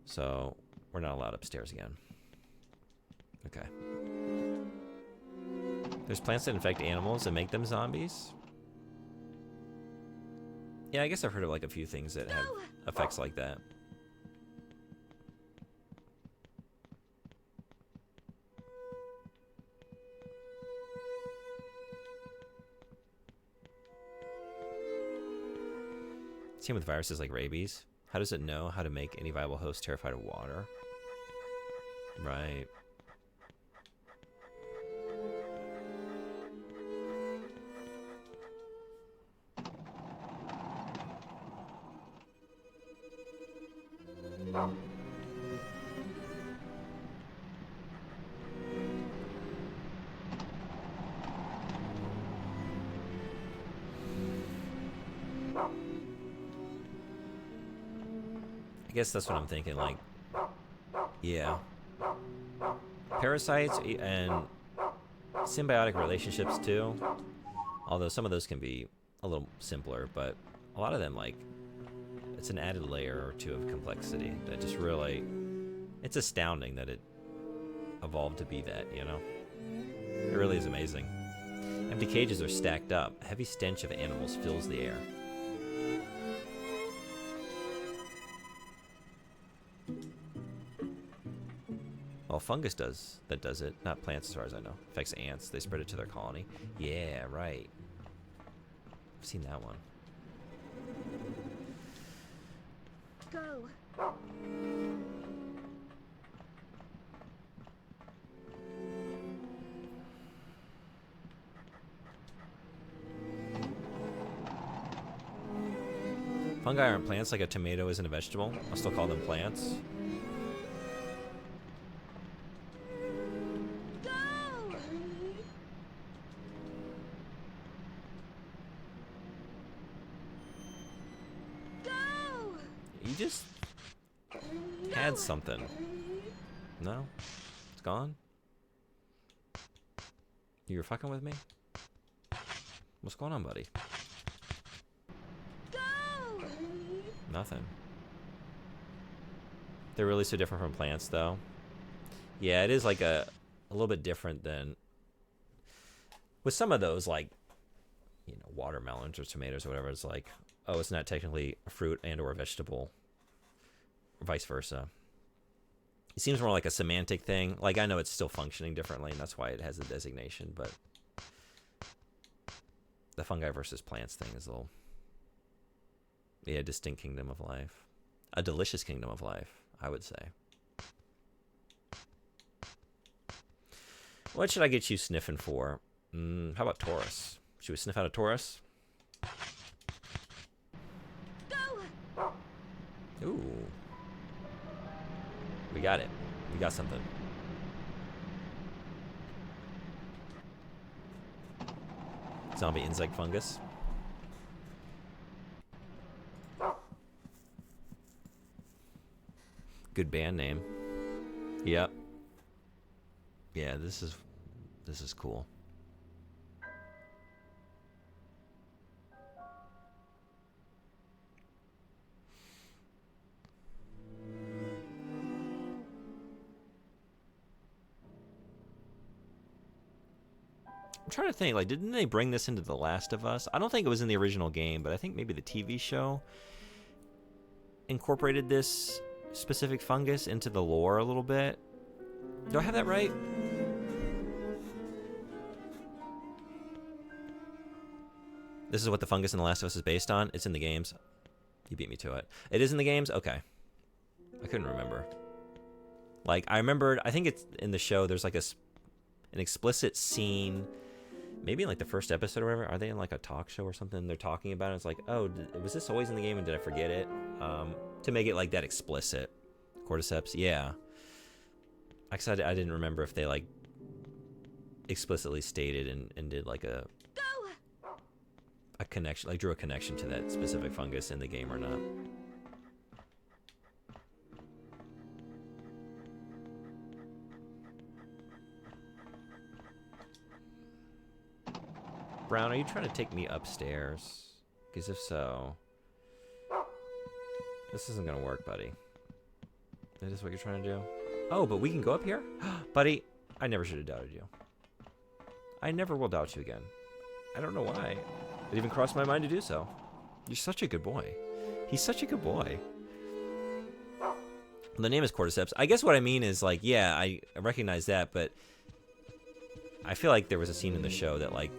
A: So, we're not allowed upstairs again. Okay. There's plants that infect animals and make them zombies. Yeah, I guess I've heard of like a few things that have effects like that. Same with viruses like rabies. How does it know how to make any viable host terrified of water? Right. I guess that's what I'm thinking, like, yeah. Parasites and symbiotic relationships too, although some of those can be a little simpler, but a lot of them, like, it's an added layer or two of complexity that just really, it's astounding that it evolved to be that, you know? It really is amazing. Empty cages are stacked up. A heavy stench of animals fills the air. Well, fungus does it, not plants as far as I know. Affects ants, they spread it to their colony. Yeah, right. I've seen that one.
G: Go.
A: Fungi aren't plants like a tomato isn't a vegetable. I'll still call them plants. You just had something. No? It's gone? You were fucking with me? What's going on, buddy? Nothing. They're really so different from plants, though. Yeah, it is like a little bit different than with some of those, like, you know, watermelons or tomatoes or whatever. It's like, oh, it's not technically a fruit and or a vegetable, or vice versa. It seems more like a semantic thing. Like, I know it's still functioning differently, and that's why it has the designation, but the fungi versus plants thing is a little, yeah, distinct kingdom of life. A delicious kingdom of life, I would say. What should I get you sniffing for? How about Taurus? Should we sniff out a Taurus?
G: Go!
A: Ooh. We got it. We got something. Zombie insect fungus. Good band name. Yep. Yeah, this is cool. I'm trying to think, like, didn't they bring this into The Last of Us? I don't think it was in the original game, but I think maybe the TV show incorporated this specific fungus into the lore a little bit. Do I have that right? This is what the fungus in The Last of Us is based on? It's in the games. You beat me to it. It is in the games? Okay. I couldn't remember. Like, I remembered, I think it's in the show, there's like an explicit scene, maybe in like the first episode or whatever. Are they in like a talk show or something? They're talking about it. It's like, oh, was this always in the game and did I forget it? To make it like that explicit. Cordyceps, yeah. Actually, I didn't remember if they like explicitly stated and did like a connection, like drew a connection to that specific fungus in the game or not. Brown, are you trying to take me upstairs? Because if so, this isn't gonna work, buddy. That is what you're trying to do? Oh, but we can go up here? Buddy, I never should have doubted you. I never will doubt you again. I don't know why. It even crossed my mind to do so. You're such a good boy. He's such a good boy. The name is Cordyceps. I guess what I mean is, like, yeah, I recognize that, but I feel like there was a scene in the show that, like,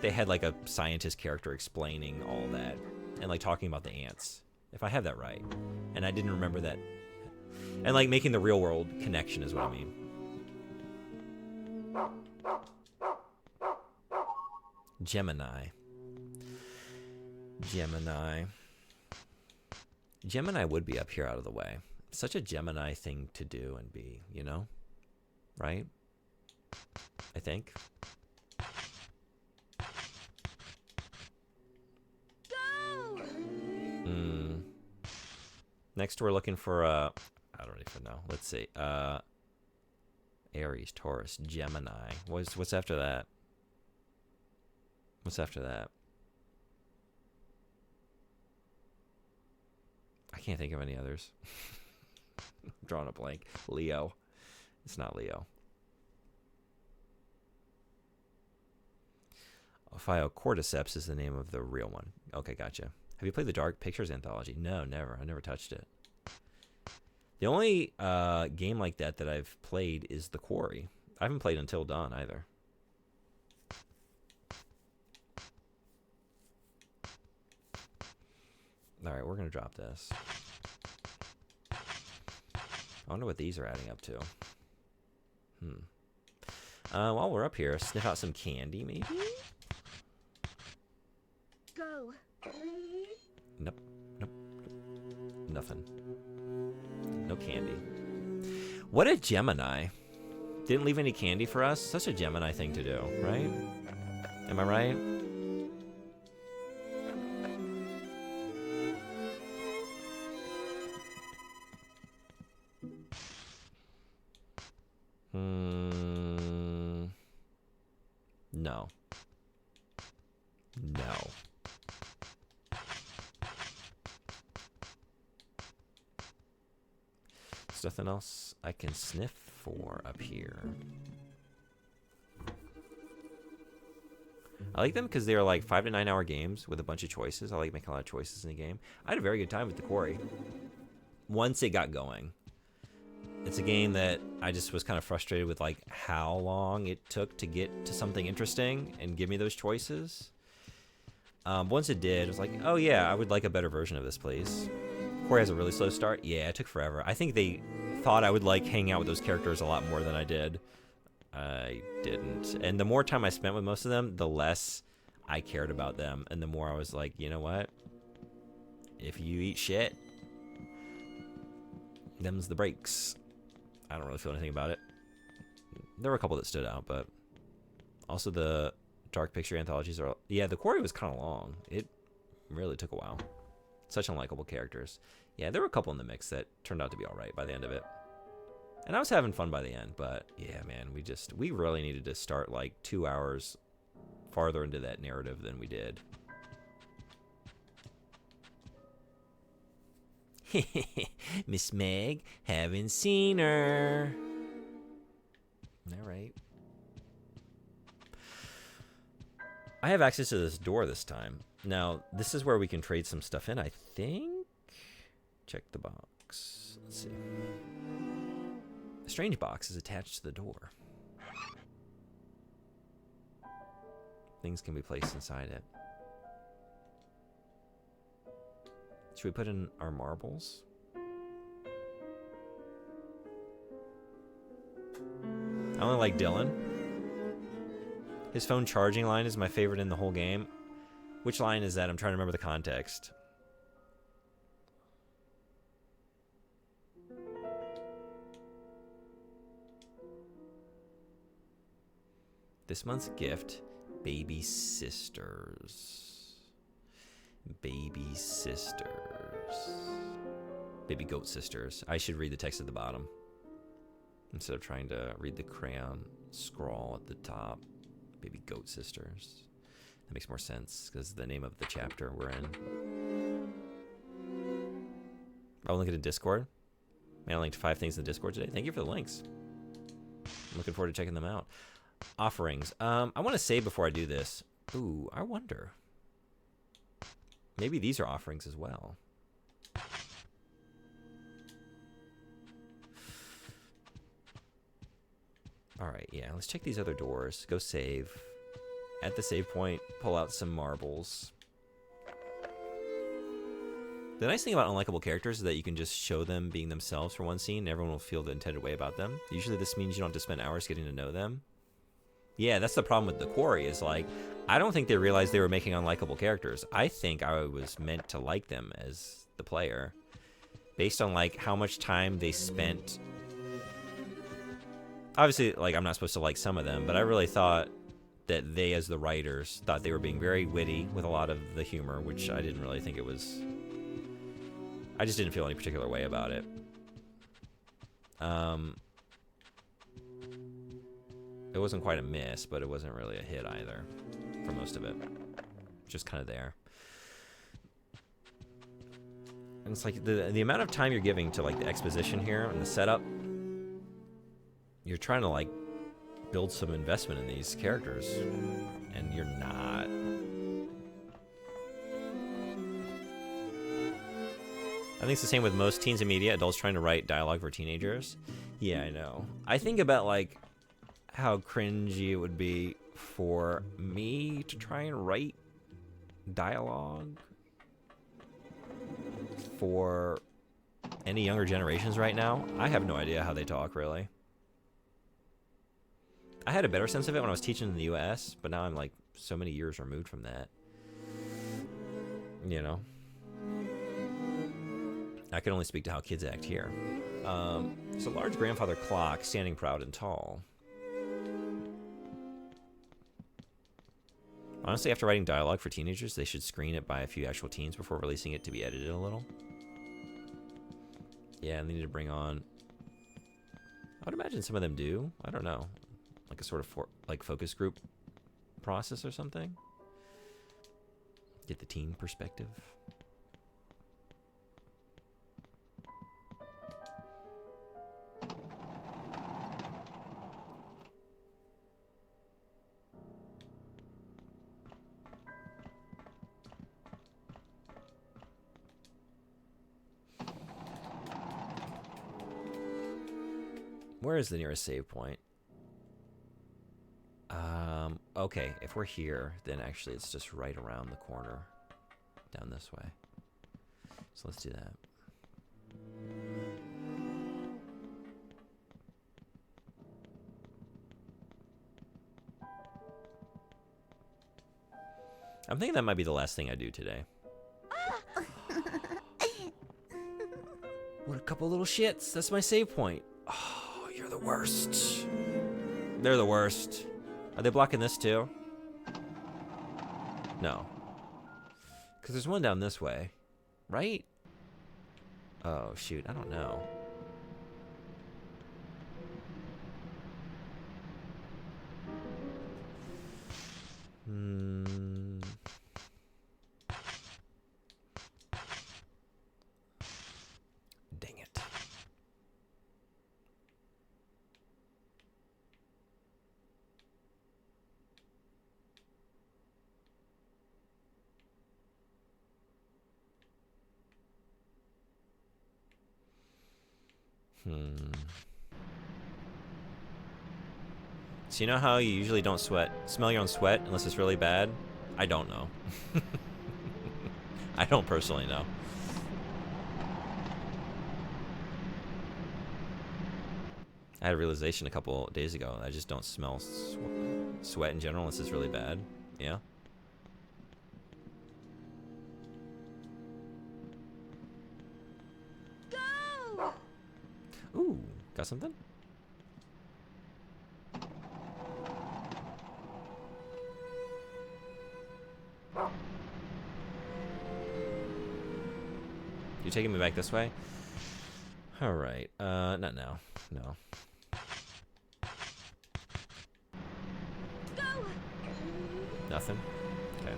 A: they had, like, a scientist character explaining all that and, like, talking about the ants. If I have that right. And I didn't remember that. And, like, making the real world connection is what I mean. Gemini. Gemini would be up here out of the way. Such a Gemini thing to do and be, you know? Right? I think.
G: Go!
A: Next we're looking for I don't even know. Let's see. Aries, Taurus, Gemini. What's after that? What's after that? I can't think of any others. I'm drawing a blank. Leo. It's not Leo. Ophiocordyceps is the name of the real one. Okay, gotcha. Have you played the Dark Pictures anthology? No, never. I never touched it. The only game like that I've played is The Quarry. I haven't played Until Dawn either. All right, we're going to drop this. I wonder what these are adding up to. While we're up here, sniff out some candy, maybe?
G: Go.
A: Nope. Nothing. No candy. What a Gemini. Didn't leave any candy for us? Such a Gemini thing to do, right? Am I right? No. There's nothing else I can sniff for up here. I like them because they're like 5 to 9 hour games with a bunch of choices. I like making a lot of choices in the game. I had a very good time with the Quarry once it got going. It's a game that I just was kind of frustrated with, like how long it took to get to something interesting and give me those choices. Once it did, I was like, oh yeah, I would like a better version of this, please. Quarry has a really slow start. Yeah, it took forever. I think they thought I would like hanging out with those characters a lot more than I did. I didn't. And the more time I spent with most of them, the less I cared about them. And the more I was like, you know what? If you eat shit, them's the breaks. I don't really feel anything about it. There were a couple that stood out, but also the Dark Picture anthologies are... Yeah, the Quarry was kind of long. It really took a while. Such unlikable characters. Yeah, there were a couple in the mix that turned out to be alright by the end of it. And I was having fun by the end, but yeah, man, we really needed to start like 2 hours farther into that narrative than we did. Miss Meg, haven't seen her. All right. I have access to this door this time. Now, this is where we can trade some stuff in, I think. Check the box. Let's see. A strange box is attached to the door. Things can be placed inside it. Should we put in our marbles? I only like Dylan. His phone charging line is my favorite in the whole game. Which line is that? I'm trying to remember the context. This month's gift, Baby Sisters. Baby Sisters. Baby Goat Sisters. I should read the text at the bottom instead of trying to read the crayon scrawl at the top. Baby Goat Sisters. That makes more sense because it's the name of the chapter we're in. I'll link it in Discord. Man, I linked 5 things in the Discord today. Thank you for the links. I'm looking forward to checking them out. Offerings. I want to say before I do this. Ooh, I wonder. Maybe these are offerings as well. Alright, yeah, let's check these other doors. Go save. At the save point, pull out some marbles. The nice thing about unlikable characters is that you can just show them being themselves for one scene, and everyone will feel the intended way about them. Usually this means you don't have to spend hours getting to know them. Yeah, that's the problem with the Quarry, is like, I don't think they realized they were making unlikable characters. I think I was meant to like them as the player, based on like how much time they spent. Obviously, like, I'm not supposed to like some of them, but I really thought that they, as the writers, thought they were being very witty with a lot of the humor, which I didn't really think it was. I just didn't feel any particular way about it. It wasn't quite a miss, but it wasn't really a hit either for most of it. Just kind of there. And it's like the amount of time you're giving to like the exposition here and the setup. You're trying to like build some investment in these characters, and you're not. I think it's the same with most teens and media, adults trying to write dialogue for teenagers. Yeah, I know. I think about like how cringy it would be for me to try and write dialogue for any younger generations right now. I have no idea how they talk, really. I had a better sense of it when I was teaching in the US, but now I'm like so many years removed from that. You know? I can only speak to how kids act here. It's a large grandfather clock standing proud and tall. Honestly, after writing dialogue for teenagers, they should screen it by a few actual teens before releasing it to be edited a little. Yeah, and they need to bring on... I would imagine some of them do. I don't know. Like a sort of like focus group process or something. Get the teen perspective. Where is the nearest save point? Okay, if we're here, then actually it's just right around the corner. Down this way. So let's do that. I'm thinking that might be the last thing I do today. What a couple little shits. That's my save point. Oh, you're the worst. They're the worst. Are they blocking this too? No. Because there's one down this way. Right? Oh, shoot. I don't know. Dang it. So you know how you usually don't smell your own sweat unless it's really bad? I don't know. I don't personally know. I had a realization a couple days ago. I just don't smell sweat in general unless it's really bad. Yeah.
G: Go!
A: Ooh, got something? You taking me back this way? All right. Not now. No.
G: Go!
A: Nothing? Okay.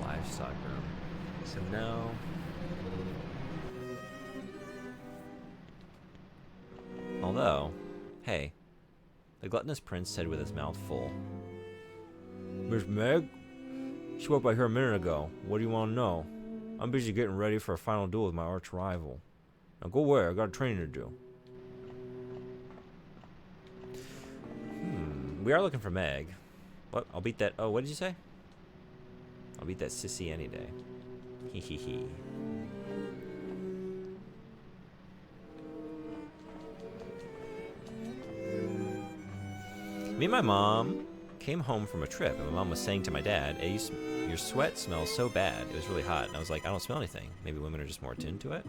A: Livestock room. So no. Although, hey, the gluttonous prince said with his mouth full, "Miss Meg? She walked by here a minute ago. What do you want to know? I'm busy getting ready for a final duel with my arch rival. Now go away, I got training to do." We are looking for Meg. What? I'll beat that. Oh, what did you say? I'll beat that sissy any day. Hee hee hee. Me and my mom came home from a trip, and my mom was saying to my dad, "Hey, your sweat smells so bad. It was really hot." And I was like, "I don't smell anything. Maybe women are just more attuned to it."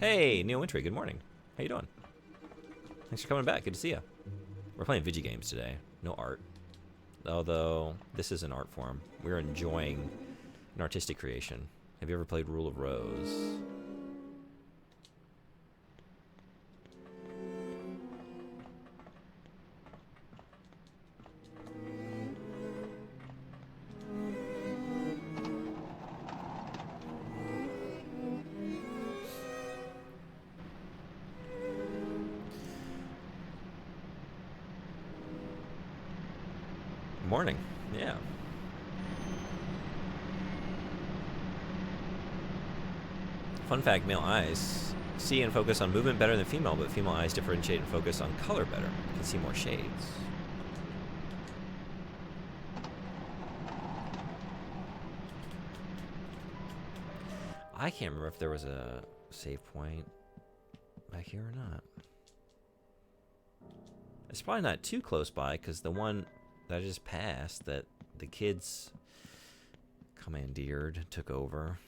A: Hey, Neil Wintry, good morning. How you doing? Thanks for coming back. Good to see you. We're playing video games today. No art. Although, this is an art form. We're enjoying an artistic creation. Have you ever played Rule of Rose? Morning. Yeah. Fun fact, male eyes see and focus on movement better than female, but female eyes differentiate and focus on color better. You can see more shades. I can't remember if there was a save point back here or not. It's probably not too close by, because the one that I just passed that the kids commandeered, took over,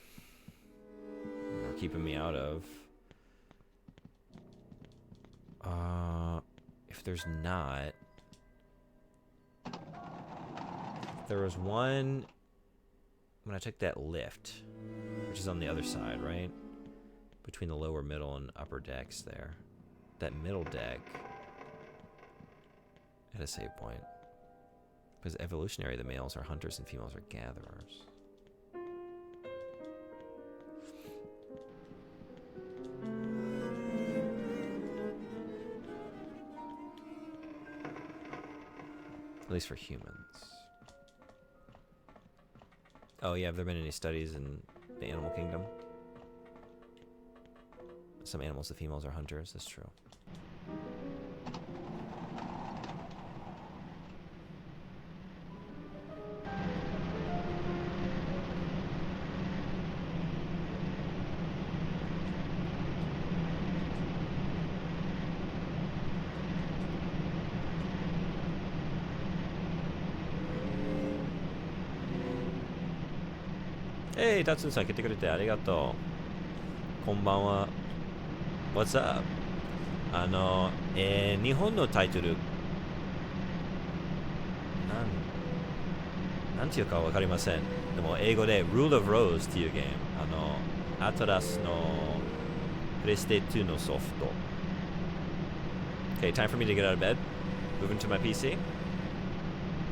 A: or keeping me out of. If there's not, there was one when I took that lift, which is on the other side, right? Between the lower, middle, and upper decks there. That middle deck had a save point. Because evolutionary, the males are hunters and females are gatherers. At least for humans. Oh yeah, have there been any studies in the animal kingdom? Some animals, the females are hunters. That's true. Hey, タツンさん来てくれてありがとう。こんばんは。What's up? 日本のタイトル、なんていうかわかりません。でも英語で Rule of Rose っていうゲーム。アトラスのプレステ2のソフト。Okay, time for me to get out of bed. Move into my PC.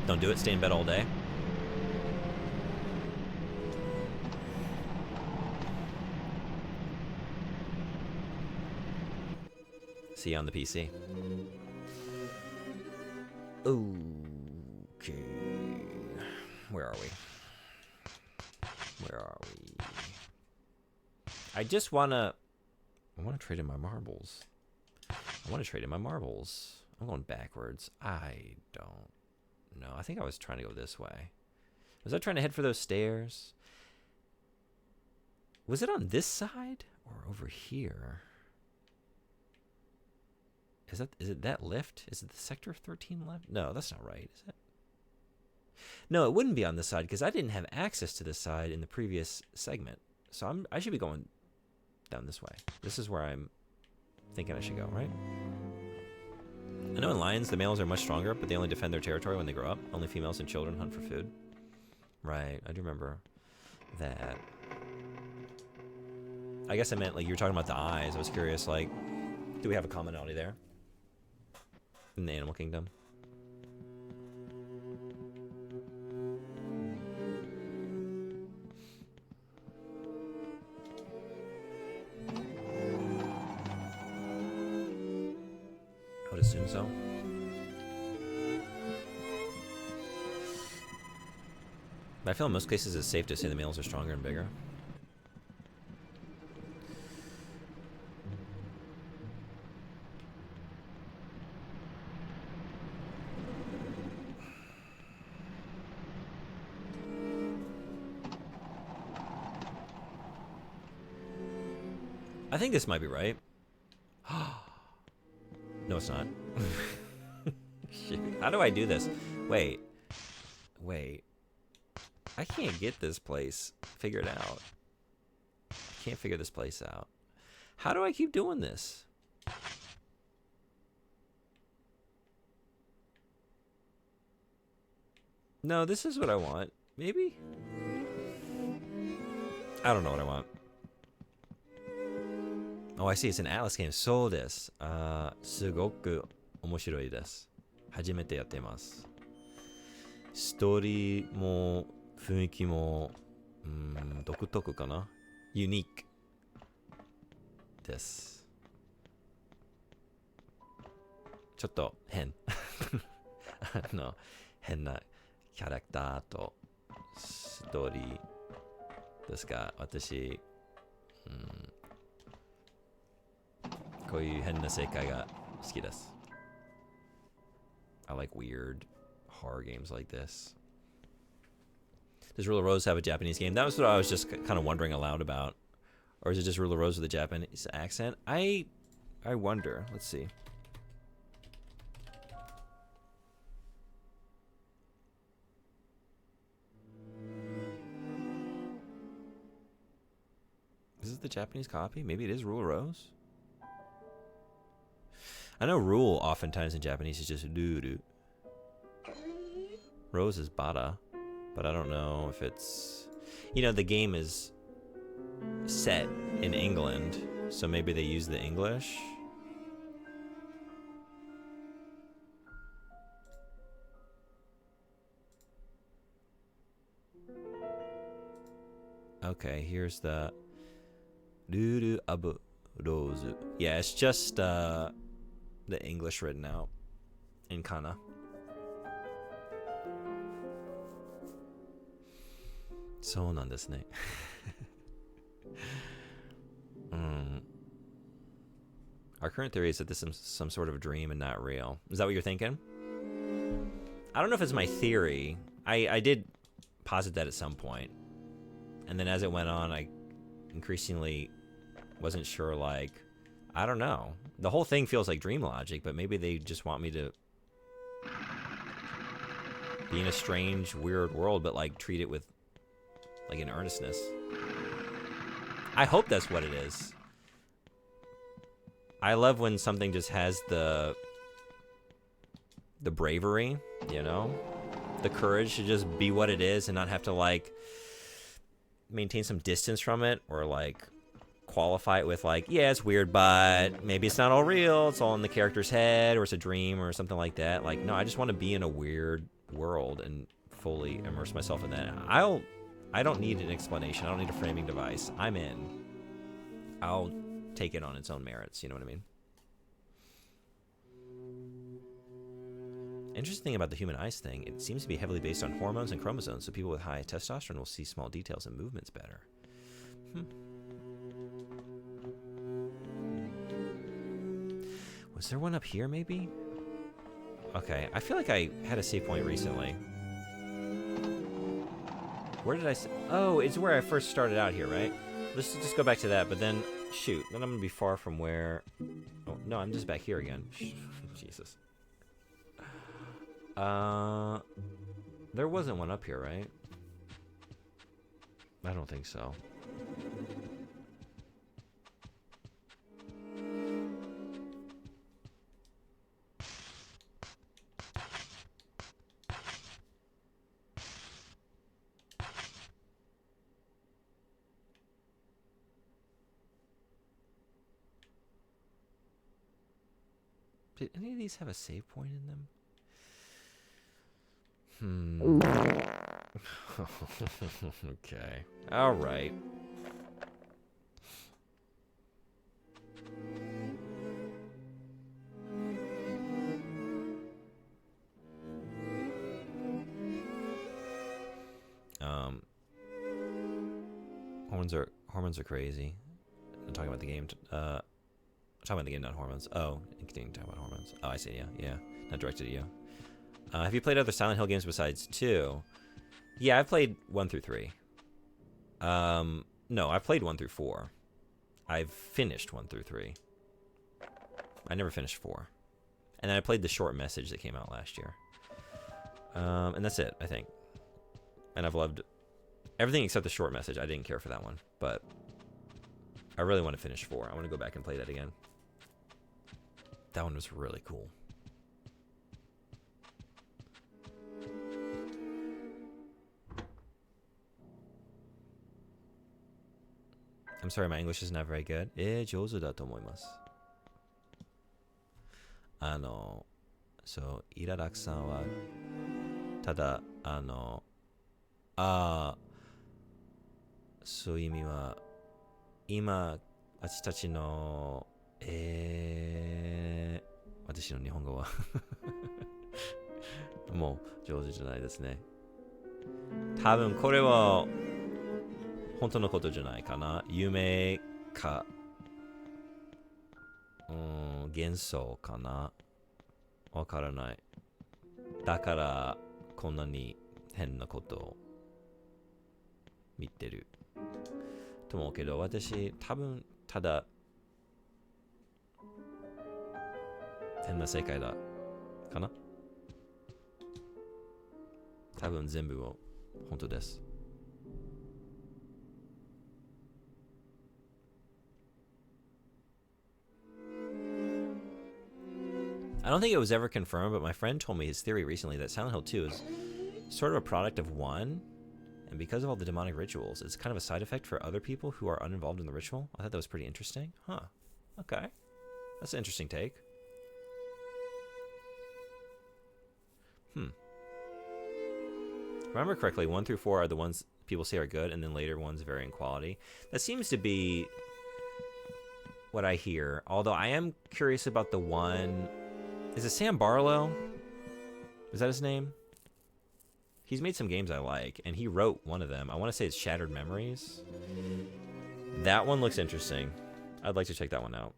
A: Don't do it, stay in bed all day. See you on the PC. Okay. Where are we? I just wanna trade in my marbles. I'm going backwards. I don't know. I think I was trying to go this way. Was I trying to head for those stairs? Was it on this side or over here? Is it that lift? Is it the Sector 13 lift? No, that's not right, is it? No, it wouldn't be on this side because I didn't have access to this side in the previous segment. So I should be going down this way. This is where I'm thinking I should go, right? I know in lions the males are much stronger, but they only defend their territory when they grow up. Only females and children hunt for food. Right, I do remember that. I guess I meant like you were talking about the eyes. I was curious, like, do we have a commonality there? In the animal kingdom. I would assume so. But I feel in most cases it's safe to say the males are stronger and bigger. I think this might be right. No, it's not. Shit. How do I do this? Wait. I can't get this place figured out. I can't figure this place out. How do I keep doing this? No, this is what I want. Maybe? I don't know what I want. Oh, I see. It's an Atlas game. そうです。すごく面白いです。初めてやっています。ストーリーも雰囲気も独特かな。ユニークです。ちょっと変。変なキャラクターとストーリーですが、私、こういう変な世界が好きです。I like weird horror games like this. Does Rule of Rose have a Japanese game? That was what I was just kind of wondering aloud about. Or is it just Rule of Rose with a Japanese accent? I wonder. Let's see. Is this the Japanese copy? Maybe it is Rule of Rose? I know rule oftentimes in Japanese is just ruru. Rose is bata, but I don't know if it's... You know, the game is set in England, so maybe they use the English. Okay, here's the... Ruru abu rose. Yeah, it's just... the English written out in kana. そうなんですね. Our current theory is that this is some sort of dream and not real. Is that what you're thinking? I don't know if it's my theory. I did posit that at some point. And then as it went on, I increasingly wasn't sure, like, I don't know. The whole thing feels like dream logic, but maybe they just want me to be in a strange, weird world, but, like, treat it with, like, an earnestness. I hope that's what it is. I love when something just has the bravery, you know? The courage to just be what it is and not have to, like, maintain some distance from it or, like, qualify it with, like, yeah, it's weird, but maybe it's not all real. It's all in the character's head or it's a dream or something like that. Like, no, I just want to be in a weird world and fully immerse myself in that. I don't need an explanation. I don't need a framing device. I'm in. I'll take it on its own merits. You know what I mean? Interesting thing about the human eyes thing, it seems to be heavily based on hormones and chromosomes, so people with high testosterone will see small details and movements better. Was there one up here, maybe? Okay, I feel like I had a save point recently. Where did I... Oh, it's where I first started out here, right? Let's just go back to that, but then... Shoot, then I'm going to be far from where... Oh, no, I'm just back here again. Jesus. There wasn't one up here, right? I don't think so. Did any of these have a save point in them? Okay. All right. Hormones are crazy. I'm talking about the game. I'm talking about the game, not hormones. Oh, continuing to talk about hormones. Oh, I see. Yeah. Not directed at you. Have you played other Silent Hill games besides 2? Yeah, I've played 1 through 3. No, I've played 1 through 4. I've finished 1 through 3. I never finished 4. And then I played the short message that came out last year. And that's it, I think. And I've loved everything except the short message. I didn't care for that one, but I really want to finish 4. I want to go back and play that again. That one was really cool. I'm sorry, my English is not very good. 上手だと思います。そう、イララクさんは、ただ、そういう意味は、今、私たちの、私の日本語は、もう上手じゃないですね。多分これは、本当のことじゃないかな。夢か、幻想かな。わからない。だからこんなに変なことを見てると思うけど、私多分ただ変な世界だかな。多分全部を本当です。I don't think it was ever confirmed, but my friend told me his theory recently that Silent Hill 2 is sort of a product of 1, and because of all the demonic rituals, it's kind of a side effect for other people who are uninvolved in the ritual. I thought that was pretty interesting. Huh. Okay. That's an interesting take. If I remember correctly, 1 through 4 are the ones people say are good, and then later ones vary in quality. That seems to be what I hear, although I am curious about the one... Is it Sam Barlow? Is that his name? He's made some games I like, and he wrote one of them. I want to say it's Shattered Memories. That one looks interesting. I'd like to check that one out.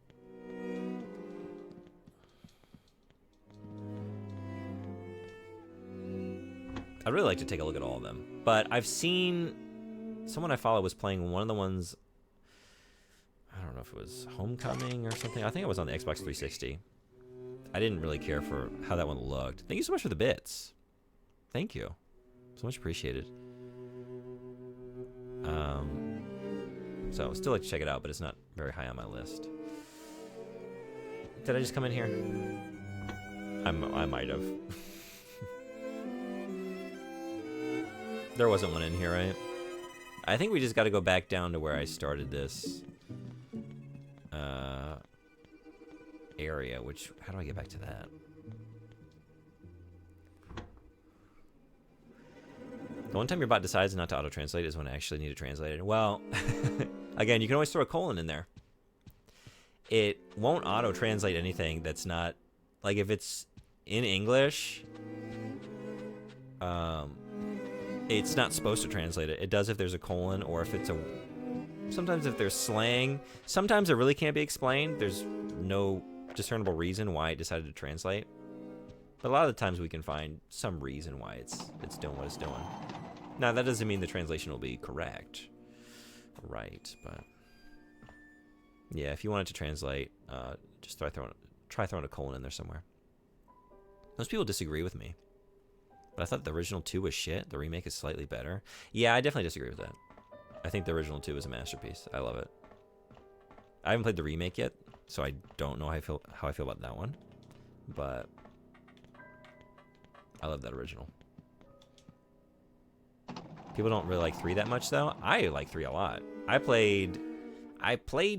A: I'd really like to take a look at all of them. But I've seen someone I follow was playing one of the ones, I don't know if it was Homecoming or something. I think it was on the Xbox 360. I didn't really care for how that one looked. Thank you so much for the bits. Thank you. So much appreciated. So still like to check it out, but it's not very high on my list. Did I just come in here? I might have. There wasn't one in here, right? I think we just got to go back down to where I started this area, which, how do I get back to that? The one time your bot decides not to auto-translate is when I actually need to translate it. Well, again, you can always throw a colon in there. It won't auto-translate anything that's not, like if it's in English, it's not supposed to translate it. It does if there's a colon or if it's a, sometimes if there's slang. Sometimes it really can't be explained. There's no discernible reason why it decided to translate. But a lot of the times we can find some reason why it's doing what it's doing. Now, that doesn't mean the translation will be correct. Right, but yeah, if you want it to translate, just try throwing a colon in there somewhere. Most people disagree with me. But I thought the original 2 was shit. The remake is slightly better. Yeah, I definitely disagree with that. I think the original 2 is a masterpiece. I love it. I haven't played the remake yet, so I don't know how I feel about that one. But I love that original. People don't really like 3 that much, though. I like 3 a lot. I played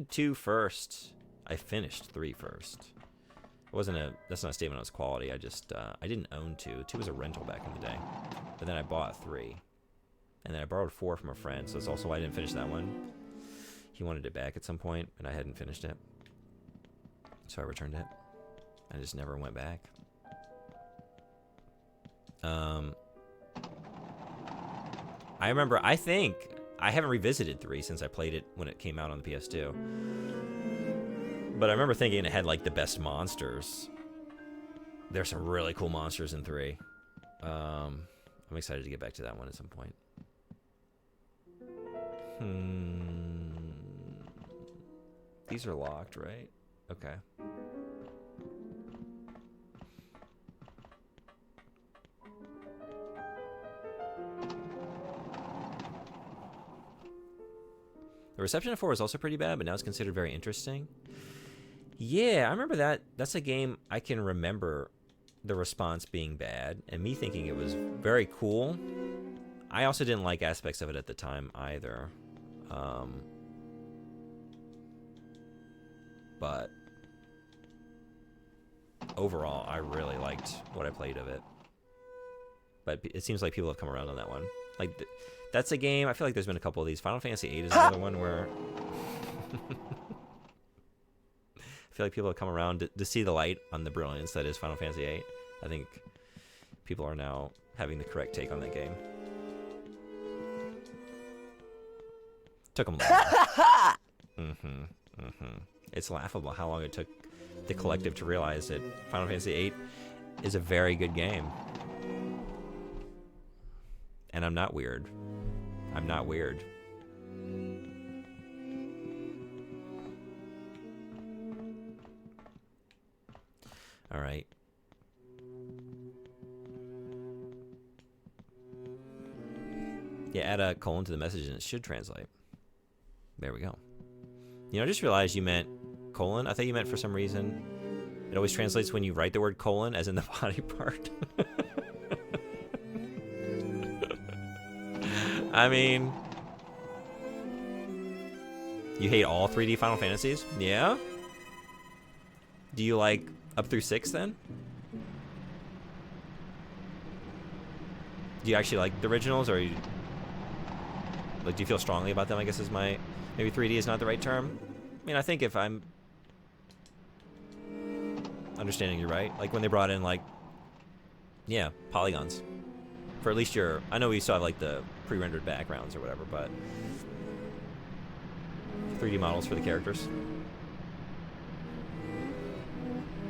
A: 2 first. I finished 3 first. That's not a statement on its quality. I just, I didn't own 2. 2 was a rental back in the day. But then I bought 3. And then I borrowed 4 from a friend, so that's also why I didn't finish that one. He wanted it back at some point, and I hadn't finished it. So I returned it. I just never went back. I remember, I think, I haven't revisited 3 since I played it when it came out on the PS2. But I remember thinking it had, like, the best monsters. There's some really cool monsters in 3. I'm excited to get back to that one at some point. These are locked, right? Okay. The reception of 4 was also pretty bad, but now it's considered very interesting. Yeah, I remember that. That's a game I can remember the response being bad, and me thinking it was very cool. I also didn't like aspects of it at the time either. But overall, I really liked what I played of it. But it seems like people have come around on that one. Like, that's a game, I feel like there's been a couple of these. Final Fantasy VIII is another one where I feel like people have come around to see the light on the brilliance that is Final Fantasy VIII. I think people are now having the correct take on that game. Took them long. It's laughable how long it took the collective to realize that Final Fantasy VIII is a very good game. And I'm not weird. I'm not weird. All right. Yeah, add a colon to the message and it should translate. There we go. You know, I just realized you meant colon. I thought you meant for some reason it always translates when you write the word colon as in the body part. I mean, you hate all 3D Final Fantasies? Yeah? Do you like up through 6 then? Do you actually like the originals, or like, do you feel strongly about them, I guess is my, maybe 3D is not the right term? I mean, I think if I'm understanding you right, like when they brought in, like, yeah, polygons For at least your, I know we still have like the pre-rendered backgrounds or whatever, but 3D models for the characters.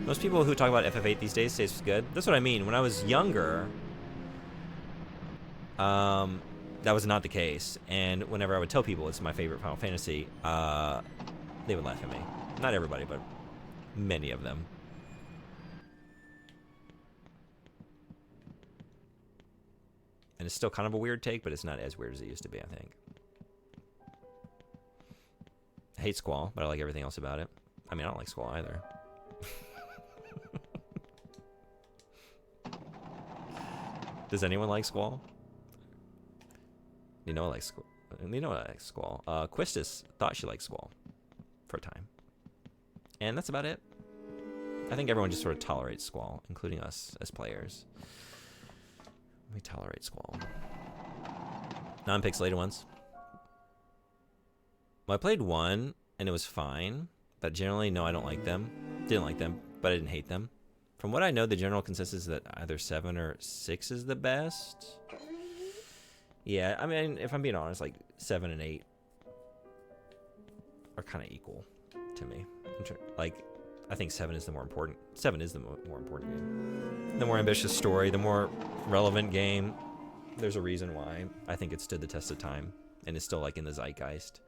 A: Most people who talk about FF8 these days say it's good. That's what I mean. When I was younger, that was not the case. And whenever I would tell people it's my favorite Final Fantasy, they would laugh at me. Not everybody, but many of them. And it's still kind of a weird take, but it's not as weird as it used to be, I think. I hate Squall, but I like everything else about it. I mean, I don't like Squall either. Does anyone like Squall? You know I like Squall. You know I like Squall. Quistis thought she liked Squall for a time. And that's about it. I think everyone just sort of tolerates Squall, including us as players. We tolerate Squall. Non-pixelated ones. Well, I played one, and it was fine. But generally, no, I don't like them. Didn't like them, but I didn't hate them. From what I know, the general consensus is that either 7 or 6 is the best. Yeah, I mean, if I'm being honest, like 7 and 8 are kind of equal to me. Like, I think 7 is the more important. 7 is the more important game. The more ambitious story, the more relevant game. There's a reason why I think it stood the test of time and is still like in the zeitgeist.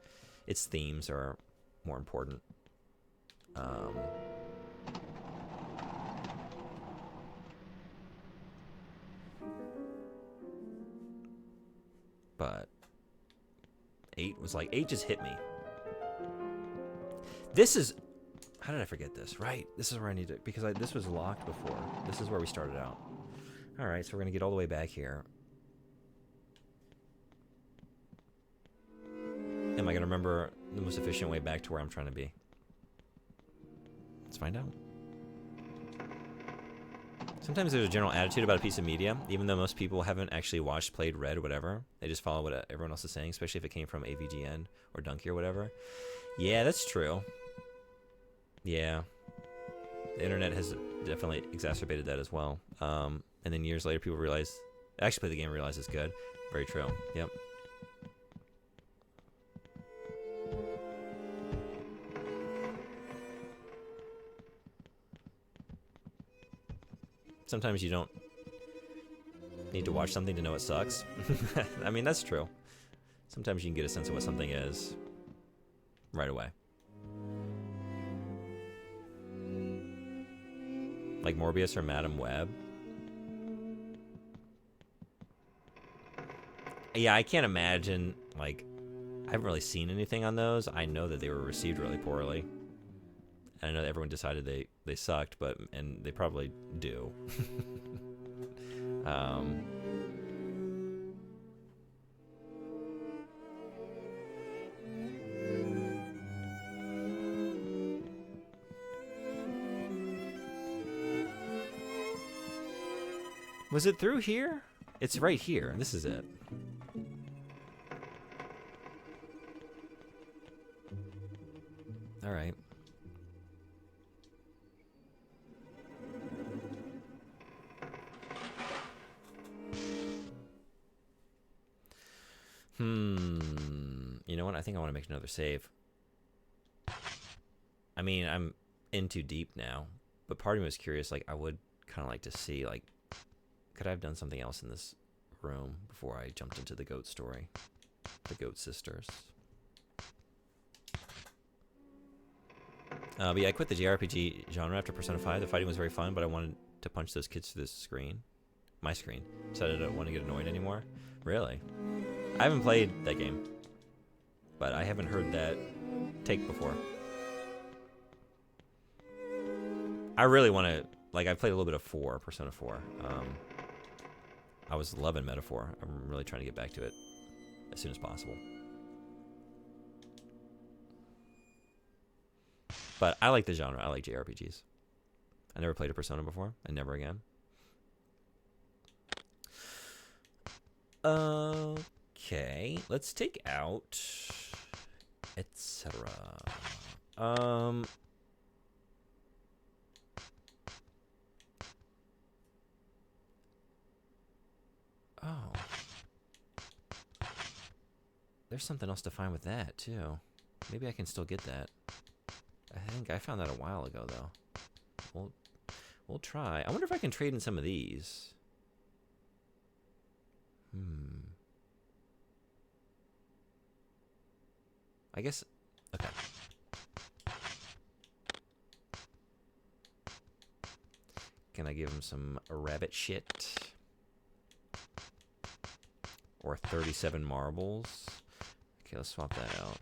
A: Its themes are more important. But 8 was like, 8 just hit me. This is, how did I forget this? Right, this is where I need to, because this was locked before. This is where we started out. All right, so we're gonna get all the way back here. Am I gonna remember the most efficient way back to where I'm trying to be? Let's find out. Sometimes there's a general attitude about a piece of media, even though most people haven't actually watched, played, read, whatever. They just follow what everyone else is saying, especially if it came from AVGN or Dunkey or whatever. Yeah, that's true. Yeah. The internet has definitely exacerbated that as well. And then years later, people realize, actually play the game and realize it's good. Very true. Yep. Sometimes you don't need to watch something to know it sucks. I mean, that's true. Sometimes you can get a sense of what something is right away. Like Morbius or Madam Web. Yeah, I can't imagine, like, I haven't really seen anything on those. I know that they were received really poorly. And I know that everyone decided they sucked, and they probably do. Was it through here? It's right here. This is it. All right. You know what? I think I want to make another save. I mean, I'm in too deep now, but part of me was curious. Like, I would kind of like to see, like, could I have done something else in this room before I jumped into the goat story? The Goat Sisters. But yeah, I quit the JRPG genre after Persona 5. The fighting was very fun, but I wanted to punch those kids through the screen. My screen. Decided I don't want to get annoyed anymore. Really? I haven't played that game, but I haven't heard that take before. I really want to, like, I played a little bit of Persona 4. I was loving Metaphor. I'm really trying to get back to it as soon as possible. But I like the genre. I like JRPGs. I never played a Persona before, and never again. Okay, let's take out etc. Oh. There's something else to find with that, too. Maybe I can still get that. I think I found that a while ago, though. We'll try. I wonder if I can trade in some of these. I guess... Okay. Can I give him some rabbit shit? Or 37 marbles? Okay, let's swap that out.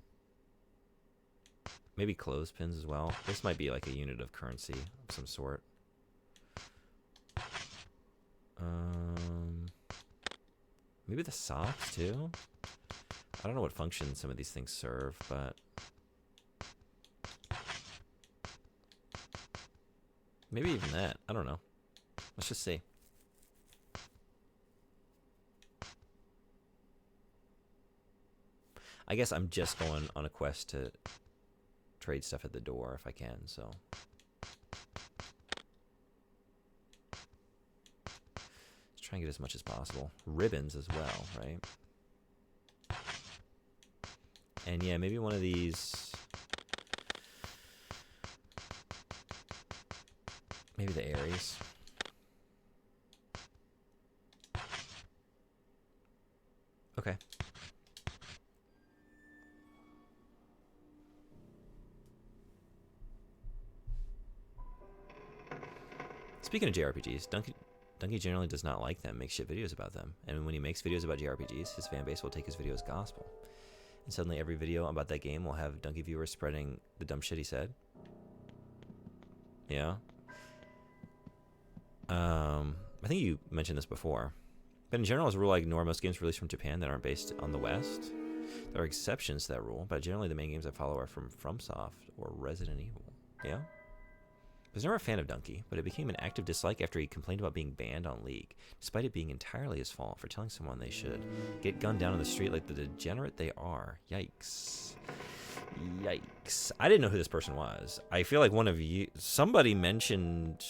A: Maybe clothespins as well. This might be like a unit of currency of some sort. Maybe the socks too? I don't know what function some of these things serve, but... maybe even that. I don't know. Let's just see. I guess I'm just going on a quest to trade stuff at the door if I can, so... let's try and get as much as possible. Ribbons as well, right? And yeah, maybe one of these... maybe the Aries. Okay. Speaking of JRPGs, Donkey generally does not like them, makes shit videos about them. And when he makes videos about JRPGs, his fan base will take his video as gospel. And suddenly every video about that game will have Donkey viewers spreading the dumb shit he said. Yeah. I think you mentioned this before. But in general, as a rule, I ignore most games released from Japan that aren't based on the West. There are exceptions to that rule, but generally the main games I follow are from FromSoft or Resident Evil. Yeah? I was never a fan of Donkey, but it became an active dislike after he complained about being banned on League, despite it being entirely his fault for telling someone they should get gunned down on the street like the degenerate they are. Yikes. Yikes. I didn't know who this person was. I feel like one of you... somebody mentioned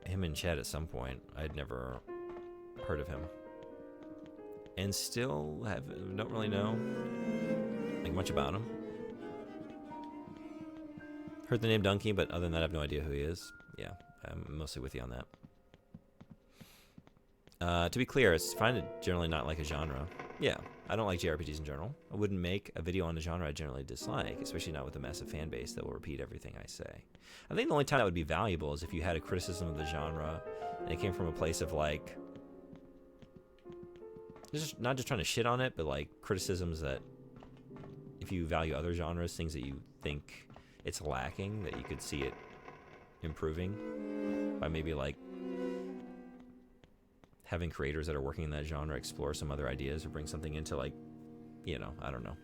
A: him in chat at some point. I'd never heard of him. And still don't really know like much about him. Heard the name Donkey, but other than that, I have no idea who he is. Yeah, I'm mostly with you on that. To be clear, it's fine to generally not like a genre. Yeah, I don't like JRPGs in general. I wouldn't make a video on a genre I generally dislike, especially not with a massive fan base that will repeat everything I say. I think the only time that would be valuable is if you had a criticism of the genre, and it came from a place of like, just not just trying to shit on it, but like criticisms that if you value other genres, things that you think it's lacking, that you could see it improving by maybe like having creators that are working in that genre explore some other ideas or bring something into like, you know, I don't know.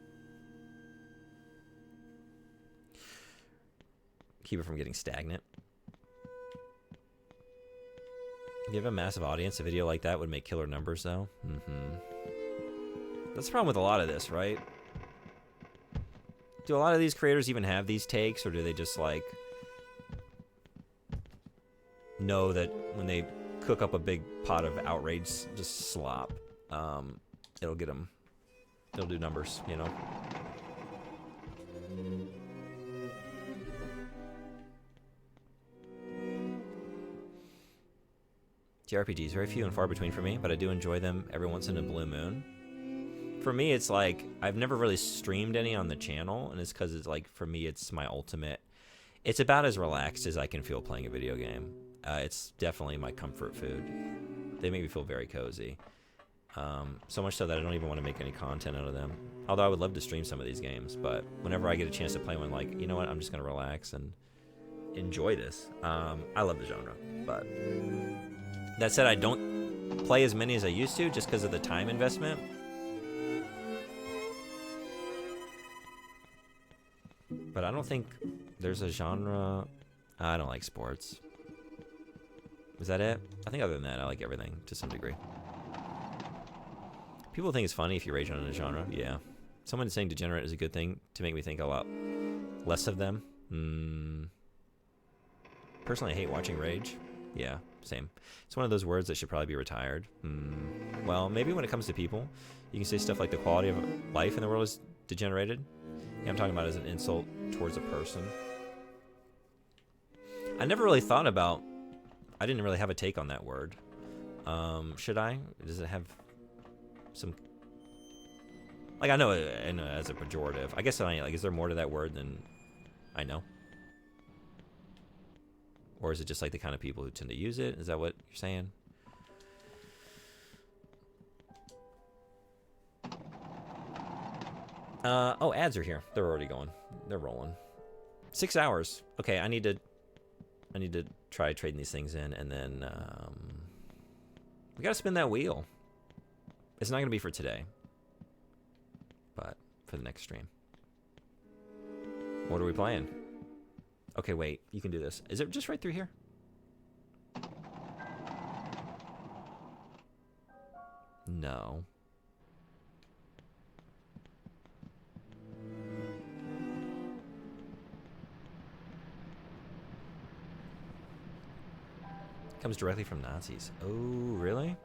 A: Keep it from getting stagnant. If you have a massive audience, a video like that would make killer numbers though. That's the problem with a lot of this, right? Do a lot of these creators even have these takes, or do they just like know that when they cook up a big pot of outrage, just slop, it'll get them, it'll do numbers, you know? JRPGs, very few and far between for me, but I do enjoy them every once in a blue moon. For me, it's like, I've never really streamed any on the channel, and it's because it's like, for me, it's my ultimate, it's about as relaxed as I can feel playing a video game. It's definitely my comfort food. They make me feel very cozy. So much so that I don't even want to make any content out of them. Although I would love to stream some of these games, but whenever I get a chance to play one, like, you know what, I'm just going to relax and enjoy this. I love the genre, but that said, I don't play as many as I used to just because of the time investment. But I don't think there's a genre. I don't like sports. Is that it? I think other than that, I like everything to some degree. People think it's funny if you rage on a genre. Yeah. Someone saying degenerate is a good thing to make me think a lot less of them. Personally, I hate watching rage. Yeah, same. It's one of those words that should probably be retired. Well, maybe when it comes to people, you can say stuff like the quality of life in the world is degenerated. Yeah, I'm talking about as an insult towards a person. I never really thought about... I didn't really have a take on that word. Should I? Does it have some... Like, I know it as a pejorative. I guess like, is there more to that word than I know? Or is it just like the kind of people who tend to use it? Is that what you're saying? Oh, ads are here. They're already going. They're rolling. 6 hours. Okay, I need to try trading these things in, and then we gotta spin that wheel. It's not gonna be for today, but for the next stream. What are we playing? Okay, wait. You can do this. Is it just right through here? No. Comes directly from Nazis. Oh, really?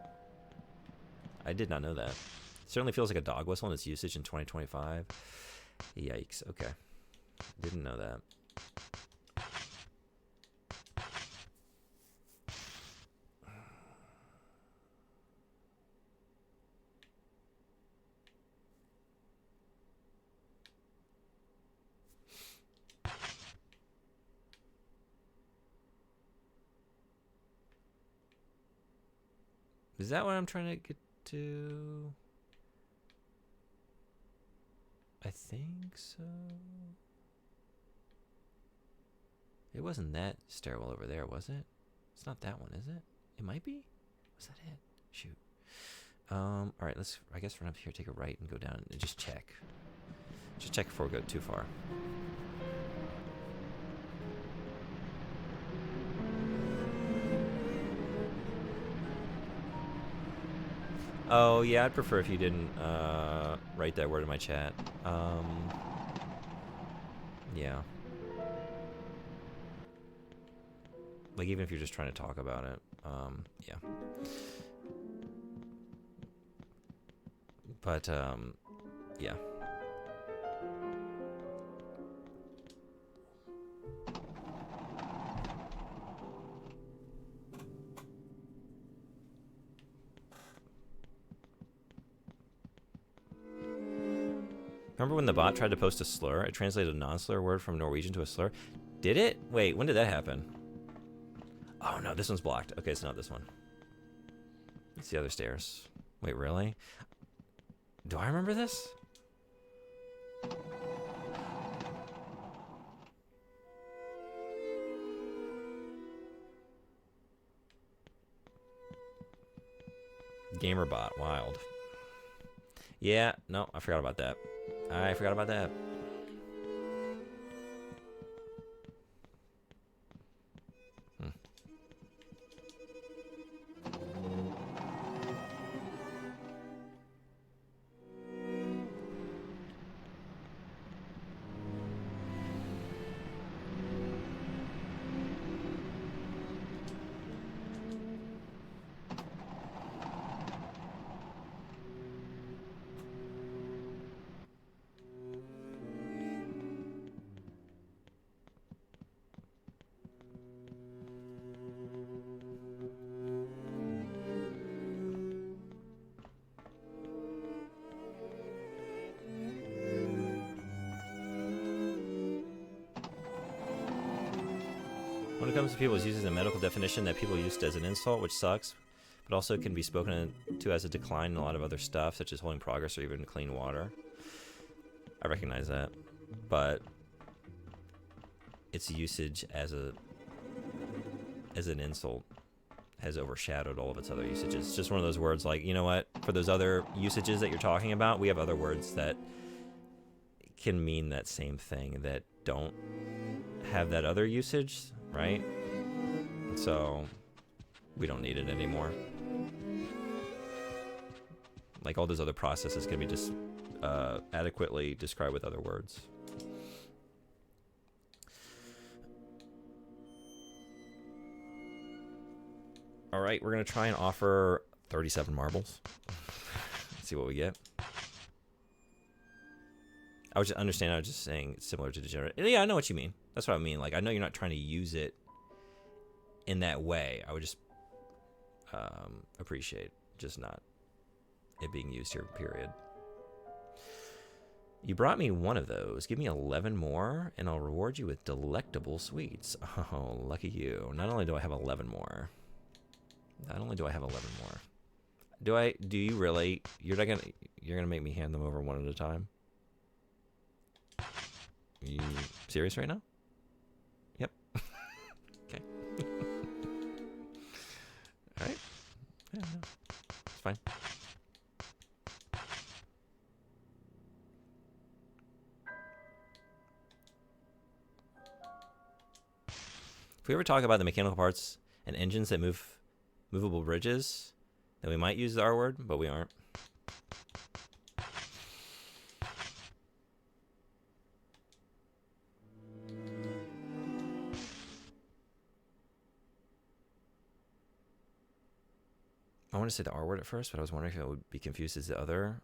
A: I did not know that. Certainly feels like a dog whistle in its usage in 2025. Yikes. Okay. Didn't know that. Is that what I'm trying to get to? I think so. It wasn't that stairwell over there, was it? It's not that one, is it? It might be? Was that it? Shoot. All right, let's, I guess, run up here, take a right, and go down and just check. Just check before we go too far. Oh, yeah, I'd prefer if you didn't write that word in my chat. Yeah. Like, even if you're just trying to talk about it. Yeah. But, yeah. Remember when the bot tried to post a slur? It translated a non-slur word from Norwegian to a slur. Did it? Wait, when did that happen? Oh no, this one's blocked. Okay, it's not this one. It's the other stairs. Wait, really? Do I remember this? Gamerbot, wild. Yeah, no, I forgot about that. I forgot about that. When it comes to people, it's used as a medical definition that people used as an insult, which sucks, but also can be spoken to as a decline in a lot of other stuff, such as holding progress or even clean water. I recognize that, but its usage as an insult has overshadowed all of its other usages. It's just one of those words like, you know what, for those other usages that you're talking about, we have other words that can mean that same thing that don't have that other usage, right? So we don't need it anymore. Like all those other processes can be just adequately described with other words. All right, we're going to try and offer 37 marbles. Let's see what we get. I was just saying it's similar to degenerate. Yeah, I know what you mean. That's what I mean. Like, I know you're not trying to use it in that way. I would just appreciate just not it being used here, period. You brought me one of those. Give me 11 more, and I'll reward you with delectable sweets. Oh, lucky you. Not only do I have 11 more. Do you really? You're gonna make me hand them over one at a time? You serious right now? Yep. Okay. All right. Yeah, no. It's fine. If we ever talk about the mechanical parts and engines that move movable bridges, then we might use the R word, but we aren't. I want to say the R word at first, but I was wondering if it would be confused as the other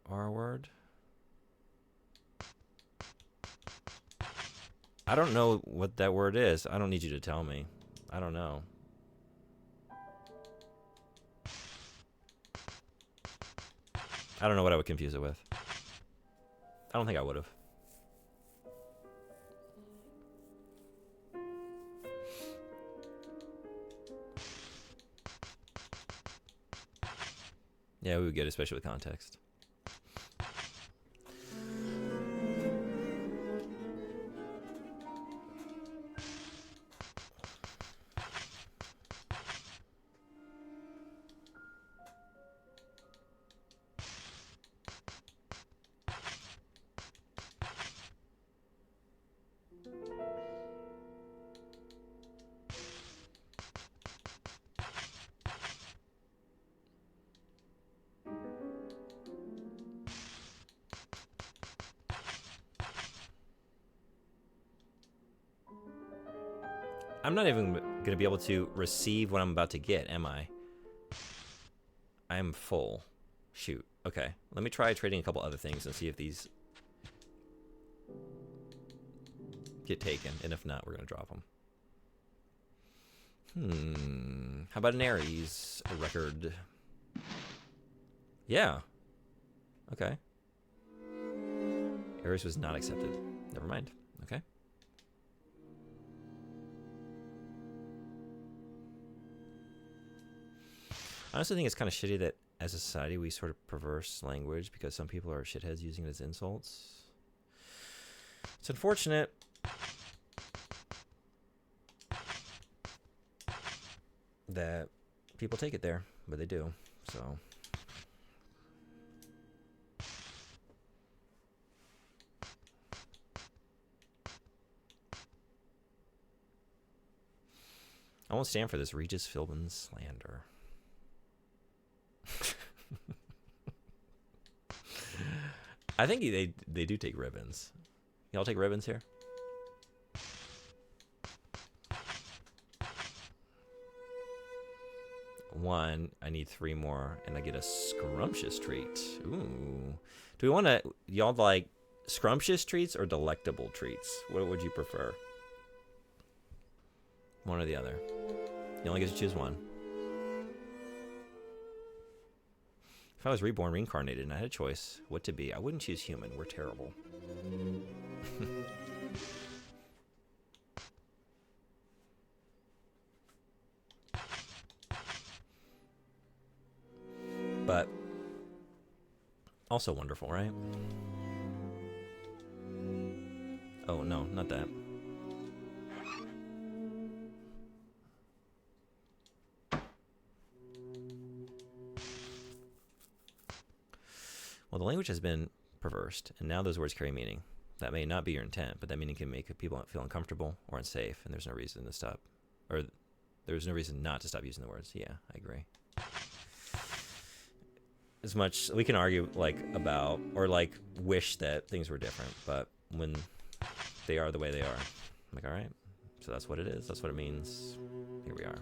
A: R word. I don't know what that word is. I don't need you to tell me. I don't know. I don't know what I would confuse it with. I don't think I would have. Yeah, we would get it, especially with context. I'm not even going to be able to receive what I'm about to get, am I? I am full. Shoot. Okay. Let me try trading a couple other things and see if these get taken. And if not, we're going to drop them. How about an Ares? A record. Yeah. Okay. Ares was not accepted. Never mind. Okay. I honestly think it's kind of shitty that as a society we sort of perverse language because some people are shitheads using it as insults. It's unfortunate. That people take it there, but they do. So I won't stand for this Regis Philbin slander. I think they do take ribbons. Y'all take ribbons here? One, I need 3 more, and I get a scrumptious treat. Ooh. Do we want to, y'all like scrumptious treats or delectable treats? What would you prefer? One or the other. You only get to choose one. If I was reborn, reincarnated, and I had a choice what to be, I wouldn't choose human. We're terrible. But also wonderful, right? Oh, no, not that. Well, the language has been perversed, and now those words carry meaning. That may not be your intent, but that meaning can make people feel uncomfortable or unsafe, and there's no reason to stop, or there's no reason not to stop using the words. Yeah, I agree. As much, we can argue, like, about, or, like, wish that things were different, but when they are the way they are, I'm like, all right, so that's what it is. That's what it means. Here we are.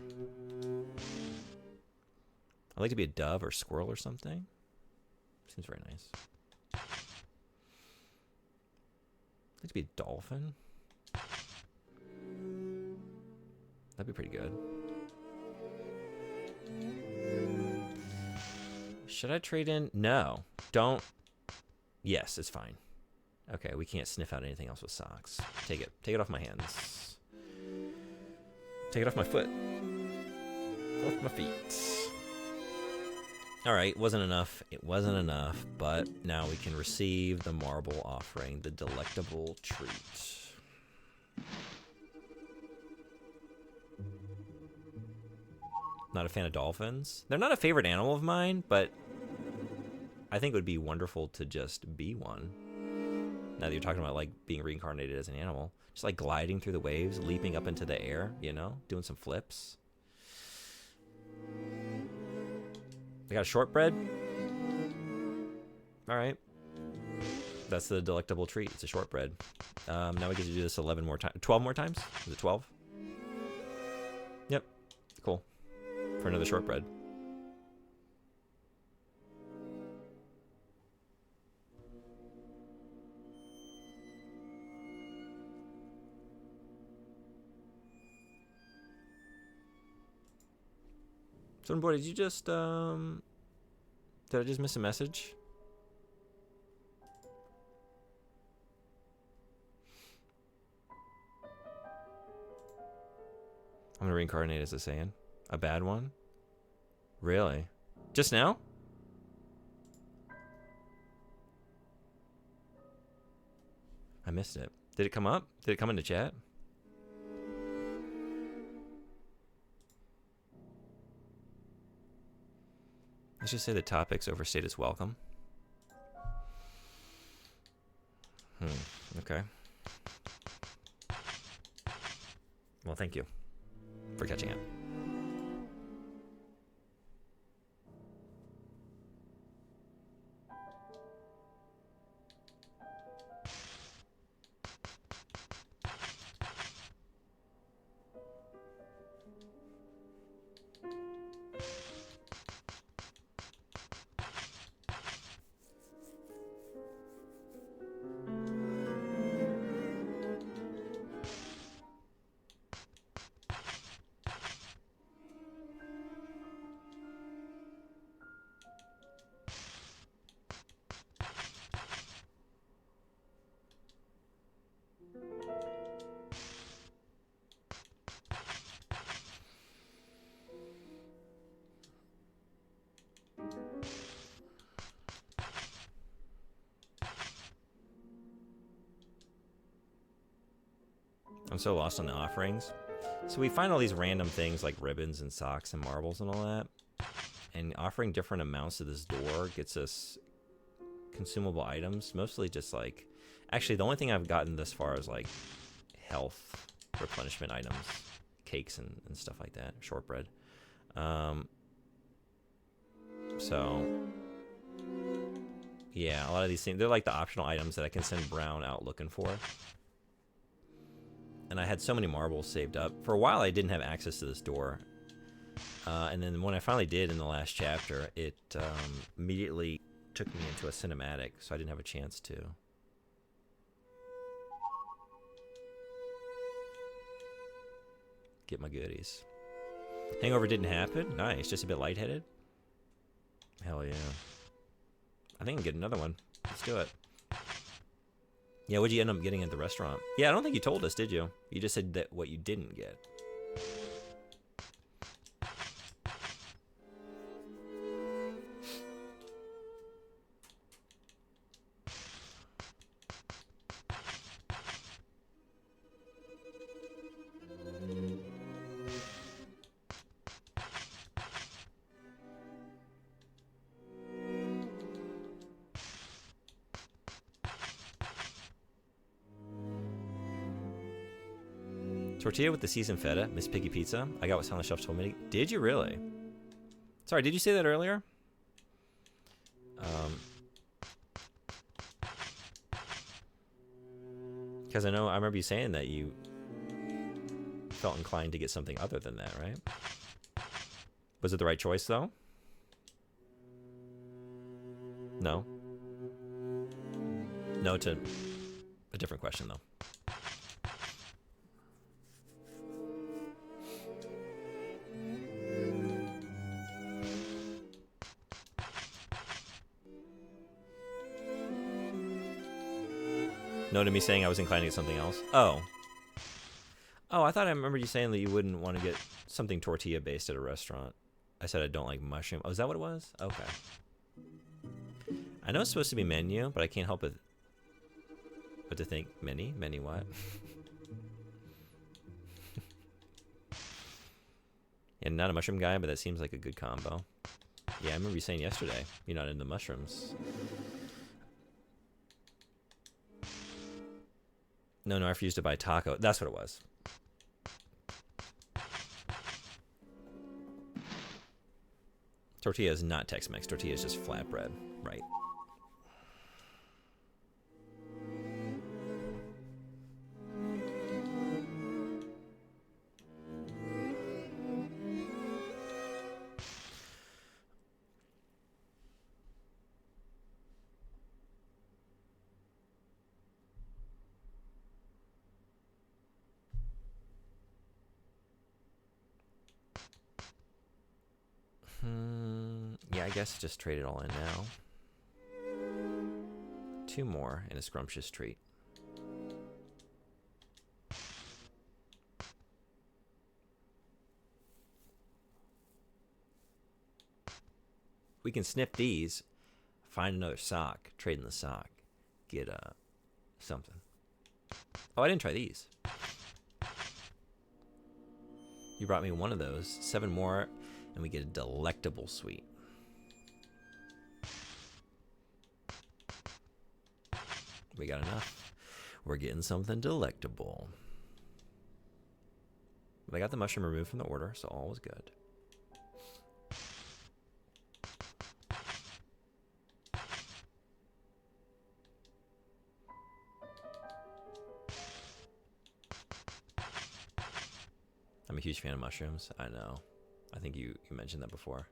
A: I'd like to be a dove or squirrel or something. Seems very nice. I'd like to be a dolphin. That'd be pretty good. Should I trade in? No. Don't. Yes, it's fine. Okay, we can't sniff out anything else with socks. Take it. Take it off my hands. Take it off my foot. Off my feet. Alright, wasn't enough. It wasn't enough, but now we can receive the marble offering, the delectable treat. Not a fan of dolphins. They're not a favorite animal of mine, but I think it would be wonderful to just be one. Now that you're talking about like being reincarnated as an animal. Just like gliding through the waves, leaping up into the air, you know, doing some flips. I got a shortbread. All right. That's the delectable treat. It's a shortbread. Now we get to do this 11 more times. 12 more times? Is it 12? Yep. Cool. For another shortbread. So, boy, did you just, did I just miss a message? I'm gonna reincarnate as a Saiyan. A bad one? Really? Just now? I missed it. Did it come up? Did it come into chat? Let's just say the topics overstayed its welcome. Okay. Well, thank you for catching it. I'm so lost on the offerings. So we find all these random things like ribbons and socks and marbles and all that. And offering different amounts to this door gets us consumable items. Mostly just like... Actually, the only thing I've gotten this far is like health replenishment items. Cakes and stuff like that. Shortbread. So... Yeah, a lot of these things, they're like the optional items that I can send Brown out looking for. And I had so many marbles saved up. For a while, I didn't have access to this door. And then when I finally did in the last chapter, it immediately took me into a cinematic, so I didn't have a chance to. Get my goodies. Hangover didn't happen? Nice. Just a bit lightheaded? Hell yeah. I think I can get another one. Let's do it. Yeah, what'd you end up getting at the restaurant? Yeah, I don't think you told us, did you? You just said that what you didn't get. Tortilla with the seasoned feta, Miss Piggy Pizza. I got what Silent Chef told me. Did you really? Sorry, did you say that earlier? Because I remember you saying that you felt inclined to get something other than that, right? Was it the right choice, though? No? No to a different question, though. No to me saying I was inclined to get something else? Oh. Oh, I thought I remember you saying that you wouldn't want to get something tortilla-based at a restaurant. I said I don't like mushroom. Oh, is that what it was? Okay. I know it's supposed to be menu, but I can't help it but to think menu? Menu what? Yeah, not a mushroom guy, but that seems like a good combo. Yeah, I remember you saying yesterday you're not into mushrooms. No, I refused to buy taco. That's what it was. Tortilla is not Tex-Mex. Tortilla is just flatbread, right? Yeah, I guess just trade it all in now. 2 more and a scrumptious treat. We can snip these, find another sock, trade in the sock, get something. Oh, I didn't try these. You brought me one of those. 7 more, and we get a delectable sweet. We got enough. We're getting something delectable. But I got the mushroom removed from the order, so all was good. I'm a huge fan of mushrooms. I know. I think you mentioned that before.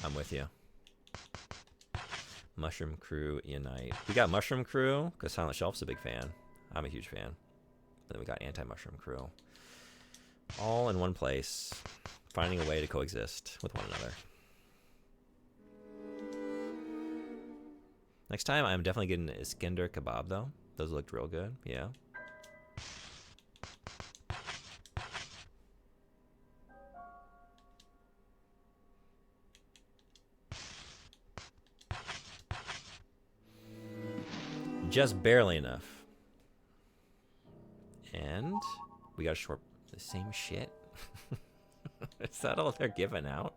A: I'm with you. Mushroom Crew Unite. We got Mushroom Crew, because Silent Shelf's a big fan. I'm a huge fan. Then we got Anti-Mushroom Crew. All in one place, finding a way to coexist with one another. Next time, I'm definitely getting Iskender Kebab, though. Those looked real good, yeah. Just barely enough. And we got a short... The same shit? Is that all they're giving out?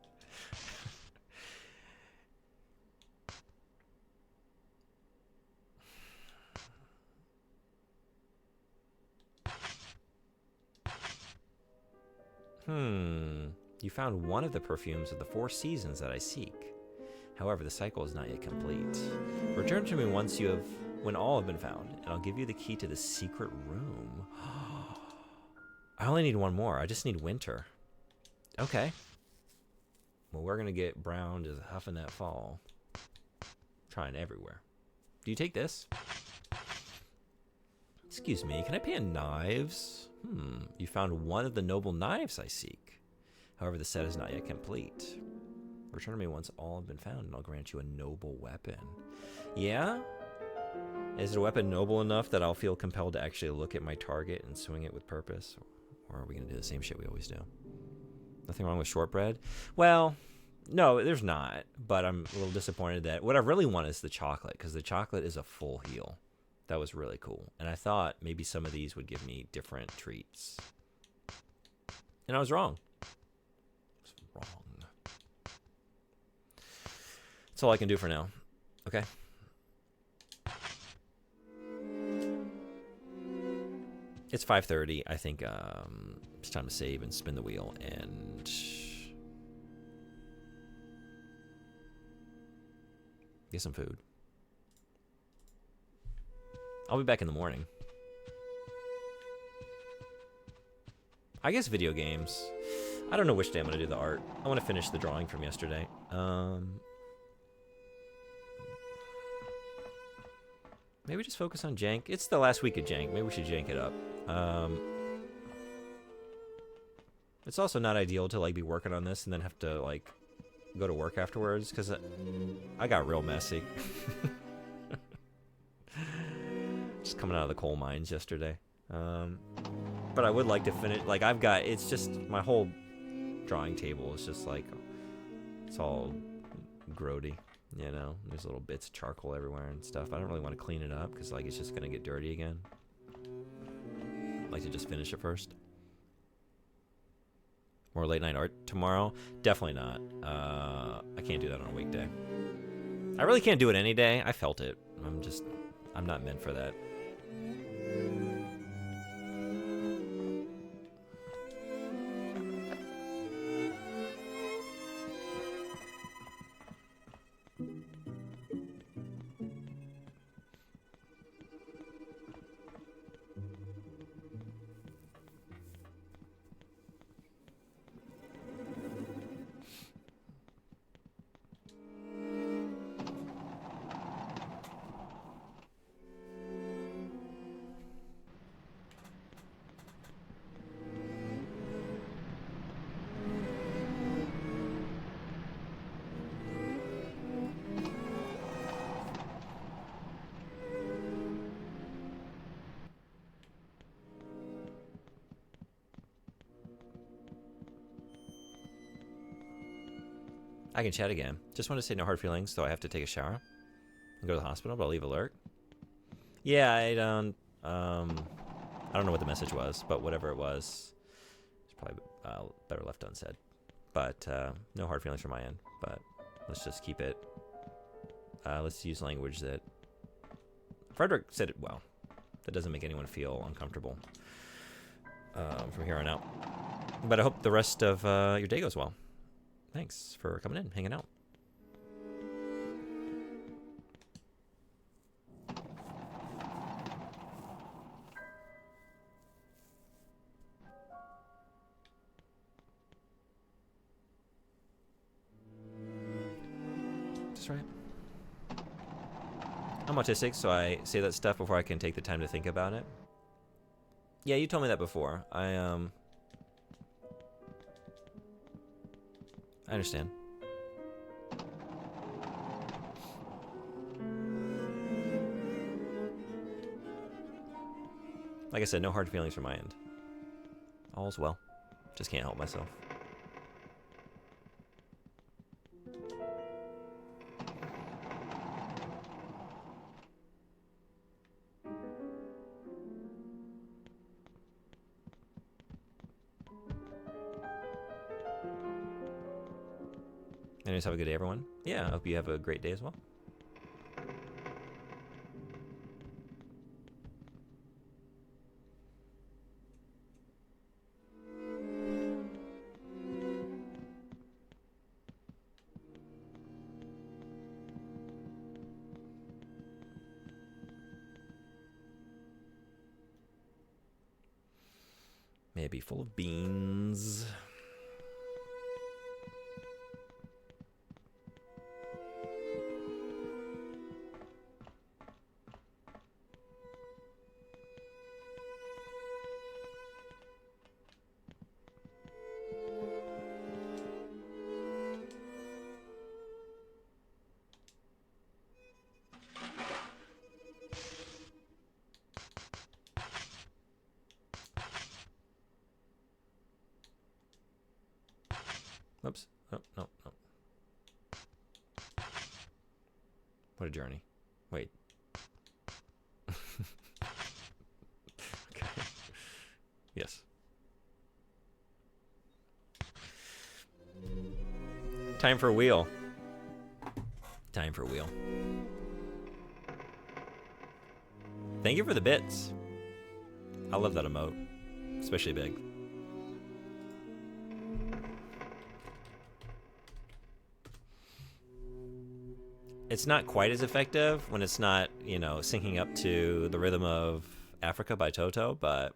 A: You found one of the perfumes of the 4 seasons that I seek. However, the cycle is not yet complete. Return to me when all have been found, and I'll give you the key to the secret room. I only need 1 more. I just need winter. Okay. Well, we're gonna get brown as huffing that fall. Trying everywhere. Do you take this? Excuse me, can I pay in knives? You found one of the noble knives I seek. However, the set is not yet complete. Return to me once all have been found, and I'll grant you a noble weapon. Yeah? Is the weapon noble enough that I'll feel compelled to actually look at my target and swing it with purpose? Or are we going to do the same shit we always do? Nothing wrong with shortbread? Well, no, there's not. But I'm a little disappointed that... What I really want is the chocolate, because the chocolate is a full heal. That was really cool. And I thought maybe some of these would give me different treats. And I was wrong. That's all I can do for now. Okay. It's 5:30. I think it's time to save and spin the wheel and get some food. I'll be back in the morning. I guess video games. I don't know which day I'm going to do the art. I want to finish the drawing from yesterday. Maybe just focus on jank. It's the last week of jank. Maybe we should jank it up. It's also not ideal to like be working on this and then have to like go to work afterwards because I got real messy. Just coming out of the coal mines yesterday. But I would like to finish. Like I've got. It's just my whole drawing table is just like it's all grody. You know, there's little bits of charcoal everywhere and stuff. I don't really want to clean it up because like it's just gonna get dirty again. I'd like to just finish it first. More late night art tomorrow? Definitely not. I can't do that on a weekday. I really can't do it any day. I felt it. I'm not meant for that. I can chat again. Just want to say no hard feelings, though I have to take a shower and go to the hospital, but I'll leave alert. Yeah, I don't know what the message was, but whatever it was, it's probably better left unsaid. But no hard feelings from my end, but let's just keep it. Let's use language that Frederick said it well. That doesn't make anyone feel uncomfortable from here on out. But I hope the rest of your day goes well. Thanks for coming in, hanging out. That's right. I'm autistic, so I say that stuff before I can take the time to think about it. Yeah, you told me that before. I understand. Like I said, no hard feelings from my end. All's well. Just can't help myself. Anyways, have a good day, everyone. Yeah, I hope you have a great day as well. May it be full of beans. Oops. Oh, no, no. What a journey. Wait. Okay. Yes. Time for a wheel. Time for a wheel. Thank you for the bits. I love that emote. Especially big. It's not quite as effective when it's not, you know, syncing up to the rhythm of Africa by Toto, but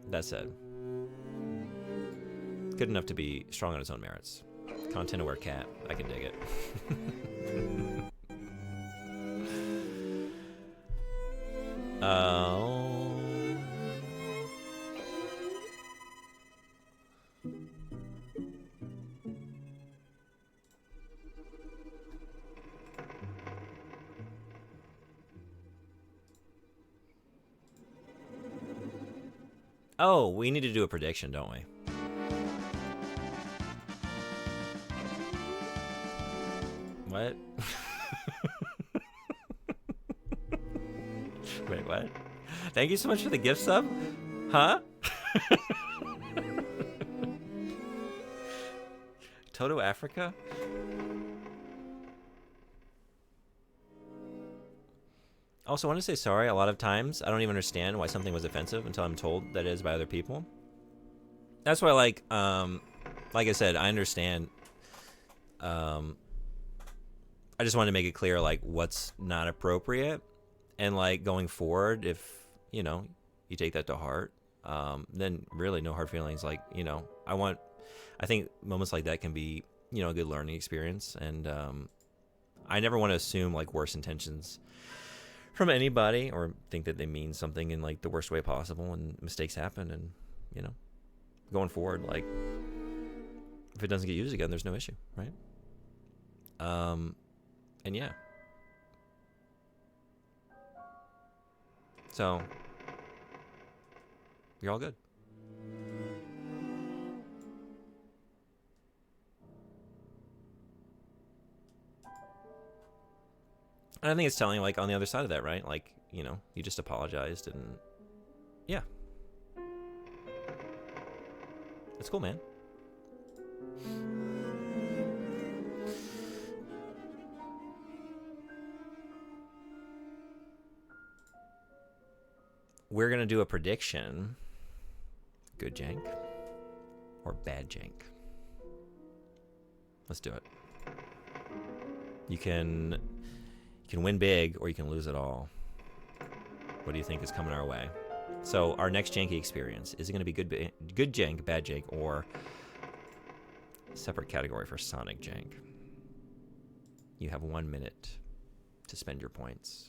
A: that said, good enough to be strong on its own merits. Content aware cat. I can dig it. Oh. Oh, we need to do a prediction, don't we? What? Wait, what? Thank you so much for the gift sub. Huh? Toto Africa? Also, I want to say sorry. A lot of times, I don't even understand why something was offensive until I'm told that it is by other people. That's why, like I said, I understand. I just wanted to make it clear, like, what's not appropriate. And, like, going forward, if, you know, you take that to heart, then really no hard feelings. Like, you know, I think moments like that can be, you know, a good learning experience. And I never want to assume, like, worse intentions from anybody or think that they mean something in, like, the worst way possible, and mistakes happen. And, you know, going forward, like, if it doesn't get used again, there's no issue, right? And yeah. So, you're all good. And I think it's telling, like, on the other side of that, right? Like, you know, you just apologized, and yeah. It's cool, man. We're going to do a prediction. Good jank or bad jank? Let's do it. You can win big or you can lose it all. What do you think is coming our way? So our next janky experience, is it going to be good jank, bad jank, or separate category for Sonic jank? You have 1 minute to spend your points.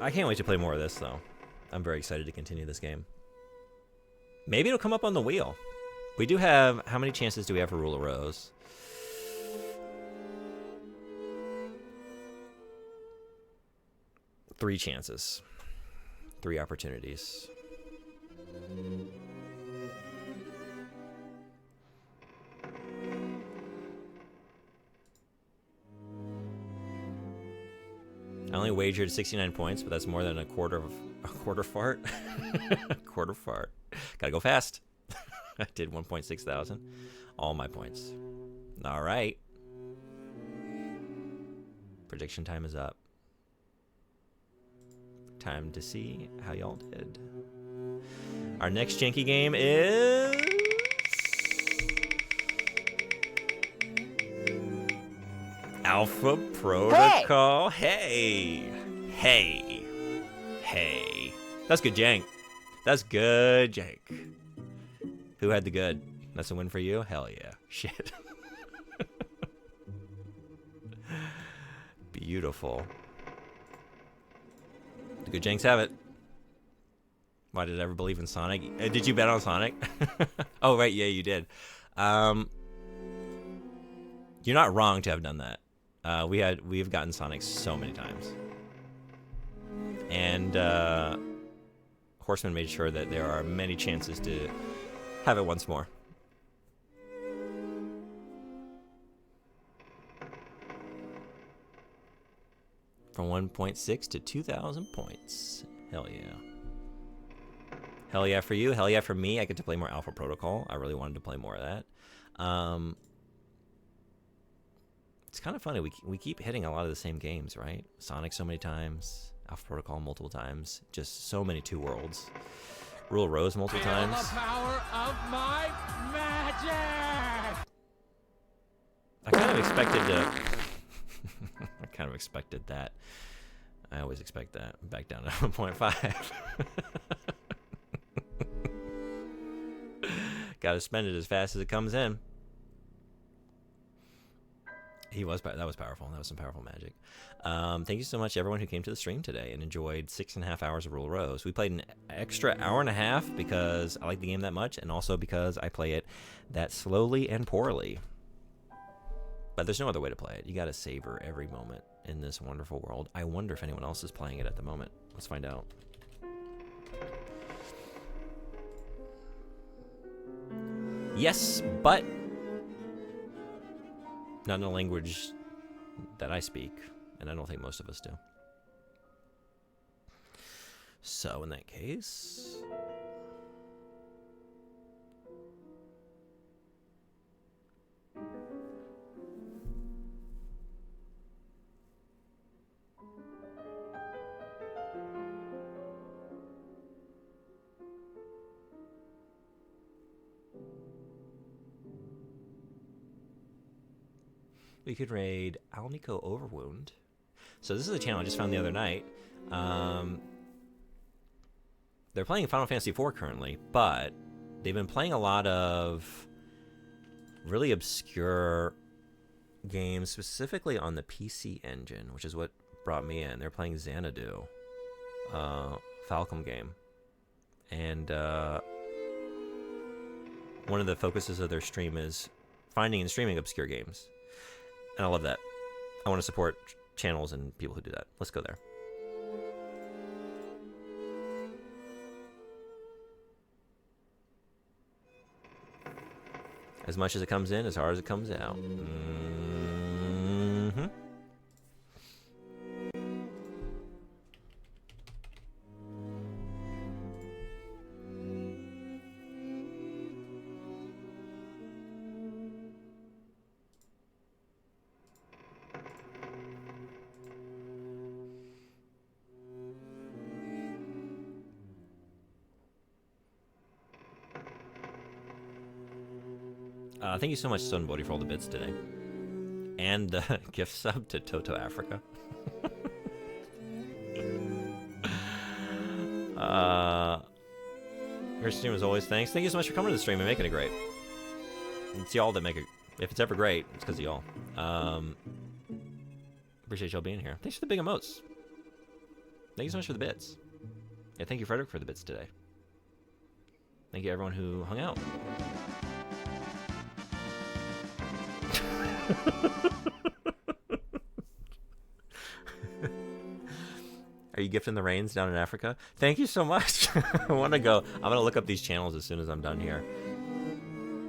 A: I can't wait to play more of this, though. I'm very excited to continue this game. Maybe it'll come up on the wheel. We do have... How many chances do we have for Rule of Rose? Three chances. 3 opportunities. I only wagered 69 points, but that's more than a quarter fart. A quarter fart. Gotta go fast. I did 1.6 thousand. All my points. All right. Prediction time is up. Time to see how y'all did. Our next janky game is... Alpha Protocol. Hey. That's good jank. That's good jank. Who had the good? That's a win for you? Hell yeah. Shit. Beautiful. The good janks have it. Why did I ever believe in Sonic? Did you bet on Sonic? Oh, right. Yeah, you did. You're not wrong to have done that. We've gotten Sonic so many times, and Horseman made sure that there are many chances to have it once more. From 1.6 to 2,000 points. Hell yeah. Hell yeah for you. Hell yeah for me. I get to play more Alpha Protocol. I really wanted to play more of that. It's kind of funny. We keep hitting a lot of the same games, right? Sonic so many times, Alpha Protocol multiple times, just so many Two Worlds. Rule of Rose multiple times.
C: The power of my magic!
A: of expected to. I kind of expected that. I always expect that. Back down to 1.5. Gotta spend it as fast as it comes in. That was powerful. That was some powerful magic. Thank you so much, everyone who came to the stream today and enjoyed 6.5 hours of Rule Rose. We played an extra hour and a half because I like the game that much, and also because I play it that slowly and poorly. But there's no other way to play it. You gotta savor every moment in this wonderful world. I wonder if anyone else is playing it at the moment. Let's find out. Yes, but not in a language that I speak, and I don't think most of us do. So in that case, we could raid Alnico Overwound. So this is a channel I just found the other night. They're playing Final Fantasy IV currently, but they've been playing a lot of really obscure games, specifically on the PC Engine, which is what brought me in. They're playing Xanadu, Falcom game. And one of the focuses of their stream is finding and streaming obscure games. And I love that. I want to support channels and people who do that. Let's go there. As much as it comes in, as hard as it comes out. Mm-hmm. Thank you so much, Stone Bodhi, for all the bits today. And the gift sub to Toto Africa. Your stream as always, thanks. Thank you so much for coming to the stream and making it great. It's y'all that make it. If it's ever great, it's because of y'all. Appreciate y'all being here. Thanks for the big emotes. Thank you so much for the bits. Yeah, thank you, Frederick, for the bits today. Thank you, everyone who hung out. Are you gifting the rains down in Africa? Thank you so much. I want to go. I'm going to look up these channels as soon as I'm done here.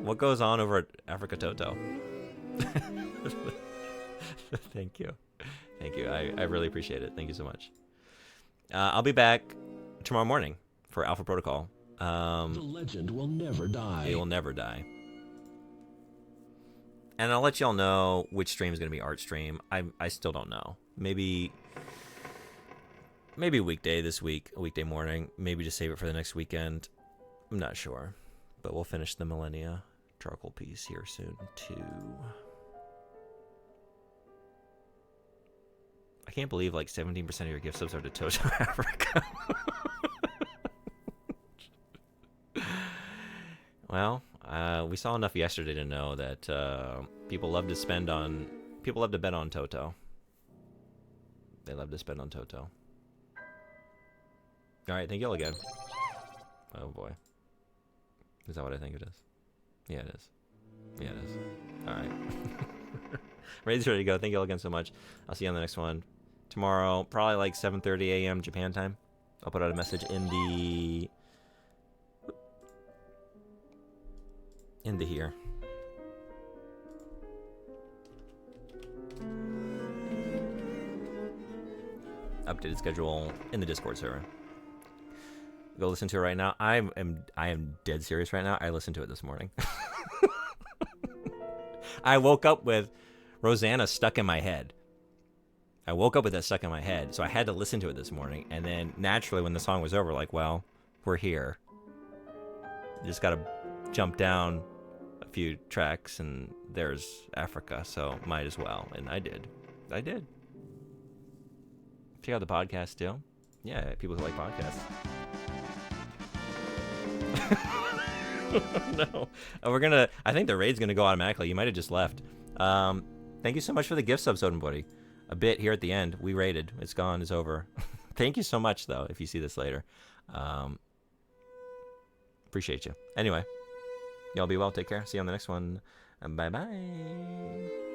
A: What goes on over at Africa Toto? Thank you. Thank you. I really appreciate it. Thank you so much. I'll be back tomorrow morning for Alpha Protocol.
F: The legend will never die.
A: It will never die. And I'll let y'all know which stream is going to be art stream. I still don't know. Maybe a weekday this week, a weekday morning. Maybe just save it for the next weekend. I'm not sure. But we'll finish the Millennia charcoal piece here soon, too. I can't believe like 17% of your gift subs are to Toto Africa. Well, we saw enough yesterday to know that people love to bet on Toto. They love to spend on Toto. All right, thank y'all again. Oh boy, is that what I think it is? Yeah, it is. Yeah, it is. All right, ready to go. Thank y'all again so much. I'll see you on the next one tomorrow, probably like 7:30 a.m. Japan time. I'll put out a message in the here. Updated schedule in the Discord server. Go listen to it right now. I am dead serious right now. I listened to it this morning. I woke up with Rosanna stuck in my head. I woke up with that stuck in my head, so I had to listen to it this morning. And then naturally, when the song was over, like, well, we're here. You just gotta jump down a few tracks, and there's Africa, so might as well. And I did. Check out the podcast too. Yeah, people who like podcasts. No, I think the raid's gonna go automatically. You might have just left. Thank you so much for the gift subs, Odin Buddy. A bit here at the end. We raided. It's gone. It's over. Thank you so much, though, if you see this later. Appreciate you. Anyway, y'all be well. Take care. See you on the next one. Bye-bye.